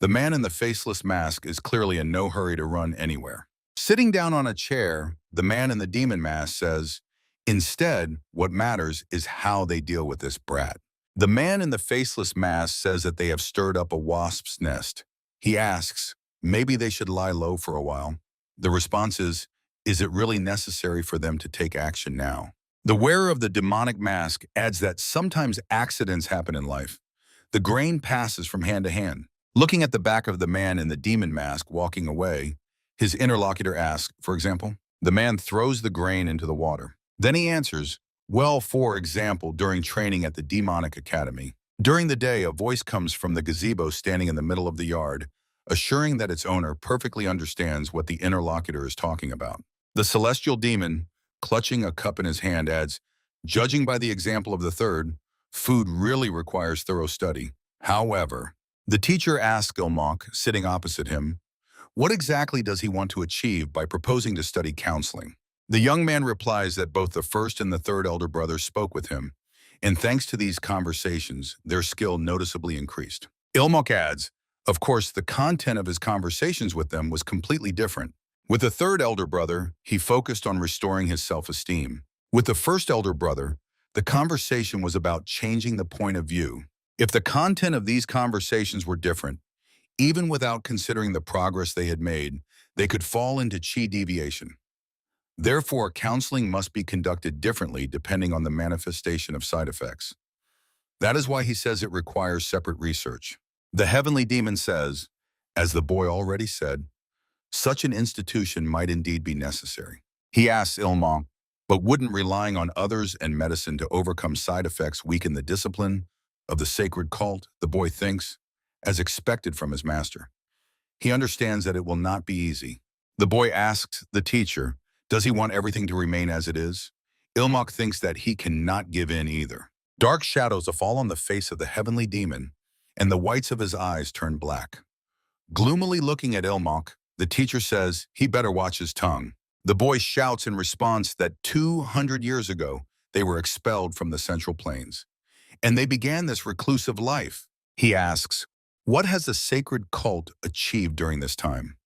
The man in the faceless mask is clearly in no hurry to run anywhere. Sitting down on a chair, the man in the demon mask says, instead, what matters is how they deal with this brat. The man in the faceless mask says that they have stirred up a wasp's nest. He asks, maybe they should lie low for a while. The response is it really necessary for them to take action now? The wearer of the demonic mask adds that sometimes accidents happen in life. The grain passes from hand to hand. Looking at the back of the man in the demon mask walking away, his interlocutor asks, for example, the man throws the grain into the water. Then he answers, well, for example, during training at the demonic academy. During the day, a voice comes from the gazebo standing in the middle of the yard, assuring that its owner perfectly understands what the interlocutor is talking about. The celestial demon, clutching a cup in his hand, adds, "Judging by the example of the third, food really requires thorough study." However, the teacher asks Ilmok, sitting opposite him, what exactly does he want to achieve by proposing to study counseling? The young man replies that both the first and the third elder brother spoke with him, and thanks to these conversations, their skill noticeably increased. Ilmok adds, of course, the content of his conversations with them was completely different. With the third elder brother, he focused on restoring his self-esteem. With the first elder brother, the conversation was about changing the point of view. If the content of these conversations were different, even without considering the progress they had made, they could fall into chi deviation. Therefore, counseling must be conducted differently depending on the manifestation of side effects. That is why he says it requires separate research. The heavenly demon says, as the boy already said, such an institution might indeed be necessary. He asks Ilmok, but wouldn't relying on others and medicine to overcome side effects weaken the discipline of the sacred cult? The boy thinks, as expected from his master. He understands that it will not be easy. The boy asks the teacher, does he want everything to remain as it is? Ilmok thinks that he cannot give in either. Dark shadows fall on the face of the heavenly demon, and the whites of his eyes turn black. Gloomily looking at Ilmok, the teacher says he better watch his tongue. The boy shouts in response that 200 years ago, they were expelled from the Central Plains, and they began this reclusive life. He asks, what has the sacred cult achieved during this time?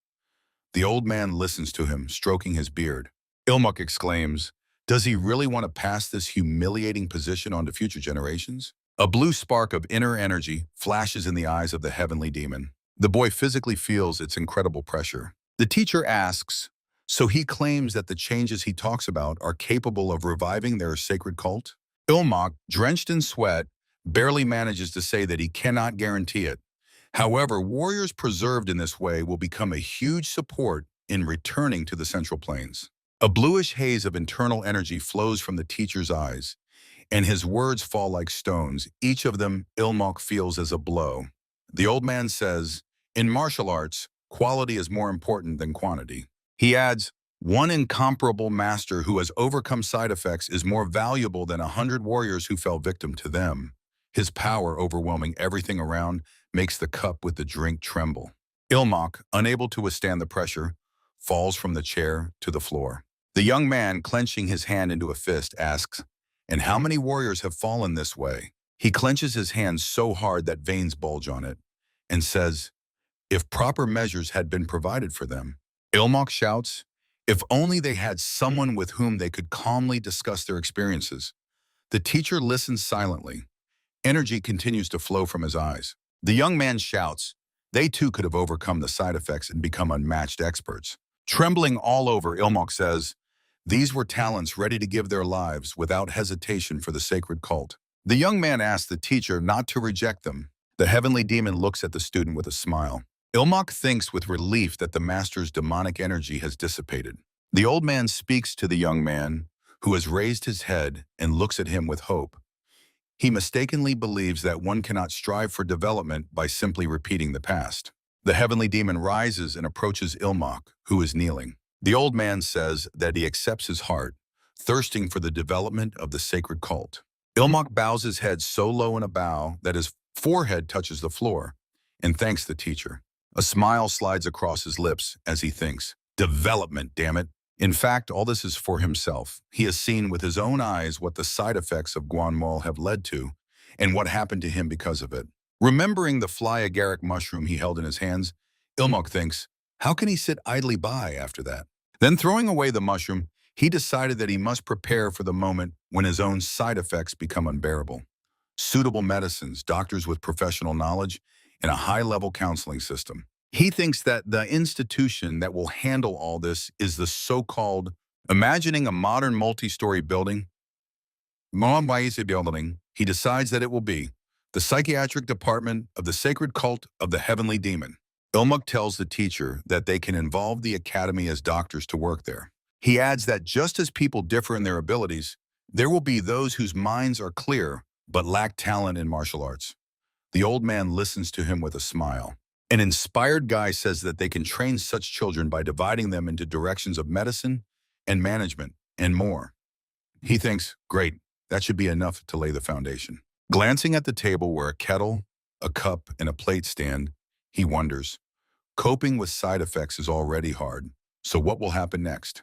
The old man listens to him, stroking his beard. Ilmok exclaims, does he really want to pass this humiliating position on to future generations? A blue spark of inner energy flashes in the eyes of the heavenly demon. The boy physically feels its incredible pressure. The teacher asks, so he claims that the changes he talks about are capable of reviving their sacred cult? Ilmok, drenched in sweat, barely manages to say that he cannot guarantee it. However, warriors preserved in this way will become a huge support in returning to the Central Plains. A bluish haze of internal energy flows from the teacher's eyes, and his words fall like stones, each of them Ilmok feels as a blow. The old man says, in martial arts, quality is more important than quantity. He adds, one incomparable master who has overcome side effects is more valuable than 100 warriors who fell victim to them. His power overwhelming everything around makes the cup with the drink tremble. Ilmok, unable to withstand the pressure, falls from the chair to the floor. The young man, clenching his hand into a fist, asks, and how many warriors have fallen this way? He clenches his hand so hard that veins bulge on it, and says, if proper measures had been provided for them. Ilmok shouts, if only they had someone with whom they could calmly discuss their experiences. The teacher listens silently. Energy continues to flow from his eyes. The young man shouts, they too could have overcome the side effects and become unmatched experts. Trembling all over, Ilmok says, these were talents ready to give their lives without hesitation for the sacred cult. The young man asks the teacher not to reject them. The heavenly demon looks at the student with a smile. Ilmok thinks with relief that the master's demonic energy has dissipated. The old man speaks to the young man, who has raised his head and looks at him with hope. He mistakenly believes that one cannot strive for development by simply repeating the past. The heavenly demon rises and approaches Ilmok, who is kneeling. The old man says that he accepts his heart, thirsting for the development of the sacred cult. Ilmok bows his head so low in a bow that his forehead touches the floor, and thanks the teacher. A smile slides across his lips as he thinks, development, damn it. In fact, all this is for himself. He has seen with his own eyes what the side effects of guanmol have led to, and what happened to him because of it. Remembering the fly agaric mushroom he held in his hands, Ilmok thinks, how can he sit idly by after that? Then throwing away the mushroom, he decided that he must prepare for the moment when his own side effects become unbearable. Suitable medicines, doctors with professional knowledge, and a high-level counseling system. He thinks that the institution that will handle all this is the so-called, imagining a modern multi-story building, he decides that it will be the psychiatric department of the sacred cult of the heavenly demon. Ilmok tells the teacher that they can involve the academy as doctors to work there. He adds that just as people differ in their abilities, there will be those whose minds are clear but lack talent in martial arts. The old man listens to him with a smile. An inspired guy says that they can train such children by dividing them into directions of medicine and management and more. He thinks, great, that should be enough to lay the foundation. Glancing at the table where a kettle, a cup, and a plate stand, he wonders, coping with side effects is already hard, so what will happen next?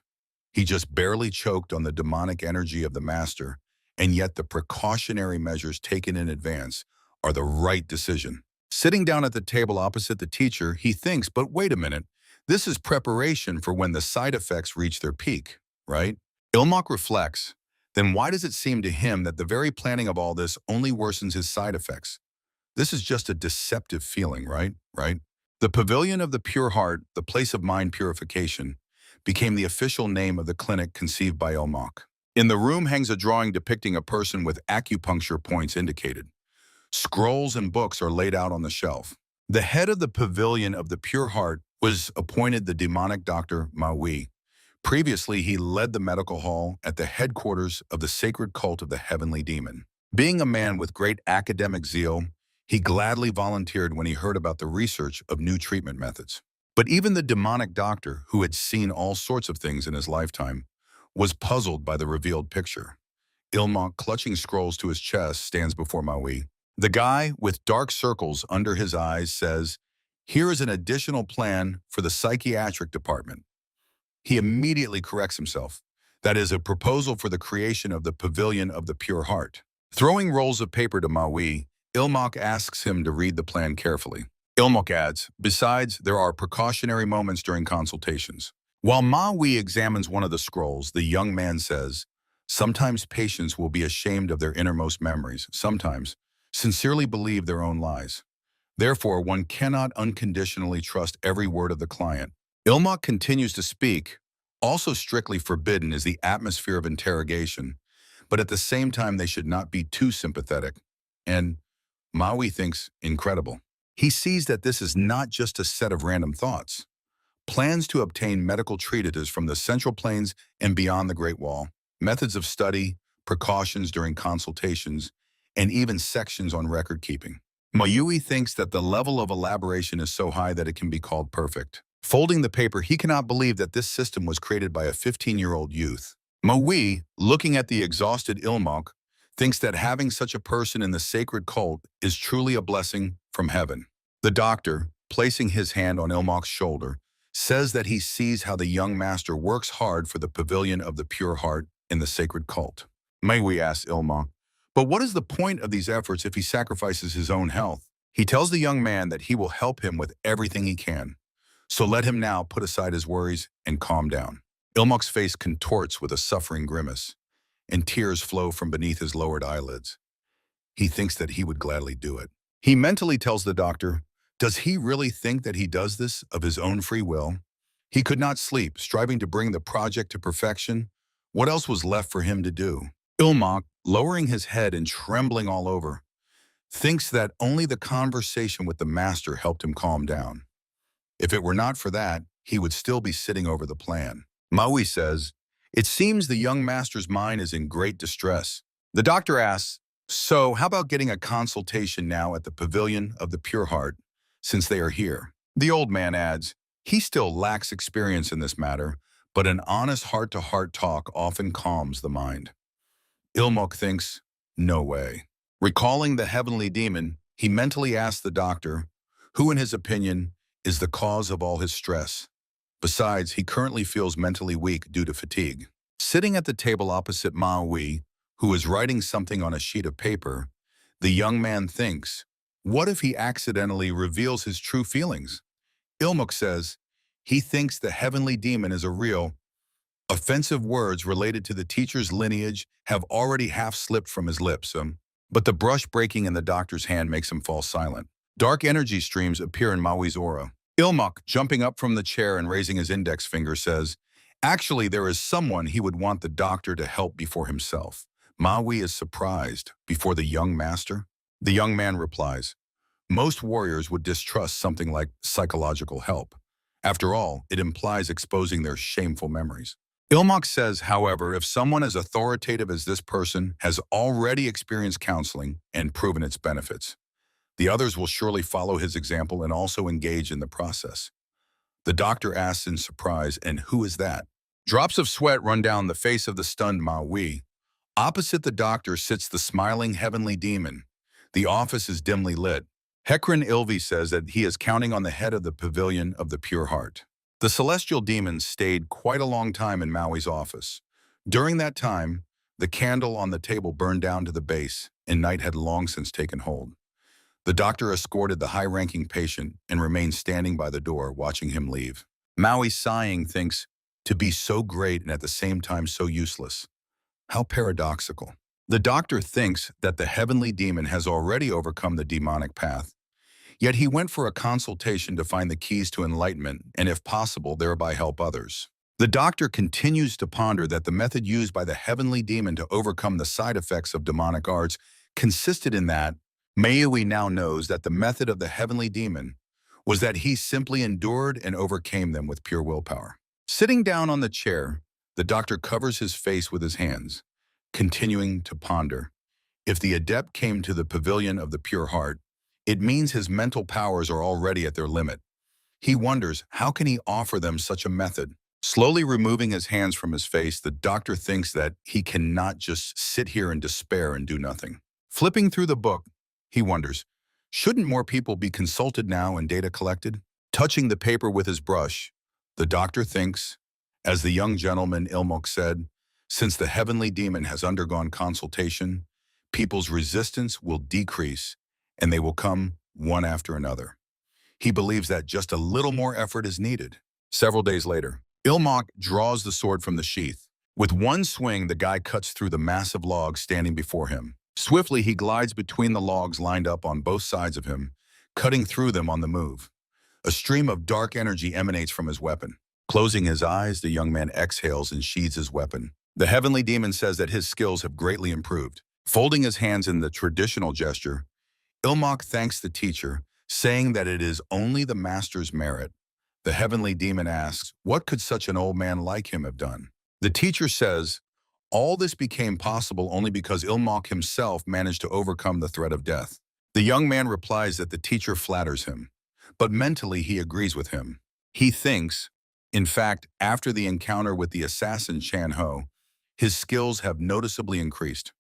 He just barely choked on the demonic energy of the master, and yet the precautionary measures taken in advance are the right decision. Sitting down at the table opposite the teacher, he thinks, but wait a minute, this is preparation for when the side effects reach their peak, right? Ilmok reflects, then why does it seem to him that the very planning of all this only worsens his side effects? This is just a deceptive feeling, right? The Pavilion of the Pure Heart, the place of mind purification, became the official name of the clinic conceived by Ilmok. In the room hangs a drawing depicting a person with acupuncture points indicated. Scrolls and books are laid out on the shelf. The head of the Pavilion of the Pure Heart was appointed the demonic doctor Manhwa. Previously, he led the medical hall at the headquarters of the sacred cult of the heavenly demon. Being a man with great academic zeal, he gladly volunteered when he heard about the research of new treatment methods. But even the demonic doctor, who had seen all sorts of things in his lifetime, was puzzled by the revealed picture. Ilmok, clutching scrolls to his chest, stands before Manhwa. The guy, with dark circles under his eyes, says, "Here is an additional plan for the psychiatric department." He immediately corrects himself. That is a proposal for the creation of the Pavilion of the Pure Heart. Throwing rolls of paper to Manhwa, Ilmok asks him to read the plan carefully. Ilmok adds, besides, there are precautionary moments during consultations. While Manhwa examines one of the scrolls, the young man says, sometimes patients will be ashamed of their innermost memories, sometimes sincerely believe their own lies. Therefore, one cannot unconditionally trust every word of the client. Ilmok continues to speak. Also strictly forbidden is the atmosphere of interrogation, but at the same time they should not be too sympathetic. And Manhwa thinks incredible. He sees that this is not just a set of random thoughts. Plans to obtain medical treatises from the Central Plains and beyond the Great Wall, methods of study, precautions during consultations, and even sections on record keeping. Manhwa thinks that the level of elaboration is so high that it can be called perfect. Folding the paper, he cannot believe that this system was created by a 15-year-old youth. Manhwa, looking at the exhausted Ilmok, thinks that having such a person in the sacred cult is truly a blessing from heaven. The doctor, placing his hand on Ilmok's shoulder, says that he sees how the young master works hard for the Pavilion of the Pure Heart in the sacred cult. Manhwa asks Ilmok, but what is the point of these efforts if he sacrifices his own health? He tells the young man that he will help him with everything he can. So let him now put aside his worries and calm down. Ilmok's face contorts with a suffering grimace, and tears flow from beneath his lowered eyelids. He thinks that he would gladly do it. He mentally tells the doctor, does he really think that he does this of his own free will? He could not sleep, striving to bring the project to perfection. What else was left for him to do? Ilmok, lowering his head and trembling all over, thinks that only the conversation with the master helped him calm down. If it were not for that, he would still be sitting over the plan. Manhwa says, it seems the young master's mind is in great distress. The doctor asks, so how about getting a consultation now at the Pavilion of the Pure Heart, since they are here? The old man adds, he still lacks experience in this matter, but an honest heart-to-heart talk often calms the mind. Ilmok thinks, no way. Recalling the heavenly demon, he mentally asks the doctor, who in his opinion is the cause of all his stress. Besides, he currently feels mentally weak due to fatigue. Sitting at the table opposite Manhwa, who is writing something on a sheet of paper, the young man thinks, what if he accidentally reveals his true feelings? Ilmok says, he thinks the heavenly demon is a real. Offensive words related to the teacher's lineage have already half slipped from his lips, but the brush breaking in the doctor's hand makes him fall silent. Dark energy streams appear in Manhwa's aura. Ilmok, jumping up from the chair and raising his index finger, says, actually, there is someone he would want the doctor to help before himself. Manhwa is surprised. Before the young master? The young man replies, most warriors would distrust something like psychological help. After all, it implies exposing their shameful memories. Ilmok says, however, if someone as authoritative as this person has already experienced counseling and proven its benefits, the others will surely follow his example and also engage in the process. The doctor asks in surprise, and who is that? Drops of sweat run down the face of the stunned Ma Wei. Opposite the doctor sits the smiling heavenly demon. The office is dimly lit. Hekran Ilvi says that he is counting on the head of the pavilion of the pure heart. The celestial demon stayed quite a long time in Maui's office. During that time, the candle on the table burned down to the base, and night had long since taken hold. The doctor escorted the high-ranking patient and remained standing by the door, watching him leave. Maui, sighing, thinks, to be so great and at the same time so useless. How paradoxical. The doctor thinks that the heavenly demon has already overcome the demonic path, yet he went for a consultation to find the keys to enlightenment and, if possible, thereby help others. The doctor continues to ponder that the method used by the heavenly demon to overcome the side effects of demonic arts consisted in that Maui now knows that the method of the heavenly demon was that he simply endured and overcame them with pure willpower. Sitting down on the chair, the doctor covers his face with his hands, continuing to ponder. If the adept came to the pavilion of the pure heart, it means his mental powers are already at their limit. He wonders, how can he offer them such a method? Slowly removing his hands from his face, the doctor thinks that he cannot just sit here in despair and do nothing. Flipping through the book, he wonders, shouldn't more people be consulted now and data collected? Touching the paper with his brush, the doctor thinks, as the young gentleman Ilmok said, since the heavenly demon has undergone consultation, people's resistance will decrease and they will come one after another. He believes that just a little more effort is needed. Several days later, Ilmok draws the sword from the sheath. With one swing, the guy cuts through the massive logs standing before him. Swiftly, he glides between the logs lined up on both sides of him, cutting through them on the move. A stream of dark energy emanates from his weapon. Closing his eyes, the young man exhales and sheathes his weapon. The heavenly demon says that his skills have greatly improved. Folding his hands in the traditional gesture, Ilmok thanks the teacher, saying that it is only the master's merit. The heavenly demon asks, what could such an old man like him have done? The teacher says, all this became possible only because Ilmok himself managed to overcome the threat of death. The young man replies that the teacher flatters him, but mentally he agrees with him. He thinks, in fact, after the encounter with the assassin Chan Ho, his skills have noticeably increased.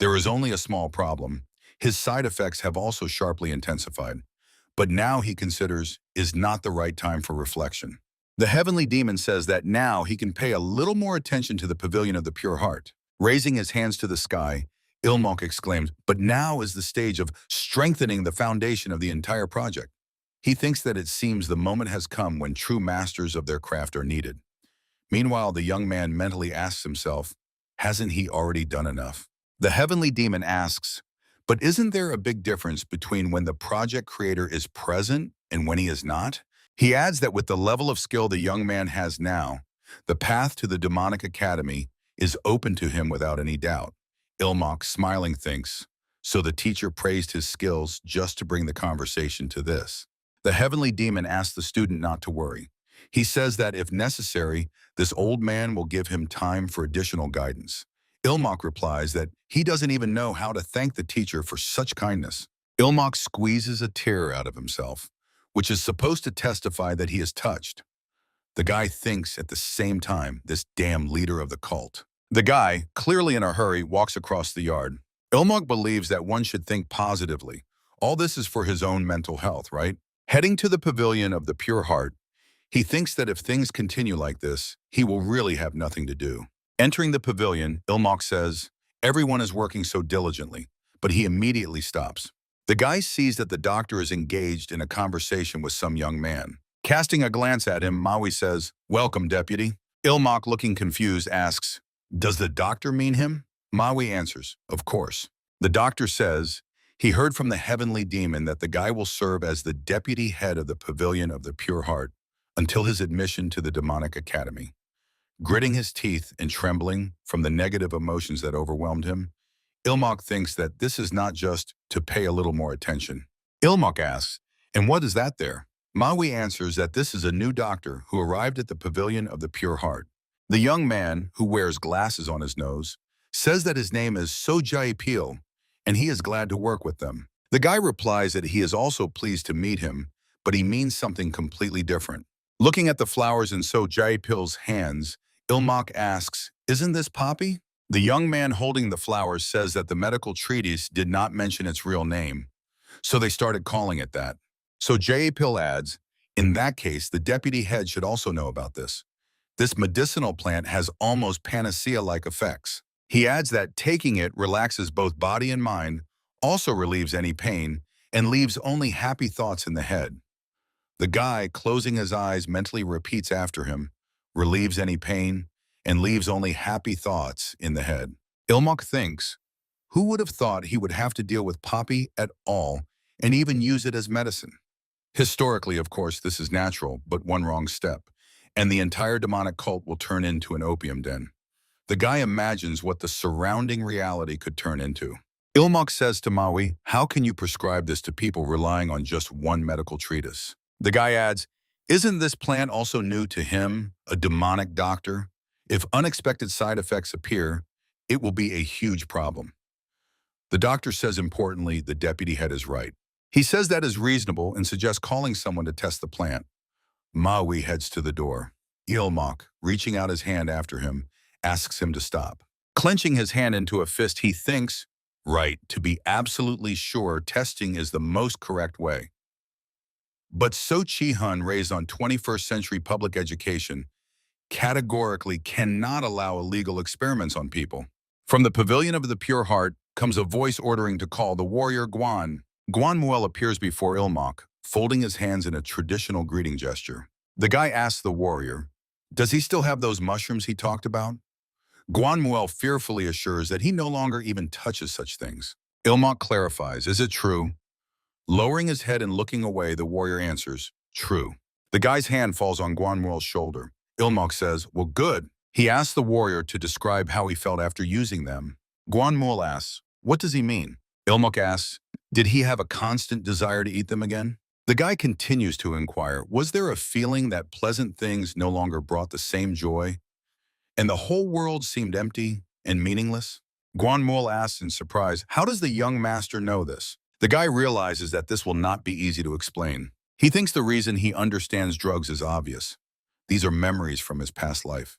There is only a small problem. His side effects have also sharply intensified. But now he considers is not the right time for reflection. The heavenly demon says that now he can pay a little more attention to the pavilion of the pure heart. Raising his hands to the sky, Ilmok exclaims, but now is the stage of strengthening the foundation of the entire project. He thinks that it seems the moment has come when true masters of their craft are needed. Meanwhile, the young man mentally asks himself, hasn't he already done enough? The heavenly demon asks, but isn't there a big difference between when the project creator is present and when he is not? He adds that with the level of skill the young man has now, the path to the demonic academy is open to him without any doubt. Ilmok, smiling, thinks, so the teacher praised his skills just to bring the conversation to this. The heavenly demon asks the student not to worry. He says that if necessary, this old man will give him time for additional guidance. Ilmok replies that he doesn't even know how to thank the teacher for such kindness. Ilmok squeezes a tear out of himself, which is supposed to testify that he is touched. The guy thinks at the same time, this damn leader of the cult. The guy, clearly in a hurry, walks across the yard. Ilmok believes that one should think positively. All this is for his own mental health, right? Heading to the pavilion of the pure heart, he thinks that if things continue like this, he will really have nothing to do. Entering the pavilion, Ilmok says, everyone is working so diligently, but he immediately stops. The guy sees that the doctor is engaged in a conversation with some young man. Casting a glance at him, Maui says, welcome, deputy. Ilmok, looking confused, asks, does the doctor mean him? Maui answers, of course. The doctor says, he heard from the heavenly demon that the guy will serve as the deputy head of the pavilion of the pure heart until his admission to the demonic academy. Gritting his teeth and trembling from the negative emotions that overwhelmed him, Ilmok thinks that this is not just to pay a little more attention. Ilmok asks, and what is that there? Maui answers that this is a new doctor who arrived at the pavilion of the pure heart. The young man, who wears glasses on his nose, says that his name is Jaehpil, and he is glad to work with them. The guy replies that he is also pleased to meet him, but he means something completely different. Looking at the flowers in Jaehpil's hands, Ilmak asks, "Isn't this poppy?" The young man holding the flowers says that the medical treatise did not mention its real name, so they started calling it that. So Jaehpil adds, "In that case, the deputy head should also know about this. This medicinal plant has almost panacea-like effects." He adds that taking it relaxes both body and mind, also relieves any pain, and leaves only happy thoughts in the head. The guy, closing his eyes, mentally repeats after him, relieves any pain, and leaves only happy thoughts in the head. Ilmak thinks, who would have thought he would have to deal with poppy at all and even use it as medicine? Historically, of course, this is natural, but one wrong step, and the entire demonic cult will turn into an opium den. The guy imagines what the surrounding reality could turn into. Ilmak says to Maui, "How can you prescribe this to people relying on just one medical treatise?" The guy adds, "Isn't this plant also new to him, a demonic doctor? If unexpected side effects appear, it will be a huge problem." The doctor says importantly, the deputy head is right. He says that is reasonable and suggests calling someone to test the plant. Maui heads to the door. Ilmak, reaching out his hand after him, asks him to stop. Clenching his hand into a fist, he thinks, right, to be absolutely sure testing is the most correct way. But Chi-hun, raised on 21st century public education, categorically cannot allow illegal experiments on people. From the Pavilion of the Pure Heart comes a voice ordering to call the warrior Guan. Guan appears before Ilmak, folding his hands in a traditional greeting gesture. The guy asks the warrior, does he still have those mushrooms he talked about? Guan fearfully assures that he no longer even touches such things. Ilmak clarifies, is it true? Lowering his head and looking away, the warrior answers, true. The guy's hand falls on Guan shoulder. Ilmak says, well, good. He asks the warrior to describe how he felt after using them. Guan asks, what does he mean? Ilmak asks, did he have a constant desire to eat them again? The guy continues to inquire, was there a feeling that pleasant things no longer brought the same joy, and the whole world seemed empty and meaningless? Guan asks in surprise, how does the young master know this? The guy realizes that this will not be easy to explain. He thinks the reason he understands drugs is obvious. These are memories from his past life.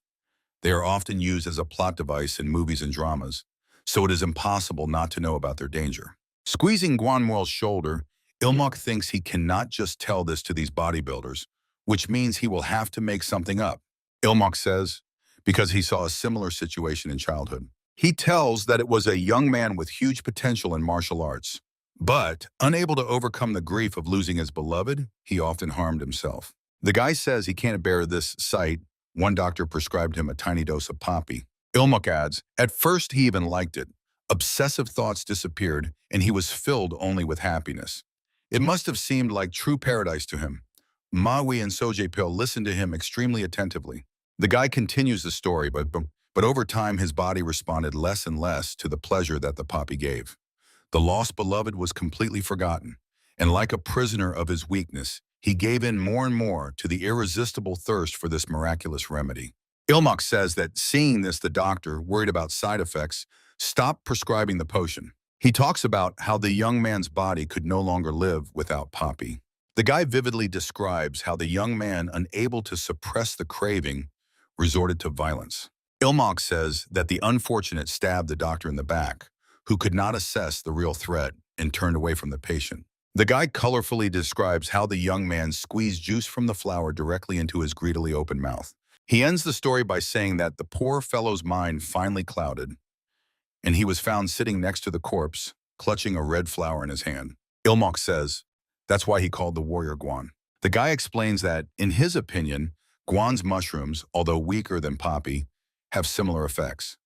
They are often used as a plot device in movies and dramas, so it is impossible not to know about their danger. Squeezing Guan shoulder, Ilmak thinks he cannot just tell this to these bodybuilders, which means he will have to make something up. Ilmak says, because he saw a similar situation in childhood. He tells that it was a young man with huge potential in martial arts. But, unable to overcome the grief of losing his beloved, he often harmed himself. The guy says he can't bear this sight. One doctor prescribed him a tiny dose of poppy. Ilmak adds, at first he even liked it. Obsessive thoughts disappeared, and he was filled only with happiness. It must have seemed like true paradise to him. Maui and Jaehpil listened to him extremely attentively. The guy continues the story, but over time his body responded less and less to the pleasure that the poppy gave. The lost beloved was completely forgotten, and like a prisoner of his weakness, he gave in more and more to the irresistible thirst for this miraculous remedy. Ilmak says that seeing this, the doctor, worried about side effects, stopped prescribing the potion. He talks about how the young man's body could no longer live without poppy. The guy vividly describes how the young man, unable to suppress the craving, resorted to violence. Ilmak says that the unfortunate stabbed the doctor in the back, who could not assess the real threat and turned away from the patient. The guy colorfully describes how the young man squeezed juice from the flower directly into his greedily open mouth. He ends the story by saying that the poor fellow's mind finally clouded, and he was found sitting next to the corpse, clutching a red flower in his hand. Ilmak says, that's why he called the warrior Guan. The guy explains that, in his opinion, Guan's mushrooms, although weaker than poppy, have similar effects.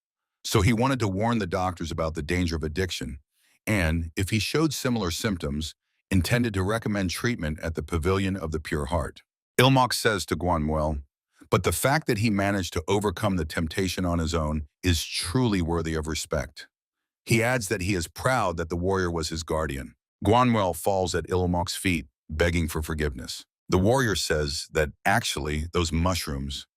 So he wanted to warn the doctors about the danger of addiction, and, if he showed similar symptoms, intended to recommend treatment at the Pavilion of the Pure Heart. Ilmak says to Guan, but the fact that he managed to overcome the temptation on his own is truly worthy of respect. He adds that he is proud that the warrior was his guardian. Guan falls at Ilmak's feet, begging for forgiveness. The warrior says that actually those mushrooms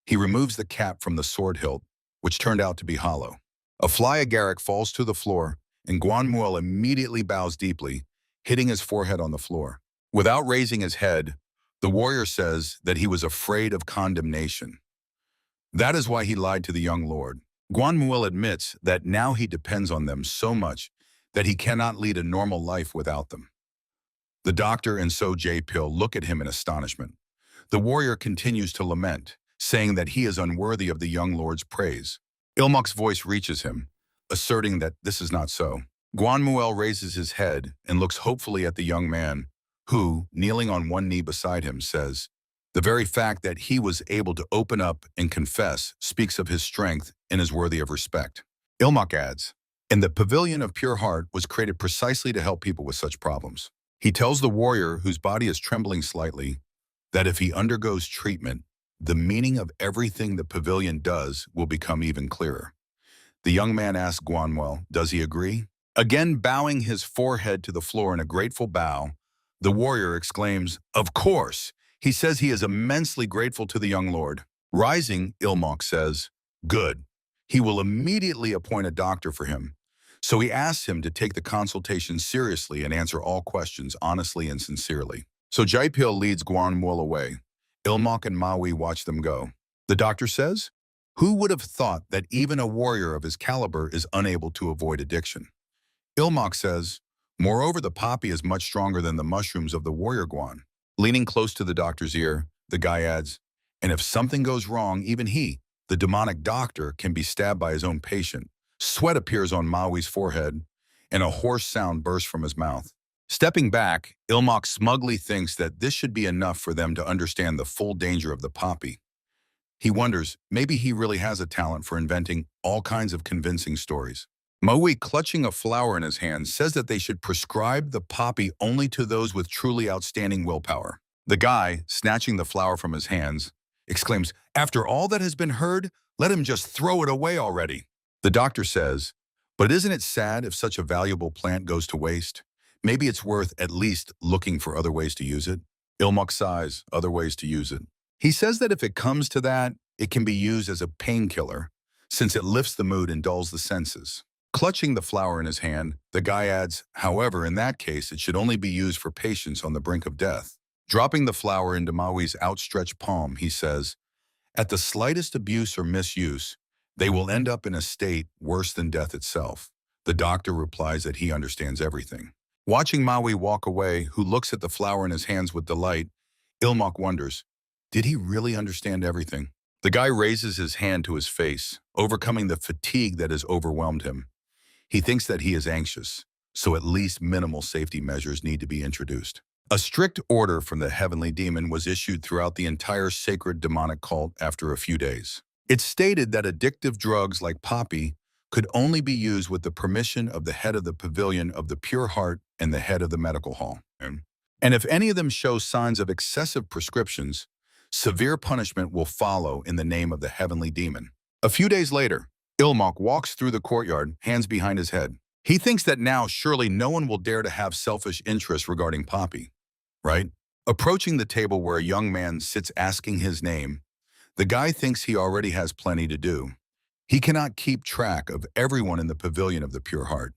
He removes the cap from the sword hilt, which turned out to be hollow. A fly agaric falls to the floor, and Guanmuel immediately bows deeply, hitting his forehead on the floor. Without raising his head, the warrior says that he was afraid of condemnation. That is why he lied to the young lord. Guanmuel admits that now he depends on them so much that he cannot lead a normal life without them. The doctor and So Jae-pil look at him in astonishment. The warrior continues to lament, saying that he is unworthy of the young lord's praise. Ilmok's voice reaches him, asserting that this is not so. Guanmuel raises his head and looks hopefully at the young man, who, kneeling on one knee beside him, says, "The very fact that he was able to open up and confess speaks of his strength and is worthy of respect." Ilmok adds, "And the Pavilion of Pure Heart was created precisely to help people with such problems." He tells the warrior, whose body is trembling slightly, that if he undergoes treatment, the meaning of everything the pavilion does will become even clearer. The young man asks Guanmuel, does he agree? Again bowing his forehead to the floor in a grateful bow, the warrior exclaims, "Of course!" He says he is immensely grateful to the young lord. Rising, Ilmok says, "Good. He will immediately appoint a doctor for him." So he asks him to take the consultation seriously and answer all questions honestly and sincerely. So Jae-pil leads Guanmuel away. Ilmok and Maui watch them go. The doctor says, "Who would have thought that even a warrior of his caliber is unable to avoid addiction?" Ilmok says, "Moreover, the poppy is much stronger than the mushrooms of the warrior Guan." Leaning close to the doctor's ear, the guy adds, "And if something goes wrong, even he, the demonic doctor, can be stabbed by his own patient." Sweat appears on Maui's forehead, and a hoarse sound bursts from his mouth. Stepping back, Ilmok smugly thinks that this should be enough for them to understand the full danger of the poppy. He wonders, maybe he really has a talent for inventing all kinds of convincing stories. Maui, clutching a flower in his hand, says that they should prescribe the poppy only to those with truly outstanding willpower. The guy, snatching the flower from his hands, exclaims, "After all that has been heard, let him just throw it away already." The doctor says, "But isn't it sad if such a valuable plant goes to waste? Maybe it's worth at least looking for other ways to use it." Ilmok sighs, other ways to use it. He says that if it comes to that, it can be used as a painkiller, since it lifts the mood and dulls the senses. Clutching the flower in his hand, the guy adds, "However, in that case, it should only be used for patients on the brink of death." Dropping the flower into Maui's outstretched palm, he says, "At the slightest abuse or misuse, they will end up in a state worse than death itself." The doctor replies that he understands everything. Watching Maui walk away, who looks at the flower in his hands with delight, Ilmok wonders, did he really understand everything? The guy raises his hand to his face, overcoming the fatigue that has overwhelmed him. He thinks that he is anxious, so at least minimal safety measures need to be introduced. A strict order from the heavenly demon was issued throughout the entire sacred demonic cult after a few days. It stated that addictive drugs like poppy could only be used with the permission of the head of the Pavilion of the Pure Heart and the head of the medical hall. And if any of them show signs of excessive prescriptions, severe punishment will follow in the name of the heavenly demon. A few days later, Ilmok walks through the courtyard, hands behind his head. He thinks that now surely no one will dare to have selfish interests regarding poppy, right? Approaching the table where a young man sits asking his name, the guy thinks he already has plenty to do. He cannot keep track of everyone in the Pavilion of the Pure Heart,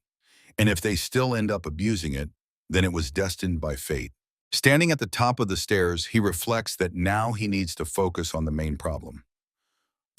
and if they still end up abusing it, then it was destined by fate. Standing at the top of the stairs, he reflects that now he needs to focus on the main problem.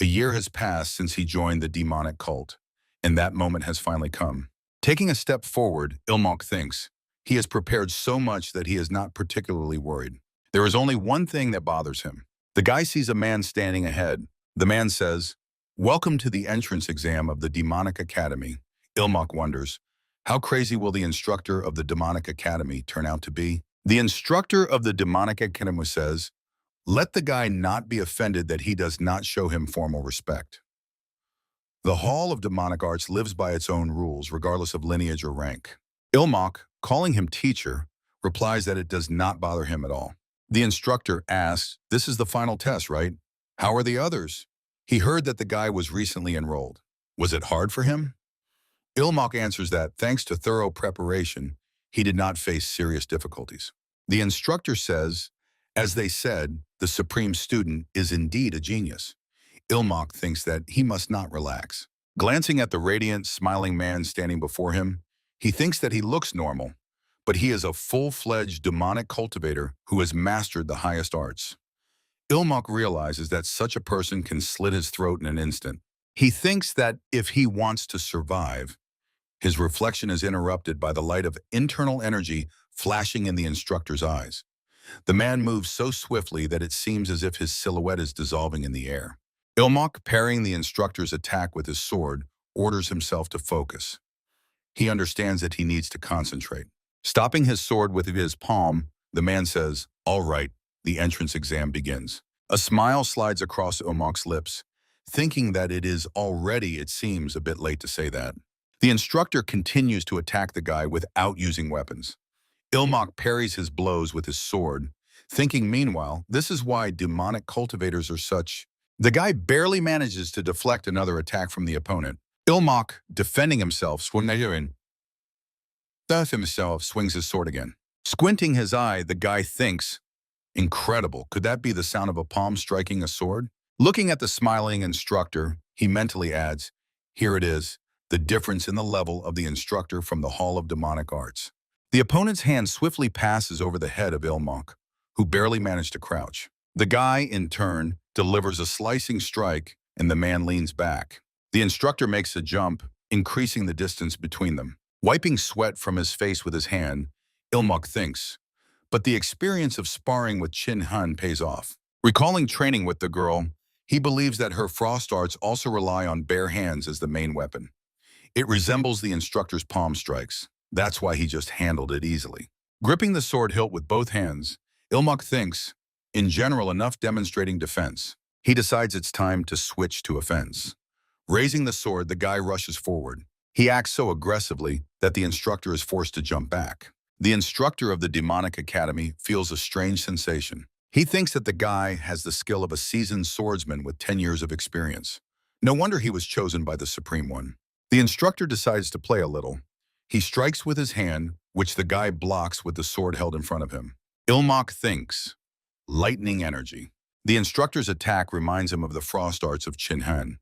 A year has passed since he joined the demonic cult, and that moment has finally come. Taking a step forward, Ilmok thinks, he has prepared so much that he is not particularly worried. There is only one thing that bothers him. The guy sees a man standing ahead. The man says, "Welcome to the entrance exam of the Demonic Academy." Ilmok wonders, how crazy will the instructor of the Demonic Academy turn out to be? The instructor of the Demonic Academy says, "Let the guy not be offended that he does not show him formal respect." The Hall of Demonic Arts lives by its own rules, regardless of lineage or rank. Ilmok, calling him teacher, replies that it does not bother him at all. The instructor asks, "This is the final test, right? How are the others?" He heard that the guy was recently enrolled. Was it hard for him? Ilmok answers that, thanks to thorough preparation, he did not face serious difficulties. The instructor says, "As they said, the supreme student is indeed a genius. Ilmok thinks that he must not relax. Glancing at the radiant, smiling man standing before him, he thinks that he looks normal, but he is a full-fledged demonic cultivator who has mastered the highest arts. Ilmok realizes that such a person can slit his throat in an instant. He thinks that if he wants to survive, his reflection is interrupted by the light of internal energy flashing in the instructor's eyes. The man moves so swiftly that it seems as if his silhouette is dissolving in the air. Ilmok, parrying the instructor's attack with his sword, orders himself to focus. He understands that he needs to concentrate. Stopping his sword with his palm, the man says, "All right, the entrance exam begins." A smile slides across Ilmok's lips, thinking that it seems a bit late to say that. The instructor continues to attack the guy without using weapons. Ilmok parries his blows with his sword, thinking meanwhile, this is why demonic cultivators are such. The guy barely manages to deflect another attack from the opponent. Ilmok, defending himself, swings his sword again. Squinting his eye, the guy thinks, incredible, could that be the sound of a palm striking a sword? Looking at the smiling instructor, he mentally adds, here it is, the difference in the level of the instructor from the Hall of Demonic Arts. The opponent's hand swiftly passes over the head of Ilmok, who barely managed to crouch. The guy, in turn, delivers a slicing strike, and the man leans back. The instructor makes a jump, increasing the distance between them. Wiping sweat from his face with his hand, Ilmok thinks, but the experience of sparring with Chin Hun pays off. Recalling training with the girl, he believes that her frost arts also rely on bare hands as the main weapon. It resembles the instructor's palm strikes. That's why he just handled it easily. Gripping the sword hilt with both hands, Ilmok thinks, in general, enough demonstrating defense. He decides it's time to switch to offense. Raising the sword, the guy rushes forward. He acts so aggressively that the instructor is forced to jump back. The instructor of the Demonic Academy feels a strange sensation. He thinks that the guy has the skill of a seasoned swordsman with 10 years of experience. No wonder he was chosen by the Supreme One. The instructor decides to play a little. He strikes with his hand, which the guy blocks with the sword held in front of him. Ilmok thinks, lightning energy. The instructor's attack reminds him of the frost arts of Chin Han.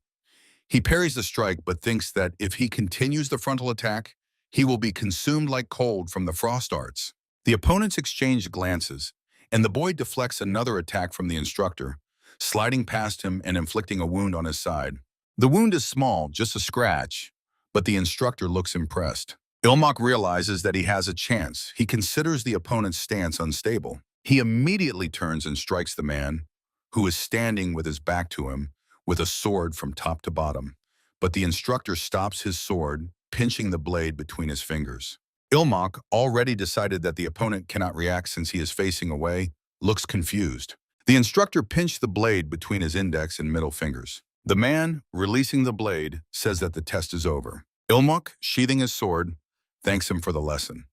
He parries the strike but thinks that if he continues the frontal attack, he will be consumed like cold from the frost arts. The opponents exchange glances, and the boy deflects another attack from the instructor, sliding past him and inflicting a wound on his side. The wound is small, just a scratch, but the instructor looks impressed. Ilmok realizes that he has a chance. He considers the opponent's stance unstable. He immediately turns and strikes the man, who is standing with his back to him, with a sword from top to bottom. But the instructor stops his sword, pinching the blade between his fingers. Ilmok, already decided that the opponent cannot react since he is facing away, looks confused. The instructor pinched the blade between his index and middle fingers. The man, releasing the blade, says that the test is over. Ilmok, sheathing his sword, thanks him for the lesson.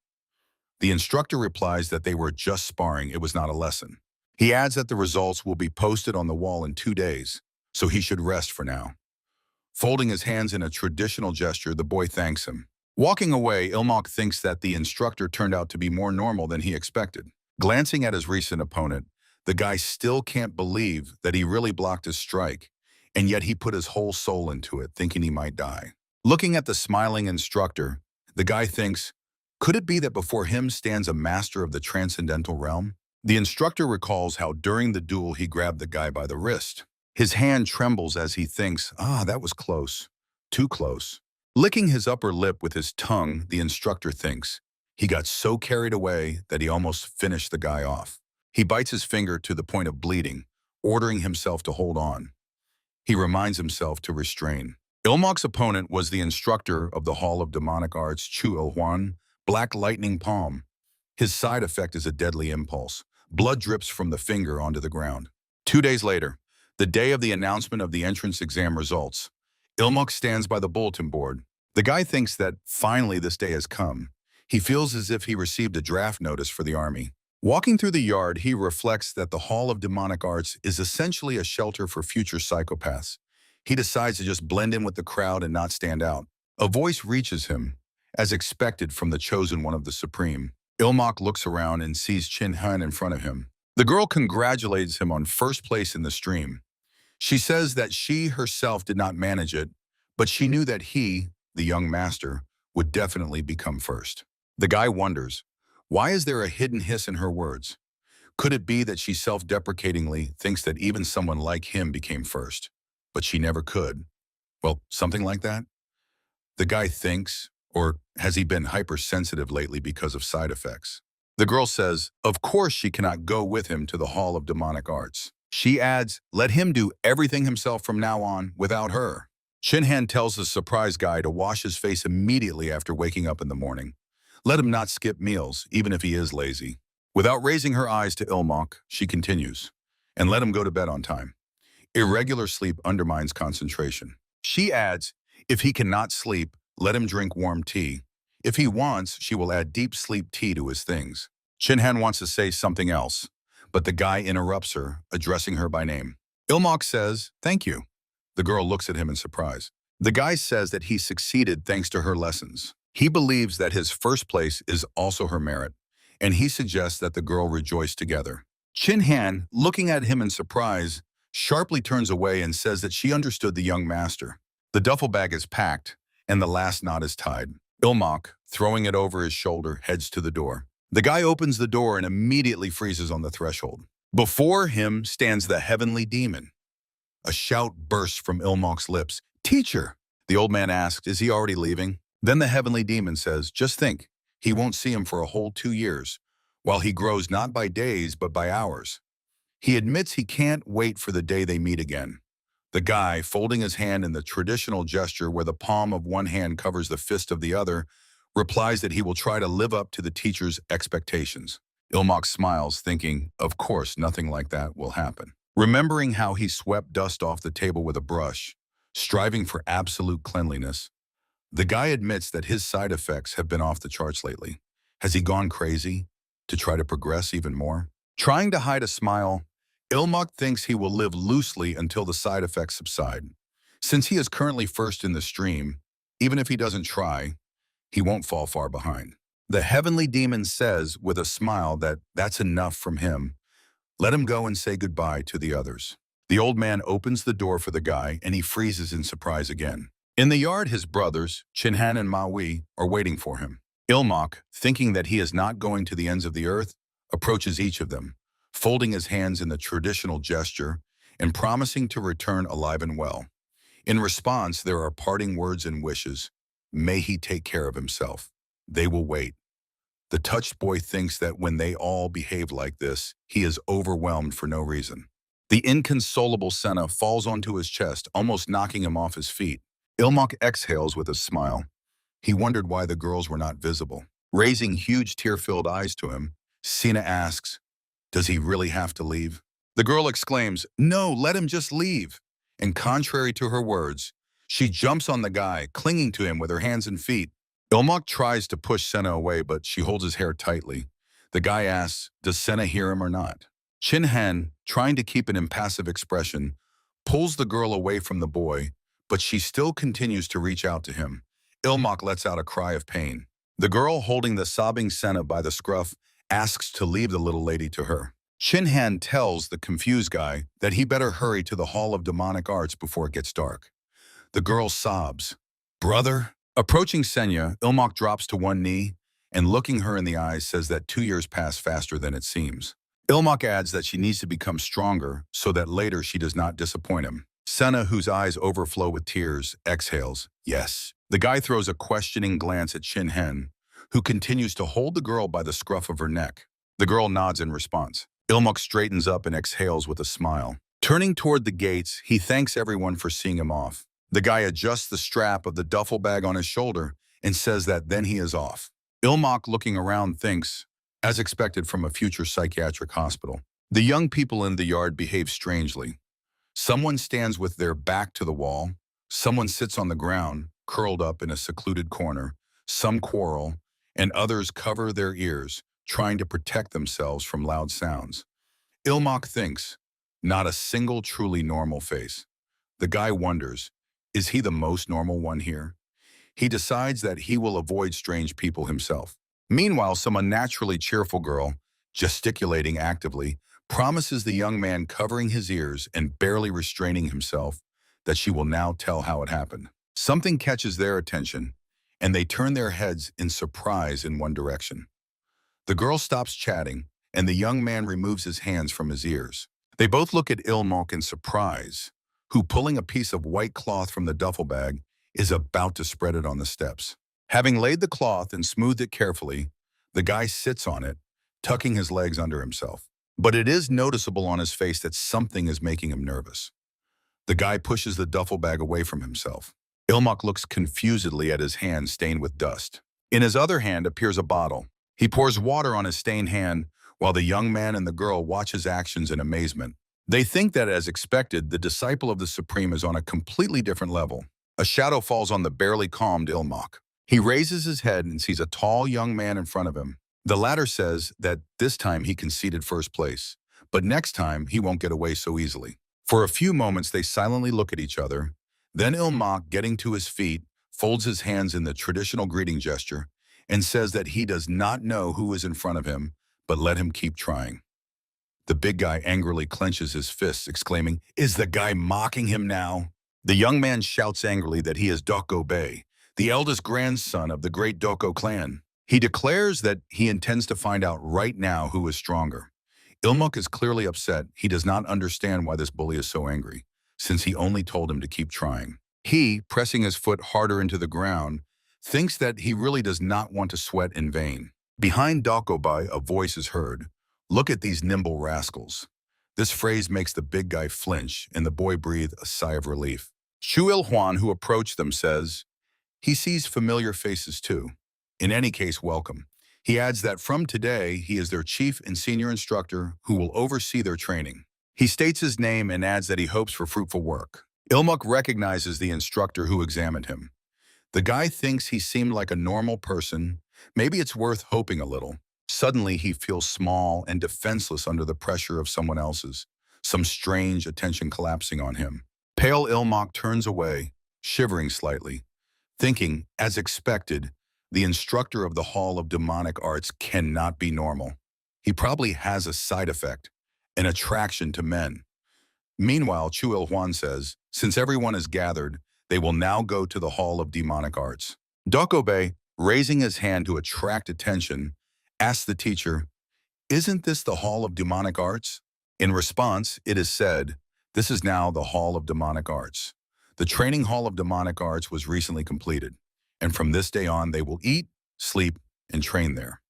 The instructor replies that they were just sparring, it was not a lesson. He adds that the results will be posted on the wall in 2 days, so he should rest for now. Folding his hands in a traditional gesture, the boy thanks him. Walking away, Ilmok thinks that the instructor turned out to be more normal than he expected. Glancing at his recent opponent, the guy still can't believe that he really blocked his strike, and yet he put his whole soul into it, thinking he might die. Looking at the smiling instructor, the guy thinks, could it be that before him stands a master of the transcendental realm? The instructor recalls how during the duel he grabbed the guy by the wrist. His hand trembles as he thinks, that was close. Too close. Licking his upper lip with his tongue, the instructor thinks, he got so carried away that he almost finished the guy off. He bites his finger to the point of bleeding, ordering himself to hold on. He reminds himself to restrain. Ilmok's opponent was the instructor of the Hall of Demonic Arts, Chu Ilhuan, Black Lightning Palm. His side effect is a deadly impulse. Blood drips from the finger onto the ground. 2 days later, the day of the announcement of the entrance exam results, Ilmok stands by the bulletin board. The guy thinks that finally this day has come. He feels as if he received a draft notice for the army. Walking through the yard, he reflects that the Hall of Demonic Arts is essentially a shelter for future psychopaths. He decides to just blend in with the crowd and not stand out. A voice reaches him, as expected from the chosen one of the Supreme. Ilmok looks around and sees Chin Han in front of him. The girl congratulates him on first place in the stream. She says that she herself did not manage it, but she knew that he, the young master, would definitely become first. The guy wonders, why is there a hidden hiss in her words? Could it be that she self-deprecatingly thinks that even someone like him became first, but she never could? Well, something like that? The guy thinks, or has he been hypersensitive lately because of side effects? The girl says, of course she cannot go with him to the Hall of Demonic Arts. She adds, let him do everything himself from now on without her. Shinhan tells the surprise guy to wash his face immediately after waking up in the morning. Let him not skip meals, even if he is lazy. Without raising her eyes to Ilmok, she continues, and let him go to bed on time. Irregular sleep undermines concentration. She adds, if he cannot sleep, let him drink warm tea. If he wants, she will add deep sleep tea to his things. Shinhan wants to say something else, but the guy interrupts her, addressing her by name. Ilmok says, thank you. The girl looks at him in surprise. The guy says that he succeeded thanks to her lessons. He believes that his first place is also her merit, and he suggests that the girl rejoice together. Shinhan, looking at him in surprise, sharply turns away and says that she understood the young master. The duffel bag is packed, and the last knot is tied. Ilmok, throwing it over his shoulder, heads to the door. The guy opens the door and immediately freezes on the threshold. Before him stands the heavenly demon. A shout bursts from Ilmok's lips. Teacher! The old man asks, is he already leaving? Then the heavenly demon says, just think, he won't see him for a whole 2 years, while he grows not by days but by hours. He admits he can't wait for the day they meet again. The guy, folding his hand in the traditional gesture where the palm of one hand covers the fist of the other, replies that he will try to live up to the teacher's expectations. Ilmok smiles, thinking, of course, nothing like that will happen. Remembering how he swept dust off the table with a brush, striving for absolute cleanliness, the guy admits that his side effects have been off the charts lately. Has he gone crazy to try to progress even more? Trying to hide a smile, Ilmok thinks he will live loosely until the side effects subside. Since he is currently first in the stream, even if he doesn't try, he won't fall far behind. The heavenly demon says with a smile that that's enough from him. Let him go and say goodbye to the others. The old man opens the door for the guy and he freezes in surprise again. In the yard, his brothers, Shinhan and Maui, are waiting for him. Ilmok, thinking that he is not going to the ends of the earth, approaches each of them, folding his hands in the traditional gesture and promising to return alive and well. In response, there are parting words and wishes. May he take care of himself. They will wait. The touched boy thinks that when they all behave like this, he is overwhelmed for no reason. The inconsolable Senna falls onto his chest, almost knocking him off his feet. Ilmok exhales with a smile. He wondered why the girls were not visible. Raising huge tear-filled eyes to him, Sina asks, does he really have to leave? The girl exclaims, no, let him just leave. And contrary to her words, she jumps on the guy, clinging to him with her hands and feet. Ilmok tries to push Senna away, but she holds his hair tightly. The guy asks, does Senna hear him or not? Shinhan, trying to keep an impassive expression, pulls the girl away from the boy, but she still continues to reach out to him. Ilmok lets out a cry of pain. The girl, holding the sobbing Senna by the scruff, asks to leave the little lady to her. Shinhan tells the confused guy that he better hurry to the Hall of Demonic Arts before it gets dark. The girl sobs. Brother? Approaching Senya, Ilmok drops to one knee and, looking her in the eyes, says that 2 years pass faster than it seems. Ilmok adds that she needs to become stronger so that later she does not disappoint him. Senna, whose eyes overflow with tears, exhales, yes. The guy throws a questioning glance at Shinhen, who continues to hold the girl by the scruff of her neck. The girl nods in response. Ilmok straightens up and exhales with a smile. Turning toward the gates, he thanks everyone for seeing him off. The guy adjusts the strap of the duffel bag on his shoulder and says that then he is off. Ilmok, looking around, thinks, as expected from a future psychiatric hospital. The young people in the yard behave strangely. Someone stands with their back to the wall. Someone sits on the ground, curled up in a secluded corner. Some quarrel, and others cover their ears, trying to protect themselves from loud sounds. Ilmok thinks, not a single truly normal face. The guy wonders, is he the most normal one here? He decides that he will avoid strange people himself. Meanwhile, some unnaturally cheerful girl, gesticulating actively, promises the young man, covering his ears and barely restraining himself, that she will now tell how it happened. Something catches their attention, and they turn their heads in surprise in one direction. The girl stops chatting, and the young man removes his hands from his ears. They both look at Ilmok in surprise, who, pulling a piece of white cloth from the duffel bag, is about to spread it on the steps. Having laid the cloth and smoothed it carefully, the guy sits on it, tucking his legs under himself. But it is noticeable on his face that something is making him nervous. The guy pushes the duffel bag away from himself. Ilmok looks confusedly at his hand stained with dust. In his other hand appears a bottle. He pours water on his stained hand, while the young man and the girl watch his actions in amazement. They think that, as expected, the disciple of the Supreme is on a completely different level. A shadow falls on the barely calmed Ilmok. He raises his head and sees a tall young man in front of him. The latter says that this time he conceded first place, but next time he won't get away so easily. For a few moments they silently look at each other. Then Ilmok, getting to his feet, folds his hands in the traditional greeting gesture and says that he does not know who is in front of him, but let him keep trying. The big guy angrily clenches his fists, exclaiming, "Is the guy mocking him now?" The young man shouts angrily that he is Doko Bey, the eldest grandson of the great Doko clan. He declares that he intends to find out right now who is stronger. Ilmok is clearly upset. He does not understand why this bully is so angry, since he only told him to keep trying. He, pressing his foot harder into the ground, thinks that he really does not want to sweat in vain. Behind Dokobai, a voice is heard. "Look at these nimble rascals." This phrase makes the big guy flinch, and the boy breathe a sigh of relief. Chu Il-hwan, who approached them, says he sees familiar faces too. In any case, welcome. He adds that from today, he is their chief and senior instructor who will oversee their training. He states his name and adds that he hopes for fruitful work. Ilmok recognizes the instructor who examined him. The guy thinks he seemed like a normal person. Maybe it's worth hoping a little. Suddenly, he feels small and defenseless under the pressure of someone else's, some strange attention collapsing on him. Pale Ilmok turns away, shivering slightly, thinking, as expected, the instructor of the Hall of Demonic Arts cannot be normal. He probably has a side effect, an attraction to men. Meanwhile, Chu Il-hwan says, since everyone is gathered, they will now go to the Hall of Demonic Arts. Dokobe, raising his hand to attract attention, asks the teacher, "Isn't this the Hall of Demonic Arts?" In response, it is said, "This is now the Hall of Demonic Arts." The training Hall of Demonic Arts was recently completed, and from this day on they will eat, sleep, and train there.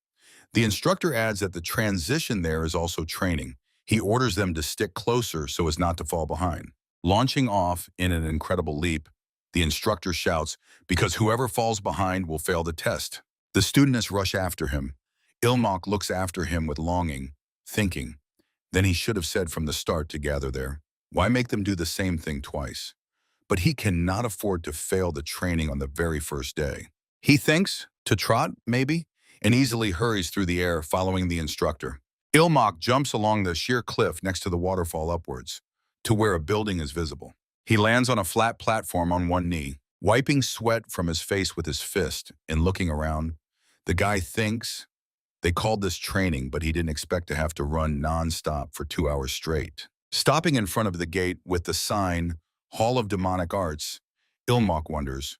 The instructor adds that the transition there is also training. He orders them to stick closer so as not to fall behind. Launching off in an incredible leap, the instructor shouts, "Because whoever falls behind will fail the test." The students rush after him. Ilmok looks after him with longing, thinking, then he should have said from the start to gather there. Why make them do the same thing twice? But he cannot afford to fail the training on the very first day. He thinks, to trot, maybe, and easily hurries through the air following the instructor. Ilmok jumps along the sheer cliff next to the waterfall upwards, to where a building is visible. He lands on a flat platform on one knee, wiping sweat from his face with his fist and looking around. The guy thinks they called this training, but he didn't expect to have to run non-stop for 2 hours straight. Stopping in front of the gate with the sign, Hall of Demonic Arts, Ilmok wonders,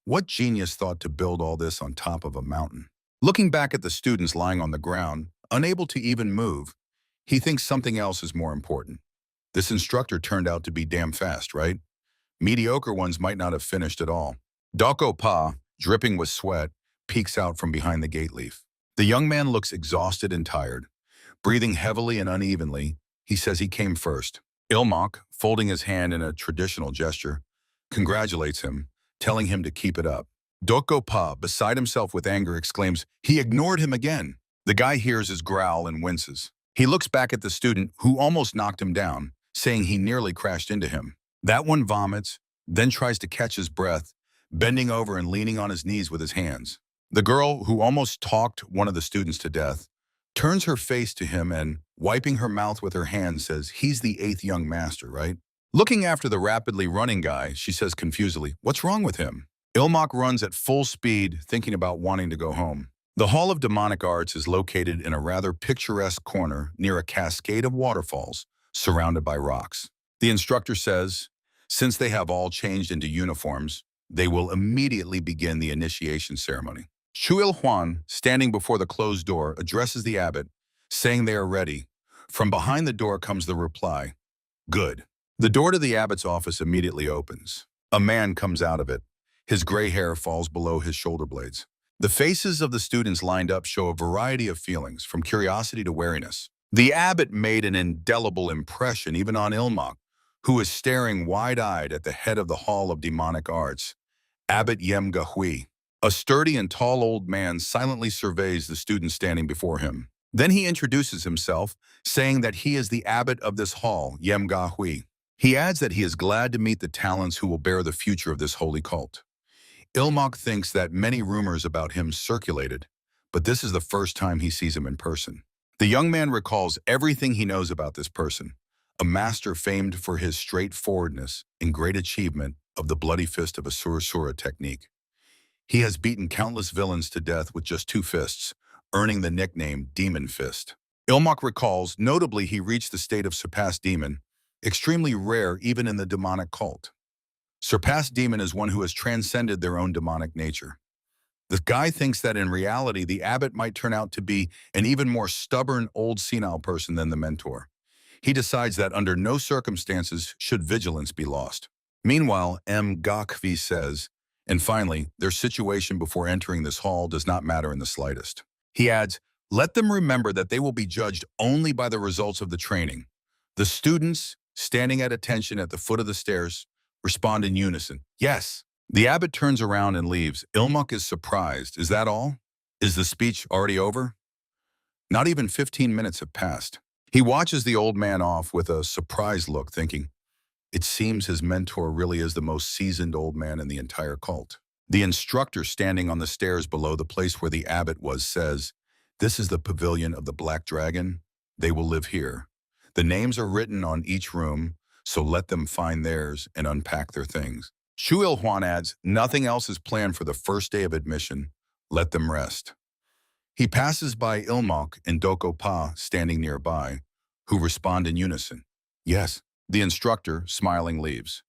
what genius thought to build all this on top of a mountain? Looking back at the students lying on the ground, unable to even move, he thinks something else is more important. This instructor turned out to be damn fast, right? Mediocre ones might not have finished at all. Doko Pa, dripping with sweat, peeks out from behind the gate leaf. The young man looks exhausted and tired. Breathing heavily and unevenly, he says he came first. Ilmok, folding his hand in a traditional gesture, congratulates him, telling him to keep it up. Doko Pa, beside himself with anger, exclaims, "He ignored him again." The guy hears his growl and winces. He looks back at the student who almost knocked him down, saying he nearly crashed into him. That one vomits, then tries to catch his breath, bending over and leaning on his knees with his hands. The girl, who almost talked one of the students to death, turns her face to him and, wiping her mouth with her hand, says, "He's the 8th young master, right?" Looking after the rapidly running guy, she says confusedly, "What's wrong with him?" Ilmok runs at full speed, thinking about wanting to go home. The Hall of Demonic Arts is located in a rather picturesque corner near a cascade of waterfalls surrounded by rocks. The instructor says, since they have all changed into uniforms, they will immediately begin the initiation ceremony. Chuil Huan, standing before the closed door, addresses the abbot, saying they are ready. From behind the door comes the reply, good. The door to the abbot's office immediately opens. A man comes out of it. His gray hair falls below his shoulder blades. The faces of the students lined up show a variety of feelings, from curiosity to wariness. The abbot made an indelible impression even on Ilmak, who is staring wide-eyed at the head of the Hall of Demonic Arts, Abbot Yemga Hui. A sturdy and tall old man silently surveys the students standing before him. Then he introduces himself, saying that he is the abbot of this hall, Yemga Hui. He adds that he is glad to meet the talents who will bear the future of this holy cult. Ilmak thinks that many rumors about him circulated, but this is the first time he sees him in person. The young man recalls everything he knows about this person, a master famed for his straightforwardness and great achievement of the bloody fist of Asura technique. He has beaten countless villains to death with just 2 fists, earning the nickname Demon Fist. Ilmak recalls, notably he reached the state of Surpassed Demon, extremely rare even in the demonic cult. Surpassed Demon is one who has transcended their own demonic nature. The guy thinks that in reality, the abbot might turn out to be an even more stubborn, old senile person than the mentor. He decides that under no circumstances should vigilance be lost. Meanwhile, M. Gakvi says, and finally, their situation before entering this hall does not matter in the slightest. He adds, let them remember that they will be judged only by the results of the training. The students, standing at attention at the foot of the stairs, respond in unison, yes. The abbot turns around and leaves. Ilmak is surprised. Is that all? Is the speech already over? Not even 15 minutes have passed. He watches the old man off with a surprised look, thinking, it seems his mentor really is the most seasoned old man in the entire cult. The instructor standing on the stairs below the place where the abbot was says, this is the pavilion of the Black Dragon. They will live here. The names are written on each room, so let them find theirs and unpack their things. Chuil Huan adds, nothing else is planned for the first day of admission. Let them rest. He passes by Ilmak and Doko Pa standing nearby, who respond in unison. Yes. The instructor, smiling, leaves.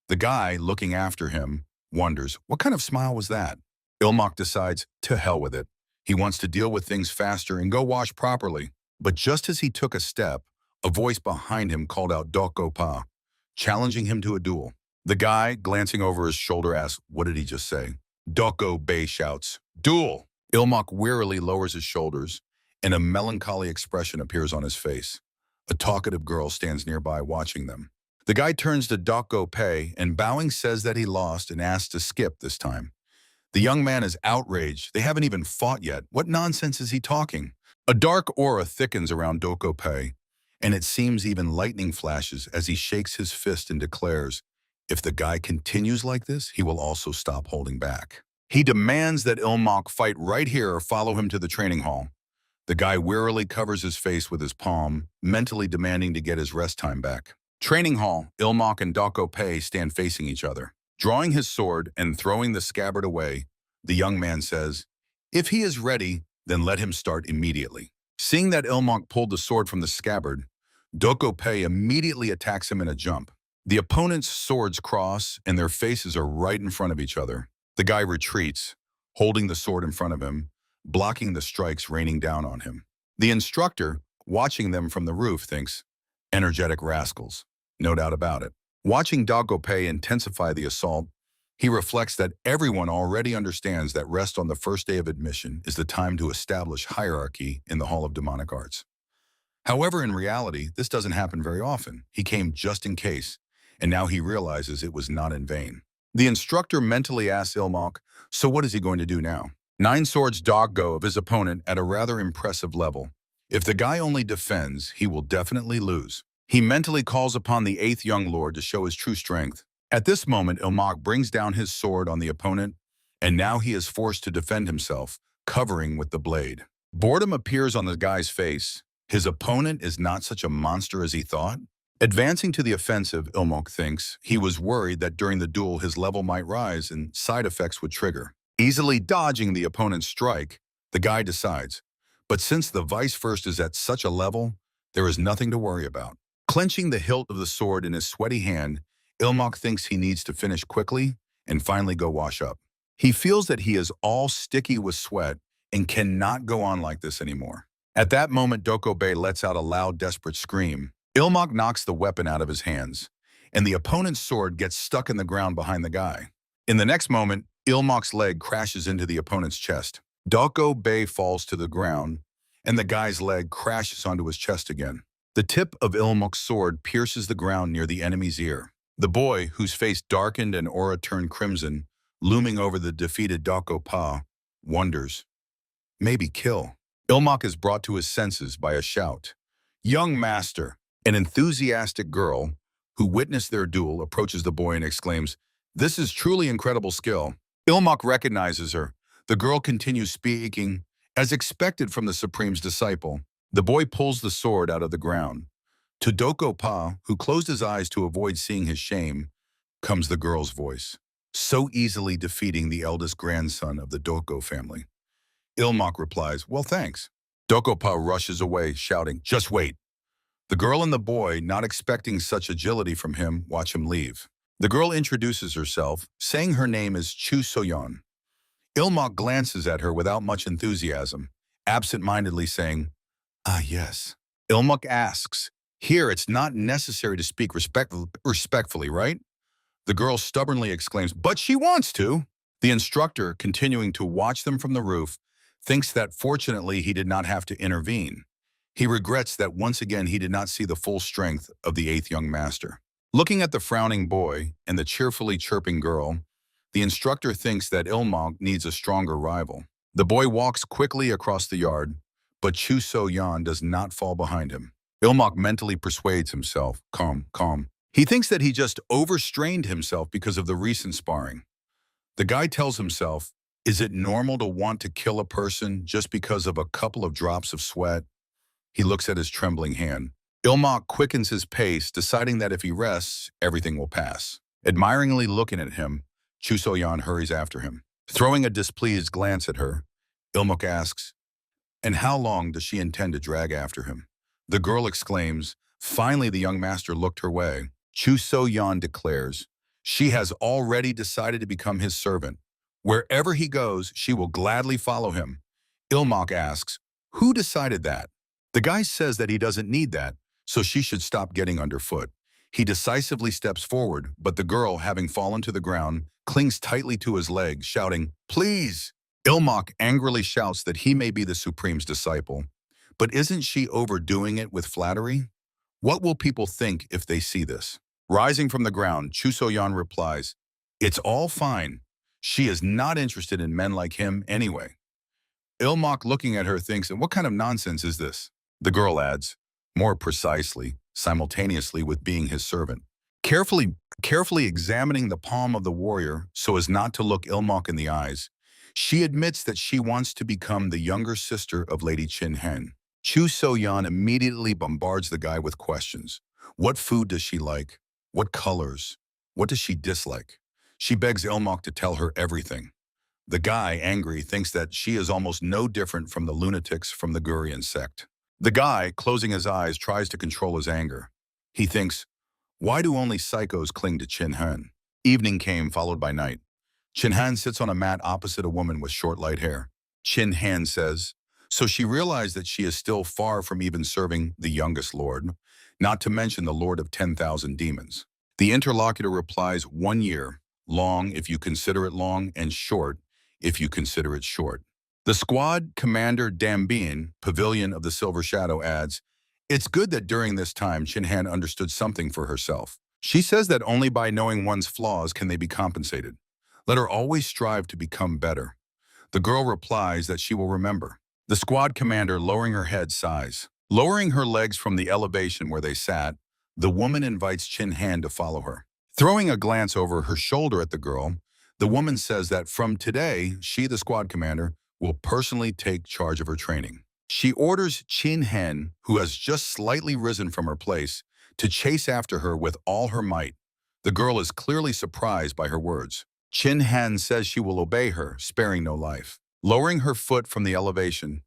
The guy, looking after him, wonders, what kind of smile was that? Ilmak decides, to hell with it. He wants to deal with things faster and go wash properly. But just as he took a step, a voice behind him called out Doko Pa, challenging him to a duel. The guy, glancing over his shoulder, asks, what did he just say? Doko Bay shouts, duel! Ilmak wearily lowers his shoulders, and a melancholy expression appears on his face. A talkative girl stands nearby watching them. The guy turns to Doko Pei and bowing says that he lost and asks to skip this time. The young man is outraged. They haven't even fought yet. What nonsense is he talking? A dark aura thickens around Doko Pei, and it seems even lightning flashes as he shakes his fist and declares, if the guy continues like this, he will also stop holding back. He demands that Ilmak fight right here or follow him to the training hall. The guy wearily covers his face with his palm, mentally demanding to get his rest time back. Training hall, Ilmak and Doko Pei stand facing each other. Drawing his sword and throwing the scabbard away, the young man says, if he is ready, then let him start immediately. Seeing that Ilmak pulled the sword from the scabbard, Doko Pei immediately attacks him in a jump. The opponent's swords cross and their faces are right in front of each other. The guy retreats, holding the sword in front of him, blocking the strikes raining down on him. The instructor, watching them from the roof, thinks, energetic rascals, no doubt about it. Watching Doko Pei intensify the assault, he reflects that everyone already understands that rest on the first day of admission is the time to establish hierarchy in the Hall of Demonic Arts. However, in reality, this doesn't happen very often. He came just in case, and now he realizes it was not in vain. The instructor mentally asks Ilmak, so what is he going to do now? Nine Swords doggo of his opponent at a rather impressive level. If the guy only defends, he will definitely lose. He mentally calls upon the 8th young lord to show his true strength. At this moment, Ilmak brings down his sword on the opponent, and now he is forced to defend himself, covering with the blade. Boredom appears on the guy's face. His opponent is not such a monster as he thought. Advancing to the offensive, Ilmak thinks he was worried that during the duel his level might rise and side effects would trigger. Easily dodging the opponent's strike, The guy decides. But since the vice first is at such a level, there is nothing to worry about. Clenching the hilt of the sword in his sweaty hand, Ilmok thinks he needs to finish quickly and finally go wash up. He feels that he is all sticky with sweat and cannot go on like this anymore. At that moment, Dokobei lets out a loud, desperate scream. Ilmok knocks the weapon out of his hands, and the opponent's sword gets stuck in the ground behind the guy. In the next moment, Ilmok's leg crashes into the opponent's chest. Dokobei falls to the ground, and the guy's leg crashes onto his chest again. The tip of Ilmok's sword pierces the ground near the enemy's ear. The boy, whose face darkened and aura turned crimson, looming over the defeated Dokopa, wonders. Maybe kill. Ilmok is brought to his senses by a shout. Young master, an enthusiastic girl who witnessed their duel, approaches the boy and exclaims, "This is truly incredible skill." Ilmok recognizes her. The girl continues speaking. As expected from the Supreme's disciple, the boy pulls the sword out of the ground. To Dokopa, who closed his eyes to avoid seeing his shame, comes the girl's voice, so easily defeating the eldest grandson of the Doko family. Ilmok replies, "Well, thanks." Dokopa rushes away, shouting, "Just wait." The girl and the boy, not expecting such agility from him, watch him leave. The girl introduces herself, saying her name is Chu Soyeon. Ilmok glances at her without much enthusiasm, absent-mindedly saying, "Ah, yes." Ilmok asks, "Here, it's not necessary to speak respectfully, right?" The girl stubbornly exclaims, "But she wants to." The instructor, continuing to watch them from the roof, thinks that fortunately he did not have to intervene. He regrets that once again he did not see the full strength of the eighth young master. Looking at the frowning boy and the cheerfully chirping girl, the instructor thinks that Ilmok needs a stronger rival. The boy walks quickly across the yard, but Chu So-yeon does not fall behind him. Ilmok mentally persuades himself, calm. He thinks that he just overstrained himself because of the recent sparring. The guy tells himself, is it normal to want to kill a person just because of a couple of drops of sweat? He looks at his trembling hand. Ilmok quickens his pace, deciding that if he rests, everything will pass. Admiringly looking at him, Chu So-yeon hurries after him. Throwing a displeased glance at her, Ilmok asks, "And how long does she intend to drag after him?" The girl exclaims, "Finally the young master looked her way." Chu So-yeon declares, "She has already decided to become his servant. Wherever he goes, she will gladly follow him." Ilmok asks, "Who decided that?" The guy says that he doesn't need that, so she should stop getting underfoot. He decisively steps forward, but the girl, having fallen to the ground, clings tightly to his leg, shouting, "Please!" Ilmok angrily shouts that he may be the Supreme's disciple. But isn't she overdoing it with flattery? What will people think if they see this? Rising from the ground, Chu So-yeon replies, "It's all fine. She is not interested in men like him anyway." Ilmok, looking at her, thinks, "And what kind of nonsense is this?" The girl adds, more precisely, simultaneously with being his servant. Carefully examining the palm of the warrior so as not to look Ilmok in the eyes, she admits that she wants to become the younger sister of Lady Chin-hen. Chu So-yeon immediately bombards the guy with questions. What food does she like? What colors? What does she dislike? She begs Ilmok to tell her everything. The guy, angry, thinks that she is almost no different from the lunatics from the Gurian sect. The guy, closing his eyes, tries to control his anger. He thinks, why do only psychos cling to Chin-hen? Evening came, followed by night. Chin-hen sits on a mat opposite a woman with short light hair. Chin-hen says, so she realized that she is still far from even serving the youngest lord, not to mention the lord of 10,000 demons. The interlocutor replies, 1 year, long if you consider it long, and short if you consider it short. The squad commander Dambien, Pavilion of the Silver Shadow, adds, it's good that during this time Chin-hen understood something for herself. She says that only by knowing one's flaws can they be compensated. Let her always strive to become better. The girl replies that she will remember. The squad commander, lowering her head, sighs. Lowering her legs from the elevation where they sat, the woman invites Chin-hen to follow her. Throwing a glance over her shoulder at the girl, the woman says that from today, she, the squad commander, will personally take charge of her training. She orders Chin-hen, who has just slightly risen from her place, to chase after her with all her might. The girl is clearly surprised by her words. Chin-hen says she will obey her, sparing no life. Lowering her foot from the elevation,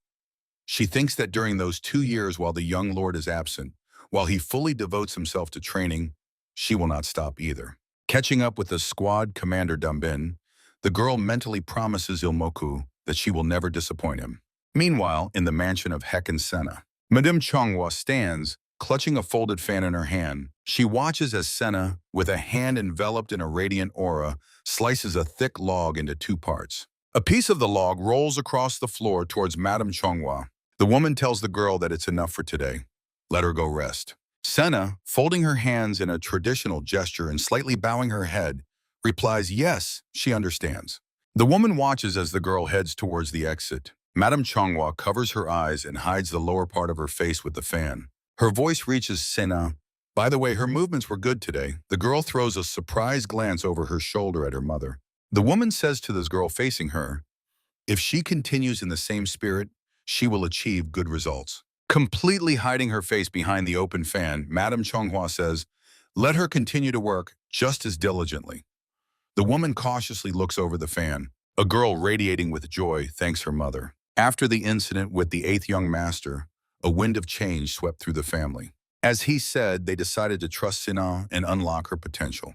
she thinks that during those 2 years while the young lord is absent, while he fully devotes himself to training, she will not stop either. Catching up with the squad commander Dumbin, the girl mentally promises Ilmoku that she will never disappoint him. Meanwhile, in the mansion of Hek and Senna, Madame Chonghua stands, clutching a folded fan in her hand. She watches as Senna, with a hand enveloped in a radiant aura, slices a thick log into 2 parts. A piece of the log rolls across the floor towards Madame Chonghua. The woman tells the girl that it's enough for today. Let her go rest. Senna, folding her hands in a traditional gesture and slightly bowing her head, replies yes, she understands. The woman watches as the girl heads towards the exit. Madame Chonghua covers her eyes and hides the lower part of her face with the fan. Her voice reaches Senna. By the way, her movements were good today. The girl throws a surprised glance over her shoulder at her mother. The woman says to this girl facing her, if she continues in the same spirit, she will achieve good results. Completely hiding her face behind the open fan, Madame Chonghua says, let her continue to work just as diligently. The woman cautiously looks over the fan. A girl radiating with joy thanks her mother. After the incident with the 8th young master, a wind of change swept through the family. As he said, they decided to trust Sina and unlock her potential.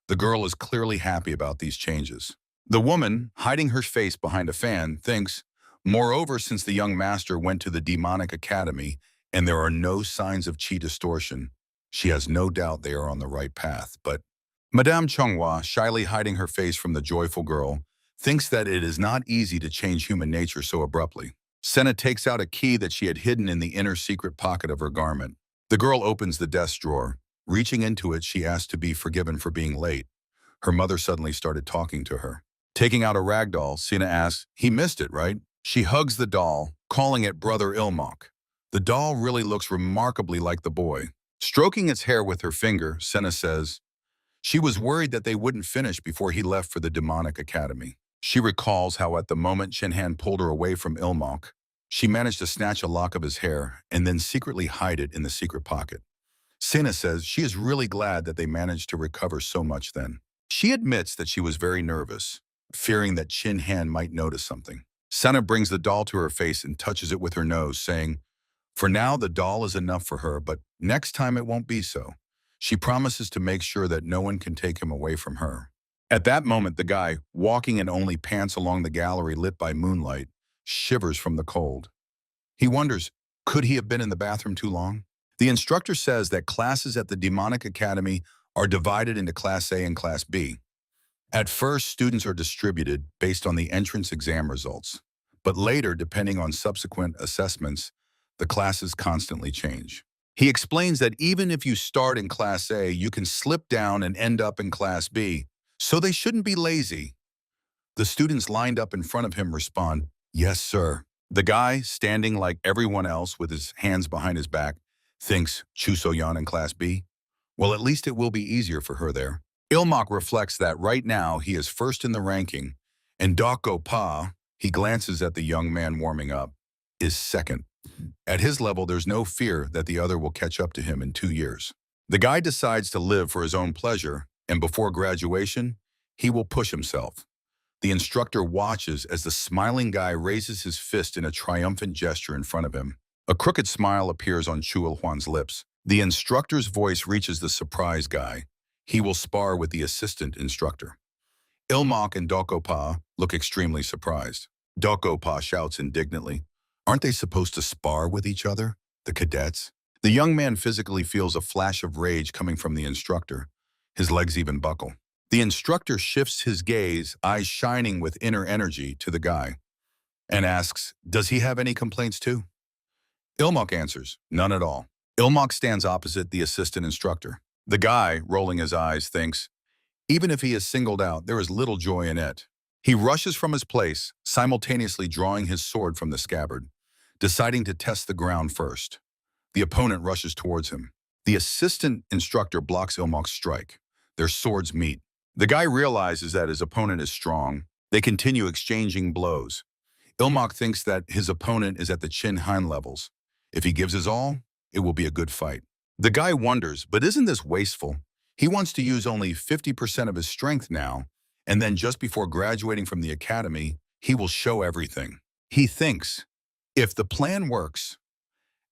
The girl is clearly happy about these changes. The woman, hiding her face behind a fan, thinks, moreover, since the young master went to the demonic academy and there are no signs of chi distortion, she has no doubt they are on the right path. But Madame Chonghua, shyly hiding her face from the joyful girl, thinks that it is not easy to change human nature so abruptly. Senna takes out a key that she had hidden in the inner secret pocket of her garment. The girl opens the desk drawer. Reaching into it, she asks to be forgiven for being late. Her mother suddenly started talking to her. Taking out a rag doll, Senna asks, he missed it, right? She hugs the doll, calling it Brother Ilmok. The doll really looks remarkably like the boy. Stroking its hair with her finger, Senna says, she was worried that they wouldn't finish before he left for the demonic academy. She recalls how at the moment Shinhan pulled her away from Ilmok, she managed to snatch a lock of his hair and then secretly hide it in the secret pocket. Senna says she is really glad that they managed to recover so much then. She admits that she was very nervous, fearing that Shinhan might notice something. Senna brings the doll to her face and touches it with her nose, saying, for now the doll is enough for her, but next time it won't be so. She promises to make sure that no one can take him away from her. At that moment, the guy, walking in only pants along the gallery lit by moonlight, shivers from the cold. He wonders, could he have been in the bathroom too long? The instructor says that classes at the Demonic Academy are divided into Class A and Class B. At first, students are distributed based on the entrance exam results, but later, depending on subsequent assessments, the classes constantly change. He explains that even if you start in Class A, you can slip down and end up in Class B, so they shouldn't be lazy. The students lined up in front of him respond, yes, sir. The guy, standing like everyone else with his hands behind his back, thinks, Chu So-yeon in Class B? Well, at least it will be easier for her there. Ilmok reflects that right now he is first in the ranking, and Doko Pa, he glances at the young man warming up, is second. At his level, there's no fear that the other will catch up to him in 2 years. The guy decides to live for his own pleasure, and before graduation, he will push himself. The instructor watches as the smiling guy raises his fist in a triumphant gesture in front of him. A crooked smile appears on Chu Il-hwan's lips. The instructor's voice reaches the surprised guy. He will spar with the assistant instructor. Ilmok and Doko Pa look extremely surprised. Doko Pa shouts indignantly, aren't they supposed to spar with each other, the cadets? The young man physically feels a flash of rage coming from the instructor. His legs even buckle. The instructor shifts his gaze, eyes shining with inner energy, to the guy and asks, does he have any complaints too? Ilmok answers, none at all. Ilmok stands opposite the assistant instructor. The guy, rolling his eyes, thinks, even if he is singled out, there is little joy in it. He rushes from his place, simultaneously drawing his sword from the scabbard, deciding to test the ground first. The opponent rushes towards him. The assistant instructor blocks Ilmok's strike. Their swords meet. The guy realizes that his opponent is strong. They continue exchanging blows. Ilmok thinks that his opponent is at the chin-hind levels. If he gives his all, it will be a good fight. The guy wonders, but isn't this wasteful? He wants to use only 50% of his strength now, and then just before graduating from the academy, he will show everything. He thinks, if the plan works.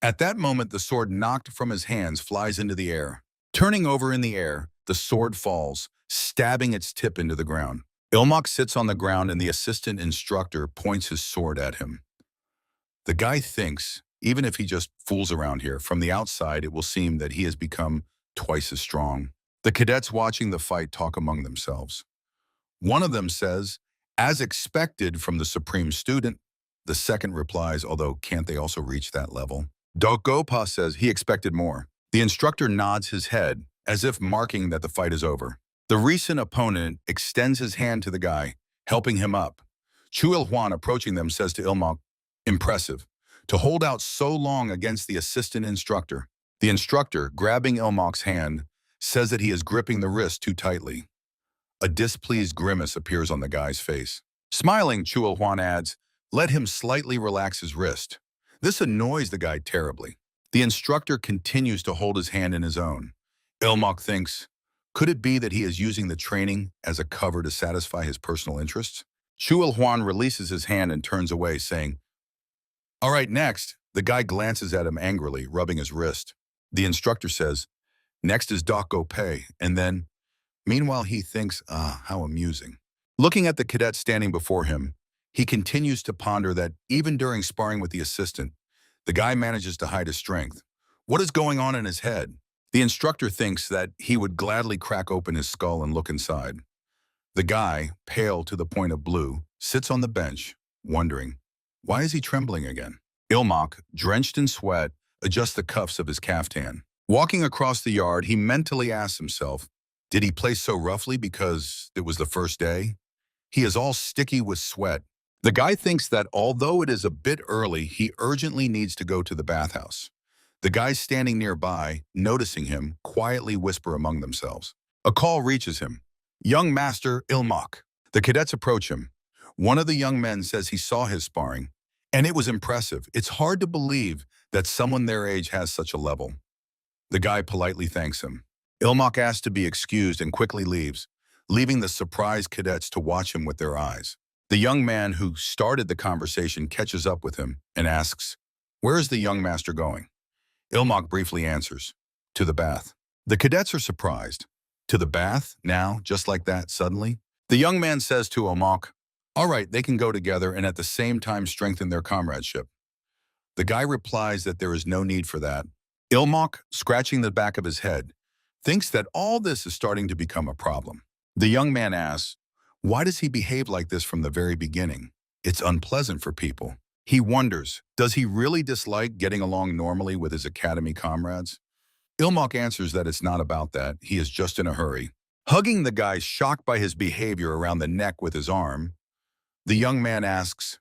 At that moment, the sword knocked from his hands flies into the air. Turning over in the air, the sword falls, stabbing its tip into the ground. Ilmok sits on the ground and the assistant instructor points his sword at him. The guy thinks, even if he just fools around here, from the outside it will seem that he has become twice as strong. The cadets watching the fight talk among themselves. One of them says, as expected from the supreme student. The second replies, although can't they also reach that level? Dokgopa says he expected more. The instructor nods his head, as if marking that the fight is over. The recent opponent extends his hand to the guy, helping him up. Chu Il-hwan, approaching them, says to Ilmok, impressive, to hold out so long against the assistant instructor. The instructor, grabbing Ilmok's hand, says that he is gripping the wrist too tightly. A displeased grimace appears on the guy's face. Smiling, Chu Il-hwan adds, let him slightly relax his wrist. This annoys the guy terribly. The instructor continues to hold his hand in his own. Ilmok thinks, could it be that he is using the training as a cover to satisfy his personal interests? Chu Il-hwan releases his hand and turns away, saying, all right, next. The guy glances at him angrily, rubbing his wrist. The instructor says, next is Dokgopa, and then, meanwhile he thinks, how amusing. Looking at the cadet standing before him, he continues to ponder that even during sparring with the assistant, the guy manages to hide his strength. What is going on in his head? The instructor thinks that he would gladly crack open his skull and look inside. The guy, pale to the point of blue, sits on the bench, wondering, why is he trembling again? Ilmok, drenched in sweat, adjusts the cuffs of his caftan. Walking across the yard, he mentally asks himself, did he play so roughly because it was the first day? He is all sticky with sweat. The guy thinks that although it is a bit early, he urgently needs to go to the bathhouse. The guys standing nearby, noticing him, quietly whisper among themselves. A call reaches him. Young Master Ilmok. The cadets approach him. One of the young men says he saw his sparring, and it was impressive. It's hard to believe that someone their age has such a level. The guy politely thanks him. Ilmok asks to be excused and quickly leaves, leaving the surprised cadets to watch him with their eyes. The young man who started the conversation catches up with him and asks, where is the young master going? Ilmok briefly answers, to the bath. The cadets are surprised. To the bath? Now, just like that, suddenly? The young man says to Ilmok, all right, they can go together and at the same time strengthen their comradeship. The guy replies that there is no need for that. Ilmok, scratching the back of his head, thinks that all this is starting to become a problem. The young man asks, why does he behave like this from the very beginning? It's unpleasant for people. He wonders, does he really dislike getting along normally with his academy comrades? Ilmok answers that it's not about that. He is just in a hurry. Hugging the guy shocked by his behavior around the neck with his arm, the young man asks,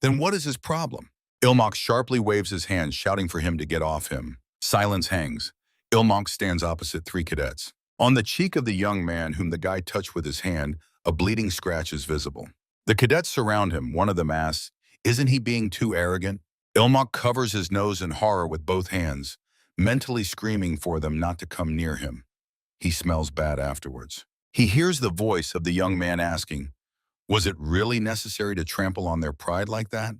then what is his problem? Ilmok sharply waves his hand, shouting for him to get off him. Silence hangs. Ilmok stands opposite three cadets. On the cheek of the young man whom the guy touched with his hand, a bleeding scratch is visible. The cadets surround him. One of them asks, isn't he being too arrogant? Ilmok covers his nose in horror with both hands, mentally screaming for them not to come near him. He smells bad afterwards. He hears the voice of the young man asking, was it really necessary to trample on their pride like that?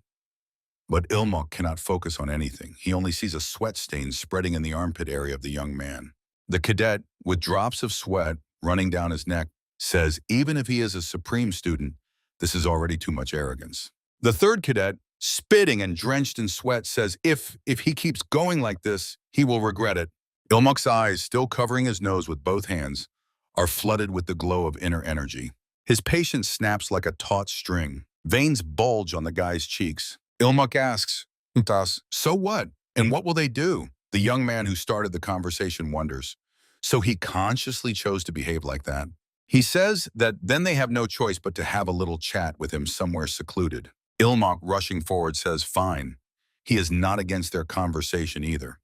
But Ilmok cannot focus on anything. He only sees a sweat stain spreading in the armpit area of the young man. The cadet, with drops of sweat running down his neck, says even if he is a supreme student, this is already too much arrogance. The third cadet, spitting and drenched in sweat, says if he keeps going like this, he will regret it. Ilmok's eyes, still covering his nose with both hands, are flooded with the glow of inner energy. His patience snaps like a taut string. Veins bulge on the guy's cheeks. Ilmok asks, so what? And what will they do? The young man who started the conversation wonders. So he consciously chose to behave like that. He says that then they have no choice but to have a little chat with him somewhere secluded. Ilmok, rushing forward, says, fine. He is not against their conversation either.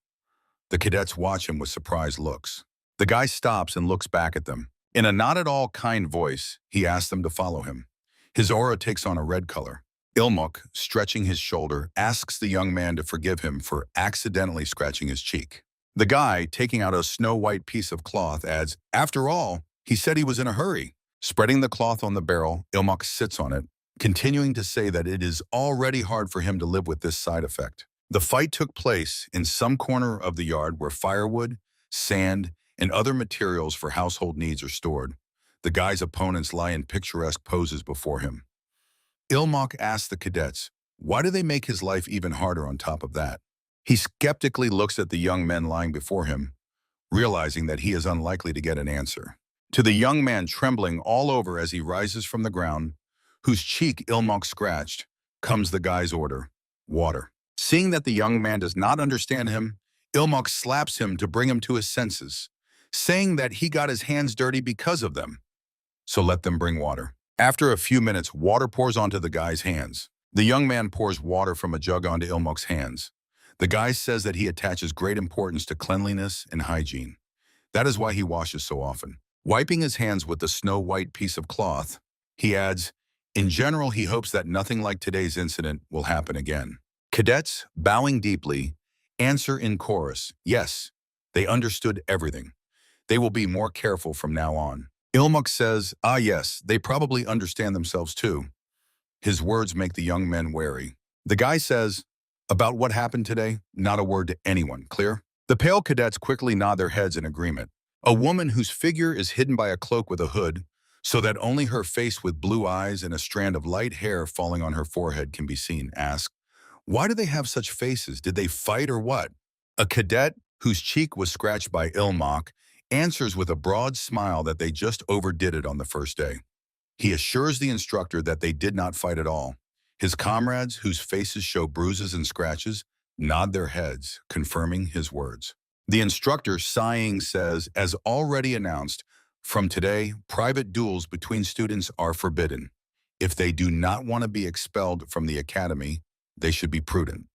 The cadets watch him with surprised looks. The guy stops and looks back at them. In a not at all kind voice, he asks them to follow him. His aura takes on a red color. Ilmok, stretching his shoulder, asks the young man to forgive him for accidentally scratching his cheek. The guy, taking out a snow-white piece of cloth, adds, after all, he said he was in a hurry. Spreading the cloth on the barrel, Ilmok sits on it, continuing to say that it is already hard for him to live with this side effect. The fight took place in some corner of the yard where firewood, sand, and other materials for household needs are stored. The guy's opponents lie in picturesque poses before him. Ilmok asks the cadets, why do they make his life even harder on top of that? He skeptically looks at the young men lying before him, realizing that he is unlikely to get an answer. To the young man trembling all over as he rises from the ground, whose cheek Ilmok scratched, comes the guy's order, water. Seeing that the young man does not understand him, Ilmok slaps him to bring him to his senses, saying that he got his hands dirty because of them. So let them bring water. After a few minutes, water pours onto the guy's hands. The young man pours water from a jug onto Ilmok's hands. The guy says that he attaches great importance to cleanliness and hygiene. That is why he washes so often. Wiping his hands with the snow-white piece of cloth, he adds, in general, he hopes that nothing like today's incident will happen again. Cadets, bowing deeply, answer in chorus, yes, they understood everything. They will be more careful from now on. Ilmok says, ah yes, they probably understand themselves too. His words make the young men wary. The guy says, about what happened today, not a word to anyone, clear? The pale cadets quickly nod their heads in agreement. A woman whose figure is hidden by a cloak with a hood, so that only her face with blue eyes and a strand of light hair falling on her forehead can be seen, asks, why do they have such faces? Did they fight or what? A cadet, whose cheek was scratched by Ilmok, answers with a broad smile that they just overdid it on the first day. He assures the instructor that they did not fight at all. His comrades, whose faces show bruises and scratches, nod their heads, confirming his words. The instructor, sighing, says, as already announced, from today, private duels between students are forbidden. If they do not want to be expelled from the academy, they should be prudent.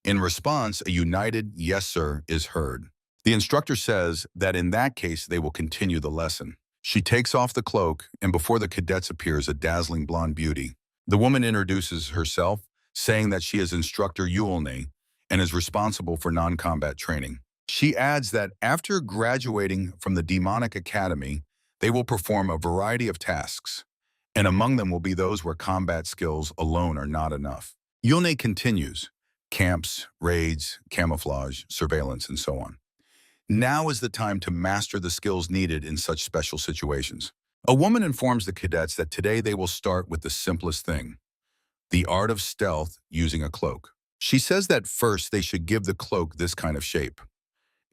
In response, a united yes, sir, is heard. The instructor says that in that case, they will continue the lesson. She takes off the cloak, and before the cadets appears a dazzling blonde beauty. The woman introduces herself, saying that she is Instructor Yulne and is responsible for non-combat training. She adds that after graduating from the demonic academy, they will perform a variety of tasks, and among them will be those where combat skills alone are not enough. Yulne continues, camps, raids, camouflage, surveillance, and so on. Now is the time to master the skills needed in such special situations. A woman informs the cadets that today they will start with the simplest thing, the art of stealth using a cloak. She says that first they should give the cloak this kind of shape.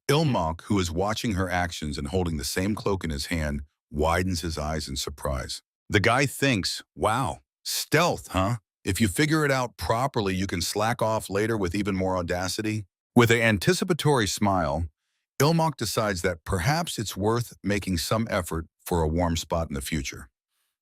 Ilmok, who is watching her actions and holding the same cloak in his hand, widens his eyes in surprise. The guy thinks, wow, stealth, huh? If you figure it out properly, you can slack off later with even more audacity. With an anticipatory smile, Ilmok decides that perhaps it's worth making some effort for a warm spot in the future.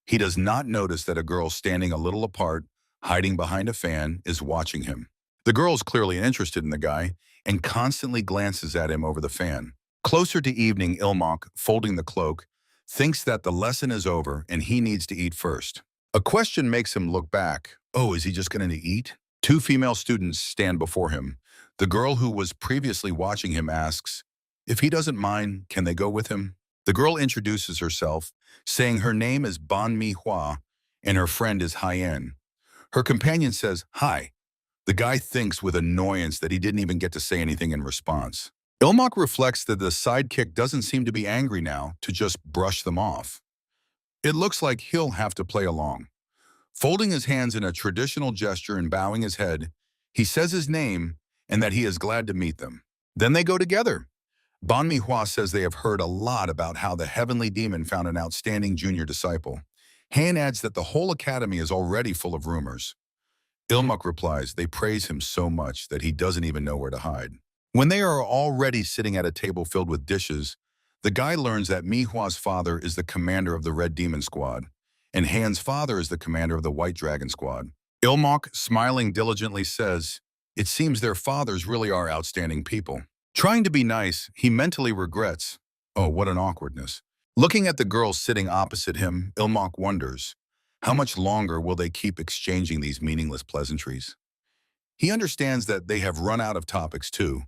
He does not notice that a girl standing a little apart, hiding behind a fan, is watching him. The girl is clearly interested in the guy and constantly glances at him over the fan. Closer to evening, Ilmok, folding the cloak, thinks that the lesson is over and he needs to eat first. A question makes him look back. Oh, is he just going to eat? Two female students stand before him. The girl who was previously watching him asks, if he doesn't mind, can they go with him? The girl introduces herself, saying her name is Manhwa and her friend is Hyen. Her companion says, hi. The guy thinks with annoyance that he didn't even get to say anything in response. Ilmok reflects that the sidekick doesn't seem to be angry now, to just brush them off. It looks like he'll have to play along. Folding his hands in a traditional gesture and bowing his head, he says his name and that he is glad to meet them. Then they go together. Manhwa says they have heard a lot about how the heavenly demon found an outstanding junior disciple. Han adds that the whole academy is already full of rumors. Ilmok replies they praise him so much that he doesn't even know where to hide. When they are already sitting at a table filled with dishes, the guy learns that Manhwa's father is the commander of the Red Demon Squad, and Han's father is the commander of the White Dragon Squad. Ilmok, smiling diligently, says, it seems their fathers really are outstanding people. Trying to be nice, he mentally regrets, oh, what an awkwardness. Looking at the girl sitting opposite him, Ilmok wonders, how much longer will they keep exchanging these meaningless pleasantries? He understands that they have run out of topics too,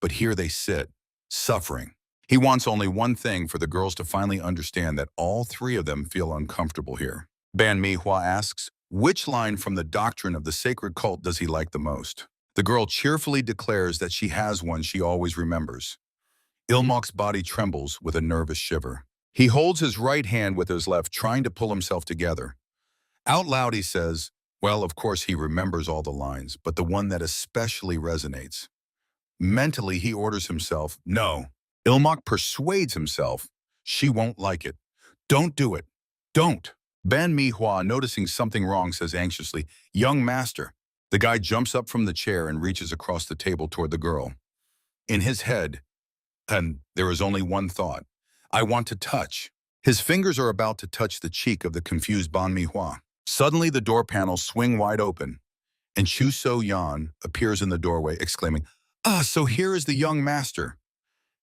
but here they sit, suffering. He wants only one thing, for the girls to finally understand that all three of them feel uncomfortable here. Manhwa asks, Which line from the doctrine of the sacred cult does he like the most? The girl cheerfully declares that she has one she always remembers. Ilmok's body trembles with a nervous shiver. He holds his right hand with his left, trying to pull himself together. Out loud he says, well, of course he remembers all the lines, but the one that especially resonates. Mentally, he orders himself, no. Ilmok persuades himself, she won't like it. Don't do it. Don't. Manhwa, noticing something wrong, says anxiously, young master. The guy jumps up from the chair and reaches across the table toward the girl. In his head, and there is only one thought, I want to touch. His fingers are about to touch the cheek of the confused Manhwa. Suddenly the door panels swing wide open, and Chu So-yan appears in the doorway, exclaiming, so here is the young master.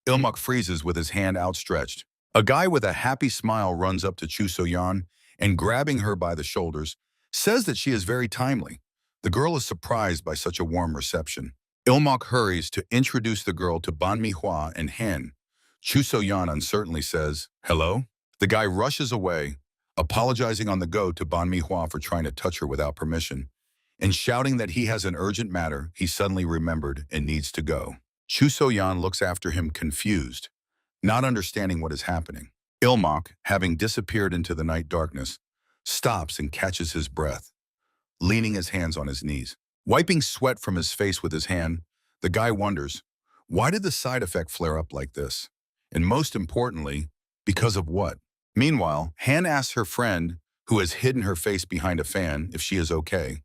Ilmok freezes with his hand outstretched. A guy with a happy smile runs up to Chu So-yan and, grabbing her by the shoulders, says that she is very timely. The girl is surprised by such a warm reception. Ilmok hurries to introduce the girl to Manhwa and Hen. Chu So-yan uncertainly says, hello? The guy rushes away, apologizing on the go to Manhwa for trying to touch her without permission, and shouting that he has an urgent matter he suddenly remembered and needs to go. Chu So-yan looks after him confused, not understanding what is happening. Ilmok, having disappeared into the night darkness, stops and catches his breath, leaning his hands on his knees. Wiping sweat from his face with his hand, the guy wonders, why did the side effect flare up like this? And most importantly, because of what? Meanwhile, Han asks her friend, who has hidden her face behind a fan, if she is okay.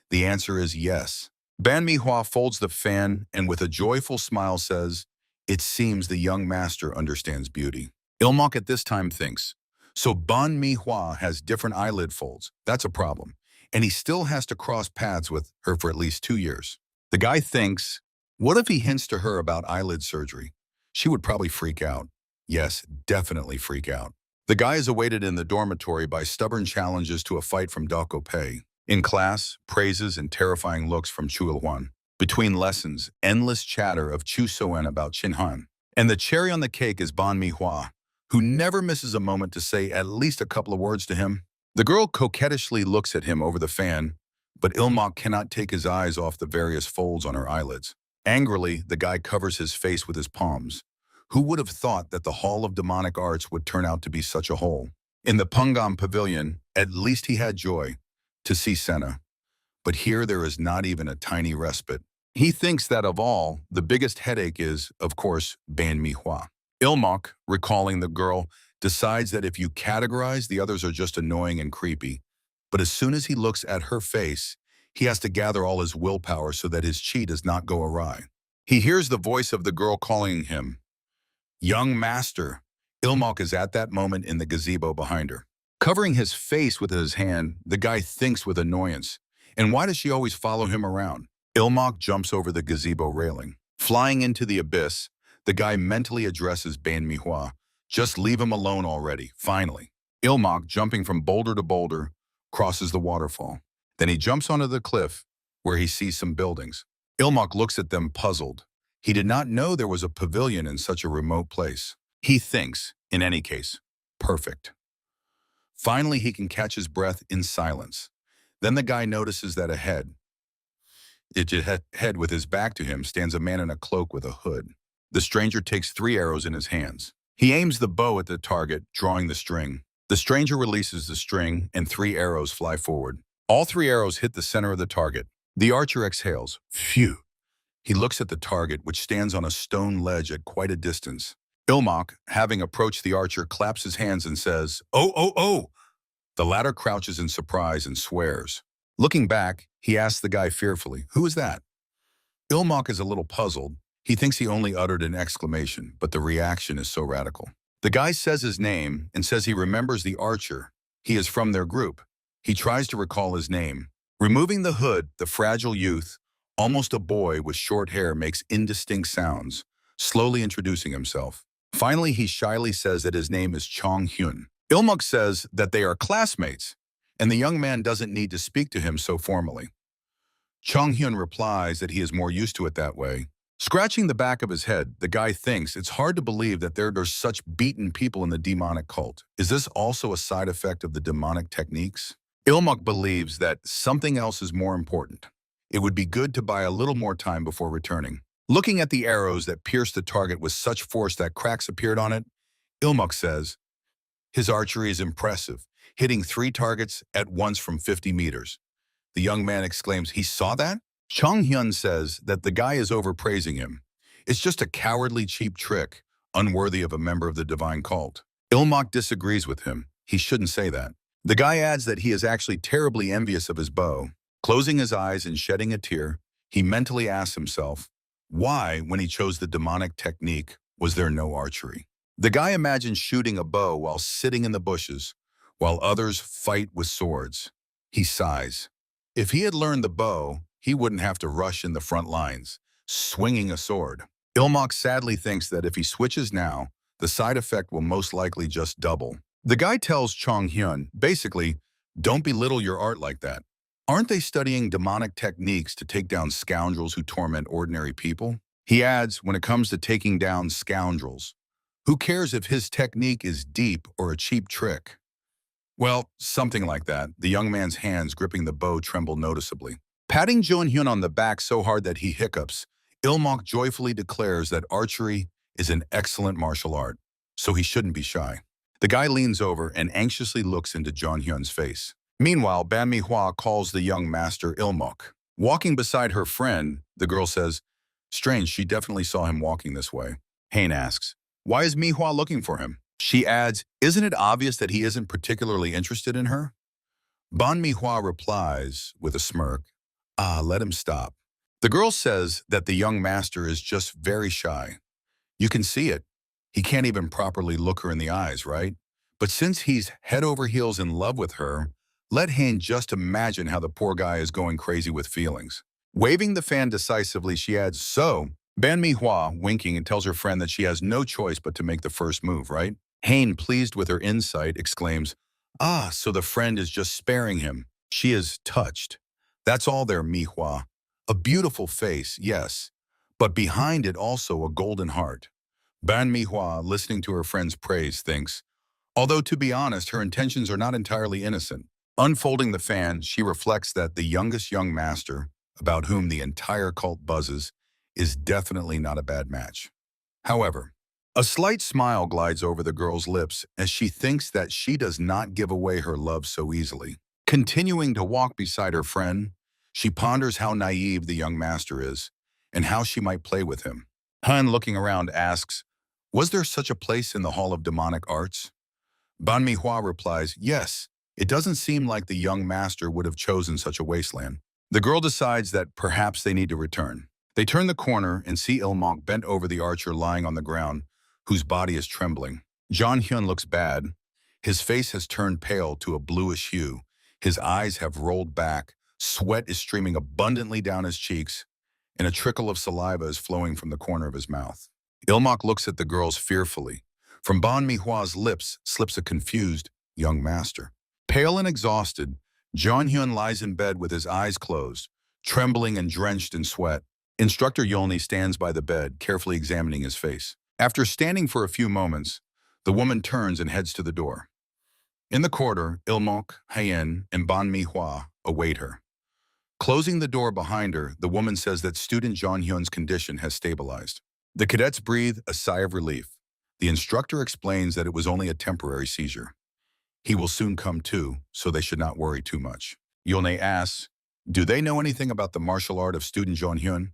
The answer is yes. Manhwa folds the fan and with a joyful smile says, it seems the young master understands beauty. Ilmok at this time thinks, so Manhwa has different eyelid folds. That's a problem. And he still has to cross paths with her for at least 2 years. The guy thinks, what if he hints to her about eyelid surgery? She would probably freak out. Yes, definitely freak out. The guy is awaited in the dormitory by stubborn challenges to a fight from Dako Pei. In class, praises and terrifying looks from Chu Il-hwan. Between lessons, endless chatter of Chu So-en about Chin-han. And the cherry on the cake is Manhwa, who never misses a moment to say at least a couple of words to him. The girl coquettishly looks at him over the fan, but Ilmok cannot take his eyes off the various folds on her eyelids. Angrily, the guy covers his face with his palms. Who would have thought that the Hall of Demonic Arts would turn out to be such a hole? In the Pungam Pavilion, at least he had joy to see Senna. But here there is not even a tiny respite. He thinks that of all, the biggest headache is, of course, Manhwa. Ilmok, recalling the girl, decides that if you categorize, the others are just annoying and creepy. But as soon as he looks at her face, he has to gather all his willpower so that his chi does not go awry. He hears the voice of the girl calling him, young master. Ilmok is at that moment in the gazebo behind her. Covering his face with his hand, the guy thinks with annoyance, and why does she always follow him around? Ilmok jumps over the gazebo railing. Flying into the abyss, the guy mentally addresses Manhwa. Just leave him alone already, finally. Ilmok, jumping from boulder to boulder, crosses the waterfall. Then he jumps onto the cliff, where he sees some buildings. Ilmok looks at them puzzled. He did not know there was a pavilion in such a remote place. He thinks, in any case, perfect. Finally, he can catch his breath in silence. Then the guy notices that ahead with his back to him, stands a man in a cloak with a hood. The stranger takes 3 arrows in his hands. He aims the bow at the target, drawing the string. The stranger releases the string, and 3 arrows fly forward. All 3 arrows hit the center of the target. The archer exhales. Phew. He looks at the target, which stands on a stone ledge at quite a distance. Ilmok, having approached the archer, claps his hands and says, "Oh, oh, oh!" The latter crouches in surprise and swears. Looking back, he asks the guy fearfully, "Who is that?" Ilmok is a little puzzled. He thinks he only uttered an exclamation, but the reaction is so radical. The guy says his name and says he remembers the archer. He is from their group. He tries to recall his name. Removing the hood, the fragile youth, almost a boy with short hair, makes indistinct sounds, slowly introducing himself. Finally, he shyly says that his name is Chong Hyun. Ilmok says that they are classmates, and the young man doesn't need to speak to him so formally. Chong Hyun replies that he is more used to it that way. Scratching the back of his head, the guy thinks it's hard to believe that there are such beaten people in the demonic cult. Is this also a side effect of the demonic techniques? Ilmok believes that something else is more important. It would be good to buy a little more time before returning. Looking at the arrows that pierced the target with such force that cracks appeared on it, Ilmok says, his archery is impressive, hitting 3 targets at once from 50 meters. The young man exclaims, he saw that? Chong Hyun says that the guy is overpraising him. It's just a cowardly, cheap trick, unworthy of a member of the divine cult. Ilmok disagrees with him. He shouldn't say that. The guy adds that he is actually terribly envious of his bow. Closing his eyes and shedding a tear, he mentally asks himself, why, when he chose the demonic technique, was there no archery? The guy imagines shooting a bow while sitting in the bushes, while others fight with swords. He sighs. If he had learned the bow, he wouldn't have to rush in the front lines, swinging a sword. Ilmok sadly thinks that if he switches now, the side effect will most likely just double. The guy tells Chong Hyun, basically, don't belittle your art like that. Aren't they studying demonic techniques to take down scoundrels who torment ordinary people? He adds, when it comes to taking down scoundrels, who cares if his technique is deep or a cheap trick? Well, something like that. The young man's hands gripping the bow tremble noticeably. Patting Jong-hyun on the back so hard that he hiccups, Ilmok joyfully declares that archery is an excellent martial art, so he shouldn't be shy. The guy leans over and anxiously looks into Jong-hyun's face. Meanwhile, ManhwaCapped calls the young master Ilmok. Walking beside her friend, the girl says, strange, she definitely saw him walking this way. Hain asks, why is ManhwaCapped looking for him? She adds, isn't it obvious that he isn't particularly interested in her? ManhwaCapped replies with a smirk, let him stop. The girl says that the young master is just very shy. You can see it. He can't even properly look her in the eyes, right? But since he's head over heels in love with her, let Hain just imagine how the poor guy is going crazy with feelings. Waving the fan decisively, she adds, so, ManhwaCapped, winking, and tells her friend that she has no choice but to make the first move, right? Hain, pleased with her insight, exclaims, so the friend is just sparing him. She is touched. That's all there, ManhwaCapped. A beautiful face, yes, but behind it also a golden heart. ManhwaCapped, listening to her friend's praise, thinks, although to be honest, her intentions are not entirely innocent. Unfolding the fan, she reflects that the youngest young master, about whom the entire cult buzzes, is definitely not a bad match. However, a slight smile glides over the girl's lips as she thinks that she does not give away her love so easily. Continuing to walk beside her friend, she ponders how naive the young master is and how she might play with him. Han, looking around, asks, was there such a place in the Hall of Demonic Arts? ManhwaCapped replies, yes. It doesn't seem like the young master would have chosen such a wasteland. The girl decides that perhaps they need to return. They turn the corner and see Ilmok bent over the archer lying on the ground, whose body is trembling. Jong-hyun looks bad. His face has turned pale to a bluish hue. His eyes have rolled back. Sweat is streaming abundantly down his cheeks, and a trickle of saliva is flowing from the corner of his mouth. Ilmok looks at the girls fearfully. From ManhwaCapped's lips slips a confused young master. Pale and exhausted, Jong-hyun lies in bed with his eyes closed, trembling and drenched in sweat. Instructor Yolni stands by the bed, carefully examining his face. After standing for a few moments, the woman turns and heads to the door. In the corridor, Ilmok, Hain, and ManhwaCapped await her. Closing the door behind her, the woman says that student Jong-hyun's condition has stabilized. The cadets breathe a sigh of relief. The instructor explains that it was only a temporary seizure. He will soon come to, so they should not worry too much. Yolne asks, do they know anything about the martial art of student Jong-hyun?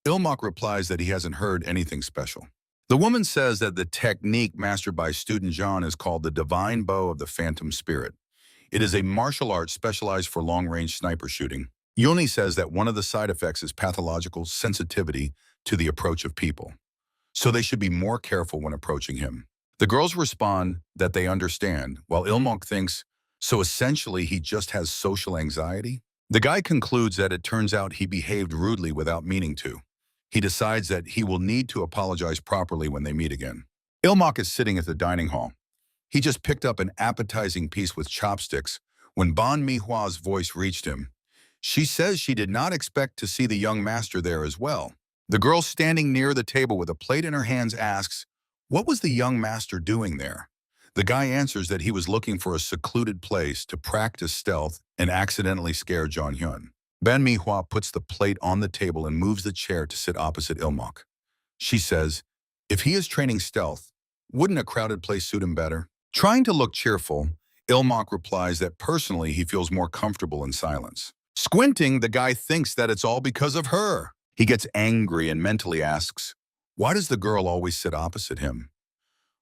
Ilmok replies that he hasn't heard anything special. The woman says that the technique mastered by student John is called the Divine Bow of the Phantom Spirit. It is a martial art specialized for long-range sniper shooting. Yolne says that one of the side effects is pathological sensitivity to the approach of people, so they should be more careful when approaching him. The girls respond that they understand, while Ilmok thinks, so essentially he just has social anxiety? The guy concludes that it turns out he behaved rudely without meaning to. He decides that he will need to apologize properly when they meet again. Ilmok is sitting at the dining hall. He just picked up an appetizing piece with chopsticks when ManhwaCapped's voice reached him. She says she did not expect to see the young master there as well. The girl standing near the table with a plate in her hands asks, what was the young master doing there? The guy answers that he was looking for a secluded place to practice stealth and accidentally scare Jong-hyun. Manhwa puts the plate on the table and moves the chair to sit opposite Ilmok. She says, if he is training stealth, wouldn't a crowded place suit him better? Trying to look cheerful, Ilmok replies that personally he feels more comfortable in silence. Squinting, the guy thinks that it's all because of her. He gets angry and mentally asks, why does the girl always sit opposite him?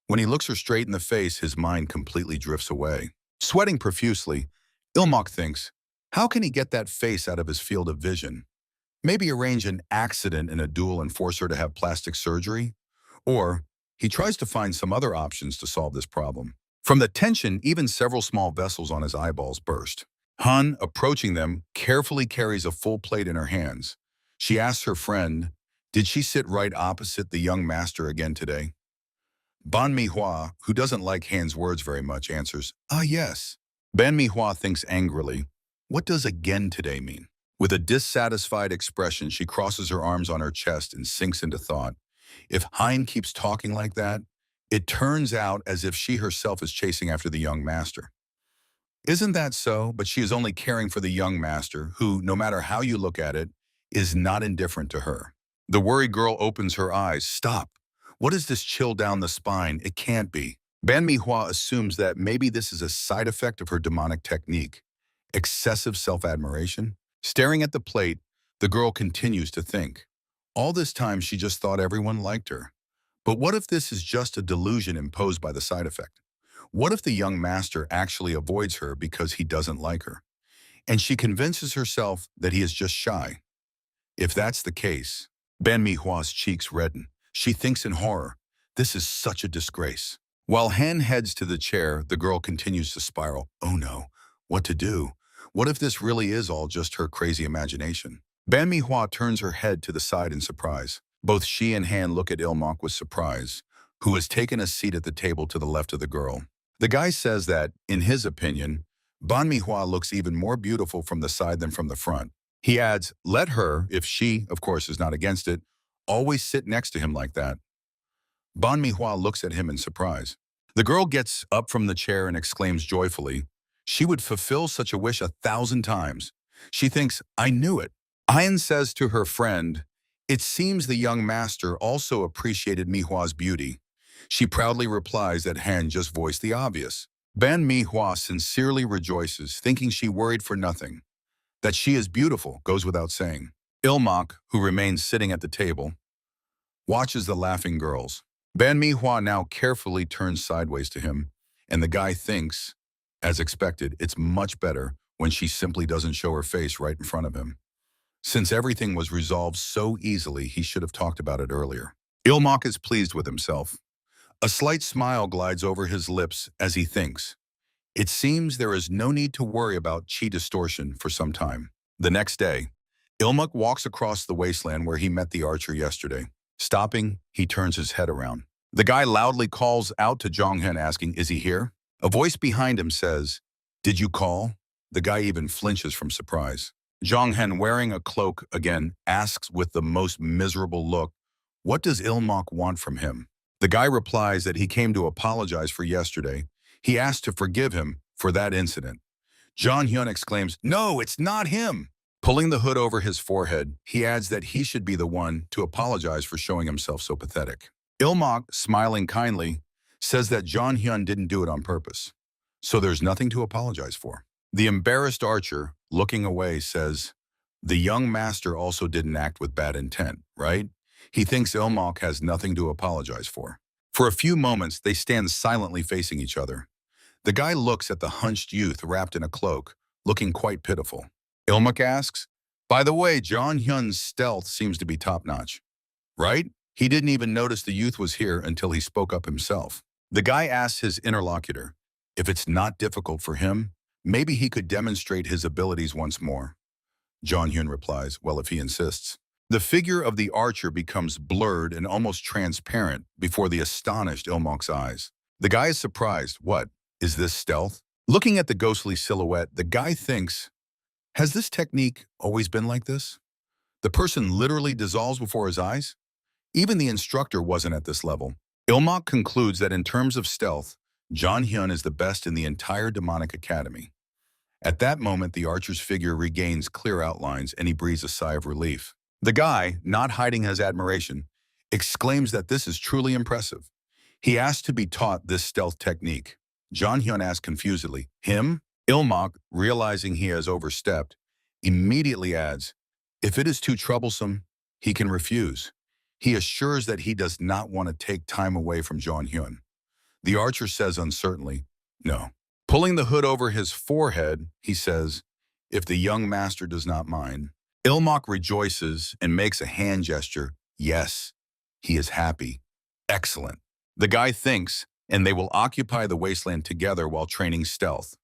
When he looks her straight in the face, his mind completely drifts away. Sweating profusely, Ilmok thinks, how can he get that face out of his field of vision? Maybe arrange an accident in a duel and force her to have plastic surgery? Or he tries to find some other options to solve this problem. From the tension, even several small vessels on his eyeballs burst. Han, approaching them, carefully carries a full plate in her hands. She asks her friend, did she sit right opposite the young master again today? Ban Mi-hwa, who doesn't like Han's words very much, answers, yes. Ban Mi-hwa thinks angrily, what does again today mean? With a dissatisfied expression, she crosses her arms on her chest and sinks into thought. If Hein keeps talking like that, it turns out as if she herself is chasing after the young master. Isn't that so? But she is only caring for the young master, who, no matter how you look at it, is not indifferent to her. The worried girl opens her eyes. Stop. What is this chill down the spine? It can't be. Ban Mi-hwa assumes that maybe this is a side effect of her demonic technique. Excessive self-admiration? Staring at the plate, the girl continues to think. All this time she just thought everyone liked her. But what if this is just a delusion imposed by the side effect? What if the young master actually avoids her because he doesn't like her? And she convinces herself that he is just shy. If that's the case, Ban Mi-hwa's cheeks redden. She thinks in horror, this is such a disgrace. While Han heads to the chair, the girl continues to spiral. Oh no, what to do? What if this really is all just her crazy imagination? Ban Mi-hwa turns her head to the side in surprise. Both she and Han look at Ilmok with surprise, who has taken a seat at the table to the left of the girl. The guy says that, in his opinion, Ban Mi-hwa looks even more beautiful from the side than from the front. He adds, let her, if she, of course, is not against it, always sit next to him like that. Ban Mi-hwa looks at him in surprise. The girl gets up from the chair and exclaims joyfully, she would fulfill such a wish 1,000 times. She thinks, I knew it. Ayan says to her friend, it seems the young master also appreciated Mi-hwa's beauty. She proudly replies that Han just voiced the obvious. Ban Mi-hwa sincerely rejoices, thinking she worried for nothing. That she is beautiful goes without saying. Ilmok, who remains sitting at the table, watches the laughing girls. Ban Mi-hwa now carefully turns sideways to him, and the guy thinks, as expected, it's much better when she simply doesn't show her face right in front of him. Since everything was resolved so easily, he should have talked about it earlier. Ilmok is pleased with himself. A slight smile glides over his lips as he thinks, it seems there is no need to worry about chi distortion for some time. The next day, Ilmok walks across the wasteland where he met the archer yesterday. Stopping, he turns his head around. The guy loudly calls out to Jong-hyun asking, is he here? A voice behind him says, did you call? The guy even flinches from surprise. Jong-hyun, wearing a cloak again, asks with the most miserable look, what does Ilmok want from him? The guy replies that he came to apologize for yesterday. He asked to forgive him for that incident. Jong-hyun exclaims, no, it's not him. Pulling the hood over his forehead, he adds that he should be the one to apologize for showing himself so pathetic. Ilmok, smiling kindly, says that Jong-hyun didn't do it on purpose, so there's nothing to apologize for. The embarrassed archer, looking away, says, the young master also didn't act with bad intent, right? He thinks Ilmok has nothing to apologize for. For a few moments, they stand silently facing each other. The guy looks at the hunched youth wrapped in a cloak, looking quite pitiful. Ilmok asks, by the way, Jong-hyun's stealth seems to be top-notch, right? He didn't even notice the youth was here until he spoke up himself. The guy asks his interlocutor, if it's not difficult for him, maybe he could demonstrate his abilities once more. Jong-hyun replies, well, if he insists. The figure of the archer becomes blurred and almost transparent before the astonished Ilmok's eyes. The guy is surprised. What? Is this stealth? Looking at the ghostly silhouette, the guy thinks, has this technique always been like this? The person literally dissolves before his eyes? Even the instructor wasn't at this level. Ilmok concludes that in terms of stealth, John Hyun is the best in the entire demonic academy. At that moment, the archer's figure regains clear outlines and he breathes a sigh of relief. The guy, not hiding his admiration, exclaims that this is truly impressive. He asks to be taught this stealth technique. John Hyun asks confusedly, "Him?" Ilmok, realizing he has overstepped, immediately adds, "If it is too troublesome, he can refuse." He assures that he does not want to take time away from John Hyun. The archer says uncertainly, "No." Pulling the hood over his forehead, he says, "If the young master does not mind." Ilmok rejoices and makes a hand gesture. Yes, he is happy. Excellent. The guy thinks, and they will occupy the wasteland together while training stealth.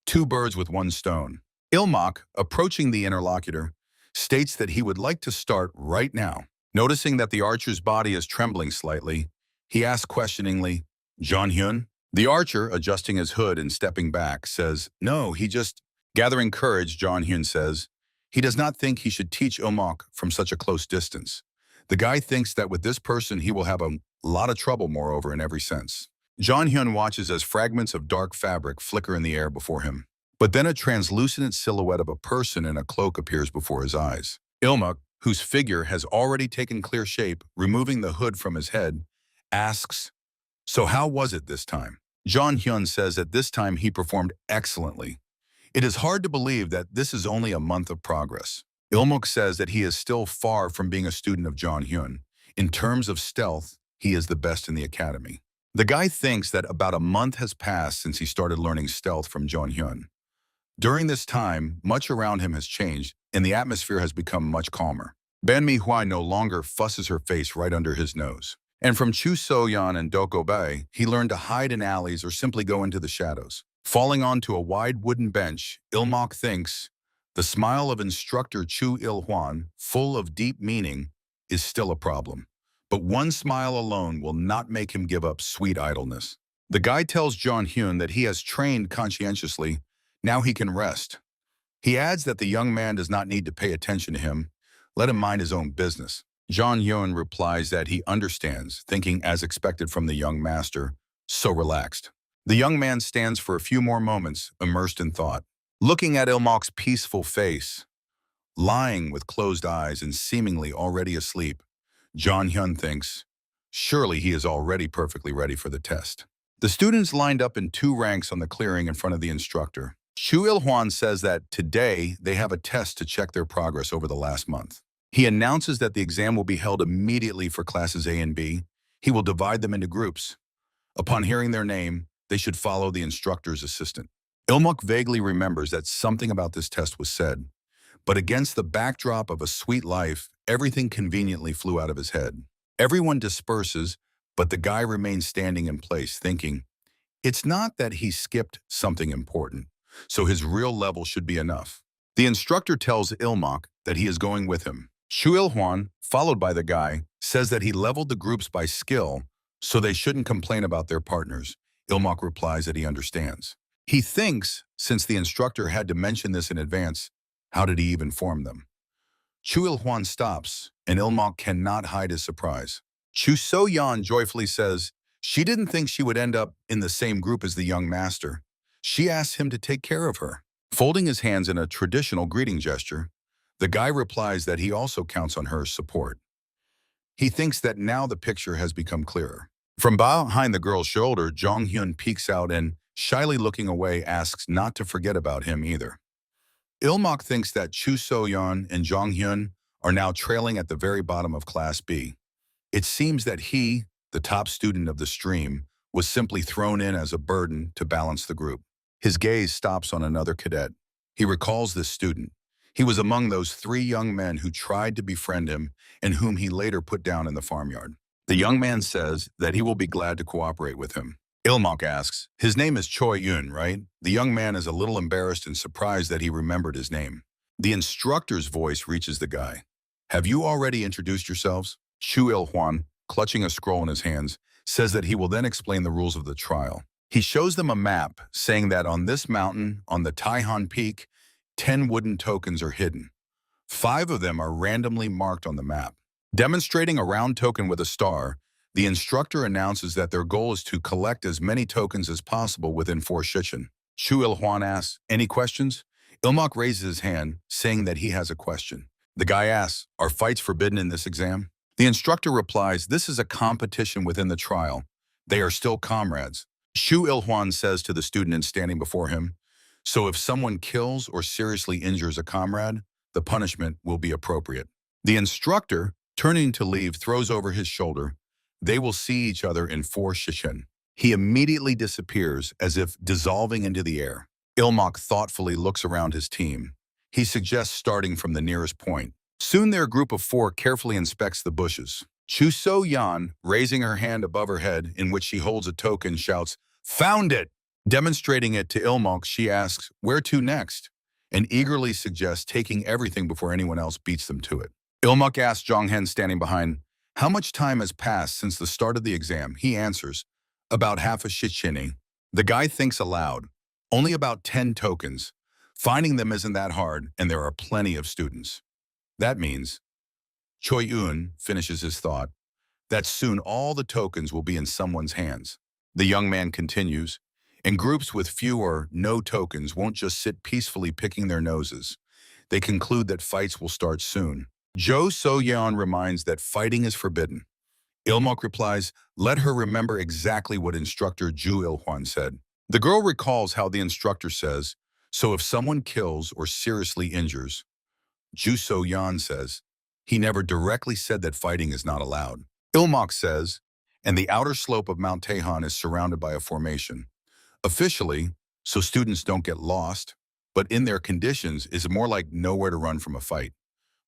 Two birds with one stone. Ilmok, approaching the interlocutor, states that he would like to start right now. Noticing that the archer's body is trembling slightly, he asks questioningly, "John Hyun?" The archer, adjusting his hood and stepping back, says, "No, he just..." Gathering courage, John Hyun says, he does not think he should teach Ilmok from such a close distance. The guy thinks that with this person he will have a lot of trouble, moreover, in every sense. John Hyun watches as fragments of dark fabric flicker in the air before him. But then a translucent silhouette of a person in a cloak appears before his eyes. Ilmok, whose figure has already taken clear shape, removing the hood from his head, asks, "So how was it this time?" John Hyun says that this time he performed excellently. It is hard to believe that this is only a month of progress. Ilmok says that he is still far from being a student of John Hyun. In terms of stealth, he is the best in the academy. The guy thinks that about a month has passed since he started learning stealth from John Hyun. During this time, much around him has changed, and the atmosphere has become much calmer. Manhwa no longer fusses her face right under his nose. And from Chu So-yeon and Doko Bae, he learned to hide in alleys or simply go into the shadows. Falling onto a wide wooden bench, Ilmok thinks, the smile of instructor Chu Il-hwan, full of deep meaning, is still a problem. But one smile alone will not make him give up sweet idleness. The guy tells John Hyun that he has trained conscientiously, now he can rest. He adds that the young man does not need to pay attention to him, let him mind his own business. John Hyun replies that he understands, thinking as expected from the young master, so relaxed. The young man stands for a few more moments, immersed in thought. Looking at Ilmok's peaceful face, lying with closed eyes and seemingly already asleep, John Hyun thinks, surely he is already perfectly ready for the test. The students lined up in two ranks on the clearing in front of the instructor. Chu Il-hwan says that today they have a test to check their progress over the last month. He announces that the exam will be held immediately for classes A and B. He will divide them into groups. Upon hearing their name, they should follow the instructor's assistant. Ilmok vaguely remembers that something about this test was said, but against the backdrop of a sweet life, everything conveniently flew out of his head. Everyone disperses, but the guy remains standing in place, thinking, it's not that he skipped something important, so his real level should be enough. The instructor tells Ilmok that he is going with him. Chu Il-hwan, followed by the guy, says that he leveled the groups by skill, so they shouldn't complain about their partners. Ilmok replies that he understands. He thinks, since the instructor had to mention this in advance, how did he even form them? Chu Il-hwan stops, and Ilmok cannot hide his surprise. Chu So-yeon joyfully says she didn't think she would end up in the same group as the young master. She asks him to take care of her. Folding his hands in a traditional greeting gesture, the guy replies that he also counts on her support. He thinks that now the picture has become clearer. From behind the girl's shoulder, Jong Hyun peeks out and, shyly looking away, asks not to forget about him either. Ilmok thinks that Chu So-yeon and Jong Hyun are now trailing at the very bottom of Class B. It seems that he, the top student of the stream, was simply thrown in as a burden to balance the group. His gaze stops on another cadet. He recalls this student. He was among those 3 young men who tried to befriend him and whom he later put down in the farmyard. The young man says that he will be glad to cooperate with him. Ilmok asks, his name is Choi Yun, right? The young man is a little embarrassed and surprised that he remembered his name. The instructor's voice reaches the guy. Have you already introduced yourselves? Chu Il-hwan, clutching a scroll in his hands, says that he will then explain the rules of the trial. He shows them a map, saying that on this mountain, on the Taihan Peak, 10 wooden tokens are hidden. 5 of them are randomly marked on the map. Demonstrating a round token with a star, The instructor announces that their goal is to collect as many tokens as possible within 4 shichen. Chu Il-hwan asks, "Any questions?" Ilmok raises his hand, saying that he has a question. The guy asks, "Are fights forbidden in this exam?" The instructor replies, "This is a competition within the trial. They are still comrades." Chu Il-hwan says to the student standing before him, "So if someone kills or seriously injures a comrade, the punishment will be appropriate." The instructor, turning to leave, throws over his shoulder, "They will see each other in 4 shichen." He immediately disappears as if dissolving into the air. Ilmok thoughtfully looks around his team. He suggests starting from the nearest point. Soon their group of 4 carefully inspects the bushes. Chu So-yan, raising her hand above her head in which she holds a token, shouts, "Found it!" Demonstrating it to Ilmok, she asks, "Where to next?" and eagerly suggests taking everything before anyone else beats them to it. Ilmok asks Jonghen standing behind, "How much time has passed since the start of the exam?" He answers, "About half a shichini." The guy thinks aloud, "Only about 10 tokens. Finding them isn't that hard, and there are plenty of students." That means, Choi-eun finishes his thought, that soon all the tokens will be in someone's hands. The young man continues, "And groups with few or no tokens won't just sit peacefully picking their noses. They conclude that fights will start soon." Jo So-yeon reminds that fighting is forbidden. Ilmok replies, "Let her remember exactly what instructor Ju Il-hwan said." The girl recalls how the instructor says, "So if someone kills or seriously injures," Ju So-yeon says, "He never directly said that fighting is not allowed." Ilmok says, "And the outer slope of Mount Taehan is surrounded by a formation. Officially, so students don't get lost, but in their conditions is more like nowhere to run from a fight."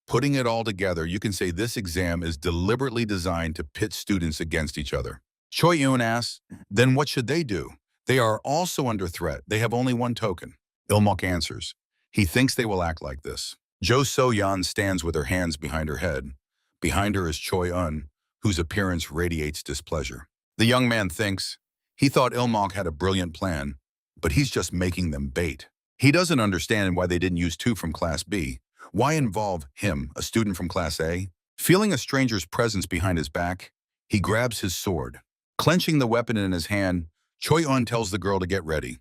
Putting it all together, you can say this exam is deliberately designed to pit students against each other. Choi-eun asks, "Then what should they do? They are also under threat. They have only 1 token." Ilmok answers, "He thinks they will act like this." Jo So-yeon stands with her hands behind her head. Behind her is Choi-eun, whose appearance radiates displeasure. The young man thinks, he thought Ilmok had a brilliant plan, but he's just making them bait. He doesn't understand why they didn't use 2 from Class B. Why involve him, a student from Class A? Feeling a stranger's presence behind his back, he grabs his sword. Clenching the weapon in his hand, Choi-eun tells the girl to get ready.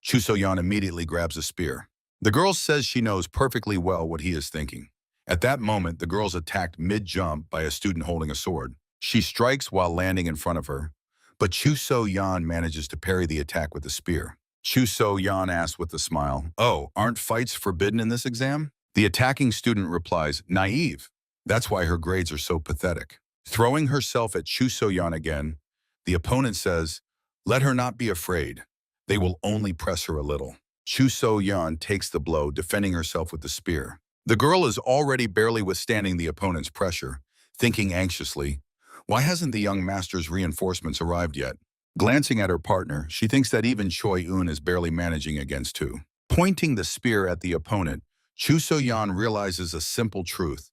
Chu So-yeon immediately grabs a spear. The girl says she knows perfectly well what he is thinking. At that moment, the girl's attacked mid-jump by a student holding a sword. She strikes while landing in front of her, but Chu So-yeon manages to parry the attack with the spear. Chu So-yeon asks with a smile, "Oh, aren't fights forbidden in this exam?" The attacking student replies, "Naive. That's why her grades are so pathetic." Throwing herself at Chu So-yeon again, the opponent says, "Let her not be afraid. They will only press her a little." Chu So-yeon takes the blow, defending herself with the spear. The girl is already barely withstanding the opponent's pressure, thinking anxiously, why hasn't the young master's reinforcements arrived yet? Glancing at her partner, she thinks that even Choi-eun is barely managing against 2. Pointing the spear at the opponent, Chu So-yeon realizes a simple truth.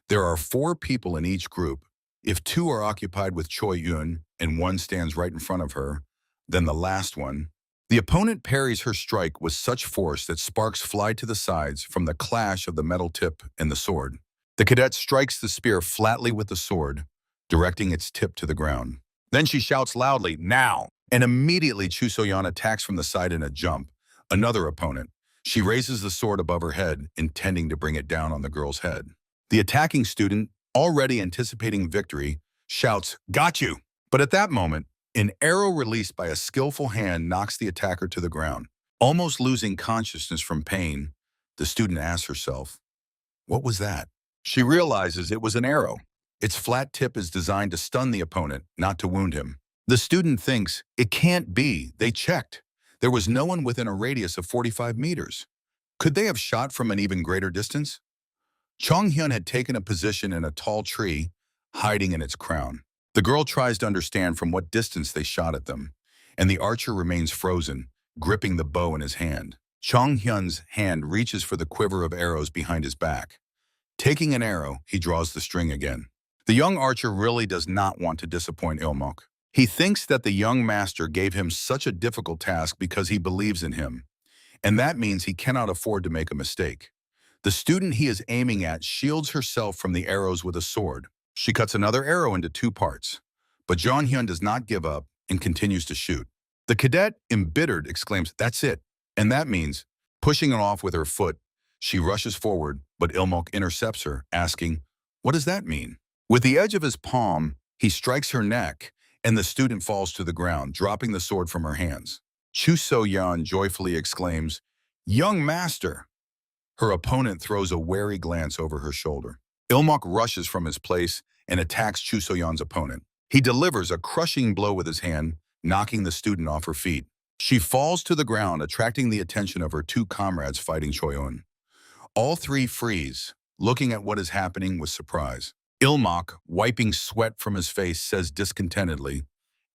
There are 4 people in each group. If 2 are occupied with Choi-eun and 1 stands right in front of her, then the last one. The opponent parries her strike with such force that sparks fly to the sides from the clash of the metal tip and the sword. The cadet strikes the spear flatly with the sword, directing its tip to the ground. Then she shouts loudly, "Now!" And immediately Chu So-yeon attacks from the side in a jump. Another opponent. She raises the sword above her head, intending to bring it down on the girl's head. The attacking student, already anticipating victory, shouts, "Got you!" But at that moment, an arrow released by a skillful hand knocks the attacker to the ground. Almost losing consciousness from pain, the student asks herself, "What was that?" She realizes it was an arrow. Its flat tip is designed to stun the opponent, not to wound him. The student thinks, it can't be. They checked. There was no one within a radius of 45 meters. Could they have shot from an even greater distance? Chong-hyun had taken a position in a tall tree, hiding in its crown. The girl tries to understand from what distance they shot at them, and the archer remains frozen, gripping the bow in his hand. Chong-hyun's hand reaches for the quiver of arrows behind his back. Taking an arrow, he draws the string again. The young archer really does not want to disappoint Ilmok. He thinks that the young master gave him such a difficult task because he believes in him, and that means he cannot afford to make a mistake. The student he is aiming at shields herself from the arrows with a sword. She cuts another arrow into 2 parts, But John Hyun does not give up and continues to shoot. The cadet, embittered, exclaims, "That's it." And that means, pushing it off with her foot, she rushes forward, but Ilmok intercepts her, asking, "What does that mean?" With the edge of his palm, he strikes her neck, and the student falls to the ground, dropping the sword from her hands. Chu So-yeon joyfully exclaims, "Young master!" Her opponent throws a wary glance over her shoulder. Ilmok rushes from his place and attacks Chu So-yeon's opponent. He delivers a crushing blow with his hand, knocking the student off her feet. She falls to the ground, attracting the attention of her two comrades fighting Choi-eun. All three freeze, looking at what is happening with surprise. Ilmok, wiping sweat from his face, says discontentedly,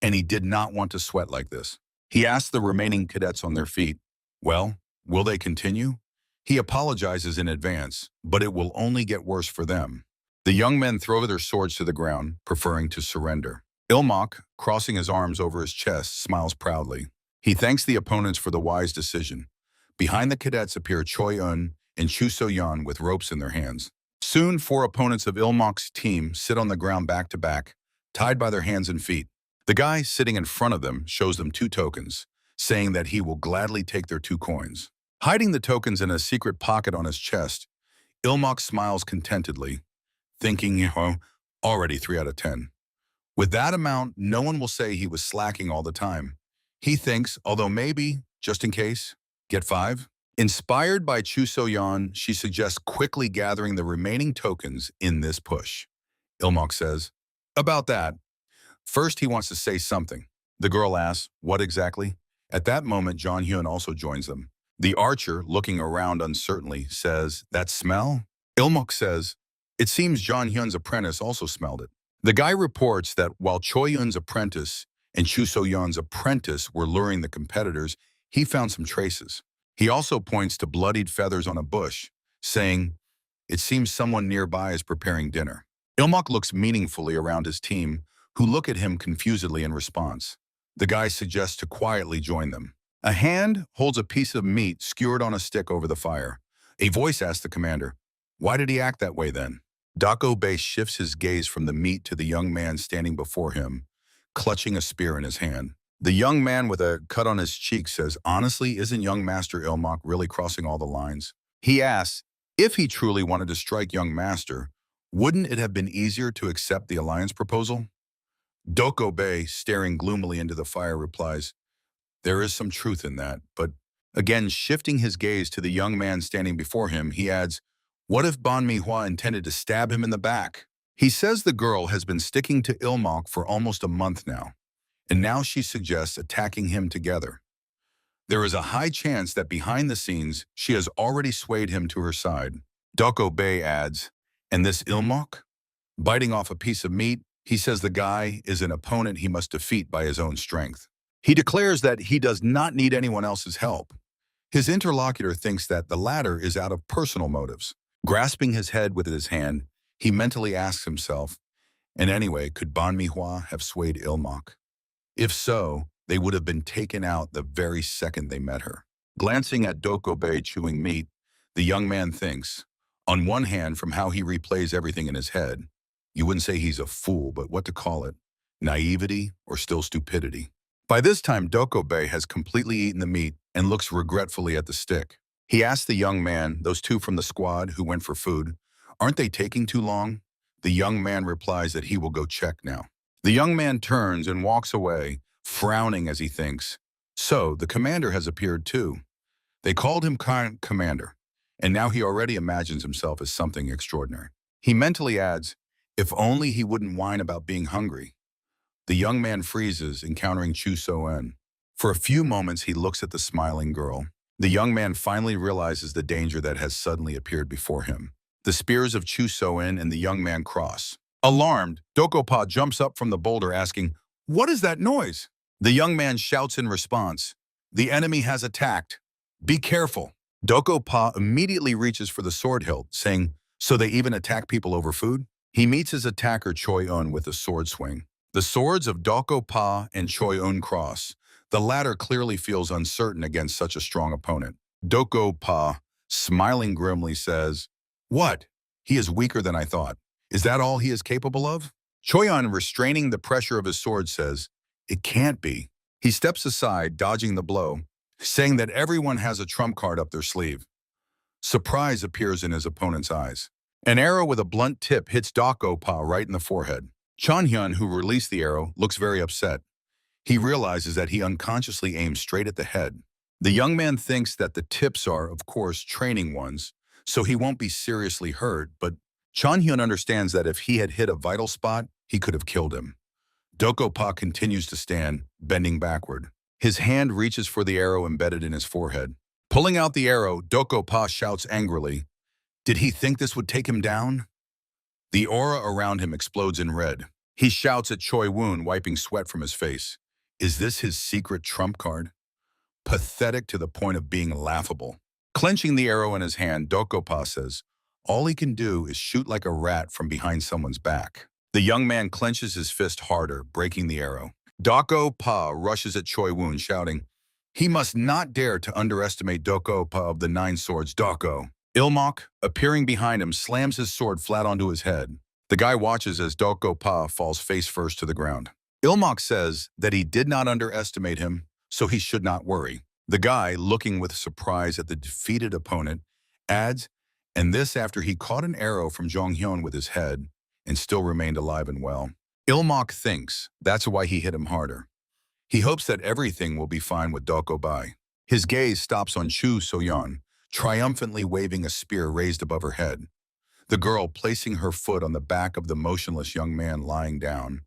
and he did not want to sweat like this. He asks the remaining cadets on their feet, "Well, will they continue?" He apologizes in advance, but it will only get worse for them. The young men throw their swords to the ground, preferring to surrender. Ilmok, crossing his arms over his chest, smiles proudly. He thanks the opponents for the wise decision. Behind the cadets appear Choi-eun and Chu So-yeon with ropes in their hands. Soon, 4 opponents of Ilmok's team sit on the ground back to back, tied by their hands and feet. The guy sitting in front of them shows them 2 tokens, saying that he will gladly take their 2 coins. Hiding the tokens in a secret pocket on his chest, Ilmok smiles contentedly, thinking, already 3 out of 10. With that amount, no one will say he was slacking all the time. He thinks, although maybe, just in case, get 5. Inspired by Chu So-yeon, she suggests quickly gathering the remaining tokens in this push. Ilmok says, "About that. First, he wants to say something." The girl asks, "What exactly?" At that moment, John Hyun also joins them. The archer, looking around uncertainly, says, "That smell?" Ilmok says, "It seems John Hyun's apprentice also smelled it." The guy reports that while Choi-eun's apprentice and Chu So-yeon's apprentice were luring the competitors, he found some traces. He also points to bloodied feathers on a bush, saying, "It seems someone nearby is preparing dinner." Ilmok looks meaningfully around his team, who look at him confusedly in response. The guy suggests to quietly join them. A hand holds a piece of meat skewered on a stick over the fire. A voice asks the commander, "Why did he act that way then?" Dako-Bay shifts his gaze from the meat to the young man standing before him, clutching a spear in his hand. The young man with a cut on his cheek says, "Honestly, isn't young Master Ilmok really crossing all the lines?" He asks, if he truly wanted to strike young Master, wouldn't it have been easier to accept the alliance proposal? Dako-Bay, staring gloomily into the fire, replies, "There is some truth in that, but..." Again, shifting his gaze to the young man standing before him, he adds, "What if Manhwa intended to stab him in the back?" He says the girl has been sticking to Ilmok for almost a month now, and now she suggests attacking him together. There is a high chance that behind the scenes, she has already swayed him to her side. Dako-Bay adds, "And this Ilmok?" Biting off a piece of meat, he says the guy is an opponent he must defeat by his own strength. He declares that he does not need anyone else's help. His interlocutor thinks that the latter is out of personal motives. Grasping his head with his hand, he mentally asks himself, and anyway, could Manhwa have swayed Ilmok? If so, they would have been taken out the very second they met her. Glancing at Dako-Bay chewing meat, the young man thinks, on one hand, from how he replays everything in his head, you wouldn't say he's a fool, but what to call it? Naivety or still stupidity? By this time, Dako-Bay has completely eaten the meat and looks regretfully at the stick. He asks the young man, those 2 from the squad who went for food, "Aren't they taking too long?" The young man replies that he will go check now. The young man turns and walks away, frowning as he thinks, so the commander has appeared too. They called him commander, and now he already imagines himself as something extraordinary. He mentally adds, if only he wouldn't whine about being hungry. The young man freezes, encountering Chu So-yeon. For a few moments, he looks at the smiling girl. The young man finally realizes the danger that has suddenly appeared before him. The spears of Chu So-yeon and the young man cross. Alarmed, Dako-Pa jumps up from the boulder asking, "What is that noise?" The young man shouts in response, "The enemy has attacked. Be careful." Dako-Pa immediately reaches for the sword hilt, saying, "So they even attack people over food?" He meets his attacker Choi-eun with a sword swing. The swords of Dako-Pa and Choi-eun cross. The latter clearly feels uncertain against such a strong opponent. Dako-Pa, smiling grimly, says, "What? He is weaker than I thought. Is that all he is capable of?" Choyan, restraining the pressure of his sword, says, "It can't be." He steps aside, dodging the blow, saying that everyone has a trump card up their sleeve. Surprise appears in his opponent's eyes. An arrow with a blunt tip hits Pa right in the forehead. Chanhyun, who released the arrow, looks very upset. He realizes that he unconsciously aimed straight at the head. The young man thinks that the tips are, of course, training ones, so he won't be seriously hurt, but Chanhyun understands that if he had hit a vital spot, he could have killed him. Pa continues to stand, bending backward. His hand reaches for the arrow embedded in his forehead. Pulling out the arrow, Pa shouts angrily, "Did he think this would take him down?" The aura around him explodes in red. He shouts at Choi Woon, wiping sweat from his face. Is this his secret trump card? Pathetic to the point of being laughable. Clenching the arrow in his hand, Pa says, all he can do is shoot like a rat from behind someone's back. The young man clenches his fist harder, breaking the arrow. Pa rushes at Choi Woon, shouting, he must not dare to underestimate Pa of the 9 swords, Doko. Ilmok, appearing behind him, slams his sword flat onto his head. The guy watches as Pa falls face first to the ground. Ilmok says that he did not underestimate him, so he should not worry. The guy, looking with surprise at the defeated opponent, adds, and this after he caught an arrow from Jonghyun with his head and still remained alive and well. Ilmok thinks that's why he hit him harder. He hopes that everything will be fine with Bai. His gaze stops on Chu Soyeon, triumphantly waving a spear raised above her head. The girl, placing her foot on the back of the motionless young man lying down,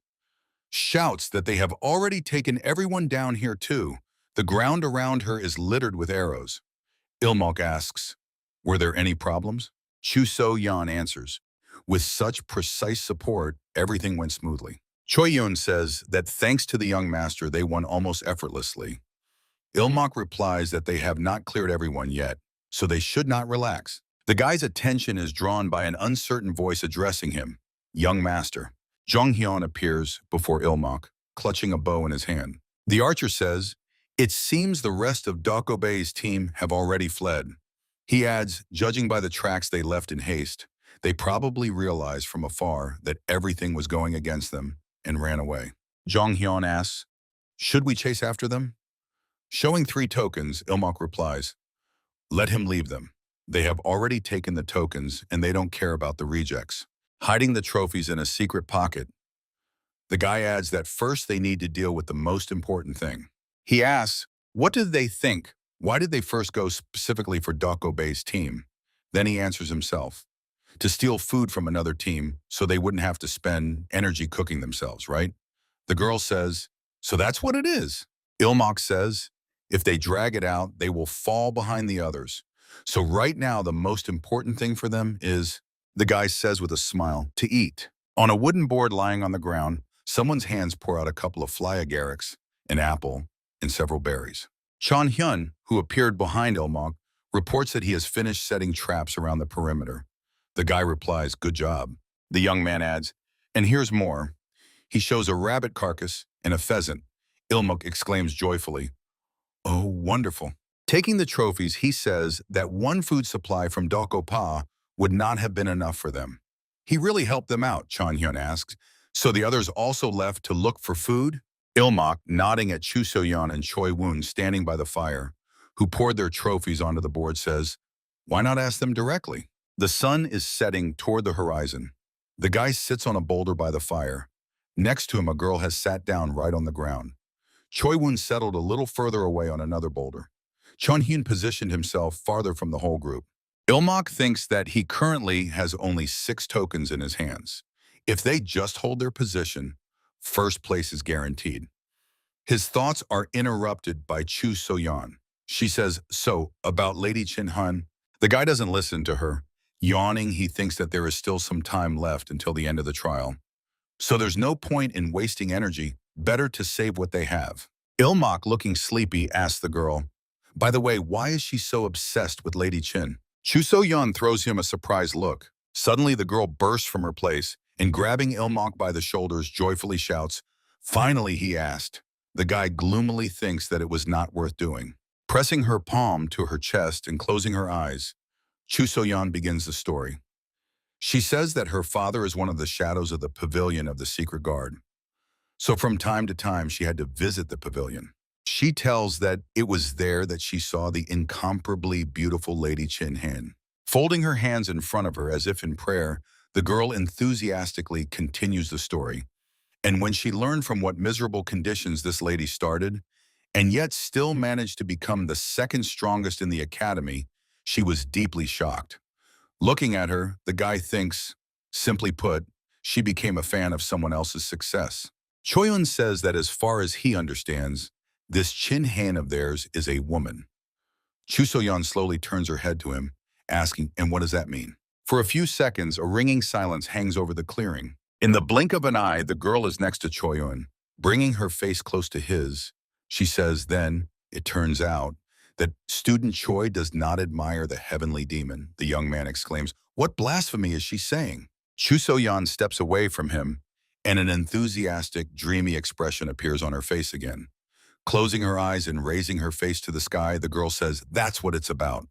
shouts that they have already taken everyone down here too. The ground around her is littered with arrows. Ilmok asks, were there any problems? Chu So-yeon answers, with such precise support, everything went smoothly. Choi-yeon says that thanks to the young master, they won almost effortlessly. Ilmok replies that they have not cleared everyone yet, so they should not relax. The guy's attention is drawn by an uncertain voice addressing him, young master. Jonghyun appears before Ilmok, clutching a bow in his hand. The archer says, it seems the rest of Dokobei's team have already fled. He adds, judging by the tracks they left in haste, they probably realized from afar that everything was going against them and ran away. Jonghyun asks, should we chase after them? Showing 3 tokens, Ilmok replies, let him leave them. They have already taken the tokens and they don't care about the rejects. Hiding the trophies in a secret pocket, the guy adds that first they need to deal with the most important thing. He asks, what did they think? Why did they first go specifically for Dokobei's team? Then he answers himself, to steal food from another team so they wouldn't have to spend energy cooking themselves, right? The girl says, so that's what it is. Ilmok says, if they drag it out, they will fall behind the others. So right now, the most important thing for them is, the guy says with a smile, to eat. On a wooden board lying on the ground, someone's hands pour out a couple of fly agarics, an apple, and several berries. Chanhyun, who appeared behind Ilmok, reports that he has finished setting traps around the perimeter. The guy replies, good job. The young man adds, and here's more. He shows a rabbit carcass and a pheasant. Ilmok exclaims joyfully, oh, wonderful. Taking the trophies, he says that one food supply from Pa would not have been enough for them. He really helped them out, Chanhyun asks. So the others also left to look for food? Ilmok, nodding at Chu So-yeon and Choi Woon standing by the fire, who poured their trophies onto the board, says, why not ask them directly? The sun is setting toward the horizon. The guy sits on a boulder by the fire. Next to him, a girl has sat down right on the ground. Choi Woon settled a little further away on another boulder. Chunhyun positioned himself farther from the whole group. Ilmok thinks that he currently has only 6 tokens in his hands. If they just hold their position, first place is guaranteed. His thoughts are interrupted by Chu So-yeon. She says, so, about Lady Chin-hun? The guy doesn't listen to her. Yawning, he thinks that there is still some time left until the end of the trial. So there's no point in wasting energy. Better to save what they have. Ilmok, looking sleepy, asks the girl, by the way, why is she so obsessed with Lady Chin? Chu So-yeon throws him a surprised look. Suddenly, the girl bursts from her place and, grabbing Ilmok by the shoulders, joyfully shouts, finally, he asked. The guy gloomily thinks that it was not worth doing. Pressing her palm to her chest and closing her eyes, Chu So-yeon begins the story. She says that her father is one of the shadows of the pavilion of the secret guard. So from time to time, she had to visit the pavilion. She tells that it was there that she saw the incomparably beautiful Lady Chin Han. Folding her hands in front of her as if in prayer, the girl enthusiastically continues the story. And when she learned from what miserable conditions this lady started, and yet still managed to become the second strongest in the academy, she was deeply shocked. Looking at her, the guy thinks, simply put, she became a fan of someone else's success. Choyun says that as far as he understands, this Chin Han of theirs is a woman. Chu So-yeon slowly turns her head to him, asking, and what does that mean? For a few seconds, a ringing silence hangs over the clearing. In the blink of an eye, the girl is next to Choyun, bringing her face close to his. She says, then, it turns out, that student Choi does not admire the heavenly demon. The young man exclaims, what blasphemy is she saying? Chu So-yeon steps away from him, and an enthusiastic, dreamy expression appears on her face again. Closing her eyes and raising her face to the sky, the girl says, that's what it's about.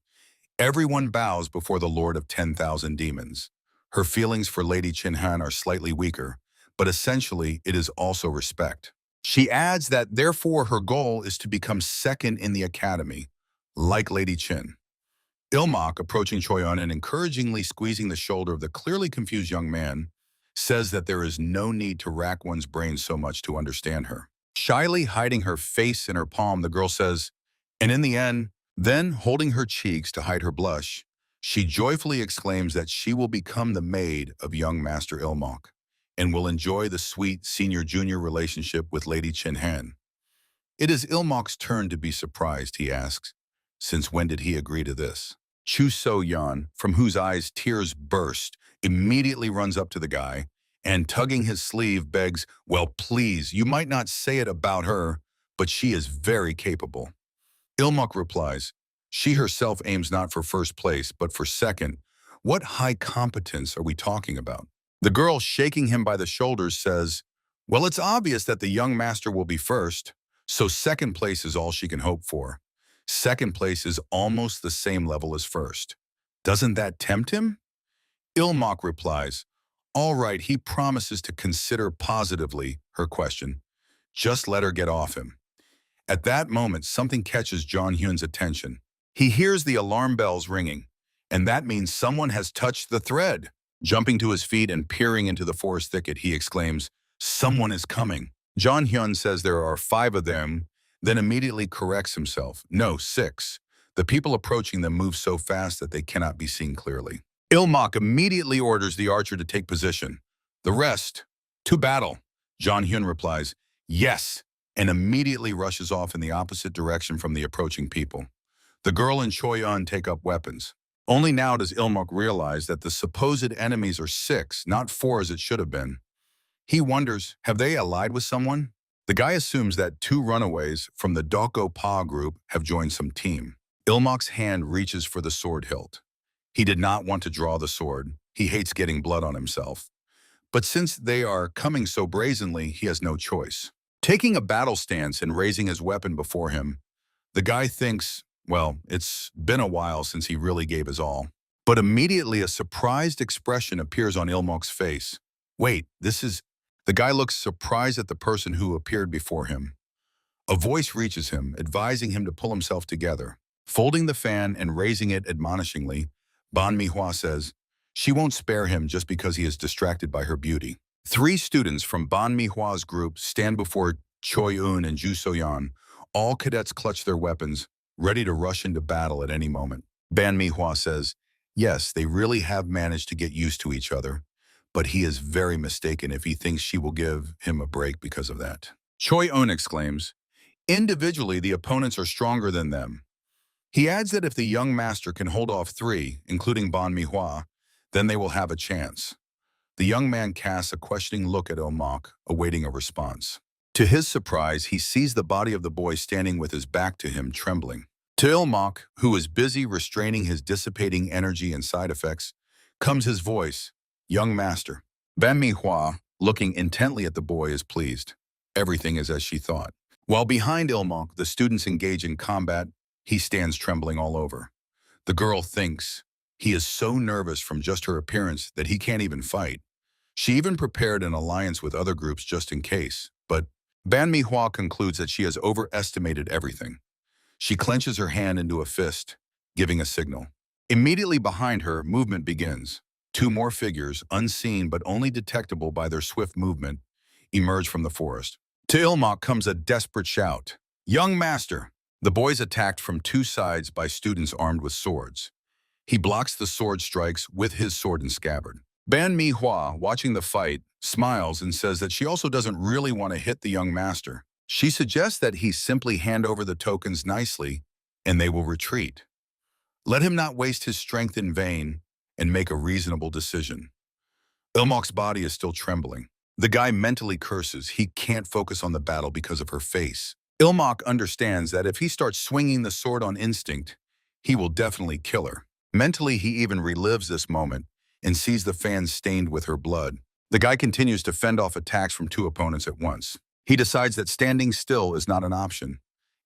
Everyone bows before the Lord of 10,000 demons. Her feelings for Lady Chin Han are slightly weaker, but essentially it is also respect. She adds that therefore her goal is to become second in the academy, like Lady Chin. Ilmok, approaching Choyun and encouragingly squeezing the shoulder of the clearly confused young man, says that there is no need to rack one's brain so much to understand her. Shyly hiding her face in her palm, the girl says, and in the end, then holding her cheeks to hide her blush, she joyfully exclaims that she will become the maid of young Master Ilmok and will enjoy the sweet senior-junior relationship with Lady Chin Han. It is Ilmok's turn to be surprised, he asks. Since when did he agree to this? Chu So-yeon, from whose eyes tears burst, immediately runs up to the guy and, tugging his sleeve, begs, well, please, you might not say it about her, but she is very capable. Ilmok replies, she herself aims not for first place, but for second. What high competence are we talking about? The girl, shaking him by the shoulders, says, well, it's obvious that the young master will be first, so second place is all she can hope for. Second place is almost the same level as first. Doesn't that tempt him? Ilmok replies, all right, he promises to consider positively her question. Just let her get off him. At that moment, something catches John Hyun's attention. He hears the alarm bells ringing, and that means someone has touched the thread. Jumping to his feet and peering into the forest thicket, he exclaims, someone is coming. John Hyun says there are 5 of them, then immediately corrects himself. No, 6. The people approaching them move so fast that they cannot be seen clearly. Ilmok immediately orders the archer to take position. The rest, to battle. John Hyun replies, yes, and immediately rushes off in the opposite direction from the approaching people. The girl and Choyun take up weapons. Only now does Ilmok realize that the supposed enemies are 6, not 4 as it should have been. He wonders, have they allied with someone? The guy assumes that 2 runaways from the Doko Pa group have joined some team. Ilmok's hand reaches for the sword hilt. He did not want to draw the sword. He hates getting blood on himself. But since they are coming so brazenly, he has no choice. Taking a battle stance and raising his weapon before him, the guy thinks, well, it's been a while since he really gave his all. But immediately a surprised expression appears on Ilmok's face. Wait, this is... The guy looks surprised at the person who appeared before him. A voice reaches him, advising him to pull himself together. Folding the fan and raising it admonishingly, MANHWA says, she won't spare him just because he is distracted by her beauty. 3 students from MANHWA's group stand before Choi-eun and Ju So-yeon. All cadets clutch their weapons, ready to rush into battle at any moment. MANHWA says, yes, they really have managed to get used to each other, but he is very mistaken if he thinks she will give him a break because of that. Choi-eun exclaims, individually, the opponents are stronger than them. He adds that if the young master can hold off 3, including MANHWA, then they will have a chance. The young man casts a questioning look at Ilmok, awaiting a response. To his surprise, he sees the body of the boy standing with his back to him, trembling. To Ilmok, who is busy restraining his dissipating energy and side effects, comes his voice, young master. MANHWA, looking intently at the boy, is pleased. Everything is as she thought. While behind Ilmok, the students engage in combat, he stands trembling all over. The girl thinks, He is so nervous from just her appearance that he can't even fight. She even prepared an alliance with other groups just in case, but ManhwaCapped concludes that she has overestimated everything. She clenches her hand into a fist, giving a signal. Immediately behind her, movement begins. Two more figures, unseen but only detectable by their swift movement, emerge from the forest. To Ilmok comes a desperate shout. "Young master!" The boy's attacked from two sides by students armed with swords. He blocks the sword strikes with his sword and scabbard. Manhwa, watching the fight, smiles and says that she also doesn't really want to hit the young master. She suggests that he simply hand over the tokens nicely and they will retreat. Let him not waste his strength in vain and make a reasonable decision. Ilmok's body is still trembling. The guy mentally curses. He can't focus on the battle because of her face. Ilmok understands that if he starts swinging the sword on instinct, he will definitely kill her. Mentally, he even relives this moment and sees the fan stained with her blood. The guy continues to fend off attacks from two opponents at once. He decides that standing still is not an option,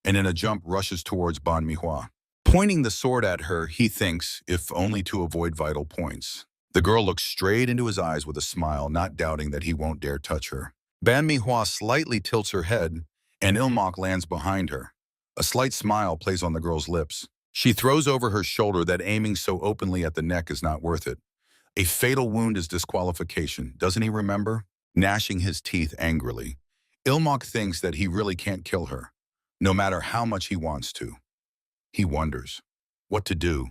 and in a jump rushes towards Manhwa. Pointing the sword at her, he thinks, if only to avoid vital points. The girl looks straight into his eyes with a smile, not doubting that he won't dare touch her. Manhwa slightly tilts her head, and Ilmok lands behind her. A slight smile plays on the girl's lips. She throws over her shoulder that aiming so openly at the neck is not worth it. A fatal wound is disqualification, doesn't he remember? Gnashing his teeth angrily, Ilmok thinks that he really can't kill her, no matter how much he wants to. He wonders, what to do?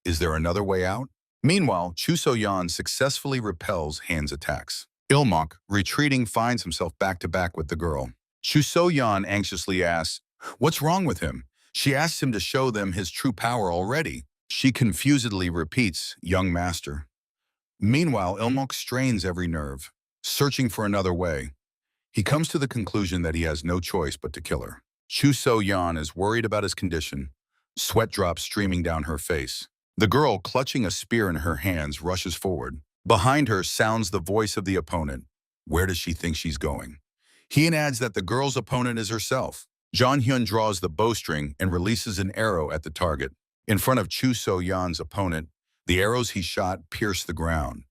Is there another way out? Meanwhile, Chusoyan successfully repels Han's attacks. Ilmok, retreating, finds himself back-to-back with the girl. Chusoyan anxiously asks, "What's wrong with him?" She asks him to show them his true power already. She confusedly repeats, "Young master." Meanwhile, Ilmok strains every nerve, searching for another way. He comes to the conclusion that he has no choice but to kill her. Chusoyan is worried about his condition, sweat drops streaming down her face. The girl, clutching a spear in her hands, rushes forward. Behind her sounds the voice of the opponent. Where does she think she's going? He adds that the girl's opponent is herself. Jonghyun draws the bowstring and releases an arrow at the target. In front of Chusoyan's opponent, the arrows he shot pierce the ground.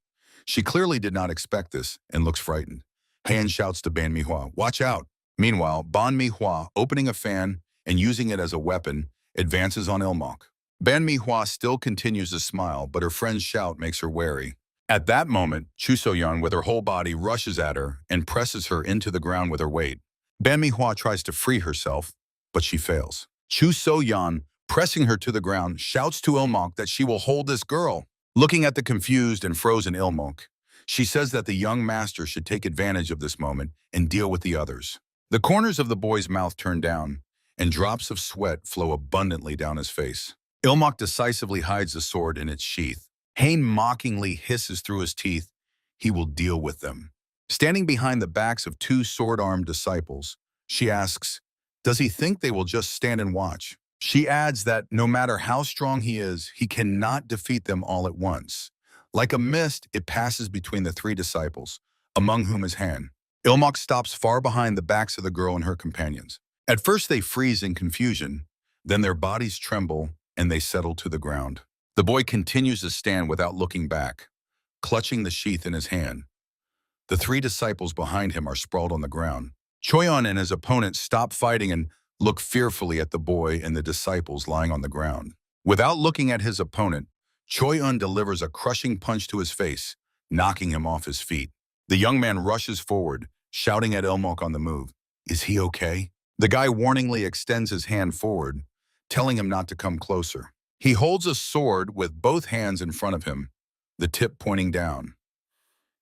She clearly did not expect this and looks frightened. Han shouts to Manhwa, "Watch out!" Meanwhile, Manhwa, opening a fan and using it as a weapon, advances on Ilmok. Manhwa still continues to smile, but her friend's shout makes her wary. At that moment, Chusoyan, with her whole body, rushes at her and presses her into the ground with her weight. Manhwa tries to free herself, but she fails. Chusoyan, pressing her to the ground, shouts to Ilmok that she will hold this girl. Looking at the confused and frozen Ilmok, she says that the young master should take advantage of this moment and deal with the others. The corners of the boy's mouth turn down, and drops of sweat flow abundantly down his face. Ilmok decisively hides the sword in its sheath. Han mockingly hisses through his teeth, "He will deal with them." Standing behind the backs of two sword-armed disciples, she asks, does he think they will just stand and watch? She adds that no matter how strong he is, he cannot defeat them all at once. Like a mist, it passes between the three disciples, among whom is Han. Ilmok stops far behind the backs of the girl and her companions. At first they freeze in confusion, then their bodies tremble and they settle to the ground. The boy continues to stand without looking back, clutching the sheath in his hand. The three disciples behind him are sprawled on the ground. Choyeon and his opponent stop fighting and look fearfully at the boy and the disciples lying on the ground. Without looking at his opponent, Choyeon delivers a crushing punch to his face, knocking him off his feet. The young man rushes forward, shouting at Ilmok on the move, "Is he okay?" The guy warningly extends his hand forward, telling him not to come closer. He holds a sword with both hands in front of him, the tip pointing down.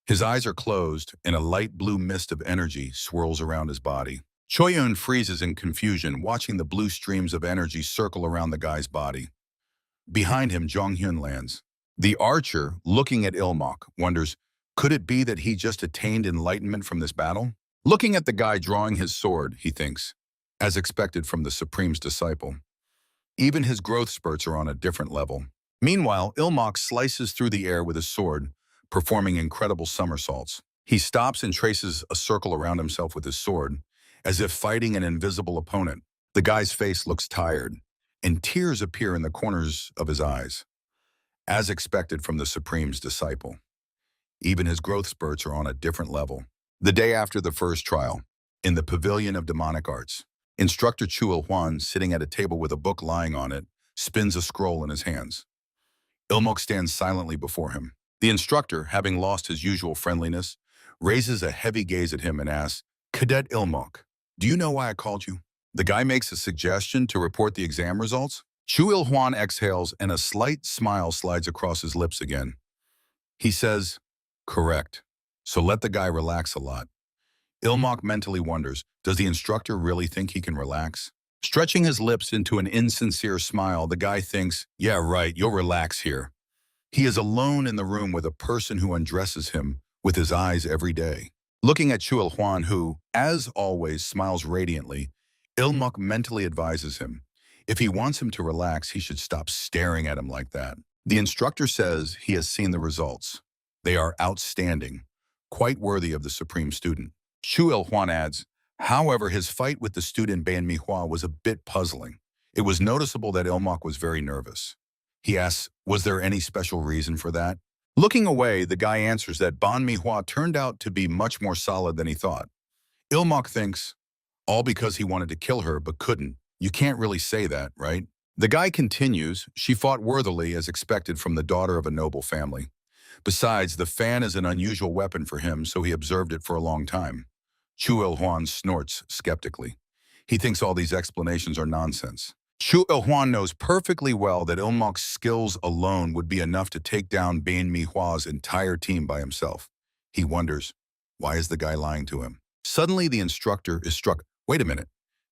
His eyes are closed, and a light blue mist of energy swirls around his body. Choyeon freezes in confusion, watching the blue streams of energy circle around the guy's body. Behind him, Jonghyun lands. The archer, looking at Ilmok, wonders, could it be that he just attained enlightenment from this battle? Looking at the guy drawing his sword, he thinks, as expected from the Supreme's disciple. Even his growth spurts are on a different level. Meanwhile, Ilmok slices through the air with his sword, performing incredible somersaults. He stops and traces a circle around himself with his sword, as if fighting an invisible opponent. The guy's face looks tired, and tears appear in the corners of his eyes. as expected from the Supreme's disciple. Even his growth spurts are on a different level. The day after the first trial, in the Pavilion of Demonic Arts, Instructor Chu Il-hwan, sitting at a table with a book lying on it, spins a scroll in his hands. Ilmok stands silently before him. The instructor, having lost his usual friendliness, raises a heavy gaze at him and asks, "Cadet Ilmok, do you know why I called you?" The guy makes a suggestion to report the exam results. Chu Il-hwan exhales and a slight smile slides across his lips again. He says, "Correct. So let the guy relax a lot." Ilmok mentally wonders, does the instructor really think he can relax? Stretching his lips into an insincere smile, the guy thinks, "Yeah, right, you'll relax here." He is alone in the room with a person who undresses him with his eyes every day. Looking at Chu Il-hwan, who, as always, smiles radiantly, Ilmok mentally advises him, if he wants him to relax, he should stop staring at him like that. The instructor says he has seen the results. They are outstanding, quite worthy of the supreme student. Chu Il-hwan adds, however, his fight with the student Manhwa was a bit puzzling. It was noticeable that Ilmok was very nervous. He asks, was there any special reason for that? Looking away, the guy answers that Manhwa turned out to be much more solid than he thought. Ilmok thinks, all because he wanted to kill her but couldn't. You can't really say that, right? The guy continues, she fought worthily as expected from the daughter of a noble family. Besides, the fan is an unusual weapon for him, so he observed it for a long time. Chu Il-hwan snorts skeptically. He thinks all these explanations are nonsense. Chu Il-hwan knows perfectly well that Ilmok's skills alone would be enough to take down Manhwa's entire team by himself. He wonders, why is the guy lying to him? Suddenly, the instructor is struck. Wait a minute.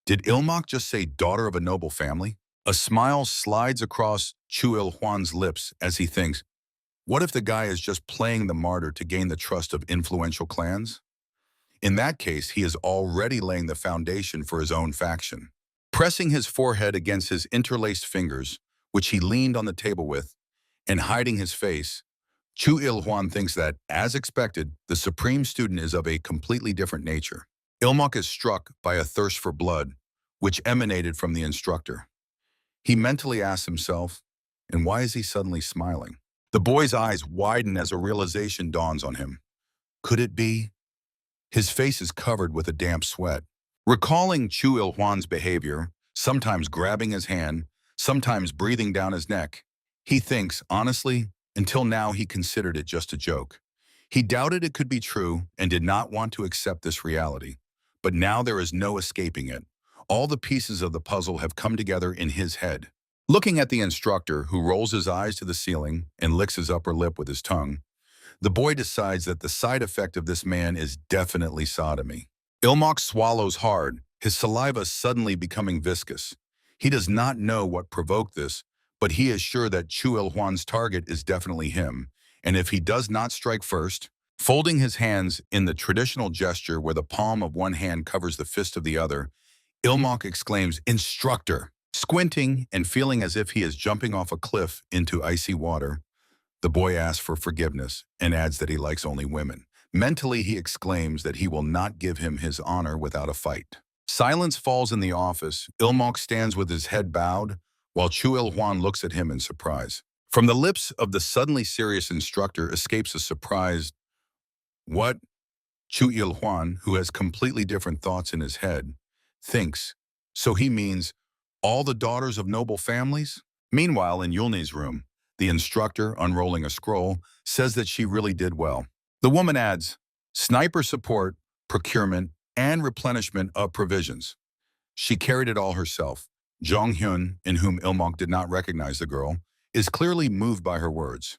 Did Ilmok just say daughter of a noble family? A smile slides across Chu Il-hwan's lips as he thinks, what if the guy is just playing the martyr to gain the trust of influential clans? In that case, he is already laying the foundation for his own faction. Pressing his forehead against his interlaced fingers, which he leaned on the table with, and hiding his face, Chu Il-hwan thinks that, as expected, the supreme student is of a completely different nature. Ilmok is struck by a thirst for blood, which emanated from the instructor. He mentally asks himself, and why is he suddenly smiling? The boy's eyes widen as a realization dawns on him. Could it be? His face is covered with a damp sweat. Recalling Chu Il-hwan's behavior, sometimes grabbing his hand, sometimes breathing down his neck, he thinks, honestly, until now he considered it just a joke. He doubted it could be true and did not want to accept this reality. But now there is no escaping it. All the pieces of the puzzle have come together in his head. Looking at the instructor, who rolls his eyes to the ceiling and licks his upper lip with his tongue, the boy decides that the side effect of this man is definitely sodomy. Ilmok swallows hard, his saliva suddenly becoming viscous. He does not know what provoked this, but he is sure that Chu Il-hwan's target is definitely him, and if he does not strike first, folding his hands in the traditional gesture where the palm of one hand covers the fist of the other, Ilmok exclaims, "Instructor!" Squinting and feeling as if he is jumping off a cliff into icy water, the boy asks for forgiveness and adds that he likes only women. Mentally, he exclaims that he will not give him his honor without a fight. Silence falls in the office. Ilmok stands with his head bowed, while Chu Il-hwan looks at him in surprise. From the lips of the suddenly serious instructor escapes a surprised, "What?" Chu Il-hwan, who has completely different thoughts in his head, thinks, so he means all the daughters of noble families? Meanwhile, in Yulni's room, the instructor, unrolling a scroll, says that she really did well. The woman adds, sniper support, procurement, and replenishment of provisions. She carried it all herself. Jong-hyun, in whom Ilmok did not recognize the girl, is clearly moved by her words.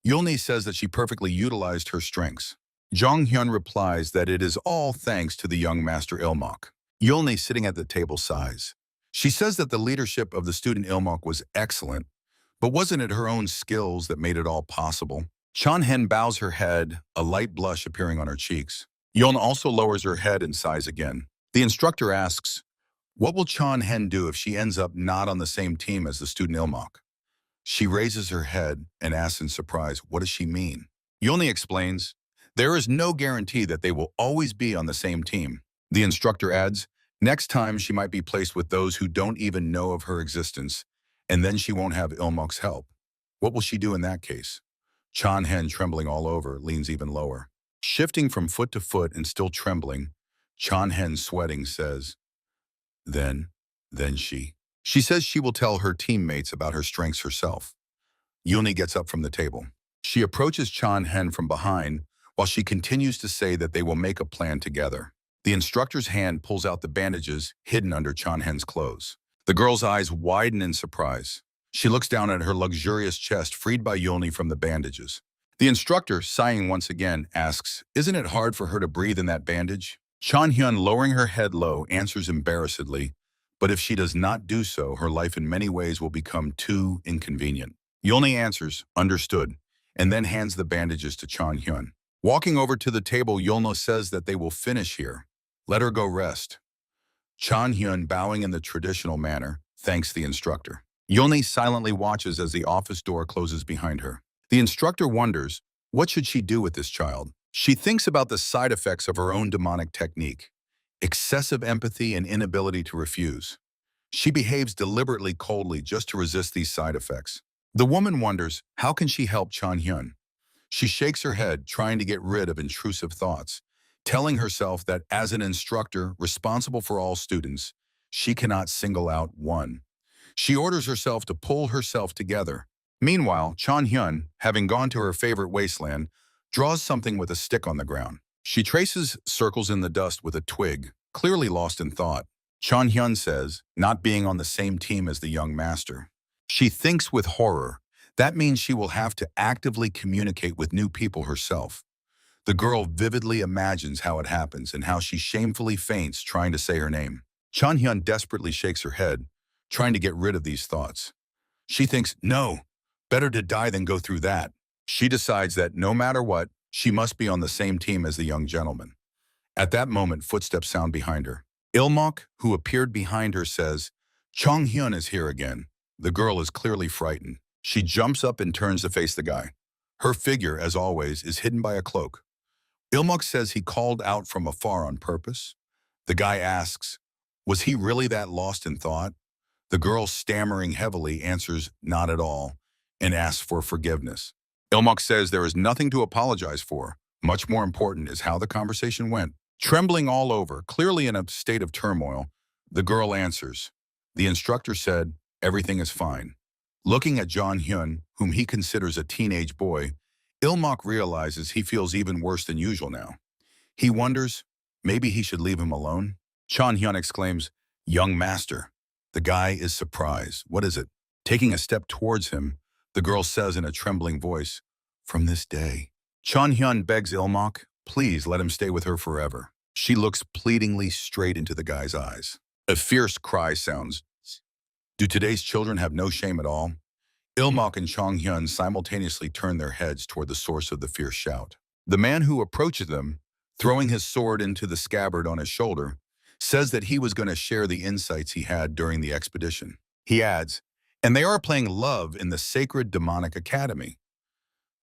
Yulni says that she perfectly utilized her strengths. Jong-hyun replies that it is all thanks to the young master Ilmok. Yulni, sitting at the table, sighs. She says that the leadership of the student Ilmok was excellent, but wasn't it her own skills that made it all possible? Chan-hen bows her head, a light blush appearing on her cheeks. Yuln also lowers her head and sighs again. The instructor asks, what will Chan-hen do if she ends up not on the same team as the student Ilmok? She raises her head and asks in surprise, what does she mean? Yulni explains, there is no guarantee that they will always be on the same team. The instructor adds, next time she might be placed with those who don't even know of her existence, and then she won't have Ilmok's help. What will she do in that case? Chan Hen, trembling all over, leans even lower. Shifting from foot to foot and still trembling, Chan Hen, sweating, says, Then she. She says she will tell her teammates about her strengths herself. Yuni gets up from the table. She approaches Chan Hen from behind while she continues to say that they will make a plan together. The instructor's hand pulls out the bandages hidden under Chan Hen's clothes. The girl's eyes widen in surprise. She looks down at her luxurious chest freed by Yuni from the bandages. The instructor, sighing once again, asks, Isn't it hard for her to breathe in that bandage? Chan Hyun, lowering her head low, answers embarrassedly, but if she does not do so, her life in many ways will become too inconvenient. Yoni answers, understood, and then hands the bandages to Chan Hyun. Walking over to the table, Yolno says that they will finish here. Let her go rest. Chan Hyun, bowing in the traditional manner, thanks the instructor. Yoni silently watches as the office door closes behind her. The instructor wonders, what should she do with this child? She thinks about the side effects of her own demonic technique. Excessive empathy and inability to refuse. She behaves deliberately coldly just to resist these side effects. The woman wonders, how can she help Chan Hyun? She shakes her head, trying to get rid of intrusive thoughts, telling herself that as an instructor responsible for all students, she cannot single out one. She orders herself to pull herself together. Meanwhile, Chan Hyun, having gone to her favorite wasteland, draws something with a stick on the ground. She traces circles in the dust with a twig, clearly lost in thought. Chan Hyun says, not being on the same team as the young master. She thinks with horror. That means she will have to actively communicate with new people herself. The girl vividly imagines how it happens and how she shamefully faints trying to say her name. Chan Hyun desperately shakes her head, trying to get rid of these thoughts. She thinks, no, better to die than go through that. She decides that no matter what, she must be on the same team as the young gentleman. At that moment, footsteps sound behind her. Ilmok, who appeared behind her, says, Chong Hyun is here again. The girl is clearly frightened. She jumps up and turns to face the guy. Her figure, as always, is hidden by a cloak. Ilmok says he called out from afar on purpose. The guy asks, was he really that lost in thought? The girl, stammering heavily, answers, not at all, and asks for forgiveness. Ilmok says there is nothing to apologize for. Much more important is how the conversation went. Trembling all over, clearly in a state of turmoil, the girl answers. The instructor said, everything is fine. Looking at John Hyun, whom he considers a teenage boy, Ilmok realizes he feels even worse than usual now. He wonders, maybe he should leave him alone? Chan Hyun exclaims, young master. The guy is surprised. What is it? Taking a step towards him, the girl says in a trembling voice, from this day. Chan Hyun begs Ilmok, please let him stay with her forever. She looks pleadingly straight into the guy's eyes. A fierce cry sounds. Do today's children have no shame at all? Ilmok and Chong Hyun simultaneously turn their heads toward the source of the fierce shout. The man who approaches them, throwing his sword into the scabbard on his shoulder, says that he was going to share the insights he had during the expedition. He adds, and they are playing love in the sacred demonic academy.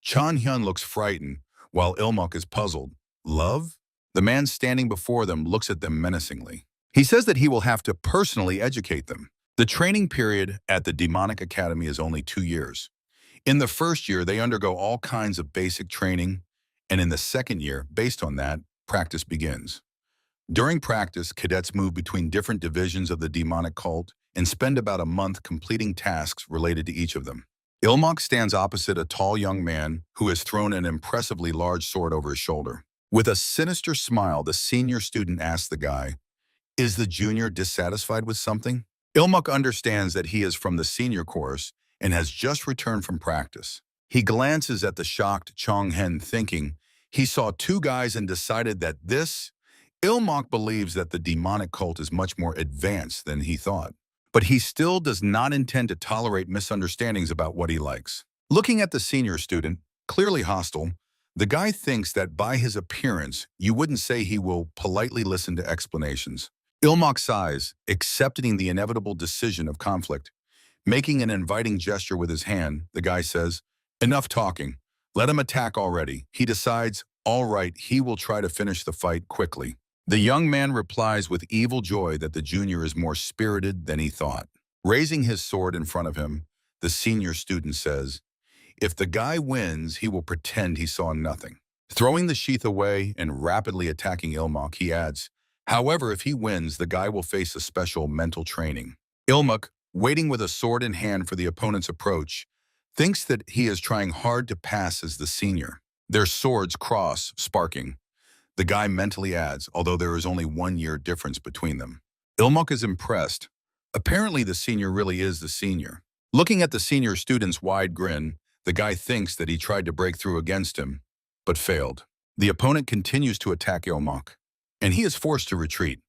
Chan Hyun looks frightened, while Ilmok is puzzled. Love? The man standing before them looks at them menacingly. He says that he will have to personally educate them. The training period at the demonic academy is only 2 years. In the first year, they undergo all kinds of basic training, and in the second year, based on that, practice begins. During practice, cadets move between different divisions of the demonic cult and spend about a month completing tasks related to each of them. Ilmok stands opposite a tall young man who has thrown an impressively large sword over his shoulder. With a sinister smile, the senior student asks the guy, is the junior dissatisfied with something? Ilmok understands that he is from the senior course and has just returned from practice. He glances at the shocked Chong Hen, thinking he saw 2 guys and decided that Ilmok believes that the demonic cult is much more advanced than he thought. But he still does not intend to tolerate misunderstandings about what he likes. Looking at the senior student, clearly hostile, the guy thinks that by his appearance, you wouldn't say he will politely listen to explanations. Ilmok sighs, accepting the inevitable decision of conflict. Making an inviting gesture with his hand, the guy says, enough talking. Let him attack already. He decides, all right, he will try to finish the fight quickly. The young man replies with evil joy that the junior is more spirited than he thought. Raising his sword in front of him, the senior student says, If the guy wins, he will pretend he saw nothing. Throwing the sheath away and rapidly attacking Ilmok, he adds, however, if he wins, the guy will face a special mental training. Ilmok, waiting with a sword in hand for the opponent's approach, thinks that he is trying hard to pass as the senior. Their swords cross, sparking. The guy mentally adds, although there is only 1 year difference between them. Ilmok is impressed. Apparently the senior really is the senior. Looking at the senior student's wide grin, the guy thinks that he tried to break through against him, but failed. The opponent continues to attack Ilmok, and he is forced to retreat.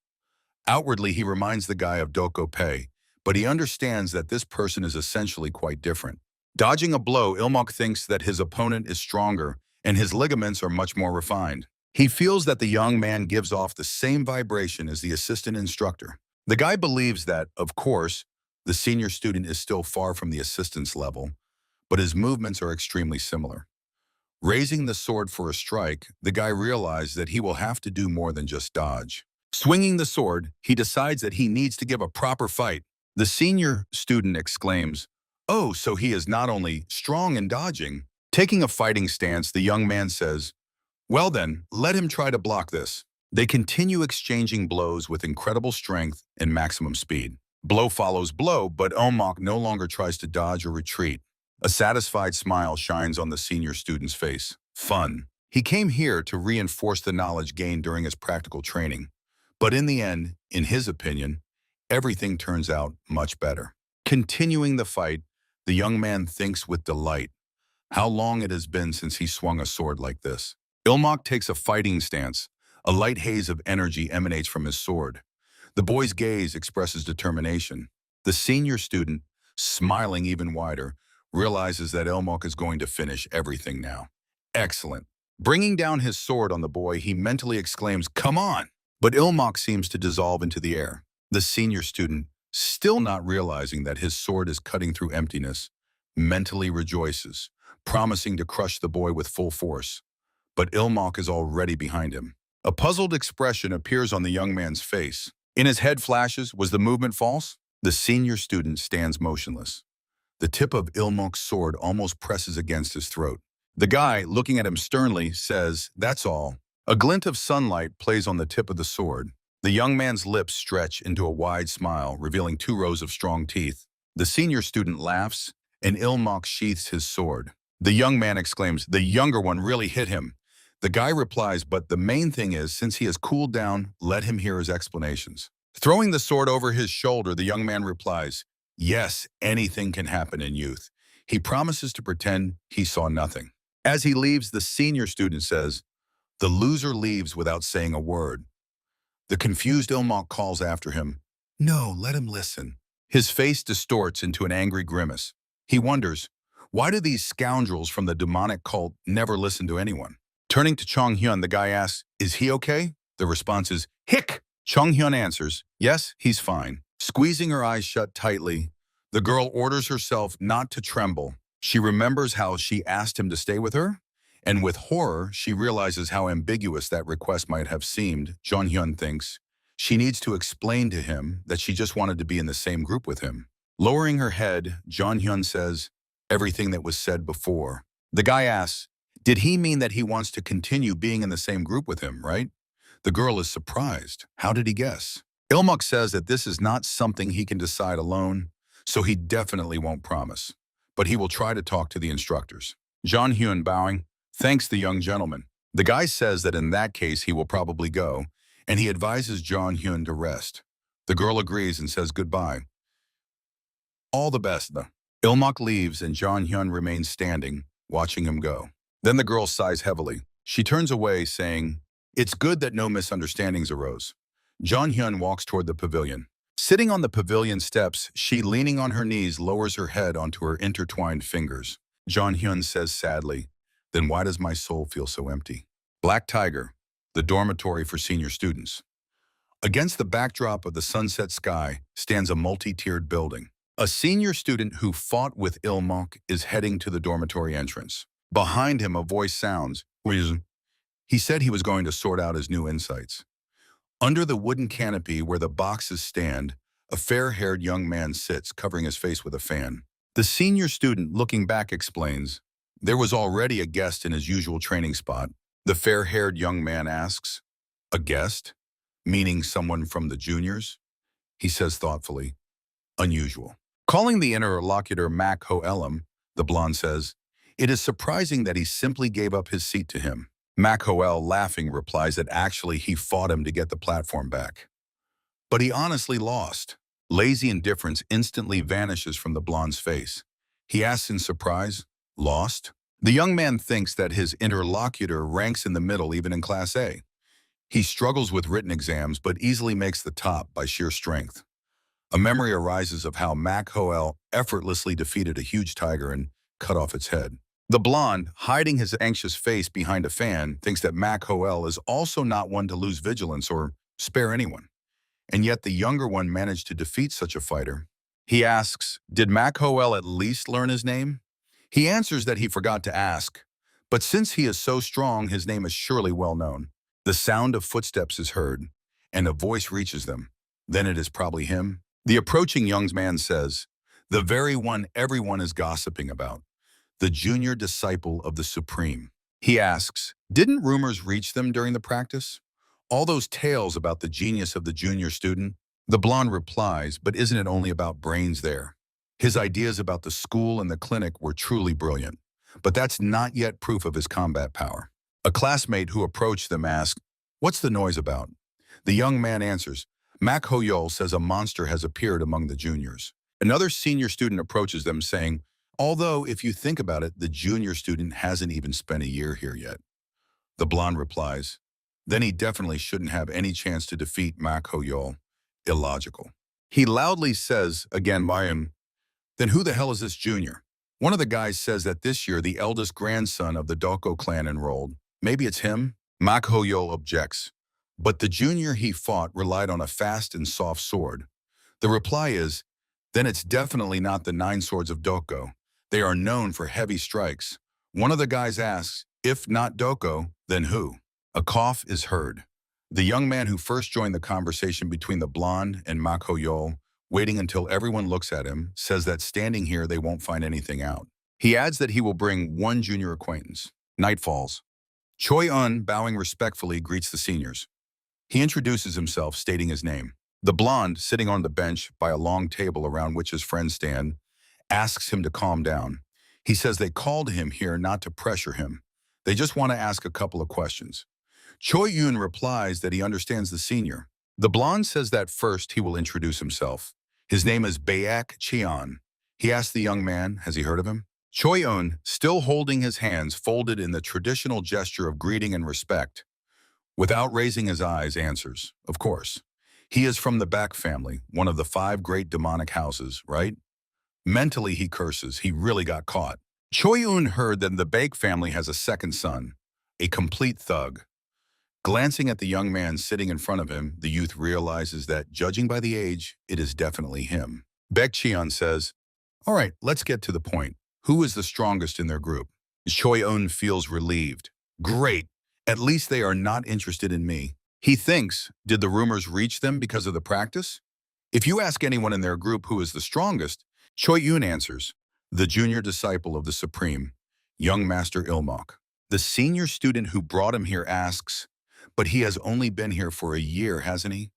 Outwardly, he reminds the guy of Doko Pei, but he understands that this person is essentially quite different. Dodging a blow, Ilmok thinks that his opponent is stronger and his ligaments are much more refined. He feels that the young man gives off the same vibration as the assistant instructor. The guy believes that, of course, the senior student is still far from the assistant's level, but his movements are extremely similar. Raising the sword for a strike, the guy realizes that he will have to do more than just dodge. Swinging the sword, he decides that he needs to give a proper fight. The senior student exclaims, "Oh, so he is not only strong in dodging." Taking a fighting stance, the young man says, "Well then, let him try to block this." They continue exchanging blows with incredible strength and maximum speed. Blow follows blow, but Ilmok no longer tries to dodge or retreat. A satisfied smile shines on the senior student's face. Fun. He came here to reinforce the knowledge gained during his practical training. But in the end, in his opinion, everything turns out much better. Continuing the fight, the young man thinks with delight how long it has been since he swung a sword like this. Ilmok takes a fighting stance. A light haze of energy emanates from his sword. The boy's gaze expresses determination. The senior student, smiling even wider, realizes that Ilmok is going to finish everything now. Excellent. Bringing down his sword on the boy, he mentally exclaims, "Come on!" But Ilmok seems to dissolve into the air. The senior student, still not realizing that his sword is cutting through emptiness, mentally rejoices, promising to crush the boy with full force. But Ilmok is already behind him. A puzzled expression appears on the young man's face. In his head flashes, was the movement false? The senior student stands motionless. The tip of Ilmok's sword almost presses against his throat. The guy, looking at him sternly, says, "That's all." A glint of sunlight plays on the tip of the sword. The young man's lips stretch into a wide smile, revealing 2 rows of strong teeth. The senior student laughs, and Ilmok sheaths his sword. The young man exclaims, "The younger one really hit him." The guy replies, "But the main thing is, since he has cooled down, let him hear his explanations." Throwing the sword over his shoulder, the young man replies, "Yes, anything can happen in youth." He promises to pretend he saw nothing. As he leaves, the senior student says, "The loser leaves without saying a word." The confused Ilmok calls after him, "No, let him listen." His face distorts into an angry grimace. He wonders, why do these scoundrels from the demonic cult never listen to anyone? Turning to Chong-hyun, the guy asks, "Is he okay?" The response is, "Hick!" Chong-hyun answers, "Yes, he's fine." Squeezing her eyes shut tightly, the girl orders herself not to tremble. She remembers how she asked him to stay with her, and with horror, she realizes how ambiguous that request might have seemed. Jong-hyun thinks she needs to explain to him that she just wanted to be in the same group with him. Lowering her head, Jong-hyun says, "Everything that was said before." The guy asks, "Did he mean that he wants to continue being in the same group with him, right?" The girl is surprised. How did he guess? Ilmok says that this is not something he can decide alone, so he definitely won't promise. But he will try to talk to the instructors. Jong-hyun, bowing, thanks the young gentleman. The guy says that in that case he will probably go, and he advises Jong-hyun to rest. The girl agrees and says goodbye. All the best. Ilmok leaves and Jong-hyun remains standing, watching him go. Then the girl sighs heavily. She turns away, saying, "It's good that no misunderstandings arose." Jong-hyun walks toward the pavilion. Sitting on the pavilion steps, she, leaning on her knees, lowers her head onto her intertwined fingers. Jong-hyun says sadly, "Then why does my soul feel so empty?" Black Tiger, the dormitory for senior students. Against the backdrop of the sunset sky stands a multi-tiered building. A senior student who fought with Ilmok is heading to the dormitory entrance. Behind him, a voice sounds. He said he was going to sort out his new insights. Under the wooden canopy where the boxes stand, a fair-haired young man sits, covering his face with a fan. The senior student, looking back, explains, There was already a guest in his usual training spot. The fair-haired young man asks, "A guest? Meaning someone from the juniors?" He says thoughtfully, "Unusual." Calling the interlocutor Mac Hoelam, the blonde says, "It is surprising that he simply gave up his seat to him." Mac Hoel, laughing, replies that actually he fought him to get the platform back. But he honestly lost. Lazy indifference instantly vanishes from the blonde's face. He asks in surprise, "Lost?" The young man thinks that his interlocutor ranks in the middle even in Class A. He struggles with written exams but easily makes the top by sheer strength. A memory arises of how Mac Hoel effortlessly defeated a huge tiger and cut off its head. The blonde, hiding his anxious face behind a fan, thinks that Mac Hoel is also not one to lose vigilance or spare anyone. And yet the younger one managed to defeat such a fighter. He asks, "Did Mac Hoel at least learn his name?" He answers that he forgot to ask, but since he is so strong, his name is surely well known. The sound of footsteps is heard, and a voice reaches them. Then it is probably him. The approaching young man says, "The very one everyone is gossiping about, the junior disciple of the Supreme." He asks, "Didn't rumors reach them during the practice? All those tales about the genius of the junior student?" The blonde replies, "But isn't it only about brains there? His ideas about the school and the clinic were truly brilliant, but that's not yet proof of his combat power." A classmate who approached them asks, "What's the noise about?" The young man answers, "Mac Hoyol says a monster has appeared among the juniors." Another senior student approaches them saying, "Although, if you think about it, the junior student hasn't even spent a year here yet." The blonde replies, "Then he definitely shouldn't have any chance to defeat Mac Hoyol. Illogical." He loudly says, again by him, "Then who the hell is this junior?" One of the guys says that this year the eldest grandson of the Doko clan enrolled. Maybe it's him? Mac Hoyol objects, "But the junior he fought relied on a fast and soft sword." The reply is, "Then it's definitely not the 9 swords of Doko. They are known for heavy strikes." One of the guys asks, "If not Doko, then who?" A cough is heard. The young man who first joined the conversation between the blonde and Mac Hoyol, waiting until everyone looks at him, says that standing here they won't find anything out. He adds that he will bring one junior acquaintance. Night falls. Choi Un, bowing respectfully, greets the seniors. He introduces himself, stating his name. The blonde, sitting on the bench by a long table around which his friends stand, asks him to calm down. He says they called him here not to pressure him. They just want to ask a couple of questions. Choi Yun replies that he understands the senior. The blonde says that first he will introduce himself. His name is Baek Cheon. He asks the young man, has he heard of him? Choi Yun, still holding his hands folded in the traditional gesture of greeting and respect, without raising his eyes, answers, "Of course. He is from the Baek family, one of the 5 great demonic houses, right?" Mentally, he curses. He really got caught. Choi Yun heard that the Baek family has a second son, a complete thug. Glancing at the young man sitting in front of him, the youth realizes that, judging by the age, it is definitely him. Baek Cheon says, "All right, let's get to the point. Who is the strongest in their group?" Choi Yun feels relieved. "Great. At least they are not interested in me." He thinks, did the rumors reach them because of the practice? If you ask anyone in their group who is the strongest, Choi Yun answers, "The junior disciple of the Supreme, young Master Ilmok." The senior student who brought him here asks, "But he has only been here for a year, hasn't he?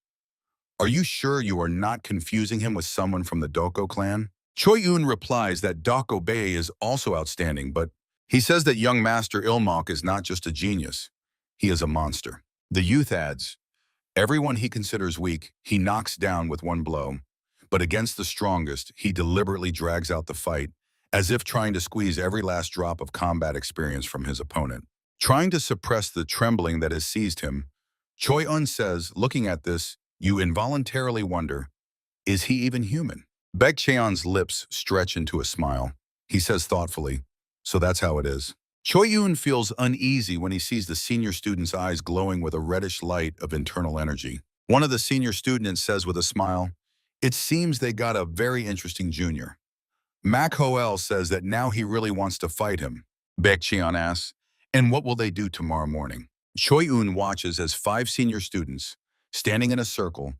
Are you sure you are not confusing him with someone from the Doko clan?" Choi Yun replies that Doko Bae is also outstanding, but he says that young Master Ilmok is not just a genius, he is a monster. The youth adds, everyone he considers weak, he knocks down with one blow, but against the strongest, he deliberately drags out the fight, as if trying to squeeze every last drop of combat experience from his opponent. Trying to suppress the trembling that has seized him, Choi Un says, looking at this, you involuntarily wonder, is he even human? Baek Cheon's lips stretch into a smile. He says thoughtfully, so that's how it is. Choi Yun feels uneasy when he sees the senior student's eyes glowing with a reddish light of internal energy. One of the senior students says with a smile, it seems they got a very interesting junior. Mac Hoel says that now he really wants to fight him. Baek Cheon asks, and what will they do tomorrow morning? Choi Yun watches as 5 senior students, standing in a circle,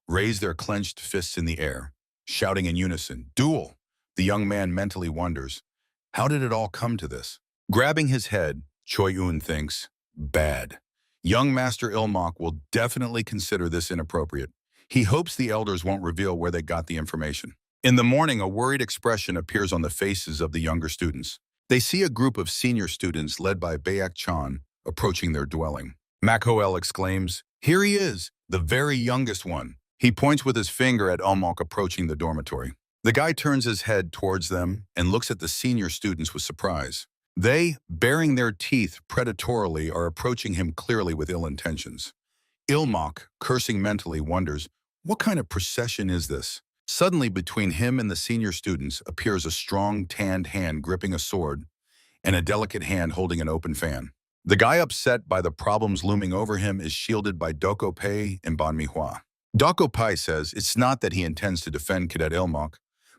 raise their clenched fists in the air, shouting in unison, "Duel!" The young man mentally wonders, how did it all come to this? Grabbing his head, Choi-un thinks, bad. Young Master Ilmok will definitely consider this inappropriate. He hopes the elders won't reveal where they got the information. In the morning, a worried expression appears on the faces of the younger students. They see a group of senior students led by Baek-chan approaching their dwelling. Mak-hoel exclaims, "Here he is, the very youngest one." He points with his finger at Ilmok approaching the dormitory. The guy turns his head towards them and looks at the senior students with surprise. They, baring their teeth predatorily, are approaching him clearly with ill intentions. Ilmok, cursing mentally, wonders, what kind of procession is this? Suddenly, between him and the senior students appears a strong, tanned hand gripping a sword and a delicate hand holding an open fan. The guy, upset by the problems looming over him, is shielded by Dokopei and Manhwa. Dokopei says it's not that he intends to defend Cadet Ilmok,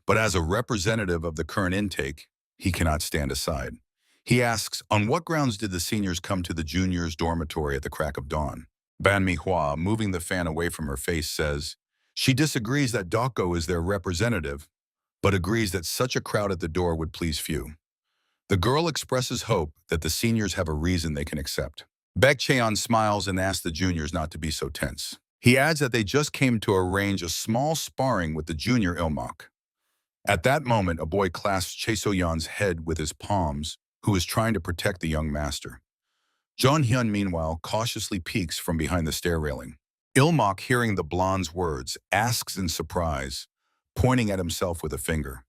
but as a representative of the current intake, he cannot stand aside. He asks, on what grounds did the seniors come to the juniors' dormitory at the crack of dawn? Manhwa, moving the fan away from her face, says, she disagrees that Doko is their representative, but agrees that such a crowd at the door would please few. The girl expresses hope that the seniors have a reason they can accept. Baek-cheon smiles and asks the juniors not to be so tense. He adds that they just came to arrange a small sparring with the junior Ilmok. At that moment, a boy clasps Chae-so-yeon's head with his palms, who is trying to protect the young master. Jong-hyun, meanwhile, cautiously peeks from behind the stair railing. Ilmok, hearing the blonde's words, asks in surprise, pointing at himself with a finger.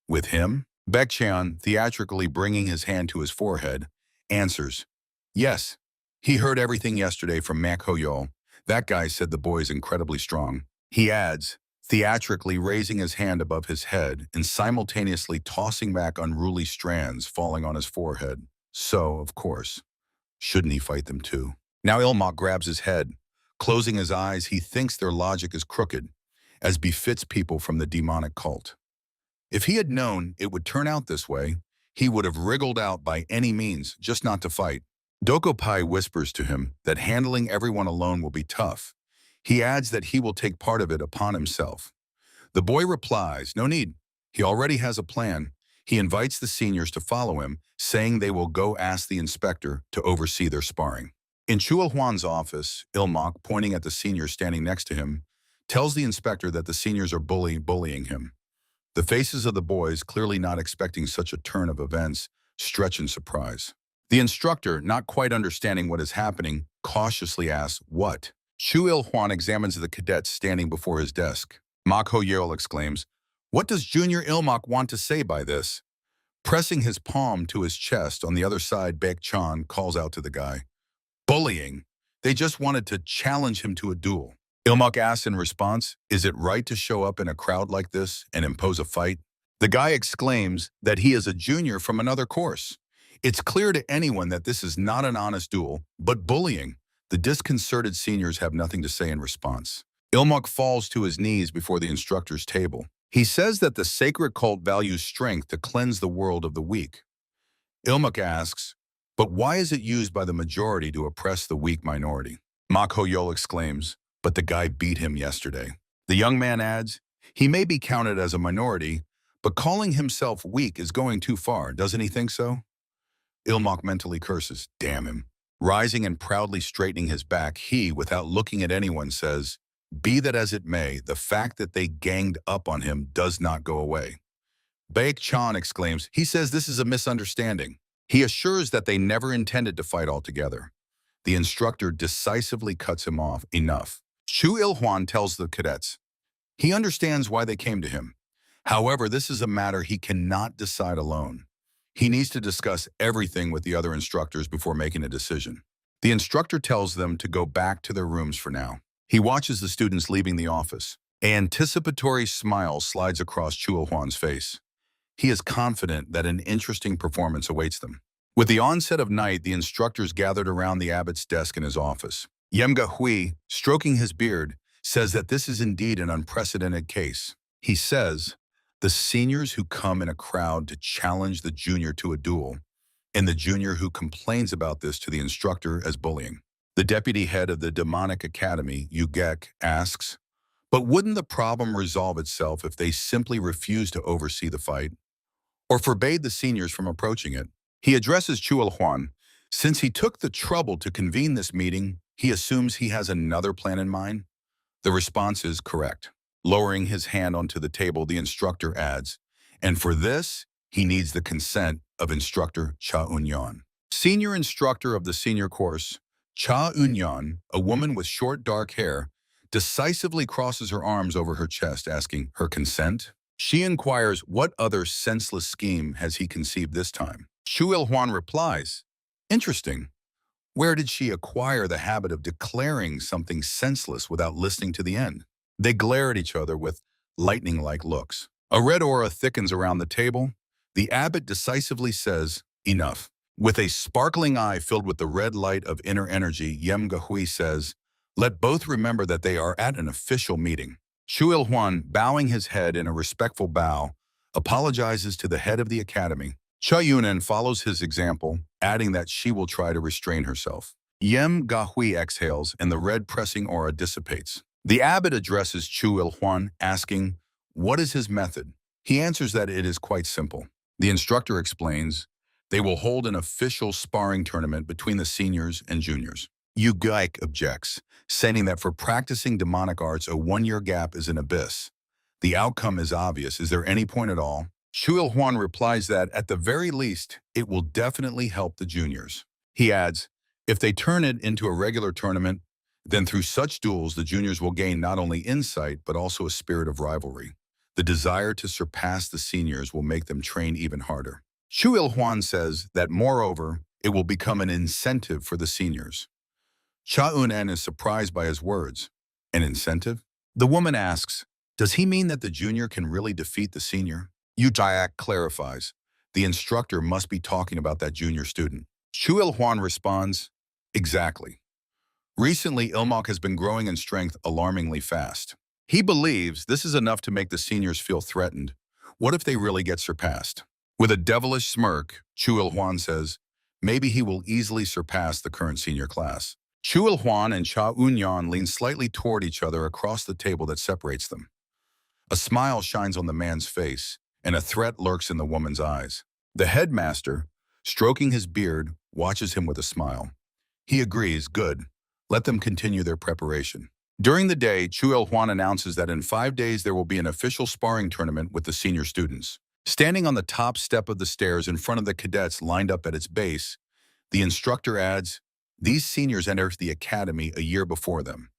With him? Baek-cheon, theatrically bringing his hand to his forehead, answers, yes, he heard everything yesterday from Mak-hoel. That guy said the boy is incredibly strong. He adds, theatrically raising his hand above his head and simultaneously tossing back unruly strands falling on his forehead. So, of course, shouldn't he fight them too? Now Ilmok grabs his head. Closing his eyes, he thinks their logic is crooked, as befits people from the demonic cult. If he had known it would turn out this way, he would have wriggled out by any means, just not to fight. Dokopei whispers to him that handling everyone alone will be tough. He adds that he will take part of it upon himself. The boy replies, no need. He already has a plan. He invites the seniors to follow him, saying they will go ask the inspector to oversee their sparring. In Chuel-hwan's office, Ilmok, pointing at the seniors standing next to him, tells the inspector that the seniors are bullying him. The faces of the boys, clearly not expecting such a turn of events, stretch in surprise. The instructor, not quite understanding what is happening, cautiously asks, what? Chuel-hwan examines the cadets standing before his desk. Mak-hoel exclaims, what does Junior Ilmok want to say by this? Pressing his palm to his chest on the other side, Baek-chan calls out to the guy, bullying. They just wanted to challenge him to a duel. Ilmok asks in response, is it right to show up in a crowd like this and impose a fight? The guy exclaims that he is a junior from another course. It's clear to anyone that this is not an honest duel, but bullying. The disconcerted seniors have nothing to say in response. Ilmok falls to his knees before the instructor's table. He says that the sacred cult values strength to cleanse the world of the weak. Ilmok asks, but why is it used by the majority to oppress the weak minority? Mak-hoel exclaims, but the guy beat him yesterday. The young man adds, he may be counted as a minority, but calling himself weak is going too far, doesn't he think so? Ilmok mentally curses, damn him. Rising and proudly straightening his back, he, without looking at anyone, says, be that as it may, the fact that they ganged up on him does not go away. Baek-chan exclaims, he says this is a misunderstanding. He assures that they never intended to fight altogether. The instructor decisively cuts him off, enough. Chuel-hwan tells the cadets, he understands why they came to him. However, this is a matter he cannot decide alone. He needs to discuss everything with the other instructors before making a decision. The instructor tells them to go back to their rooms for now. He watches the students leaving the office. An anticipatory smile slides across Chuel-hwan's face. He is confident that an interesting performance awaits them. With the onset of night, the instructors gathered around the abbot's desk in his office. Yemga-hui, stroking his beard, says that this is indeed an unprecedented case. He says, the seniors who come in a crowd to challenge the junior to a duel, and the junior who complains about this to the instructor as bullying. The deputy head of the demonic academy, Yugek, asks, but wouldn't the problem resolve itself if they simply refused to oversee the fight, or forbade the seniors from approaching it? He addresses Chuel Huan. Since he took the trouble to convene this meeting, he assumes he has another plan in mind. The response is correct. Lowering his hand onto the table, the instructor adds, and for this, he needs the consent of instructor Cha Eun-yeon. Senior instructor of the senior course, Cha Eun-yeon, a woman with short dark hair, decisively crosses her arms over her chest, asking her consent. She inquires what other senseless scheme has he conceived this time. Chuel Huan replies, interesting. Where did she acquire the habit of declaring something senseless without listening to the end? They glare at each other with lightning-like looks. A red aura thickens around the table. The abbot decisively says, enough. With a sparkling eye filled with the red light of inner energy, Yem Gahui says, let both remember that they are at an official meeting. Chuel Huan, bowing his head in a respectful bow, apologizes to the head of the academy. Cha Yunan follows his example, adding that she will try to restrain herself. Yem Gahui exhales and the red pressing aura dissipates. The abbot addresses Chuel Huan, asking, what is his method? He answers that it is quite simple. The instructor explains, they will hold an official sparring tournament between the seniors and juniors. Yu Gaik objects, saying that for practicing demonic arts, a 1-year gap is an abyss. The outcome is obvious. Is there any point at all? Chuel Huan replies that, at the very least, it will definitely help the juniors. He adds, if they turn it into a regular tournament, then through such duels, the juniors will gain not only insight, but also a spirit of rivalry. The desire to surpass the seniors will make them train even harder. Chuel Huan says that, moreover, it will become an incentive for the seniors. Cha Eun-en is surprised by his words. An incentive? The woman asks, does he mean that the junior can really defeat the senior? Yu Jiak clarifies, the instructor must be talking about that junior student. Chuel Huan responds, exactly. Recently, Ilmok has been growing in strength alarmingly fast. He believes this is enough to make the seniors feel threatened. What if they really get surpassed? With a devilish smirk, Chuel Huan says, maybe he will easily surpass the current senior class. Chuel Huan and Cha Eun-yeon lean slightly toward each other across the table that separates them. A smile shines on the man's face, and a threat lurks in the woman's eyes. The headmaster, stroking his beard, watches him with a smile. He agrees, good. Let them continue their preparation. During the day, Chuel Huan announces that in 5 days there will be an official sparring tournament with the senior students. Standing on the top step of the stairs in front of the cadets lined up at its base, the instructor adds, these seniors entered the academy a year before them.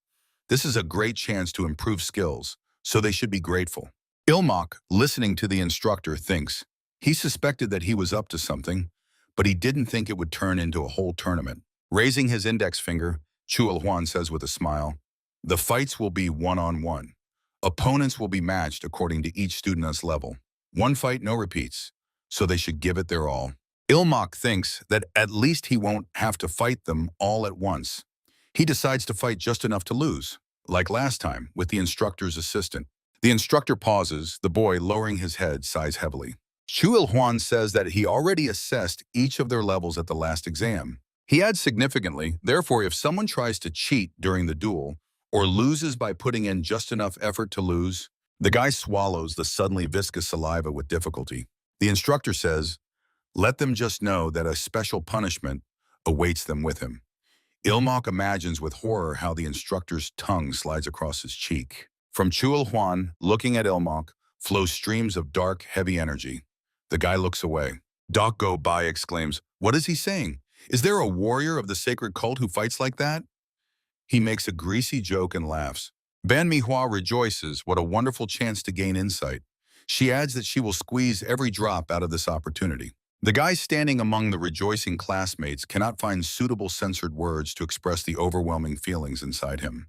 This is a great chance to improve skills, so they should be grateful. Ilmok, listening to the instructor, thinks he suspected that he was up to something, but he didn't think it would turn into a whole tournament. Raising his index finger, Chuel Huan says with a smile, the fights will be one-on-one. Opponents will be matched according to each student's level. One fight, no repeats, so they should give it their all. Ilmok thinks that at least he won't have to fight them all at once. He decides to fight just enough to lose, like last time with the instructor's assistant. The instructor pauses, the boy, lowering his head, sighs heavily. Chuel Huan says that he already assessed each of their levels at the last exam. He adds significantly, therefore, if someone tries to cheat during the duel or loses by putting in just enough effort to lose, the guy swallows the suddenly viscous saliva with difficulty. The instructor says, let them just know that a special punishment awaits them with him. Ilmok imagines with horror how the instructor's tongue slides across his cheek. From Chuel Huan, looking at Ilmok, flow streams of dark, heavy energy. The guy looks away. Doc Go Bai exclaims, what is he saying? Is there a warrior of the sacred cult who fights like that? He makes a greasy joke and laughs. Ban Manhwa rejoices, what a wonderful chance to gain insight. She adds that she will squeeze every drop out of this opportunity. The guy standing among the rejoicing classmates cannot find suitable censored words to express the overwhelming feelings inside him.